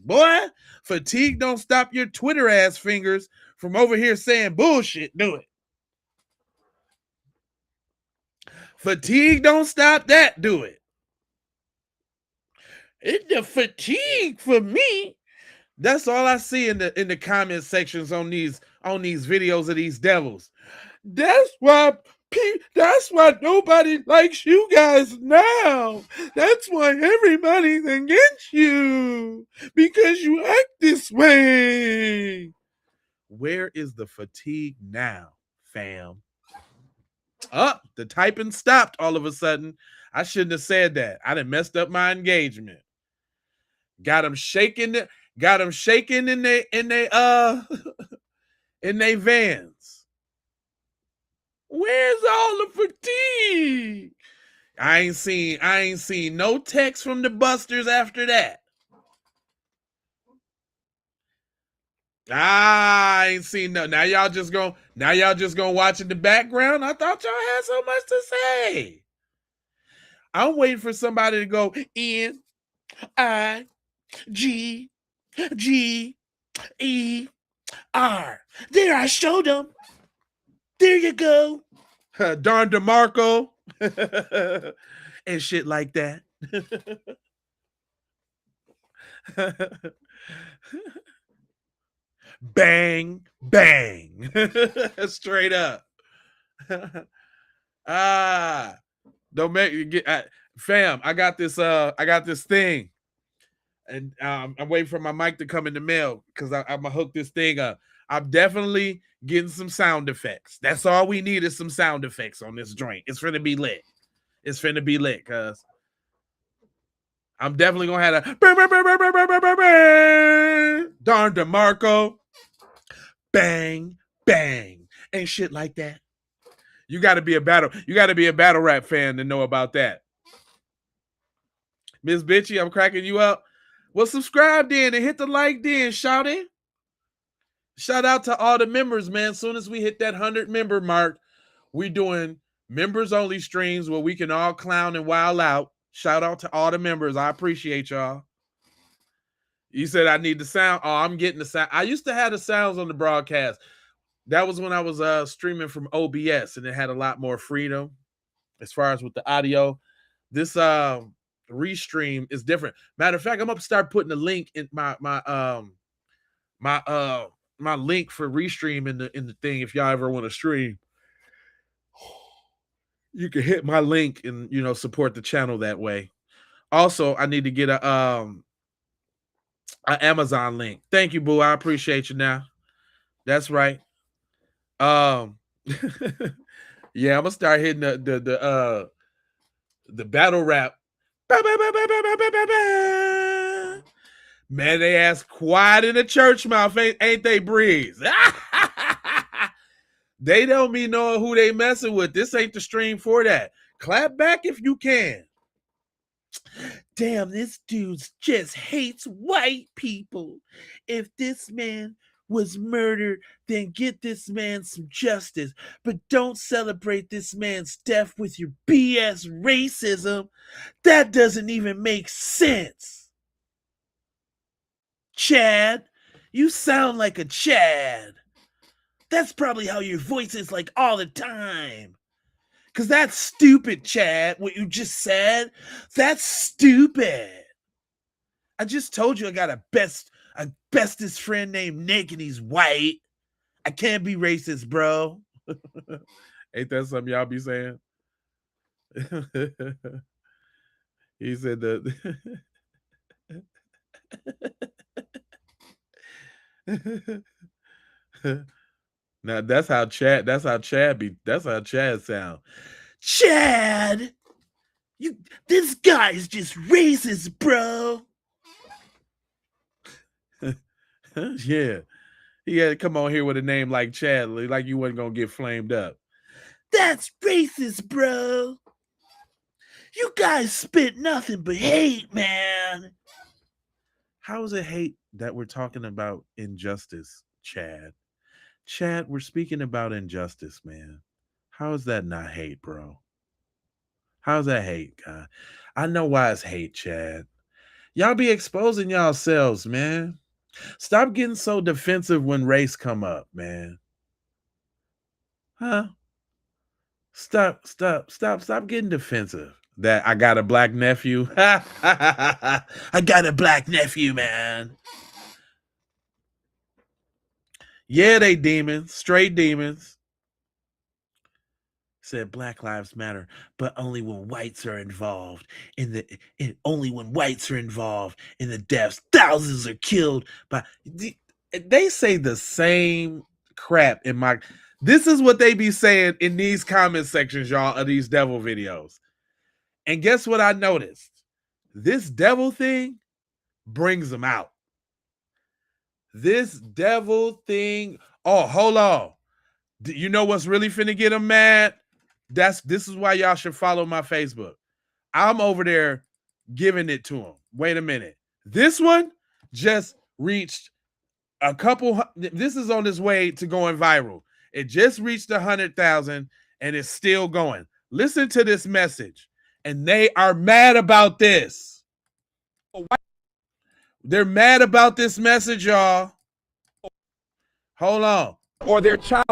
Boy, fatigue don't stop your Twitter ass fingers from over here saying bullshit, do it? Fatigue don't stop that, do it? It's the fatigue for me. That's all I see in the comment sections on these videos of these devils. That's why nobody likes you guys now. That's why everybody's against you, because you act this way. Where is the fatigue now, fam? The typing stopped all of a sudden. I shouldn't have said that. I done messed up my engagement. Got them shaking in they in they vans. Where's all the fatigue? I ain't seen no text from the busters after that. I ain't seen no. Now y'all just gonna watch in the background. I thought y'all had so much to say. I'm waiting for somebody to go N-I-G-G-E-R. There, I showed them. There you go. Darn DeMarco. And shit like that. Bang, bang. Straight up. Don't make you get fam. I got this thing. And I'm waiting for my mic to come in the mail because I'm gonna hook this thing up. I'm definitely getting some sound effects. That's all we need is some sound effects on this joint. It's finna be lit. It's finna be lit, cuz I'm definitely gonna have a Darn DeMarco, bang, bang, and shit like that. You gotta be a battle rap fan to know about that. Miss Bitchy, I'm cracking you up. Well, subscribe then and hit the like then, shout it. Shout out to all the members, man. As soon as we hit that 100 member mark, we doing members only streams where we can all clown and wild out. Shout out to all the members. I appreciate y'all. You said I need the sound. Oh, I'm getting the sound. I used to have the sounds on the broadcast. That was when I was streaming from OBS, and it had a lot more freedom as far as with the audio. This restream is different. Matter of fact, I'm gonna start putting the link in my link for restream in the thing. If y'all ever want to stream, you can hit my link and support the channel that way. Also, I need to get a Amazon link. Thank you, boo. I appreciate you now. That's right. Yeah, I'm gonna start hitting the battle rap. Man, they ass quiet in the church mouth, ain't they, Breeze? They don't be knowing who they messing with. This ain't the stream for that. Clap back if you can. Damn, this dude just hates white people. If this man was murdered, then get this man some justice. But don't celebrate this man's death with your BS racism. That doesn't even make sense. Chad, you sound like a Chad. That's probably how your voice is like all the time. Because that's stupid, Chad, what you just said. That's stupid. I just told you I got a bestest friend named Nick, and he's white. I can't be racist, bro. Ain't that something y'all be saying? He said that. Now that's how Chad sound. Chad, this guy is just racist, bro. Yeah. He had to come on here with a name like Chad, like you wasn't gonna get flamed up. That's racist, bro. You guys spit nothing but hate, man. How is it hate that we're talking about injustice, Chad? Chad, we're speaking about injustice, man. How is that not hate, bro? How's that hate, guy? I know why it's hate, Chad. Y'all be exposing yourselves, man. Stop getting so defensive when race come up, man. Huh? Stop getting defensive. That I got a black nephew. I got a black nephew, man. Yeah, they demons, straight demons. Said Black Lives Matter, but only when whites are involved. Only when whites are involved in the deaths. Thousands are killed by. They say the same crap in my. This is what they be saying in these comment sections, y'all, of these devil videos. And guess what I noticed? This devil thing brings them out. This devil thing. Oh, hold on. You know what's really finna get them mad? This is why y'all should follow my Facebook. I'm over there giving it to them. Wait a minute. This one just reached a couple. This is on its way to going viral. It just reached 100,000 and it's still going. Listen to this message. And they are mad about this. They're mad about this message, y'all. Hold on. Or their child.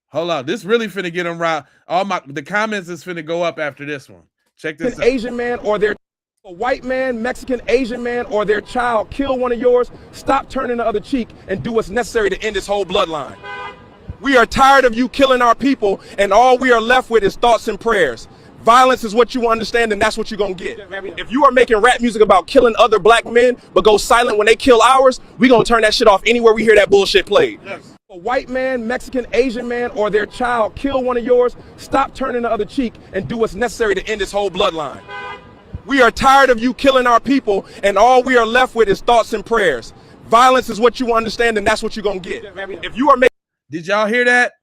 Hold on. This really finna get them right. The comments is finna go up after this one. Check this out. Asian man or their white man, Mexican, Asian man, or their child kill one of yours, stop turning the other cheek and do what's necessary to end this whole bloodline. We are tired of you killing our people, and all we are left with is thoughts and prayers. Violence is what you understand, and that's what you're gonna get. If you are making rap music about killing other black men, but go silent when they kill ours, we gonna turn that shit off anywhere we hear that bullshit played. Yes. A white man, Mexican, Asian man, or their child kill one of yours, stop turning the other cheek and do what's necessary to end this whole bloodline. We are tired of you killing our people, and all we are left with is thoughts and prayers. Violence is what you understand, and that's what you're gonna get. If you are making... Did y'all hear that?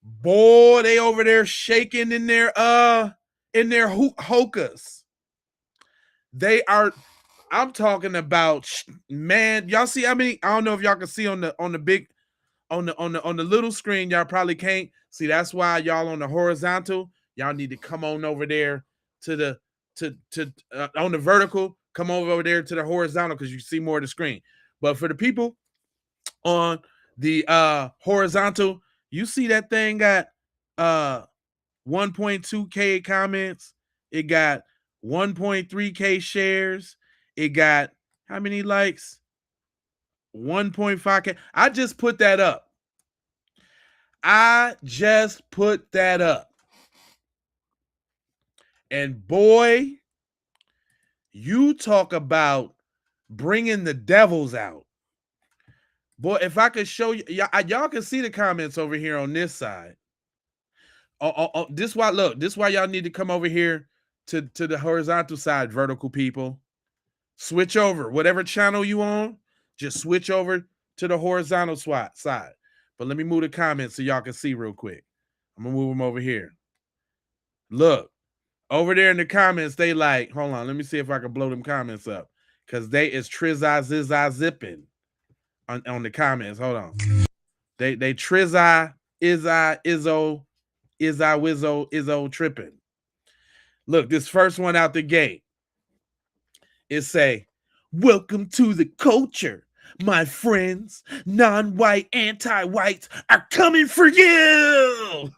Boy, they over there shaking in their hokas. They are, I'm talking about, man, y'all see how many, I don't know if y'all can see on the big, on the little screen, y'all probably can't see. That's why y'all on the horizontal, y'all need to come on over there to the on the vertical, come over there to the horizontal because you see more of the screen. But for the people on the horizontal, you see that thing got 1.2K comments. It got 1.3K shares. It got how many likes? 1.5K. I just put that up. And boy, you talk about bringing the devils out. Boy, if I could show you, y'all can see the comments over here on this side. This why y'all need to come over here to the horizontal side, vertical people. Switch over. Whatever channel you on, just switch over to the horizontal side. But let me move the comments so y'all can see real quick. I'm going to move them over here. Look. Over there in the comments, they like, hold on, let me see if I can blow them comments up. Because they is Trizai Zizai zipping on the comments. Hold on. They Trizai, Izai, Izzo, Izai, Wizzo, Izzo tripping. Look, this first one out the gate. It say, welcome to the culture. My friends, non-white, anti-whites are coming for you.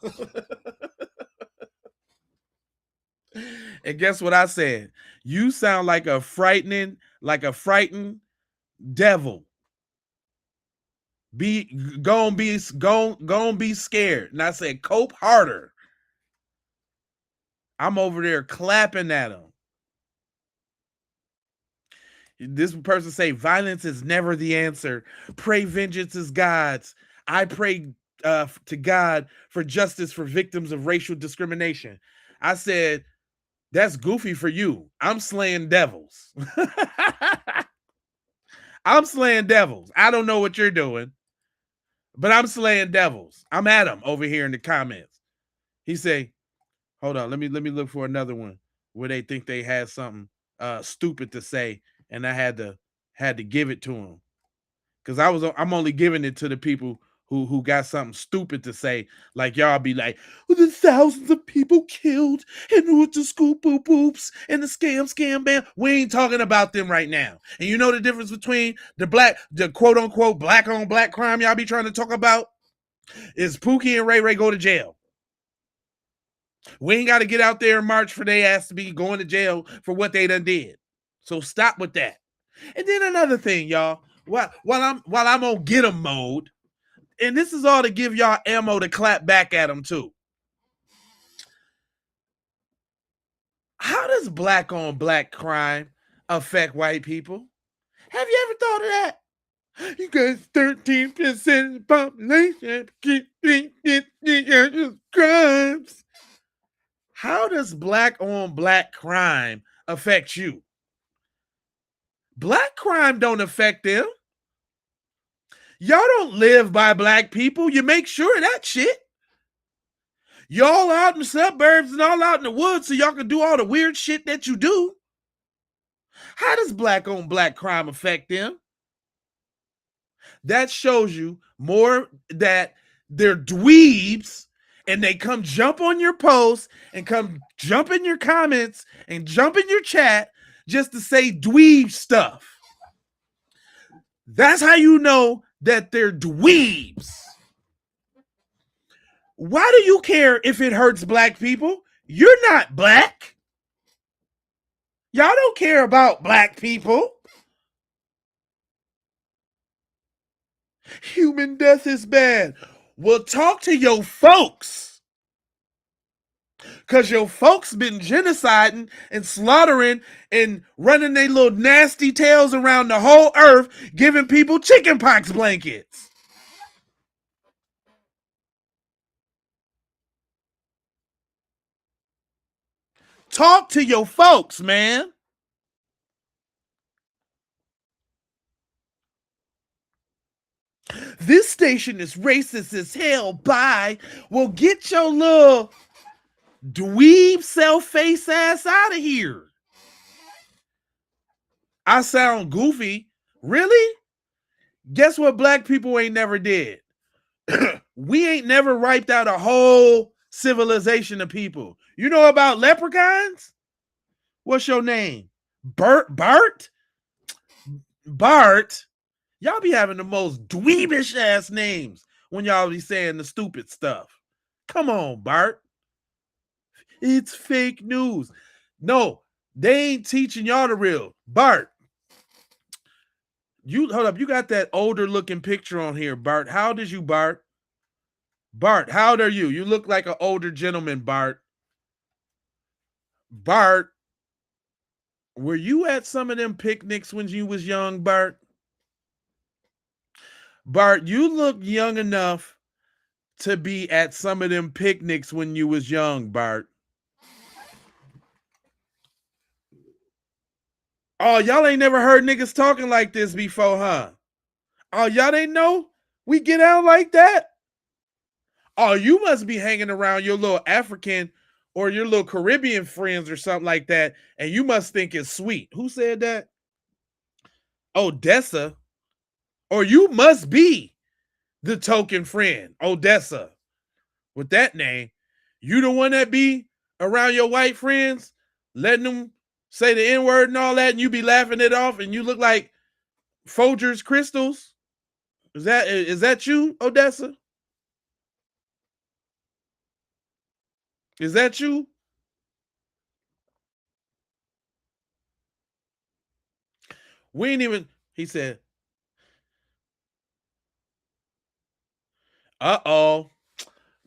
And guess what I said? You sound like a frightened devil. Go and be scared. And I said, cope harder. I'm over there clapping at him. This person say, violence is never the answer. Pray vengeance is God's. I pray to God for justice for victims of racial discrimination. I said, that's goofy for you. I'm slaying devils. I'm slaying devils. I don't know what you're doing, but I'm slaying devils. I'm at them over here in the comments. He say, hold on, let me look for another one where they think they had something stupid to say, and I had to give it to them. Because I'm only giving it to the people who got something stupid to say, like y'all be like, the thousands of people killed and with the school boop boops and the scam bam. We ain't talking about them right now. And you know the difference between the quote unquote black on black crime y'all be trying to talk about is Pookie and Ray Ray go to jail. We ain't got to get out there and march for their ass to be going to jail for what they done did. So stop with that. And then another thing, y'all, while I'm on get 'em mode, and this is all to give y'all ammo to clap back at them too. How does black on black crime affect white people? Have you ever thought of that? You got 13% of the population crimes. How does black on black crime affect you? Black crime don't affect them. Y'all don't live by black people. You make sure of that shit. Y'all out in the suburbs and all out in the woods so y'all can do all the weird shit that you do. How does black on black crime affect them? That shows you more that they're dweebs and they come jump on your posts and come jump in your comments and jump in your chat just to say dweeb stuff. That's how you know that they're dweebs. Why do you care if it hurts black people? You're not black. Y'all don't care about black people. Human death is bad. Well, talk to your folks. Because your folks been genociding and slaughtering and running their little nasty tails around the whole earth, giving people chickenpox blankets. Talk to your folks, man. This station is racist as hell. Bye. Well, get your little dweeb self-face ass out of here. I sound goofy. Really? Guess what black people ain't never did? We ain't never wiped out a whole civilization of people. You know about leprechauns? What's your name? Bart? Bart? Y'all be having the most dweebish ass names when y'all be saying the stupid stuff. Come on, Bart. It's fake news. No, they ain't teaching y'all the real. Bart, you hold up. You got that older looking picture on here, Bart. How old is you, Bart? Bart, how old are you? You look like an older gentleman, Bart. Bart, were you at some of them picnics when you was young, Bart? Bart, you look young enough to be at some of them picnics when you was young, Bart. Oh, y'all ain't never heard niggas talking like this before, huh? Oh, y'all ain't know we get out like that? Oh, you must be hanging around your little African or your little Caribbean friends or something like that, and you must think it's sweet. Who said that? Odessa. Or you must be the token friend, Odessa. With that name, you the one that be around your white friends, letting them say the N-word and all that, and you be laughing it off, and you look like Folgers crystals? Is that you, Odessa? Is that you? We ain't even, he said, uh-oh.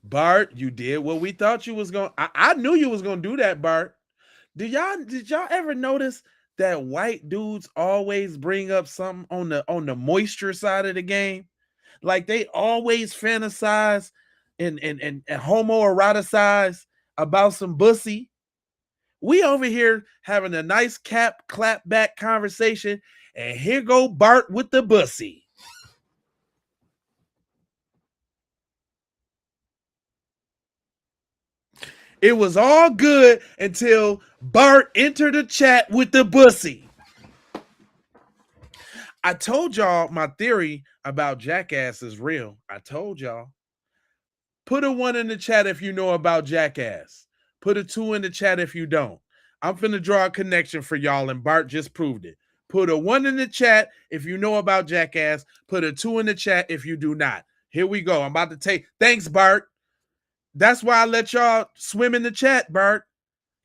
Bart, you did what we thought you was going to. I knew you was going to do that, Bart. Did y'all ever notice that white dudes always bring up something on the moisture side of the game? Like they always fantasize and homoeroticize about some bussy. We over here having a nice clap back conversation, and here go Bart with the bussy. It was all good until Bart entered the chat with the bussy. I told y'all my theory about Jackass is real. I told y'all. Put a 1 in the chat if you know about Jackass. Put a 2 in the chat if you don't. I'm finna draw a connection for y'all, and Bart just proved it. Put a 1 in the chat if you know about Jackass. Put a 2 in the chat if you do not. Here we go. I'm about to take... Thanks, Bart. That's why I let y'all swim in the chat, Bart.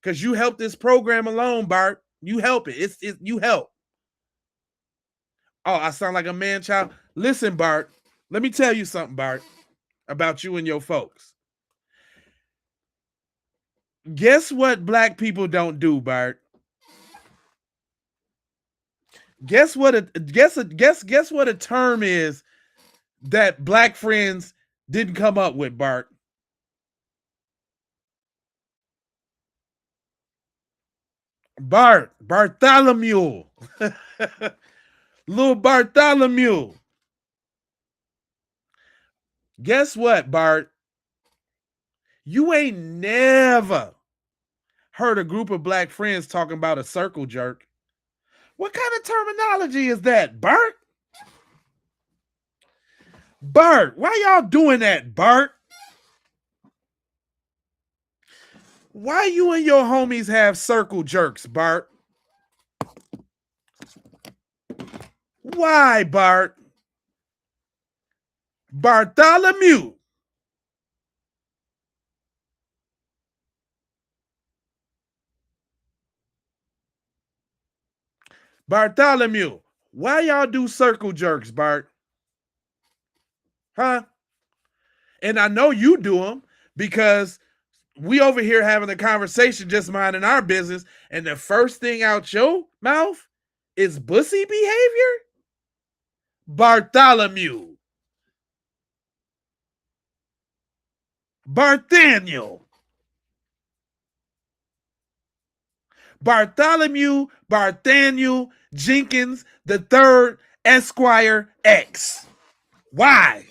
Because you help this program alone, Bart. You help it. You help. Oh, I sound like a man-child. Listen, Bart. Let me tell you something, Bart, about you and your folks. Guess what black people don't do, Bart? Guess what a term is that black friends didn't come up with, Bart? Bartholomew. Little Bartholomew. Guess what, Bart? You ain't never heard a group of black friends talking about a circle jerk. What kind of terminology is that, Bart? Bart, why y'all doing that, Bart? Why you and your homies have circle jerks, Bart? Why, Bart? Bartholomew. Bartholomew, why y'all do circle jerks, Bart? Huh? And I know you do them because we over here having a conversation, just minding our business, and the first thing out your mouth is bussy behavior? Bartholomew. Barthaniel. Bartholomew Barthaniel Jenkins III Esquire X. Why?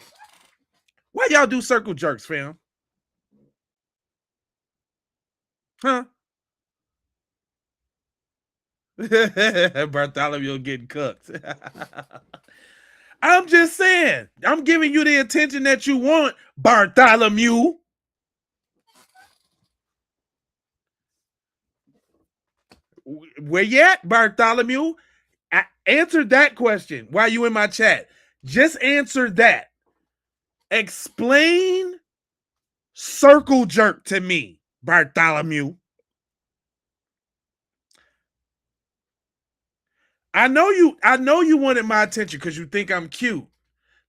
Why y'all do circle jerks, fam? Huh? Bartholomew getting cooked. I'm just saying. I'm giving you the attention that you want, Bartholomew. Where you at, Bartholomew? Answer that question while you in my chat. Just answer that. Explain circle jerk to me, Bartholomew. I know you wanted my attention because you think I'm cute.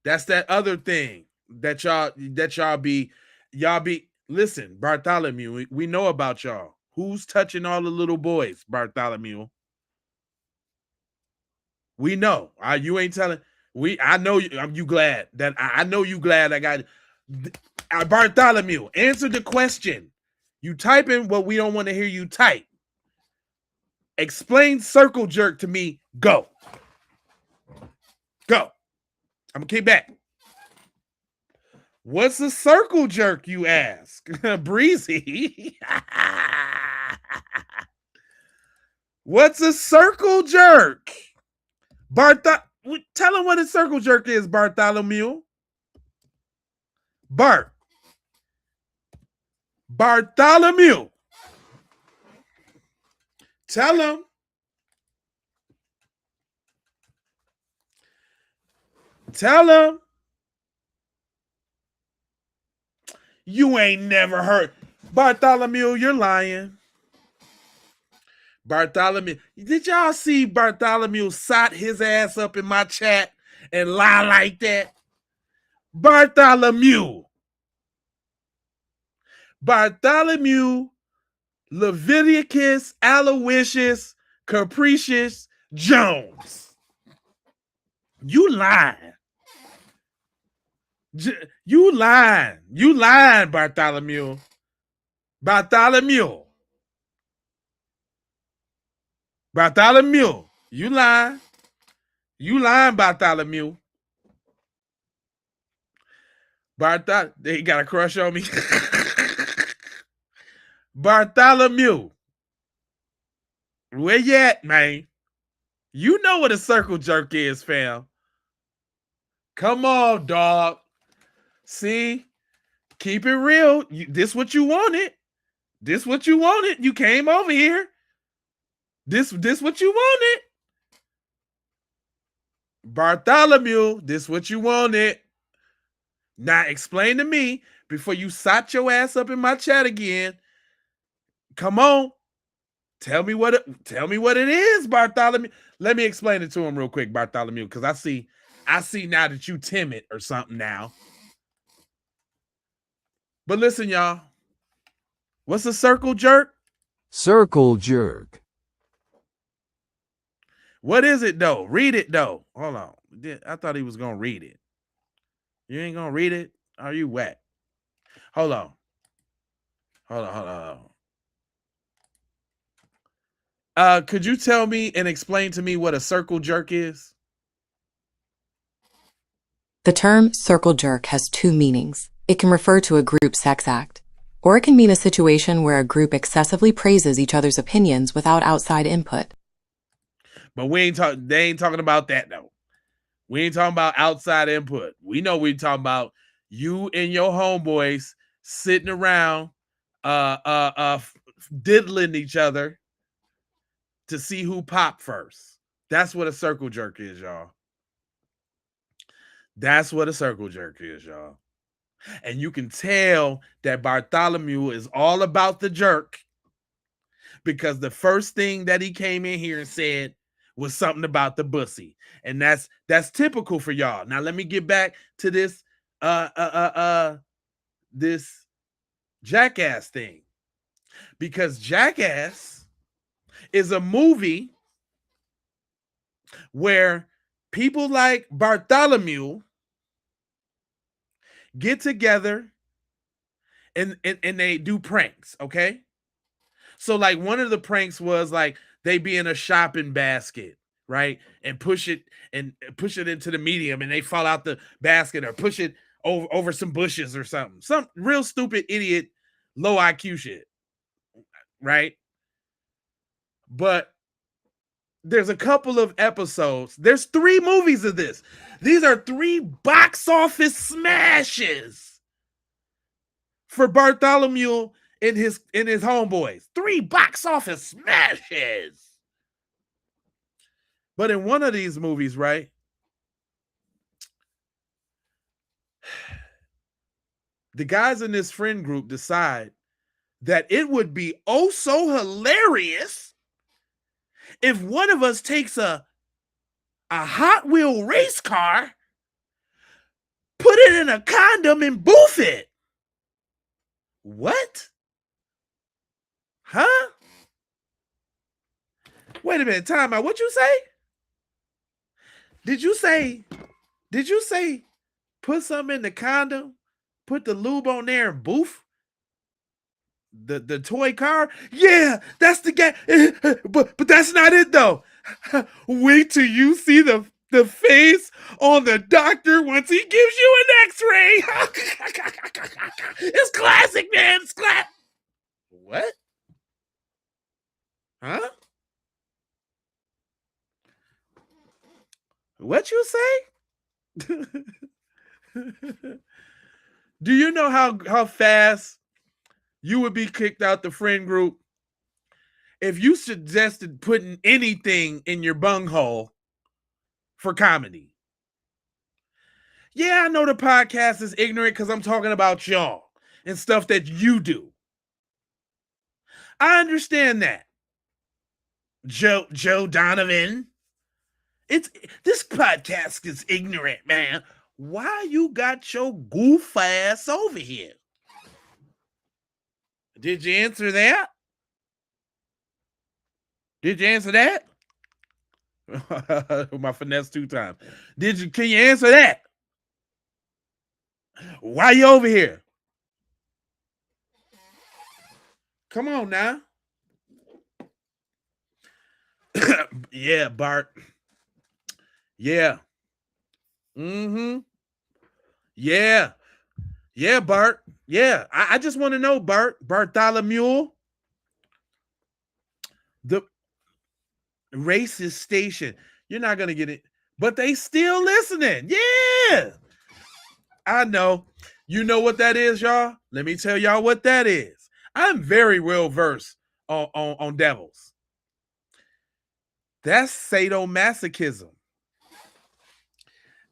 That's that other thing that y'all be listen, Bartholomew, we know about y'all. Who's touching all the little boys, Bartholomew? We know. You ain't telling. I know you. You glad that I know you glad I got Bartholomew. Answer the question. You type in what we don't want to hear you type. Explain circle jerk to me. Go. I'm gonna keep back. What's a circle jerk, you ask? Breezy. What's a circle jerk? Tell him what a circle jerk is, Bartholomew. Bartholomew. Tell him. You ain't never heard. Bartholomew, you're lying. Bartholomew. Did y'all see Bartholomew sot his ass up in my chat and lie like that? Bartholomew. Leviticus Aloysius Capricious Jones. You lying. You lying, Bartholomew. Bartholomew, you lying. You lying, Bartholomew. They got a crush on me. Bartholomew. Where you at, man? You know what a circle jerk is, fam. Come on, dog. See? Keep it real. This what you wanted. You came over here. This what you wanted. Bartholomew, this what you wanted. Now explain to me before you sot your ass up in my chat again. Come on. Tell me what it is, Bartholomew. Let me explain it to him real quick, Bartholomew, because I see now that you timid or something now. But listen, y'all. What's a circle jerk? Circle jerk. What is it, though? Read it, though. Hold on. I thought he was going to read it. You ain't going to read it? Are you wet? Hold on. Could you tell me and explain to me what a circle jerk is? The term circle jerk has two meanings. It can refer to a group sex act, or it can mean a situation where a group excessively praises each other's opinions without outside input. But they ain't talking about that, though. We ain't talking about outside input. We know we're talking about you and your homeboys sitting around diddling each other to see who popped first. That's what a circle jerk is, y'all. And you can tell that Bartholomew is all about the jerk because the first thing that he came in here and said was something about the bussy. And that's typical for y'all. Now let me get back to this this jackass thing. Because Jackass is a movie where people like Bartholomew get together and they do pranks, okay? So like one of the pranks was like they be in a shopping basket, right? And push it into the medium and they fall out the basket, or push it over some bushes or something. Some real stupid idiot low IQ shit, right? But there's a couple of episodes. There's 3 movies of this. These are 3 box office smashes for Bartholomew and his homeboys. 3 box office smashes. But in one of these movies, right, the guys in this friend group decide that it would be oh so hilarious if one of us takes a Hot Wheel race car, put it in a condom, and boof it. What? Huh? Wait a minute, time out. What you say? Did you say put something in the condom, put the lube on there, and boof the toy car? Yeah, that's the guy. But that's not it though. Wait till you see the face on the doctor once he gives you an X-ray. It's classic, man. It's classic. What? Huh? What you say? Do you know how fast you would be kicked out the friend group if you suggested putting anything in your bunghole for comedy? Yeah, I know the podcast is ignorant because I'm talking about y'all and stuff that you do. I understand that. Joe Donovan. This podcast is ignorant, man. Why you got your goof ass over here? Did you answer that? Did you answer that? My finesse 2 times. Can you answer that? Why you over here? Come on now. Yeah, Bart. Yeah. Mm-hmm. Yeah. Yeah, Bart. Yeah. I just want to know, Bartholomew. The racist station. You're not going to get it. But they still listening. Yeah. I know. You know what that is, y'all? Let me tell y'all what that is. I'm very well versed on devils. That's sadomasochism.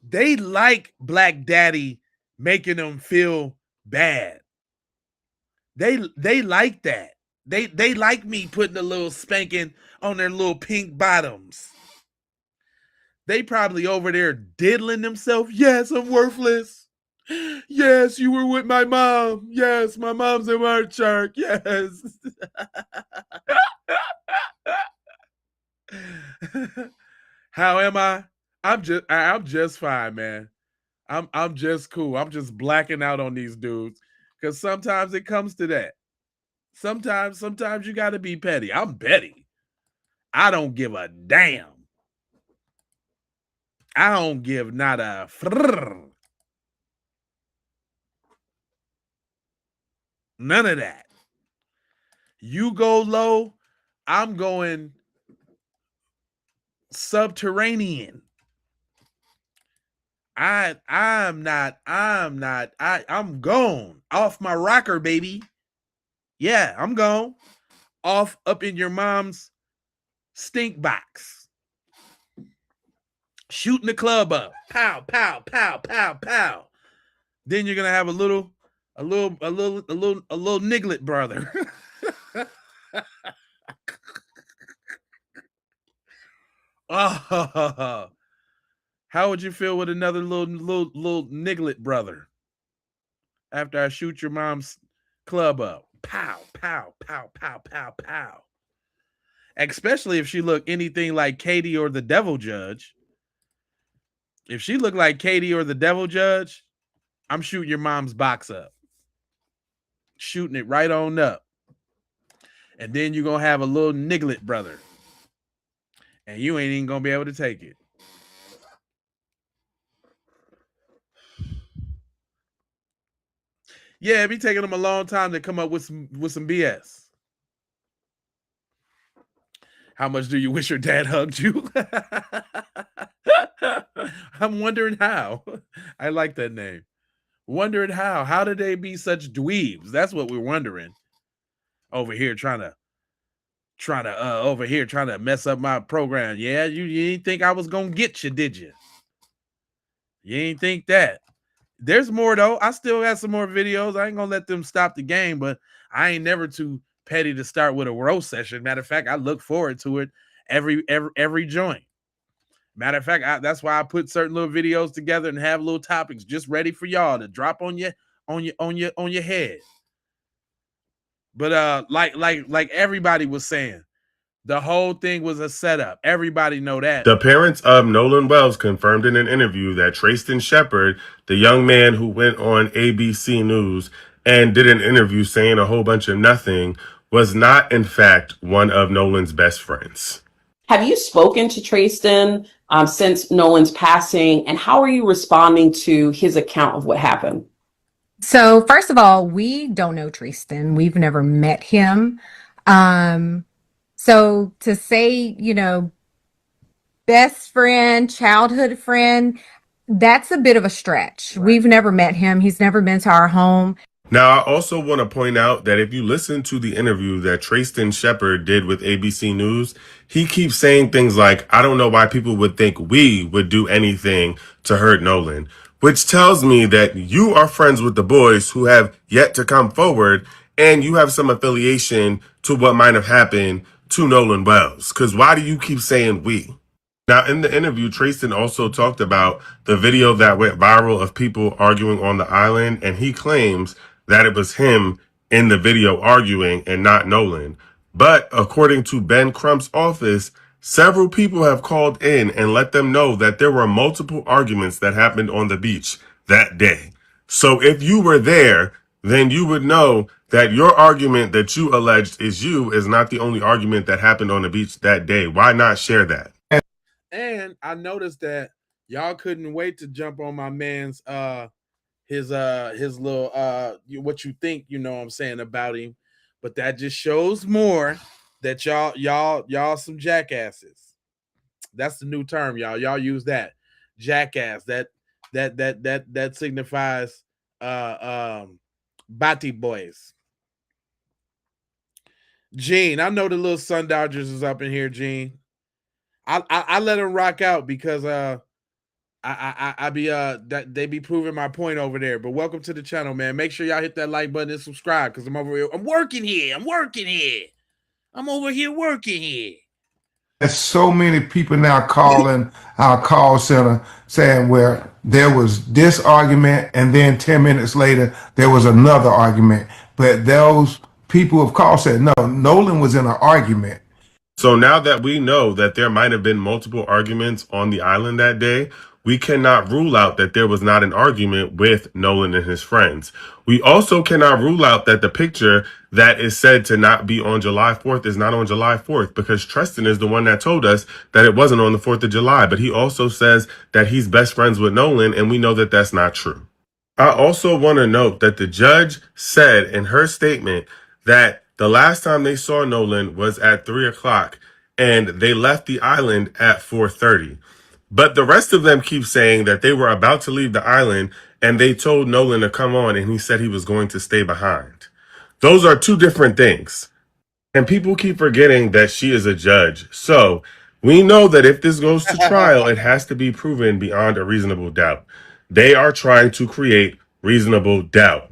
They like Black Daddy making them feel bad. They like that. They like me putting a little spanking on their little pink bottoms. They probably over there diddling themselves. Yes, I'm worthless. Yes, you were with my mom. Yes, my mom's a word shark. Yes. How am I? I'm just fine, man. I'm just cool. I'm just blacking out on these dudes because sometimes it comes to that. Sometimes you got to be petty. I'm petty. I don't give a damn. I don't give not a frrr. None of that. You go low, I'm going subterranean. I'm gone off my rocker, baby. Yeah, I'm gone off up in your mom's stink box. Shooting the club up. Pow, pow, pow, pow, pow. Then you're gonna have a little niglet brother. Oh, how would you feel with another little niglet brother after I shoot your mom's club up? pow, pow, pow, pow, pow, pow. Especially if she look anything like Katie or the Devil Judge. If she look like Katie or the Devil Judge, I'm shooting your mom's box up. Shooting it right on up. And then you're going to have a little niglet brother. And you ain't even going to be able to take it. Yeah, it be taking them a long time to come up with some BS. How much do you wish your dad hugged you? I'm wondering how. I like that name. Wondering how. How did they be such dweebs? That's what we're wondering. Over here trying to mess up my program. Yeah, you didn't think I was gonna get you, did you? You ain't think that. There's more though. I still got some more videos. I ain't gonna let them stop the game, but I ain't never too petty to start with a roast session. Matter of fact, I look forward to it every joint. Matter of fact, that's why I put certain little videos together and have little topics just ready for y'all to drop on your head. But like everybody was saying, the whole thing was a setup. Everybody know that. The parents of Nolan Wells confirmed in an interview that Tristan Shepard, the young man who went on ABC News and did an interview saying a whole bunch of nothing, was not, in fact, one of Nolan's best friends. Have you spoken to Tristan since Nolan's passing, and how are you responding to his account of what happened? So first of all, we don't know Tristan. We've never met him. So to say, best friend, childhood friend, that's a bit of a stretch. Right. We've never met him. He's never been to our home. Now, I also want to point out that if you listen to the interview that Tristan Shepard did with ABC News, he keeps saying things like, I don't know why people would think we would do anything to hurt Nolan, which tells me that you are friends with the boys who have yet to come forward, and you have some affiliation to what might have happened to Nolan Wells. Because why do you keep saying we? Now, in the interview, Tristan also talked about the video that went viral of people arguing on the island, and he claims that it was him in the video arguing and not Nolan. But according to Ben Crump's office, several people have called in and let them know that there were multiple arguments that happened on the beach that day. So if you were there, then you would know that your argument that you alleged is you is not the only argument that happened on the beach that day. Why not share that? And I noticed that y'all couldn't wait to jump on my man's his little what you think, what I'm saying about him, but that just shows more that y'all some jackasses. That's the new term, y'all. Y'all use that. Jackass. That signifies Bati boys. Gene, I know the little Sun Dodgers is up in here, Gene. I let him rock out because they be proving my point over there. But welcome to the channel, man. Make sure y'all hit that like button and subscribe because I'm over here. I'm working here. I'm over here working here. There's so many people now calling our call center saying where there was this argument and then 10 minutes later there was another argument. But those people have called said, no, Nolan was in an argument. So now that we know that there might have been multiple arguments on the island that day, we cannot rule out that there was not an argument with Nolan and his friends. We also cannot rule out that the picture that is said to not be on July 4th is not on July 4th, because Tristan is the one that told us that it wasn't on the 4th of July. But he also says that he's best friends with Nolan, and we know that that's not true. I also want to note that the judge said in her statement that the last time they saw Nolan was at 3 o'clock and they left the island at 4:30. But the rest of them keep saying that they were about to leave the island and they told Nolan to come on and he said he was going to stay behind. Those are two different things. And people keep forgetting that she is a judge. So we know that if this goes to trial, it has to be proven beyond a reasonable doubt. They are trying to create reasonable doubt.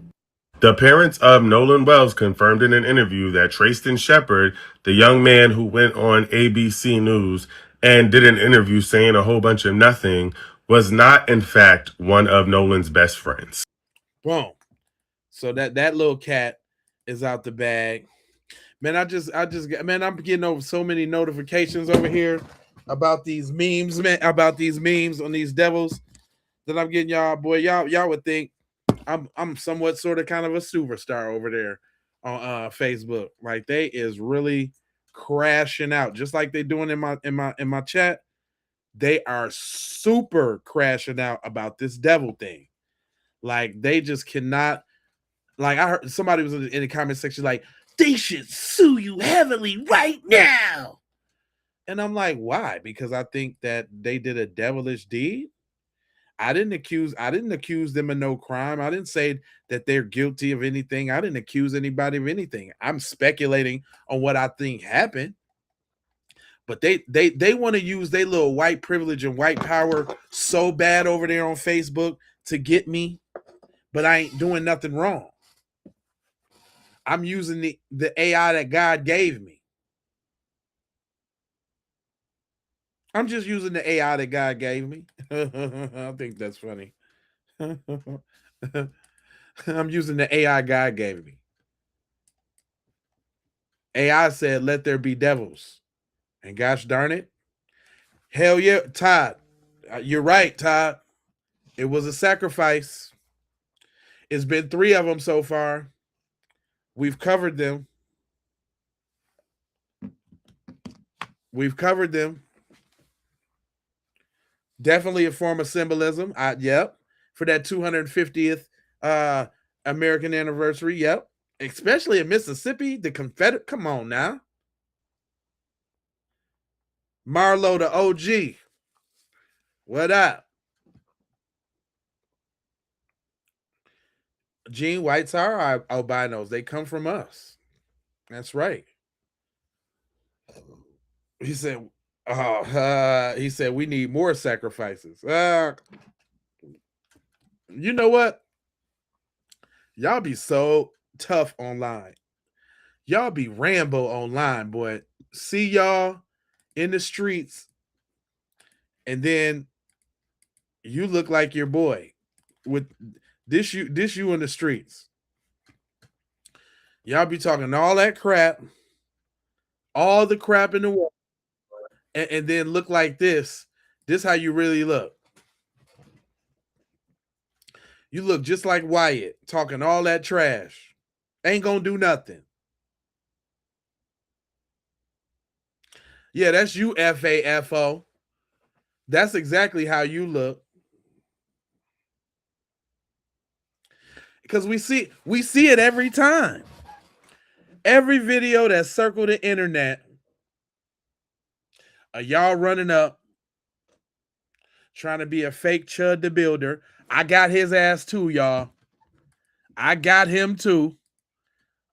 The parents of Nolan Wells confirmed in an interview that Tristan Shepard, the young man who went on ABC News and did an interview saying a whole bunch of nothing, was not, in fact, one of Nolan's best friends. Boom. So that little cat is out the bag. Man, I just man, I'm getting over so many notifications over here about these memes, man, about these memes on these devils that I'm getting, y'all. Boy, y'all would think I'm somewhat sort of kind of a superstar over there on Facebook. Like, they is really crashing out, just like they doing in my chat. They are super crashing out about this devil thing. Like, they just cannot. Like, I heard somebody was in the comment section like, they should sue you heavily right now. And I'm like, why? Because I think that they did a devilish deed. I didn't accuse them of no crime. I didn't say that they're guilty of anything. I didn't accuse anybody of anything. I'm speculating on what I think happened. But they want to use their little white privilege and white power so bad over there on Facebook to get me, but I ain't doing nothing wrong. I'm using the AI that God gave me. I'm just using the AI that God gave me. I think that's funny. I'm using the AI God gave me. AI said, let there be devils. And gosh darn it. Hell yeah, Todd. You're right, Todd. It was a sacrifice. It's been 3 of them so far. We've covered them. Definitely a form of symbolism. Yep. For that 250th American anniversary. Yep. Especially in Mississippi, the Confederate. Come on now. Marlo the OG. What up? Gene, whites are albinos. They come from us. That's right. He said, he said, we need more sacrifices. You know what? Y'all be so tough online. Y'all be Rambo online, boy. See y'all in the streets, and then you look like your boy with this you in the streets. Y'all be talking all that crap, all the crap in the world, and then look like this. This how you really look. You look just like Wyatt, talking all that trash. Ain't gonna do nothing. Yeah, that's you, FAFO. That's exactly how you look. Because we see it every time. Every video that circled the internet, y'all running up, trying to be a fake Chud the Builder. I got his ass too, y'all. I got him too.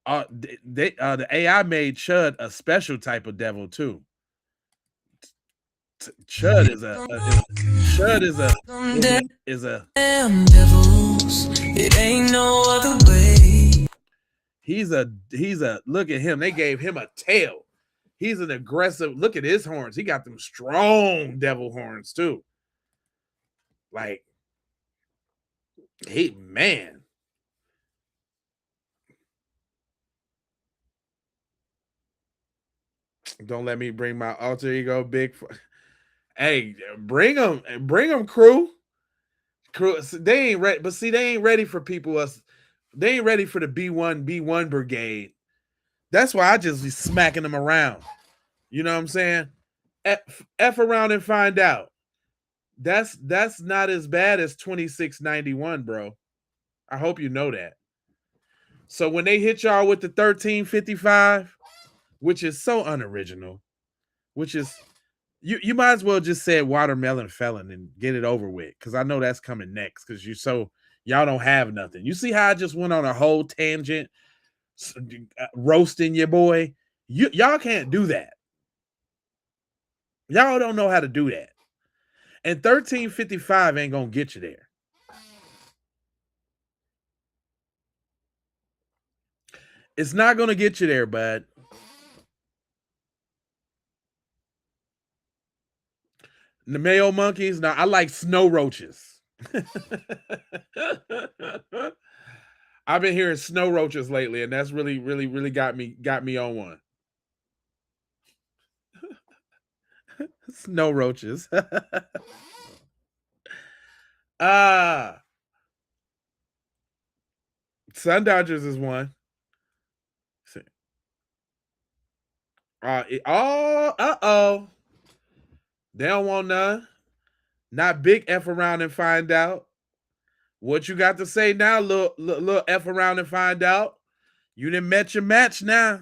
The AI made Chud a special type of devil too. Chud is a damn devils. It ain't no other way. He's a look at him. They gave him a tail. He's an aggressive. Look at his horns. He got them strong devil horns too. Like, man. Don't let me bring my alter ego big. Hey, bring them, crew. They ain't ready, but see, they ain't ready for people. They ain't ready for the B1 brigade. That's why I just be smacking them around. You know what I'm saying? F around and find out. That's not as bad as 2691, bro. I hope you know that. So when they hit y'all with the 1355, which is so unoriginal, which is you might as well just say watermelon felon and get it over with, because I know that's coming next, because y'all don't have nothing. You see how I just went on a whole tangent roasting your boy? Y'all can't do that. Y'all don't know how to do that. And 1355 ain't gonna get you there. It's not gonna get you there, bud. The male monkeys. Now I like snow roaches. I've been hearing snow roaches lately, and that's really got me on one. Snow roaches. Sun Dodgers is one. They don't want none. Not big F around and find out. What you got to say now, little F around and find out? You done met your match now.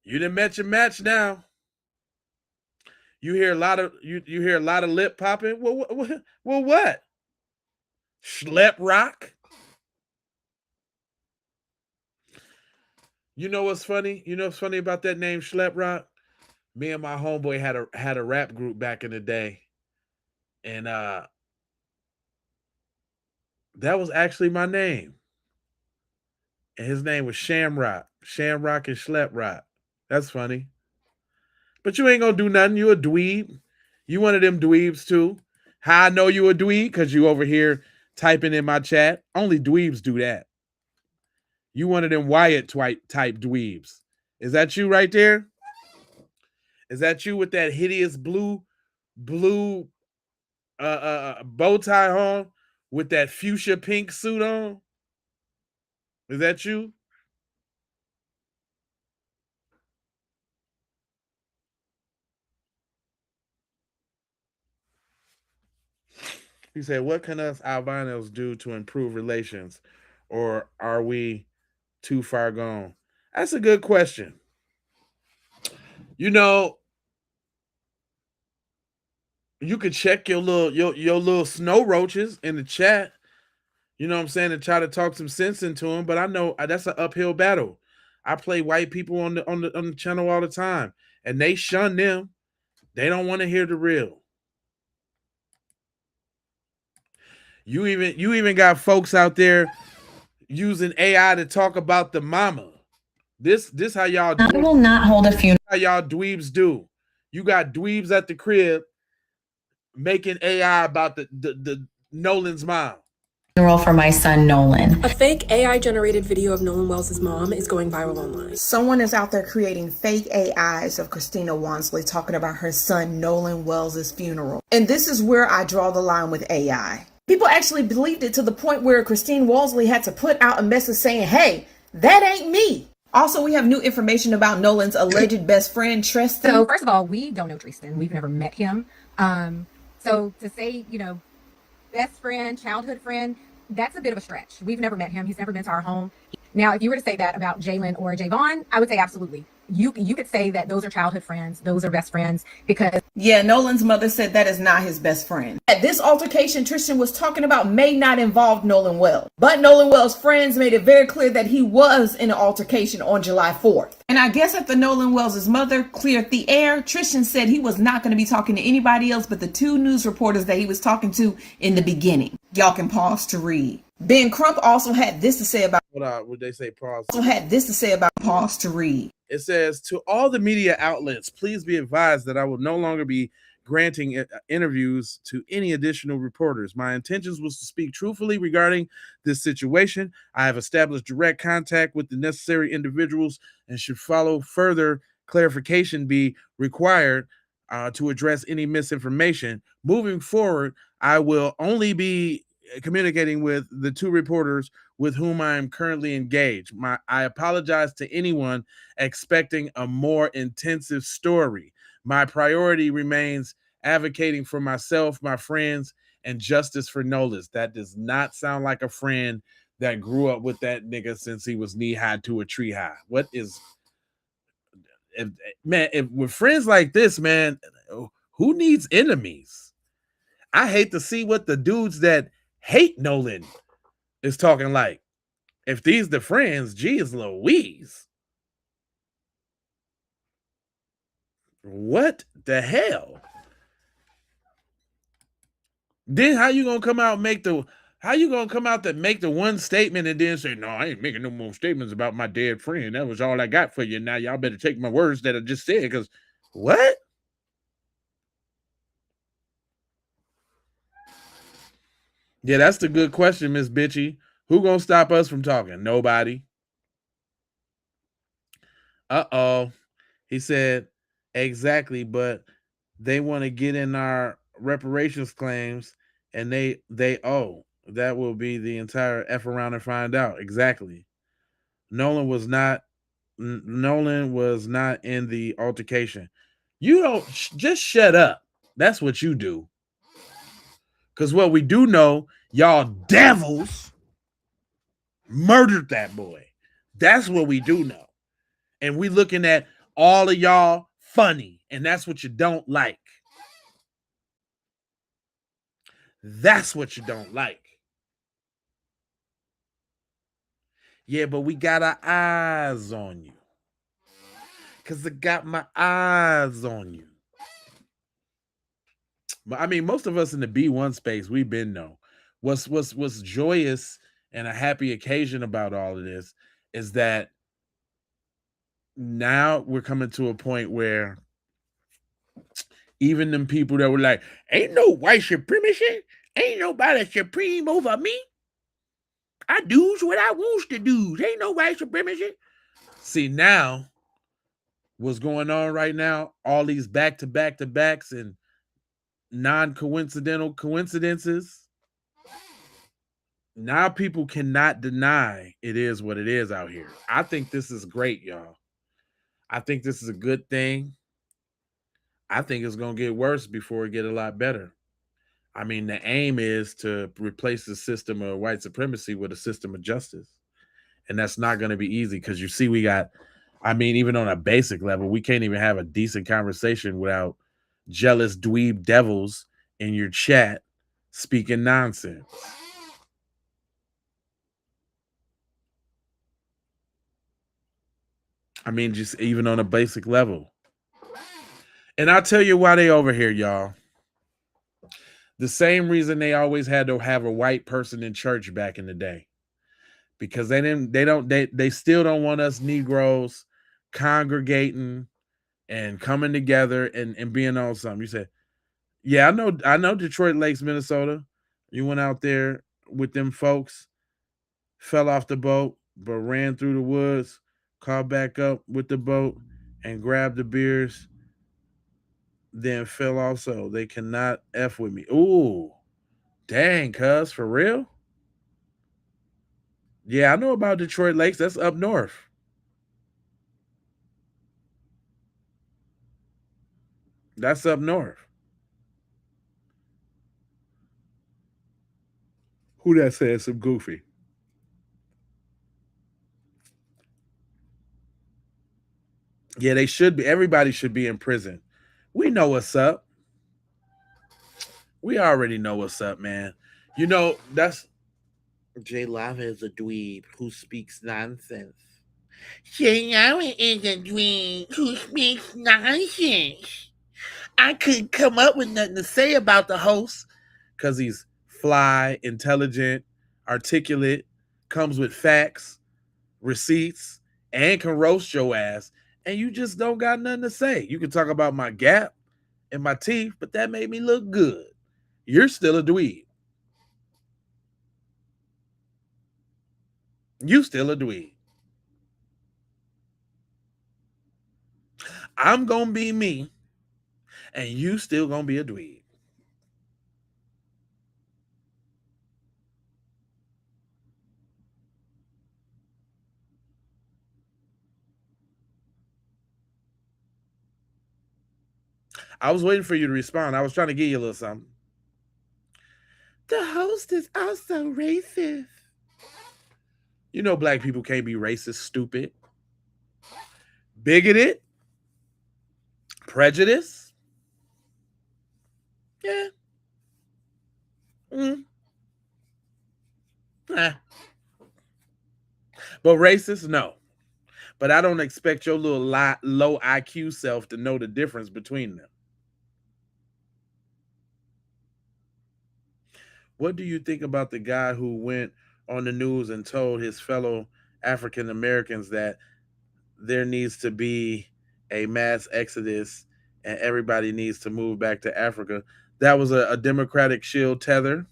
You done met your match now. You hear a lot of you hear a lot of lip popping. Well, what? Schlep rock. You know what's funny? You know what's funny about that name, Schlep rock? Me and my homeboy had a rap group back in the day, and that was actually my name. And his name was Shamrock and Schlep rock. That's funny. But you ain't gonna do nothing. You a dweeb. You one of them dweebs too. How I know you a dweeb? Because you over here typing in my chat. Only dweebs do that. You one of them Wyatt type dweebs. Is that you right there? Is that you with that hideous blue bow tie on with that fuchsia pink suit on? Is that you? He said, what can us albinos do to improve relations? Or are we too far gone? That's a good question. You know, you could check your little snow roaches in the chat. You know what I'm saying? And try to talk some sense into them. But I know that's an uphill battle. I play white people on the channel all the time, and they shun them. They don't want to hear the real. You even got folks out there using AI to talk about the mama. This how y'all do. I will not hold a funeral. How y'all dweebs do. You got dweebs at the crib making AI about the Nolan's mom. Funeral for my son Nolan. A fake AI generated video of Nolan Wells' mom is going viral online. Someone is out there creating fake AIs of Christina Wansley talking about her son Nolan Wells' funeral. And this is where I draw the line with AI. People actually believed it to the point where Christine Wansley had to put out a message saying, hey, that ain't me. Also, we have new information about Nolan's alleged best friend, Tristan. So first of all, we don't know Tristan. We've never met him. So to say, best friend, childhood friend, that's a bit of a stretch. We've never met him. He's never been to our home. Now, if you were to say that about Jalen or Javon, I would say absolutely. You could say that those are childhood friends. Those are best friends because... Yeah, Nolan's mother said that is not his best friend. This altercation Tristan was talking about may not involve Nolan Wells. But Nolan Wells' friends made it very clear that he was in an altercation on July 4th. And I guess after Nolan Wells' mother cleared the air, Tristan said he was not going to be talking to anybody else but the two news reporters that he was talking to in the beginning. Y'all can pause to read. Ben Crump also had this to say about... Would they say pause? Also had this to say about pause to read. It says, to all the media outlets, please be advised that I will no longer be granting interviews to any additional reporters. My intentions was to speak truthfully regarding this situation. I have established direct contact with the necessary individuals and should follow further clarification be required to address any misinformation. Moving forward, I will only be communicating with the two reporters with whom I am currently engaged. I apologize to anyone expecting a more intensive story. My priority remains advocating for myself, my friends, and justice for Nolan. That does not sound like a friend that grew up with that nigga since he was knee high to a tree high. What is, if with friends like this, man, who needs enemies? I hate to see what the dudes that hate Nolan is talking like. If these the friends, geez Louise. What the hell? Then how you gonna come out and make the one statement and then say, no, I ain't making no more statements about my dead friend. That was all I got for you. Now y'all better take my words that I just said, because what? Yeah, that's the good question, Miss Bitchy. Who gonna stop us from talking? Nobody. Uh-oh. He said, exactly, but they want to get in our reparations claims and they owe. That will be the entire F around and find out. Exactly. Nolan was not in the altercation. You don't just shut up. That's what you do. Because what we do know, y'all devils murdered that boy. That's what we do know. And we looking at all of y'all funny. And that's what you don't like. That's what you don't like. Yeah, but we got our eyes on you. Because I got my eyes on you. But I mean, most of us in the B1 space, we've been know. What's joyous and a happy occasion about all of this is that now we're coming to a point where even them people that were like, ain't no white supremacy, ain't nobody supreme over me. I do's what I wants to do. Ain't no white supremacy. See, now what's going on right now, all these back-to-backs and non-coincidental coincidences. Now people cannot deny it is what it is out here. I think this is great, y'all. I think this is a good thing. I think it's going to get worse before it get a lot better. I mean, the aim is to replace the system of white supremacy with a system of justice. And that's not going to be easy because you see we got, I mean, even on a basic level, we can't even have a decent conversation without jealous dweeb devils in your chat speaking nonsense. I mean, just even on a basic level. And I'll tell you why they over here, y'all. The same reason they always had to have a white person in church back in the day. Because they still don't want us Negroes congregating and coming together and being on something. You said, yeah, I know Detroit Lakes, Minnesota. You went out there with them folks, fell off the boat, but ran through the woods, caught back up with the boat, and grabbed the beers, then fell off. So they cannot F with me. Ooh, dang, cuz, for real? Yeah, I know about Detroit Lakes. That's up north. That's up north. Who that said some goofy? Yeah, they should be. Everybody should be in prison. We know what's up. We already know what's up, man. You know, that's Jay Lava is a dweeb who speaks nonsense. Jay Lava is a dweeb who speaks nonsense. I couldn't come up with nothing to say about the host because he's fly, intelligent, articulate, comes with facts, receipts, and can roast your ass. And you just don't got nothing to say. You can talk about my gap and my teeth, but that made me look good. You're still a dweeb. You still a dweeb. I'm going to be me, and you still going to be a dweeb. I was waiting for you to respond. I was trying to give you a little something. The host is also racist. You know black people can't be racist, stupid. Bigoted. Prejudice. Yeah. But racist, no. But I don't expect your little low IQ self to know the difference between them. What do you think about the guy who went on the news and told his fellow African Americans that there needs to be a mass exodus and everybody needs to move back to Africa? That was a Democratic shield tether.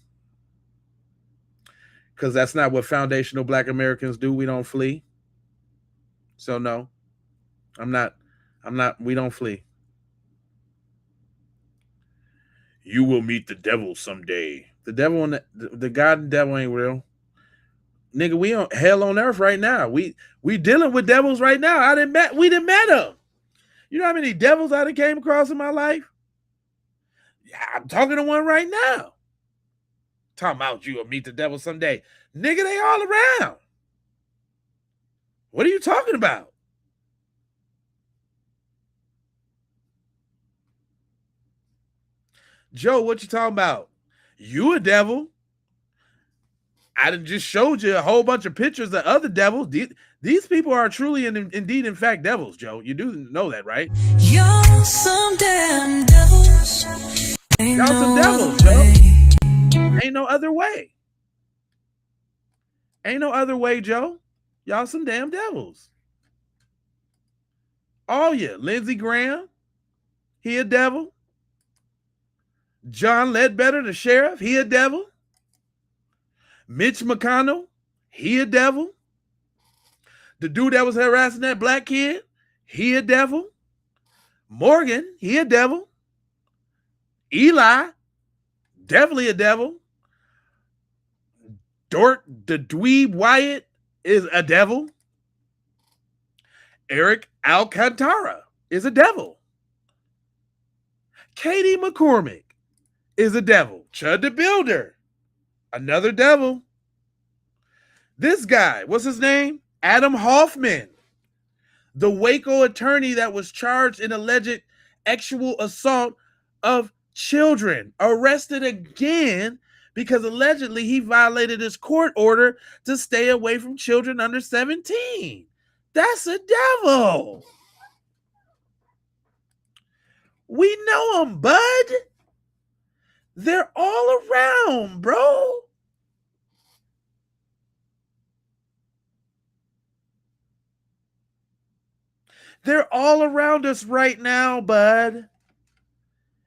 Because that's not what foundational Black Americans do. We don't flee. So no, I'm not, we don't flee. You will meet the devil someday. The devil and the God and devil ain't real. Nigga, we on hell on earth right now. We dealing with devils right now. We done met them. You know how many devils I done came across in my life? Yeah, I'm talking to one right now. Talking about you will meet the devil someday. Nigga, they all around. What are you talking about? Joe, what you talking about? You a devil. I done just showed you a whole bunch of pictures of other devils. These people are truly and indeed, in fact, devils, Joe. You do know that, right? Y'all some damn devils. Y'all some devils, Joe. Ain't no other way. Ain't no other way, Joe. Y'all some damn devils. All you. Lindsey Graham, he a devil. John Ledbetter, the sheriff, he a devil. Mitch McConnell, he a devil. The dude that was harassing that black kid, he a devil. Morgan, he a devil. Eli, definitely a devil. Dort, the dweeb Wyatt, is a devil. Eric Alcantara is a devil. Katie McCormick is a devil. Chud the Builder, another devil. This guy, what's his name? Adam Hoffman, the Waco attorney that was charged in alleged sexual assault of children, arrested again because allegedly he violated his court order to stay away from children under 17. That's a devil. We know them, bud. They're all around, bro. They're all around us right now, bud.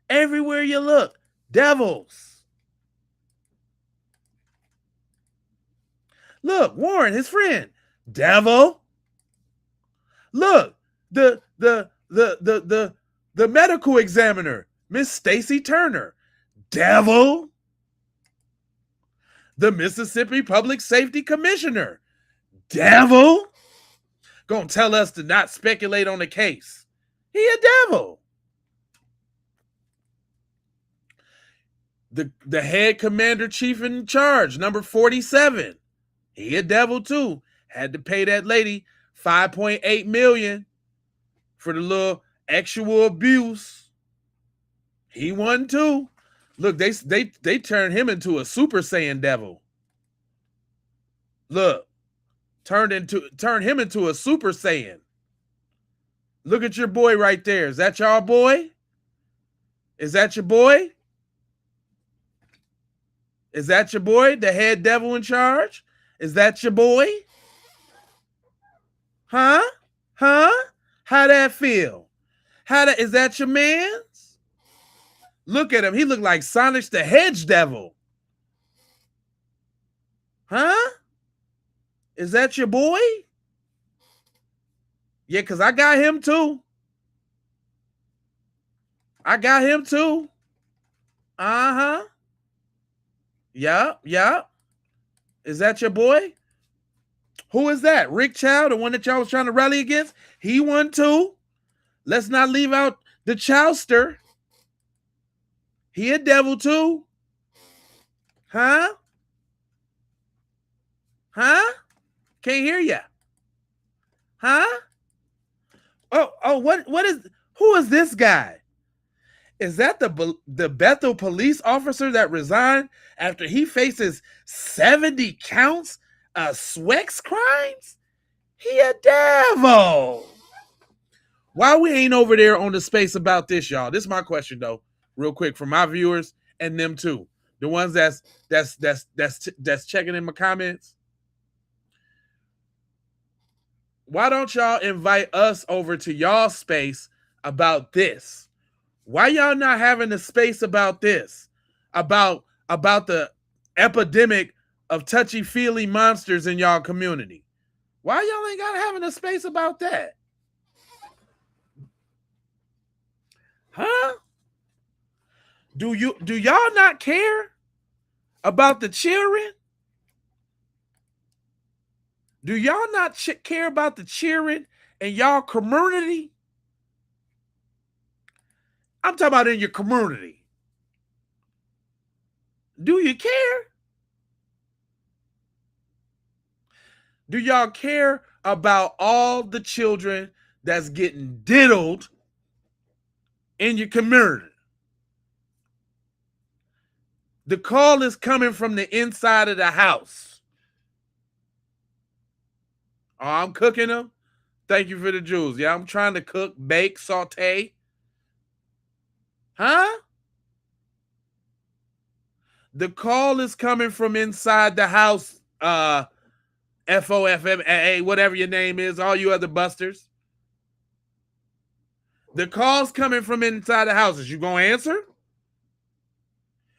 Everywhere you look, devils. Look, Warren, his friend, devil. Look, the medical examiner, Miss Stacy Turner, devil. The Mississippi Public Safety Commissioner, devil. Gonna tell us to not speculate on the case. He a devil. The head commander chief in charge, number 47. He a devil too. Had to pay that lady $5.8 million for the little sexual abuse. He won too. Look, they turned him into a Super Saiyan devil. Look. Turn him into a Super Saiyan. Look at your boy right there. Is that y'all boy? Is that your boy? Is that your boy? The head devil in charge? Is that your boy? Huh? Huh? How that feel? Is that your man's? Look at him. He look like Sonic the Hedge Devil. Huh? Is that your boy? Yeah, because I got him too. I got him too. Uh-huh. Yup. Is that your boy? Who is that? Rick Chow, the one that y'all was trying to rally against? He won too. Let's not leave out the Chowster. He a devil too. Huh? Huh? Can't hear ya. Huh? Who is this guy? Is that the Bethel police officer that resigned after he faces 70 counts of SWEX crimes? He a devil. Why we ain't over there on the space about this, y'all? This is my question though, real quick, for my viewers and them too. The ones that's checking in my comments. Why don't y'all invite us over to y'all space about this? Why y'all not having a space about this? About the epidemic of touchy-feely monsters in y'all community. Why y'all ain't got having a space about that? Huh? Do y'all not care about the children? Do y'all not care about the children in y'all community? I'm talking about in your community. Do you care? Do y'all care about all the children that's getting diddled in your community? The call is coming from the inside of the house. Oh, I'm cooking them? Thank you for the jewels. Yeah, I'm trying to cook, bake, saute. Huh? The call is coming from inside the house, FOFMA, whatever your name is, all you other busters. The call's coming from inside the house. Is you going to answer?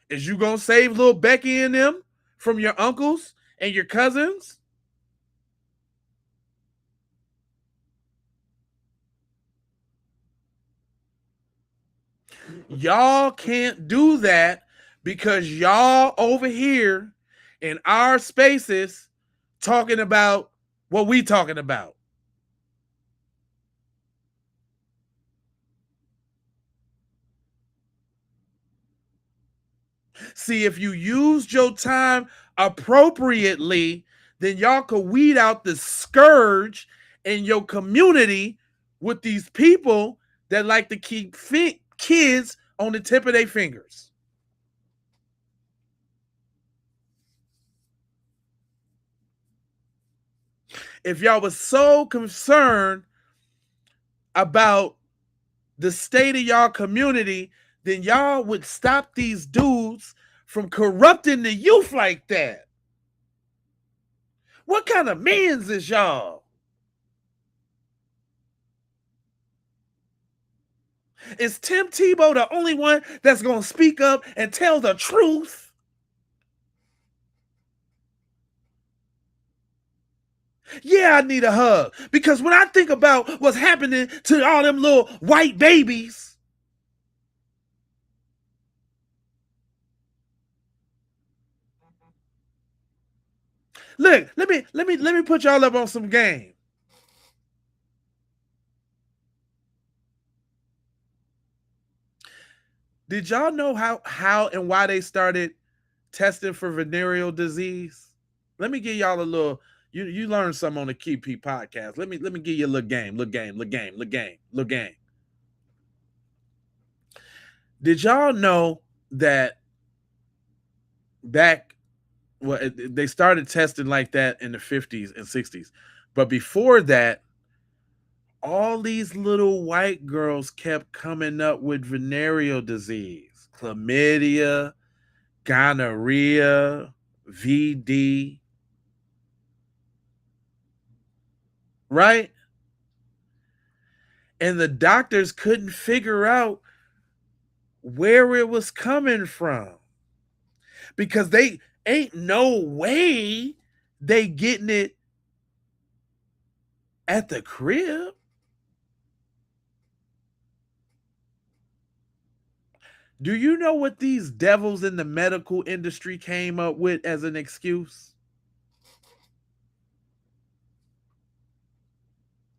Is you going to save little Becky and them from your uncles and your cousins? Y'all can't do that because y'all over here in our spaces talking about what we talking about. See, if you used your time appropriately, then y'all could weed out the scourge in your community with these people that like to keep kids on the tip of their fingers. If y'all was so concerned about the state of y'all community, then y'all would stop these dudes from corrupting the youth like that. What kind of mans is y'all? Is Tim Tebow the only one that's going to speak up and tell the truth? Yeah, I need a hug. Because when I think about what's happening to all them little white babies, look, let me put y'all up on some game. Did y'all know how and why they started testing for venereal disease? Let me give y'all a little. You learned something on the KP podcast. Let me give you a little game. Did y'all know that they started testing like that in the 50s and 60s, but before that, all these little white girls kept coming up with venereal disease, chlamydia, gonorrhea, VD. Right? And the doctors couldn't figure out where it was coming from because they ain't no way they getting it at the crib. Do you know what these devils in the medical industry came up with as an excuse?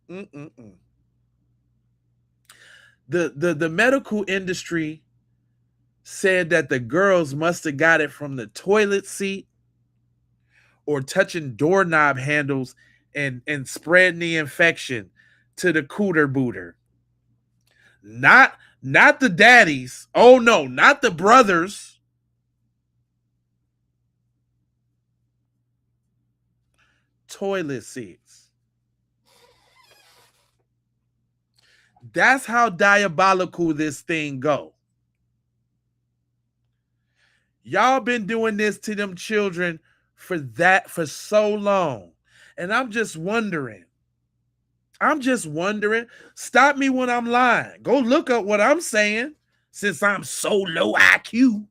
The medical industry said that the girls must have got it from the toilet seat or touching doorknob handles and spreading the infection to the cooter booter. Not the daddies. Oh no, not the brothers. Toilet seats. That's how diabolical this thing go. Y'all been doing this to them children for so long. And I'm just wondering. Stop me when I'm lying. Go look up what I'm saying since I'm so low IQ.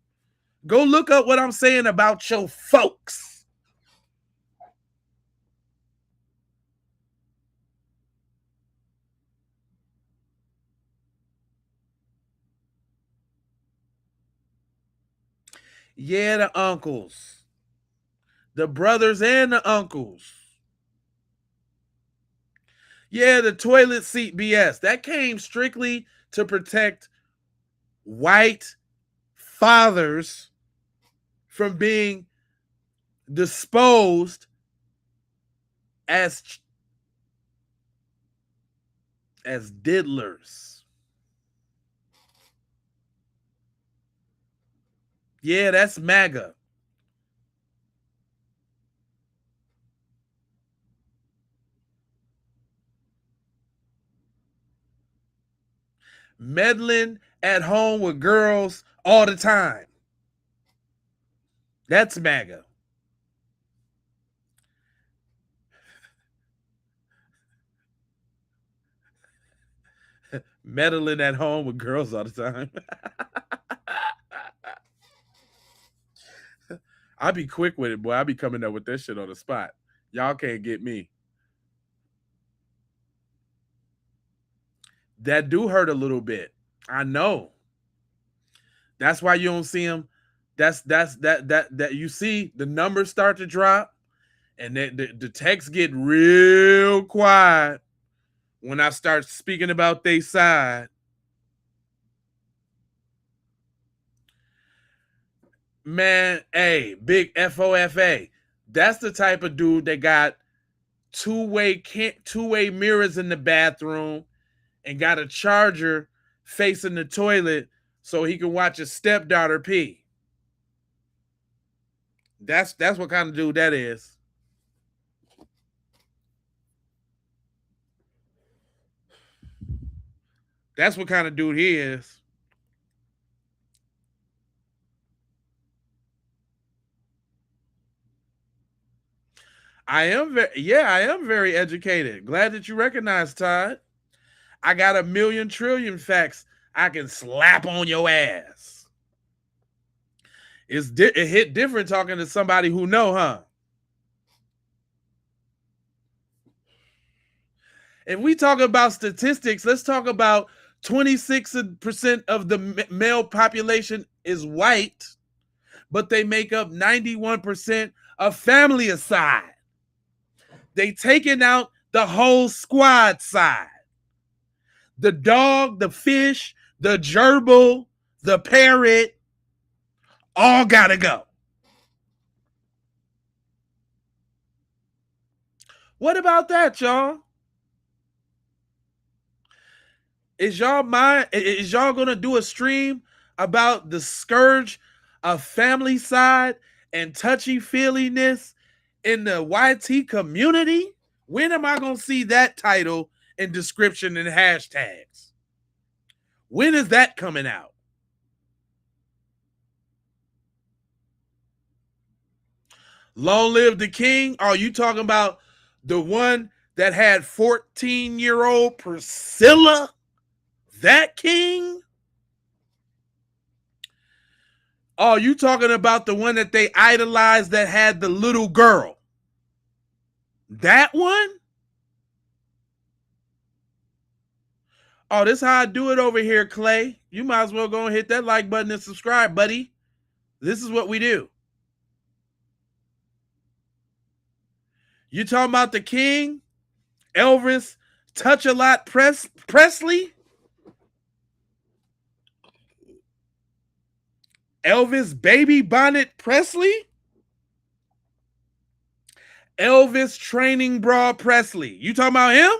Go look up what I'm saying about your folks. Yeah, the uncles. The brothers and the uncles. Yeah, the toilet seat BS. That came strictly to protect white fathers from being disposed as diddlers. Yeah, that's MAGA. Meddling at home with girls all the time. That's MAGA. Meddling at home with girls all the time. I be quick with it, boy. I be coming up with that shit on the spot. Y'all can't get me. That do hurt a little bit. I know. That's why you don't see him. That you see the numbers start to drop, and the texts get real quiet when I start speaking about their side. Man, hey, big FOFA. That's the type of dude that got two-way mirrors in the bathroom and got a charger facing the toilet so he can watch his stepdaughter pee. That's what kind of dude that is. That's what kind of dude he is. I am very educated. Glad that you recognize, Todd. I got a million trillion facts I can slap on your ass. It hit different talking to somebody who know, huh? If we talk about statistics, let's talk about 26% of the male population is white, but they make up 91% of family side. They taking out the whole squad side. The dog, the fish, the gerbil, the parrot, all gotta go. What about that, y'all? Is y'all gonna do a stream about the scourge of family side and touchy-feeliness in the YT community? When am I gonna see that title and description and hashtags? When is that coming out? Long live the king? Are you talking about the one that had 14-year-old Priscilla? That king? Oh, you talking about the one that they idolized that had the little girl? That one? Oh, this is how I do it over here, Clay. You might as well go and hit that like button and subscribe, buddy. This is what we do. You talking about the king? Elvis Touch-a-Lot Presley? Elvis Baby Bonnet Presley? Elvis Training Bra Presley. You talking about him?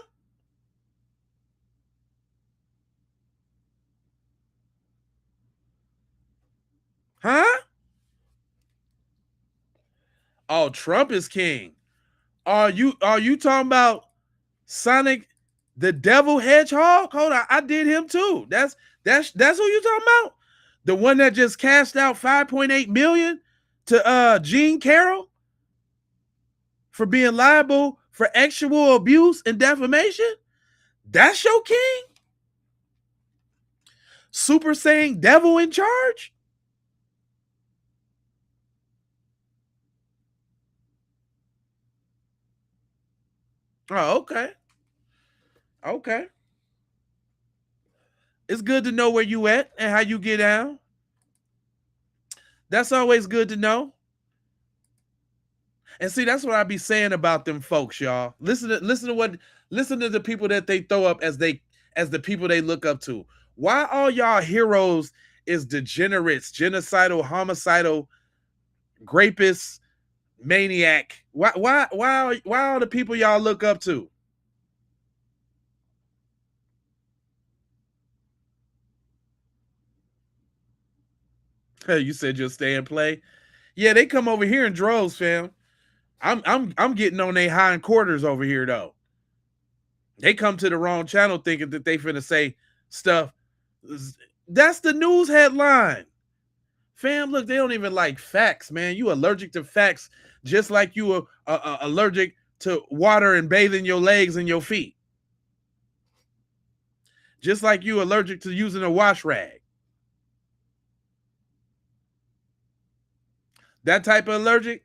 Huh? Oh, Trump is king. Are you talking about Sonic the Devil Hedgehog? Hold on, I did him too. That's who you talking about? The one that just cashed out $5.8 million to Gene Carroll for being liable for sexual abuse and defamation? That's your king? Super Saiyan Devil in charge? Oh, okay. Okay. It's good to know where you at and how you get down. That's always good to know. And see, that's what I be saying about them folks, y'all. Listen to the people that they throw up as the people they look up to. Why all y'all heroes is degenerates, genocidal, homicidal, rapists, maniac? Why all the people y'all look up to? You said you'll stay and play. Yeah, they come over here in droves, fam. I'm getting on their hindquarters over here though. They come to the wrong channel thinking that they finna say stuff. That's the news headline. Fam, look, they don't even like facts, man. You allergic to facts just like you are allergic to water and bathing your legs and your feet. Just like you allergic to using a wash rag. That type of allergic?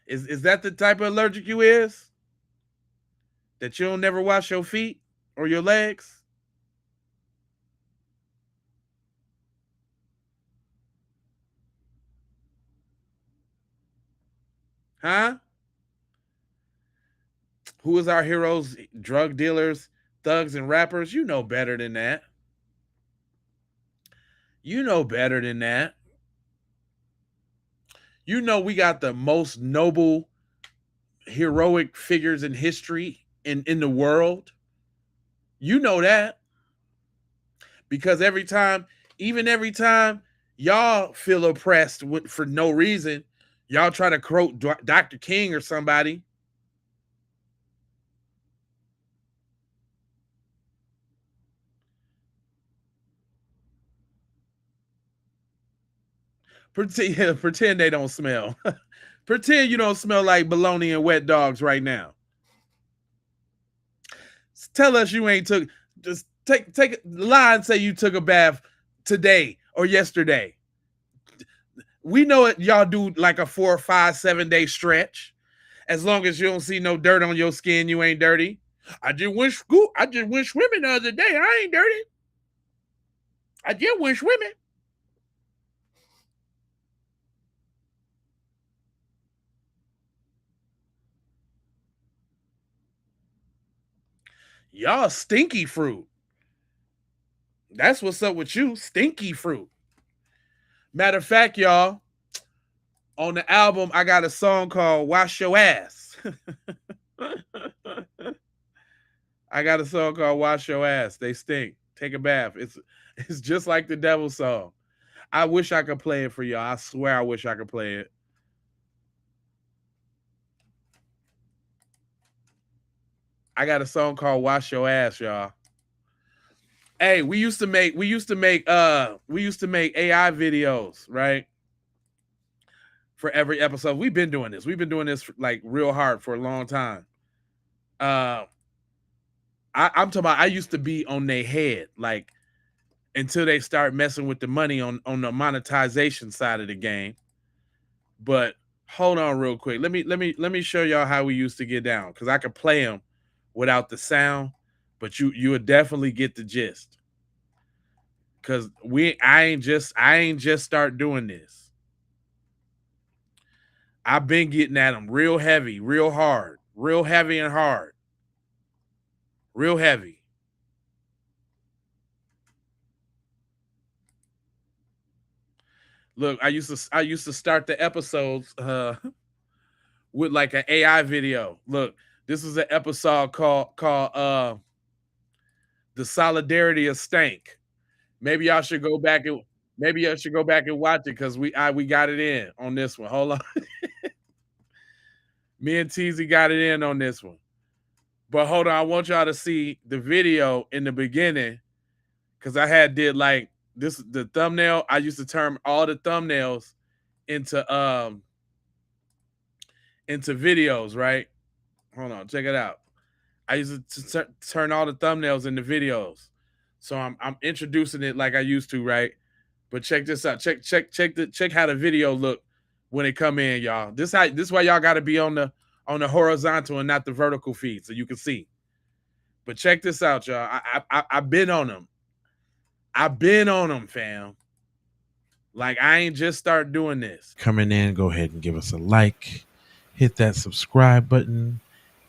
Is that the type of allergic you is? That you don't never wash your feet or your legs? Huh? Who is our heroes? Drug dealers, thugs, and rappers? You know better than that. You know better than that. You know we got the most noble, heroic figures in history in the world. You know that. Because every time y'all feel oppressed for no reason, y'all try to quote Dr. King or somebody. Pretend they don't smell. Pretend you don't smell like bologna and wet dogs right now. Tell us you ain't took. Just take lie and say you took a bath today or yesterday. We know it. Y'all do like a 4 or 5, 7 day stretch. As long as you don't see no dirt on your skin, you ain't dirty. I just went swimming the other day. I ain't dirty. I just went swimming. Y'all stinky fruit. That's what's up with you, stinky fruit. Matter of fact, y'all, on the album, I got a song called Wash Your Ass. I got a song called Wash Your Ass. They stink. Take a bath. It's just like the Devil song. I wish I could play it for y'all. I swear I wish I could play it. I got a song called Wash Your Ass, y'all. Hey, we used to make AI videos, right? For every episode. We've been doing this. We've been doing this like real hard for a long time. I'm talking about I used to be on their head, like until they start messing with the money on the monetization side of the game. But hold on real quick. Let me show y'all how we used to get down, because I could play them without the sound, but you would definitely get the gist. Cause I ain't just start doing this. I've been getting at them real heavy, real hard, real heavy and hard, real heavy. Look, I used to start the episodes with like an AI video. Look, this is an episode called The Solidarity of Stank. Maybe y'all should go back and watch it, because we got it in on this one. Hold on. Me and Teasy got it in on this one. But hold on, I want y'all to see the video in the beginning, because I did like this, the thumbnail. I used to turn all the thumbnails into videos, right? Hold on, check it out. I used to turn all the thumbnails into videos. So I'm introducing it like I used to, right? But check this out. Check how the video look when it come in, y'all. This why y'all got to be on the horizontal and not the vertical feed, so you can see. But check this out, y'all. I've been on them. I've been on them, fam. Like, I ain't just start doing this. Coming in, go ahead and give us a like, hit that subscribe button,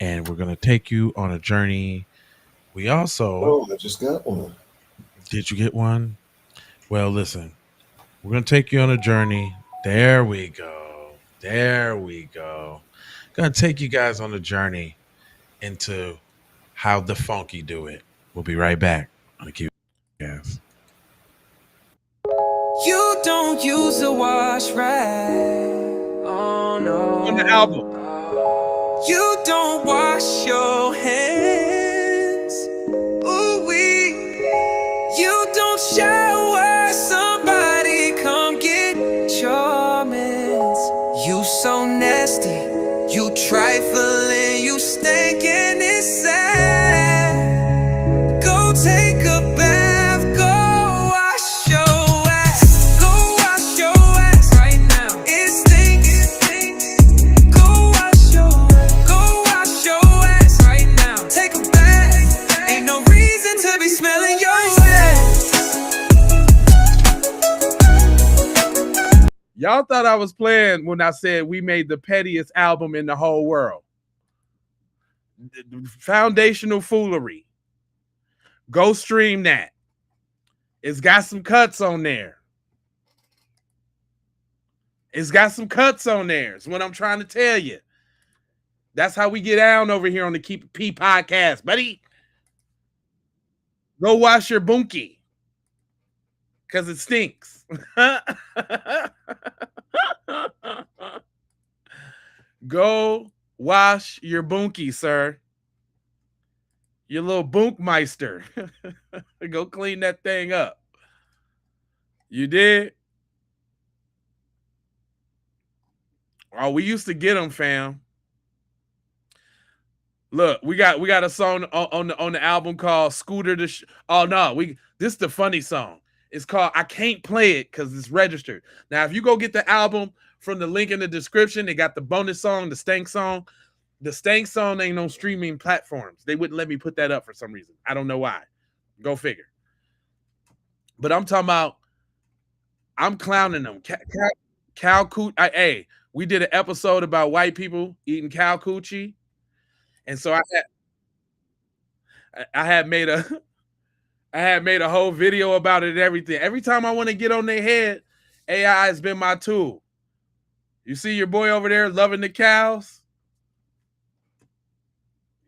and we're going to take you on a journey. We also... Oh, I just got one. Did you get one? Well, listen, we're going to take you on a journey. There we go. There we go. Going to take you guys on a journey into how the funky do it. We'll be right back on the Keep Gas. You don't use a wash rag. Oh no. On the album. You don't wash your hands. Ooh wee. You don't shower. Somebody come get your mans. You so nasty. You trifling. You stinking. It's sad. Go take a bath. Go wash your ass. Go wash your ass right now. It stinks. Go wash your ass right now. Take a bath. Ain't no reason to be smelling your ass. Y'all thought I was playing when I said we made the pettiest album in the whole world. Foundational Foolery. Go stream that. It's got some cuts on there. It's got some cuts on there. It's what I'm trying to tell you. That's how we get down over here on the Keep It P podcast, buddy. Go wash your bunkie. Because it stinks. Go wash your bunkie, sir. Your little bunkmeister. Go clean that thing up. You did? Oh, we used to get them, fam. Look, we got a song on the album called Scooter the Oh no, this is the funny song. It's called I Can't Play It because it's registered. Now, if you go get the album from the link in the description, they got the bonus song, the stank song. The stank song ain't on streaming platforms. They wouldn't let me put that up for some reason. I don't know why. Go figure. But I'm talking about, I'm clowning them. Cow coochie. Hey, we did an episode about white people eating cow coochie. And so I had made a whole video about it and everything. Every time I want to get on their head, AI has been my tool. You see your boy over there loving the cows?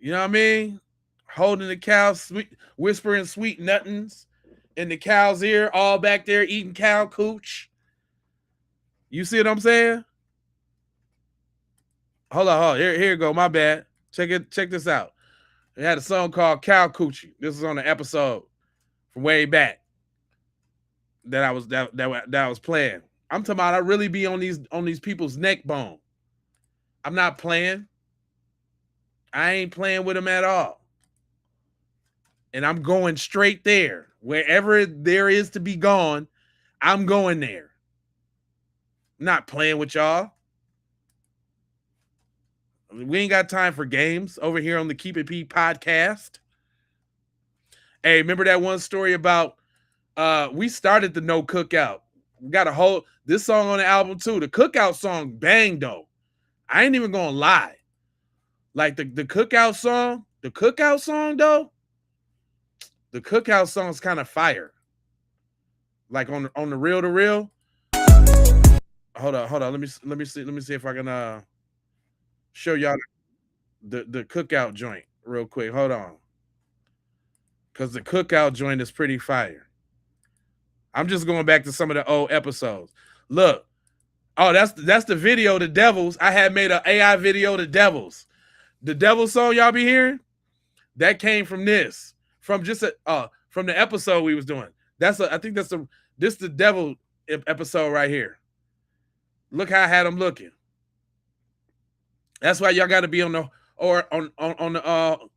You know what I mean? Holding the cows, sweet, whispering sweet nothings in the cow's ear, all back there eating cow cooch. You see what I'm saying? Hold on. Here you go. My bad. Check this out. They had a song called Cow Coochie. This is on the episode from way back that I was playing. I'm talking about I really be on these people's neck bone. I'm not playing. I ain't playing with them at all. And I'm going straight there. Wherever there is to be gone, I'm going there. Not playing with y'all. We ain't got time for games over here on the Keep It P podcast. Hey, remember that one story about we started the No Cookout. We got this song on the album too. The Cookout song banged though. I ain't even gonna lie. Like the Cookout song though, the Cookout song's kind of fire. Like on the reel to reel. Hold on. Let me see if I can show y'all the Cookout joint real quick. Hold on. Because the Cookout joint is pretty fire. I'm just going back to some of the old episodes. Look. Oh, that's the video, The Devils. I had made an AI video, The Devils. The Devils song y'all be hearing? That came from this. From the episode we was doing. This the Devil episode right here. Look how I had them looking. That's why y'all got to be on the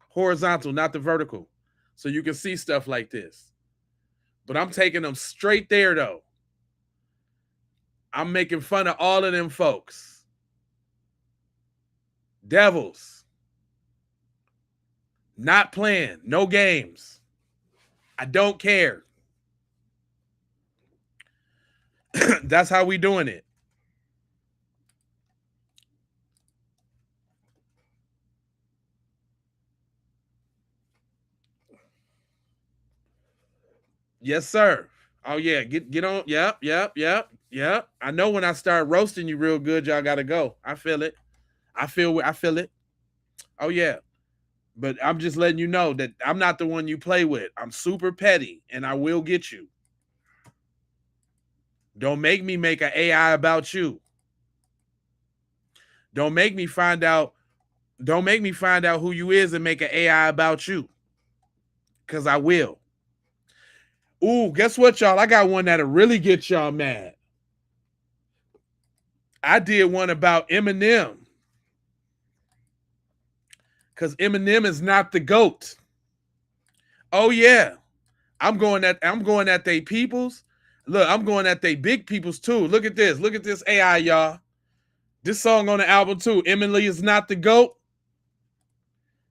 horizontal, not the vertical, so you can see stuff like this. But I'm taking them straight there though. I'm making fun of all of them folks. Devils. Not playing. No games. I don't care. That's how we doing it. Yes, sir. Oh yeah, get on. Yep. I know when I start roasting you real good, y'all gotta go. I feel it. I feel it. Oh yeah. But I'm just letting you know that I'm not the one you play with. I'm super petty and I will get you. Don't make me make an AI about you. Don't make me find out who you is and make an AI about you. Cause I will. Ooh, guess what, y'all? I got one that'll really get y'all mad. I did one about Eminem. Because Eminem is not the GOAT. Oh, yeah. I'm going at they peoples. Look, I'm going at they big peoples too. Look at this. Look at this AI, y'all. This song on the album too. Emily is not the GOAT.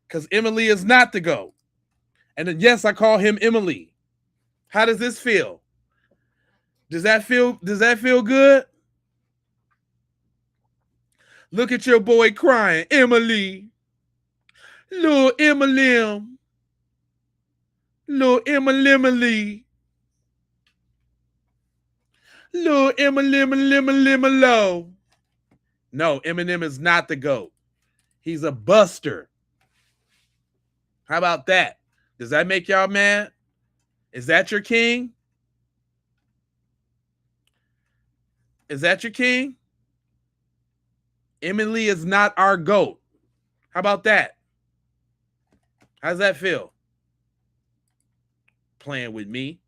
Because Emily is not the GOAT. And then, yes, I call him Emily. How does this feel? Does that feel good? Look at your boy crying. Emily. Little Eminem. Little Emily. Little Eminem. No, Eminem is not the GOAT. He's a buster. How about that? Does that make y'all mad? Is that your king? Is that your king? Emily is not our GOAT. How about that? How's that feel? Playing with me.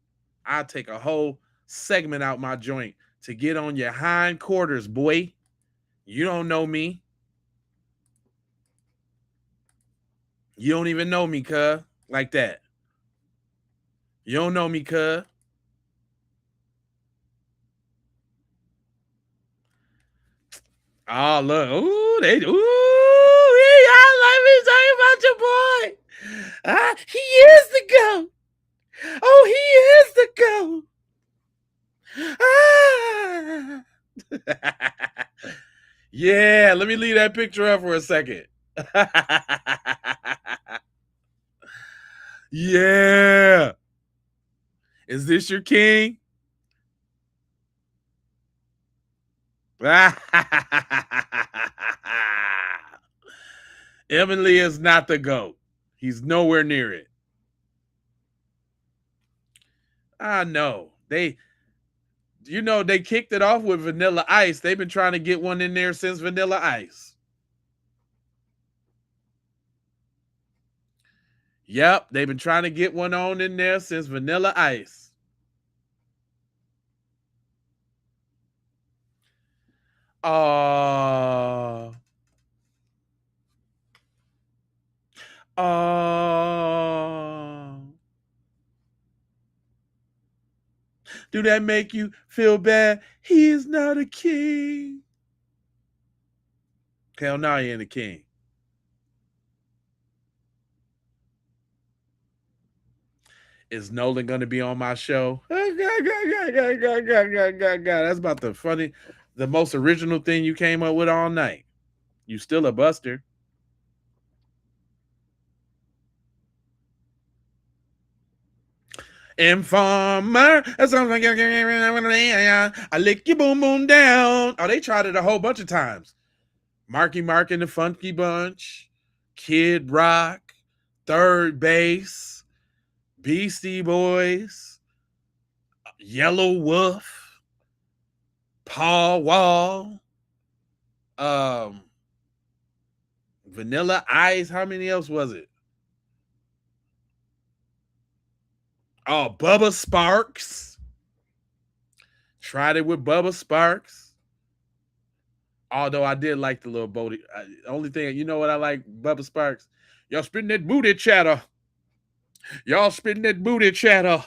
I'll take a whole segment out my joint to get on your hind quarters, boy. You don't know me. You don't even know me, cuz. Like that. You don't know me, cuz. Oh, look. Ooh, y'all like me talking about your boy. He is the GOAT. Oh, he is the GOAT. Yeah, let me leave that picture up for a second. Yeah. Is this your king? Emily is not the GOAT. He's nowhere near it. I know. They kicked it off with Vanilla Ice. They've been trying to get one in there since Vanilla Ice. Yep, they've been trying to get one on in there since Vanilla Ice. Do that make you feel bad? He is not a king. Hell no, he ain't a king. Is Nolan going to be on my show? That's about the most original thing you came up with all night. You still a buster. Informer. That sounds like I lick your boom boom down. Oh, they tried it a whole bunch of times. Marky Mark and the Funky Bunch, Kid Rock, Third Base, Beastie Boys, Yellow Wolf, Paul Wall, Vanilla Ice. How many else was it? Oh, Bubba Sparks. Tried it with Bubba Sparks. Although I did like the little booty. Only thing, you know what I like, Bubba Sparks? Y'all spitting that booty chatter. Y'all spitting that booty chatter.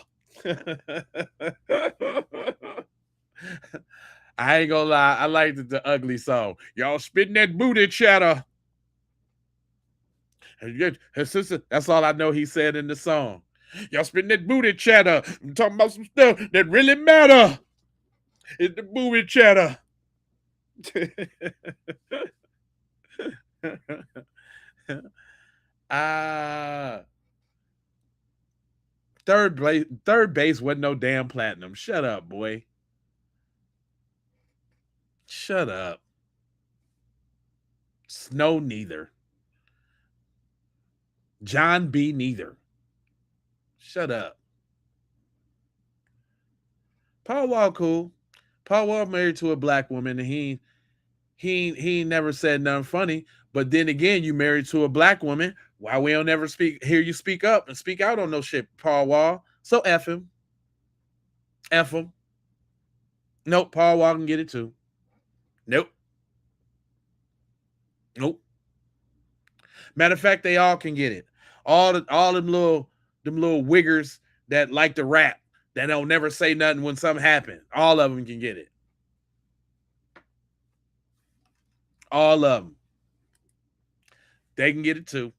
I ain't gonna lie. I liked the ugly song. Y'all spitting that booty chatter. That's all I know he said in the song. Y'all spitting that booty chatter. I'm talking about some stuff that really matter. Hit the booby chatter. Third base wasn't no damn platinum. Shut up, boy. Shut up. Snow neither. John B neither. Shut up. Paul Wall cool. Paul Wall married to a black woman, and he never said nothing funny. But then again, you married to a black woman. Why we don't ever hear you speak up and speak out on no shit, Paul Wall? So F him. F him. Nope, Paul Wall can get it too. Nope. Matter of fact, they all can get it. All them little wiggers that like to rap, that don't never say nothing when something happens. All of them can get it. All of them. They can get it too.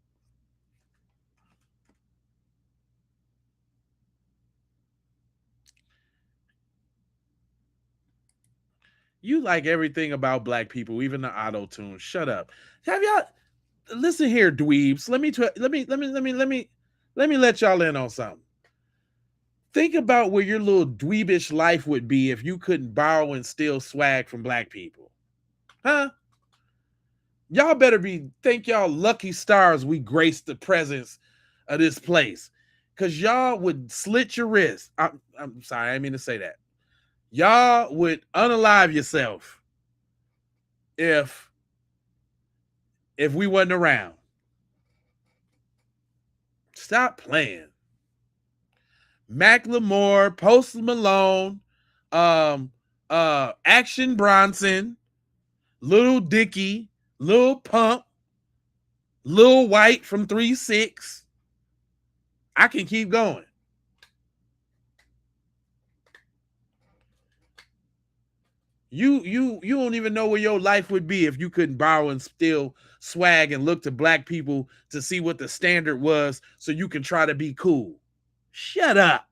You like everything about black people, even the auto-tune. Shut up. Have y'all listen here, dweebs. Let me let y'all in on something. Think about where your little dweebish life would be if you couldn't borrow and steal swag from black people. Huh? Y'all better thank y'all lucky stars we graced the presence of this place. Because y'all would slit your wrist. I'm sorry, I didn't mean to say that. Y'all would unalive yourself if we wasn't around. Stop playing. Macklemore, Post Malone, Action Bronson, Lil Dicky, Lil Pump, Lil White from 3-6. I can keep going. You don't even know where your life would be if you couldn't borrow and steal swag and look to black people to see what the standard was so you can try to be cool. Shut up.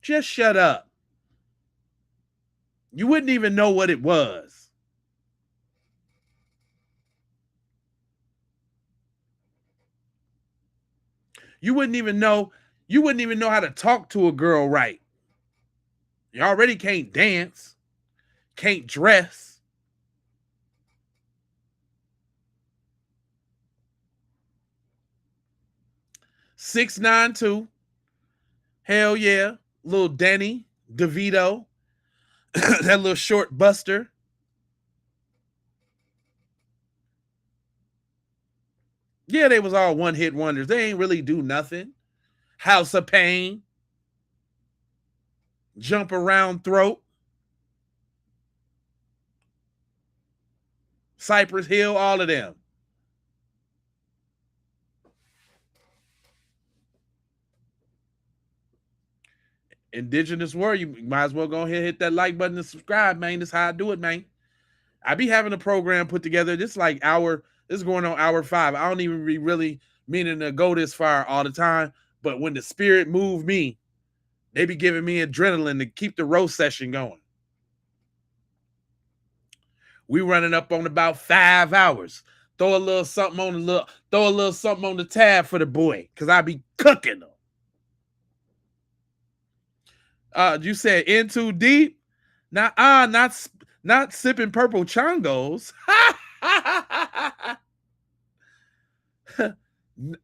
Just shut up. You wouldn't even know what it was. You wouldn't even know how to talk to a girl right. You already can't dance, can't dress. $692. Hell yeah. Little Danny DeVito. That little short buster. Yeah, they was all one-hit wonders. They ain't really do nothing. House of Pain. Jump Around Throat. Cypress Hill, all of them. Indigenous World, you might as well go ahead and hit that like button and subscribe, man. That's how I do it, man. I be having a program put together. This is going on hour 5. I don't even be really meaning to go this far all the time. But when the spirit move me, they be giving me adrenaline to keep the roast session going. We running up on about 5 hours. Throw a little something on the tab for the boy, because I be cooking them. You said in too deep? Not sipping purple chongos.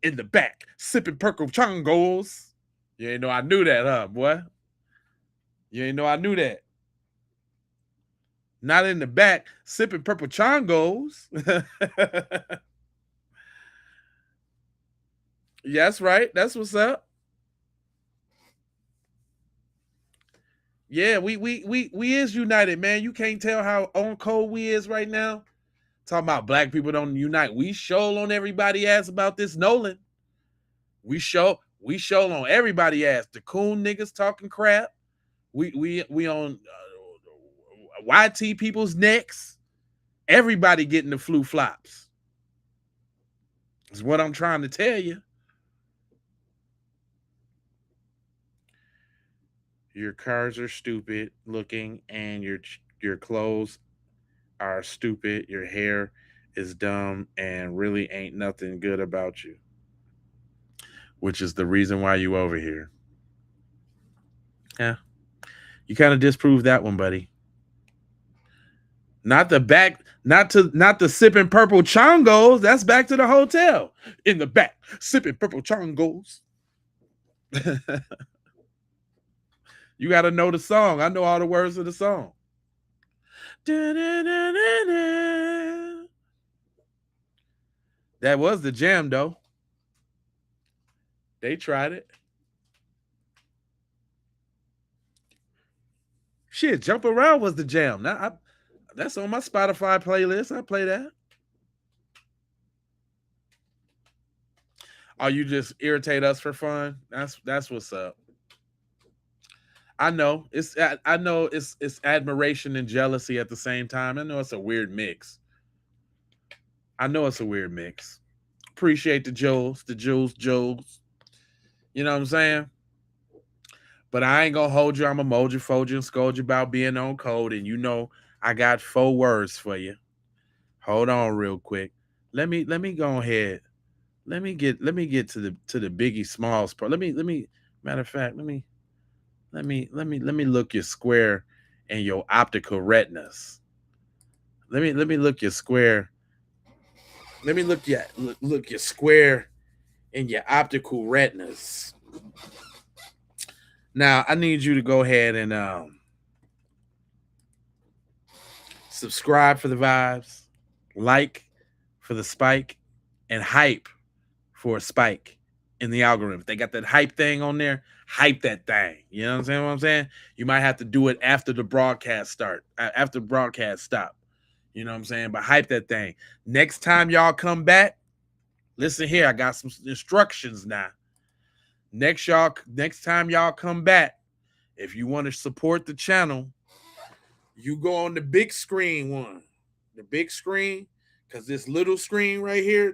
In the back, sipping purple chongos. You ain't know I knew that, huh, boy? You ain't know I knew that. Not in the back, sipping purple chongos. Yeah, that's right. That's what's up. Yeah, we is united, man. You can't tell how on cold we is right now. Talking about black people don't unite. We show on everybody ass about this Nolan. We show on everybody ass. The coon niggas talking crap. We on YT people's necks. Everybody getting the flu flops. Is what I'm trying to tell you. Your cars are stupid looking, and your clothes are stupid. Your hair is dumb, and really ain't nothing good about you, which is the reason why you over here. Yeah, you kind of disproved that one, buddy. Not the back, not the sipping purple chongos. That's back to the hotel in the back, sipping purple chongos. You got to know the song. I know all the words of the song. That was the jam, though. They tried it. Shit, Jump Around was the jam. Now that's on my Spotify playlist. I play that. Oh, you just irritate us for fun? That's what's up. I know it's admiration and jealousy at the same time. I know it's a weird mix. Appreciate the Joes. You know what I'm saying? But I ain't gonna hold you. I'm gonna mold you, fold you, and scold you about being on code. And you know I got 4 words for you. Hold on real quick. Let me go ahead. Let me get to the Biggie Smalls part. Let me matter of fact, let me look your square and your optical retinas. Let me look your square. Let me look your square and your optical retinas. Now I need you to go ahead and subscribe for the vibes, like for the spike, and hype for a spike in the algorithm. If they got that hype thing on there, hype that thing. You know what I'm saying? You might have to do it after the broadcast stop. You know what I'm saying? But hype that thing. Next time y'all come back, listen here, I got some instructions now. Next time y'all come back, if you want to support the channel, you go on the big screen one. The big screen, because this little screen right here,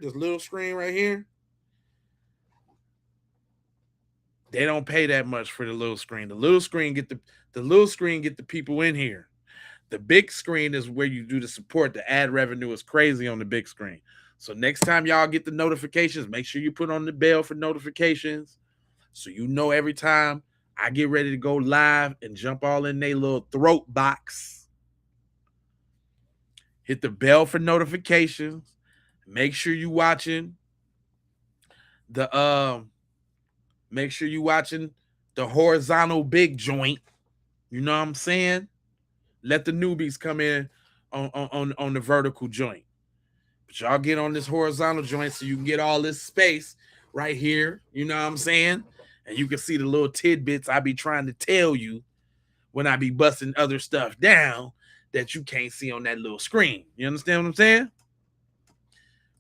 they don't pay that much for the little screen. The little screen get the people in here. The big screen is where you do the support. The ad revenue is crazy on the big screen. So next time y'all get the notifications, make sure you put on the bell for notifications, so you know every time I get ready to go live and jump all in their little throat box. Hit the bell for notifications. Make sure you watching the horizontal big joint. You know what I'm saying? Let the newbies come in on the vertical joint. But y'all get on this horizontal joint so you can get all this space right here. You know what I'm saying? And you can see the little tidbits I be trying to tell you when I be busting other stuff down that you can't see on that little screen. You understand what I'm saying?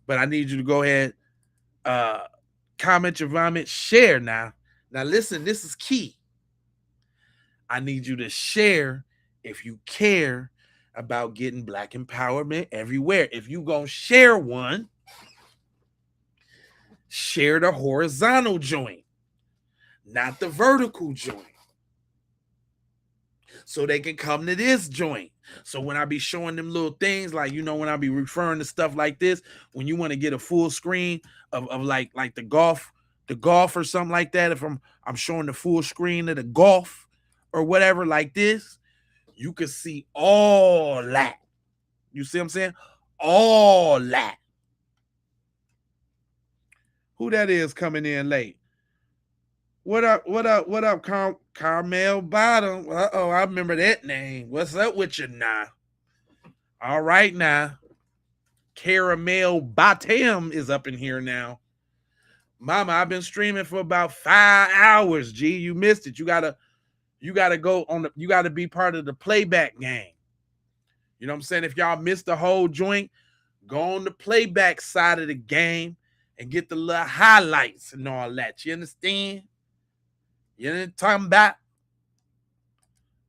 But I need you to go ahead, comment your vomit, share now. Now listen, this is key. I need you to share if you care about getting Black empowerment everywhere. If you gonna share one, share the horizontal joint, not the vertical joint, so they can come to this joint. So when I be showing them little things, like, you know, when I be referring to stuff like this, when you want to get a full screen of like the golf or something like that, if I'm showing the full screen of the golf or whatever like this, you can see all that. You see what I'm saying? All that. Who that is coming in late? What up, Carmel Bottom? Uh-oh, I remember that name. What's up with you now? All right now. Caramel Bottom is up in here now. Mama, I've been streaming for about 5 hours, G. You missed it. You gotta go on you gotta be part of the playback game. You know what I'm saying? If y'all missed the whole joint, go on the playback side of the game and get the little highlights and all that. You understand? You know what I'm talking about?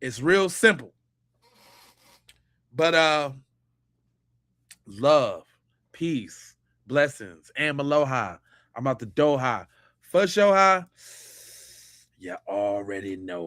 It's real simple. But love, peace, blessings, and aloha. I'm out the Doha. For sure, you already know.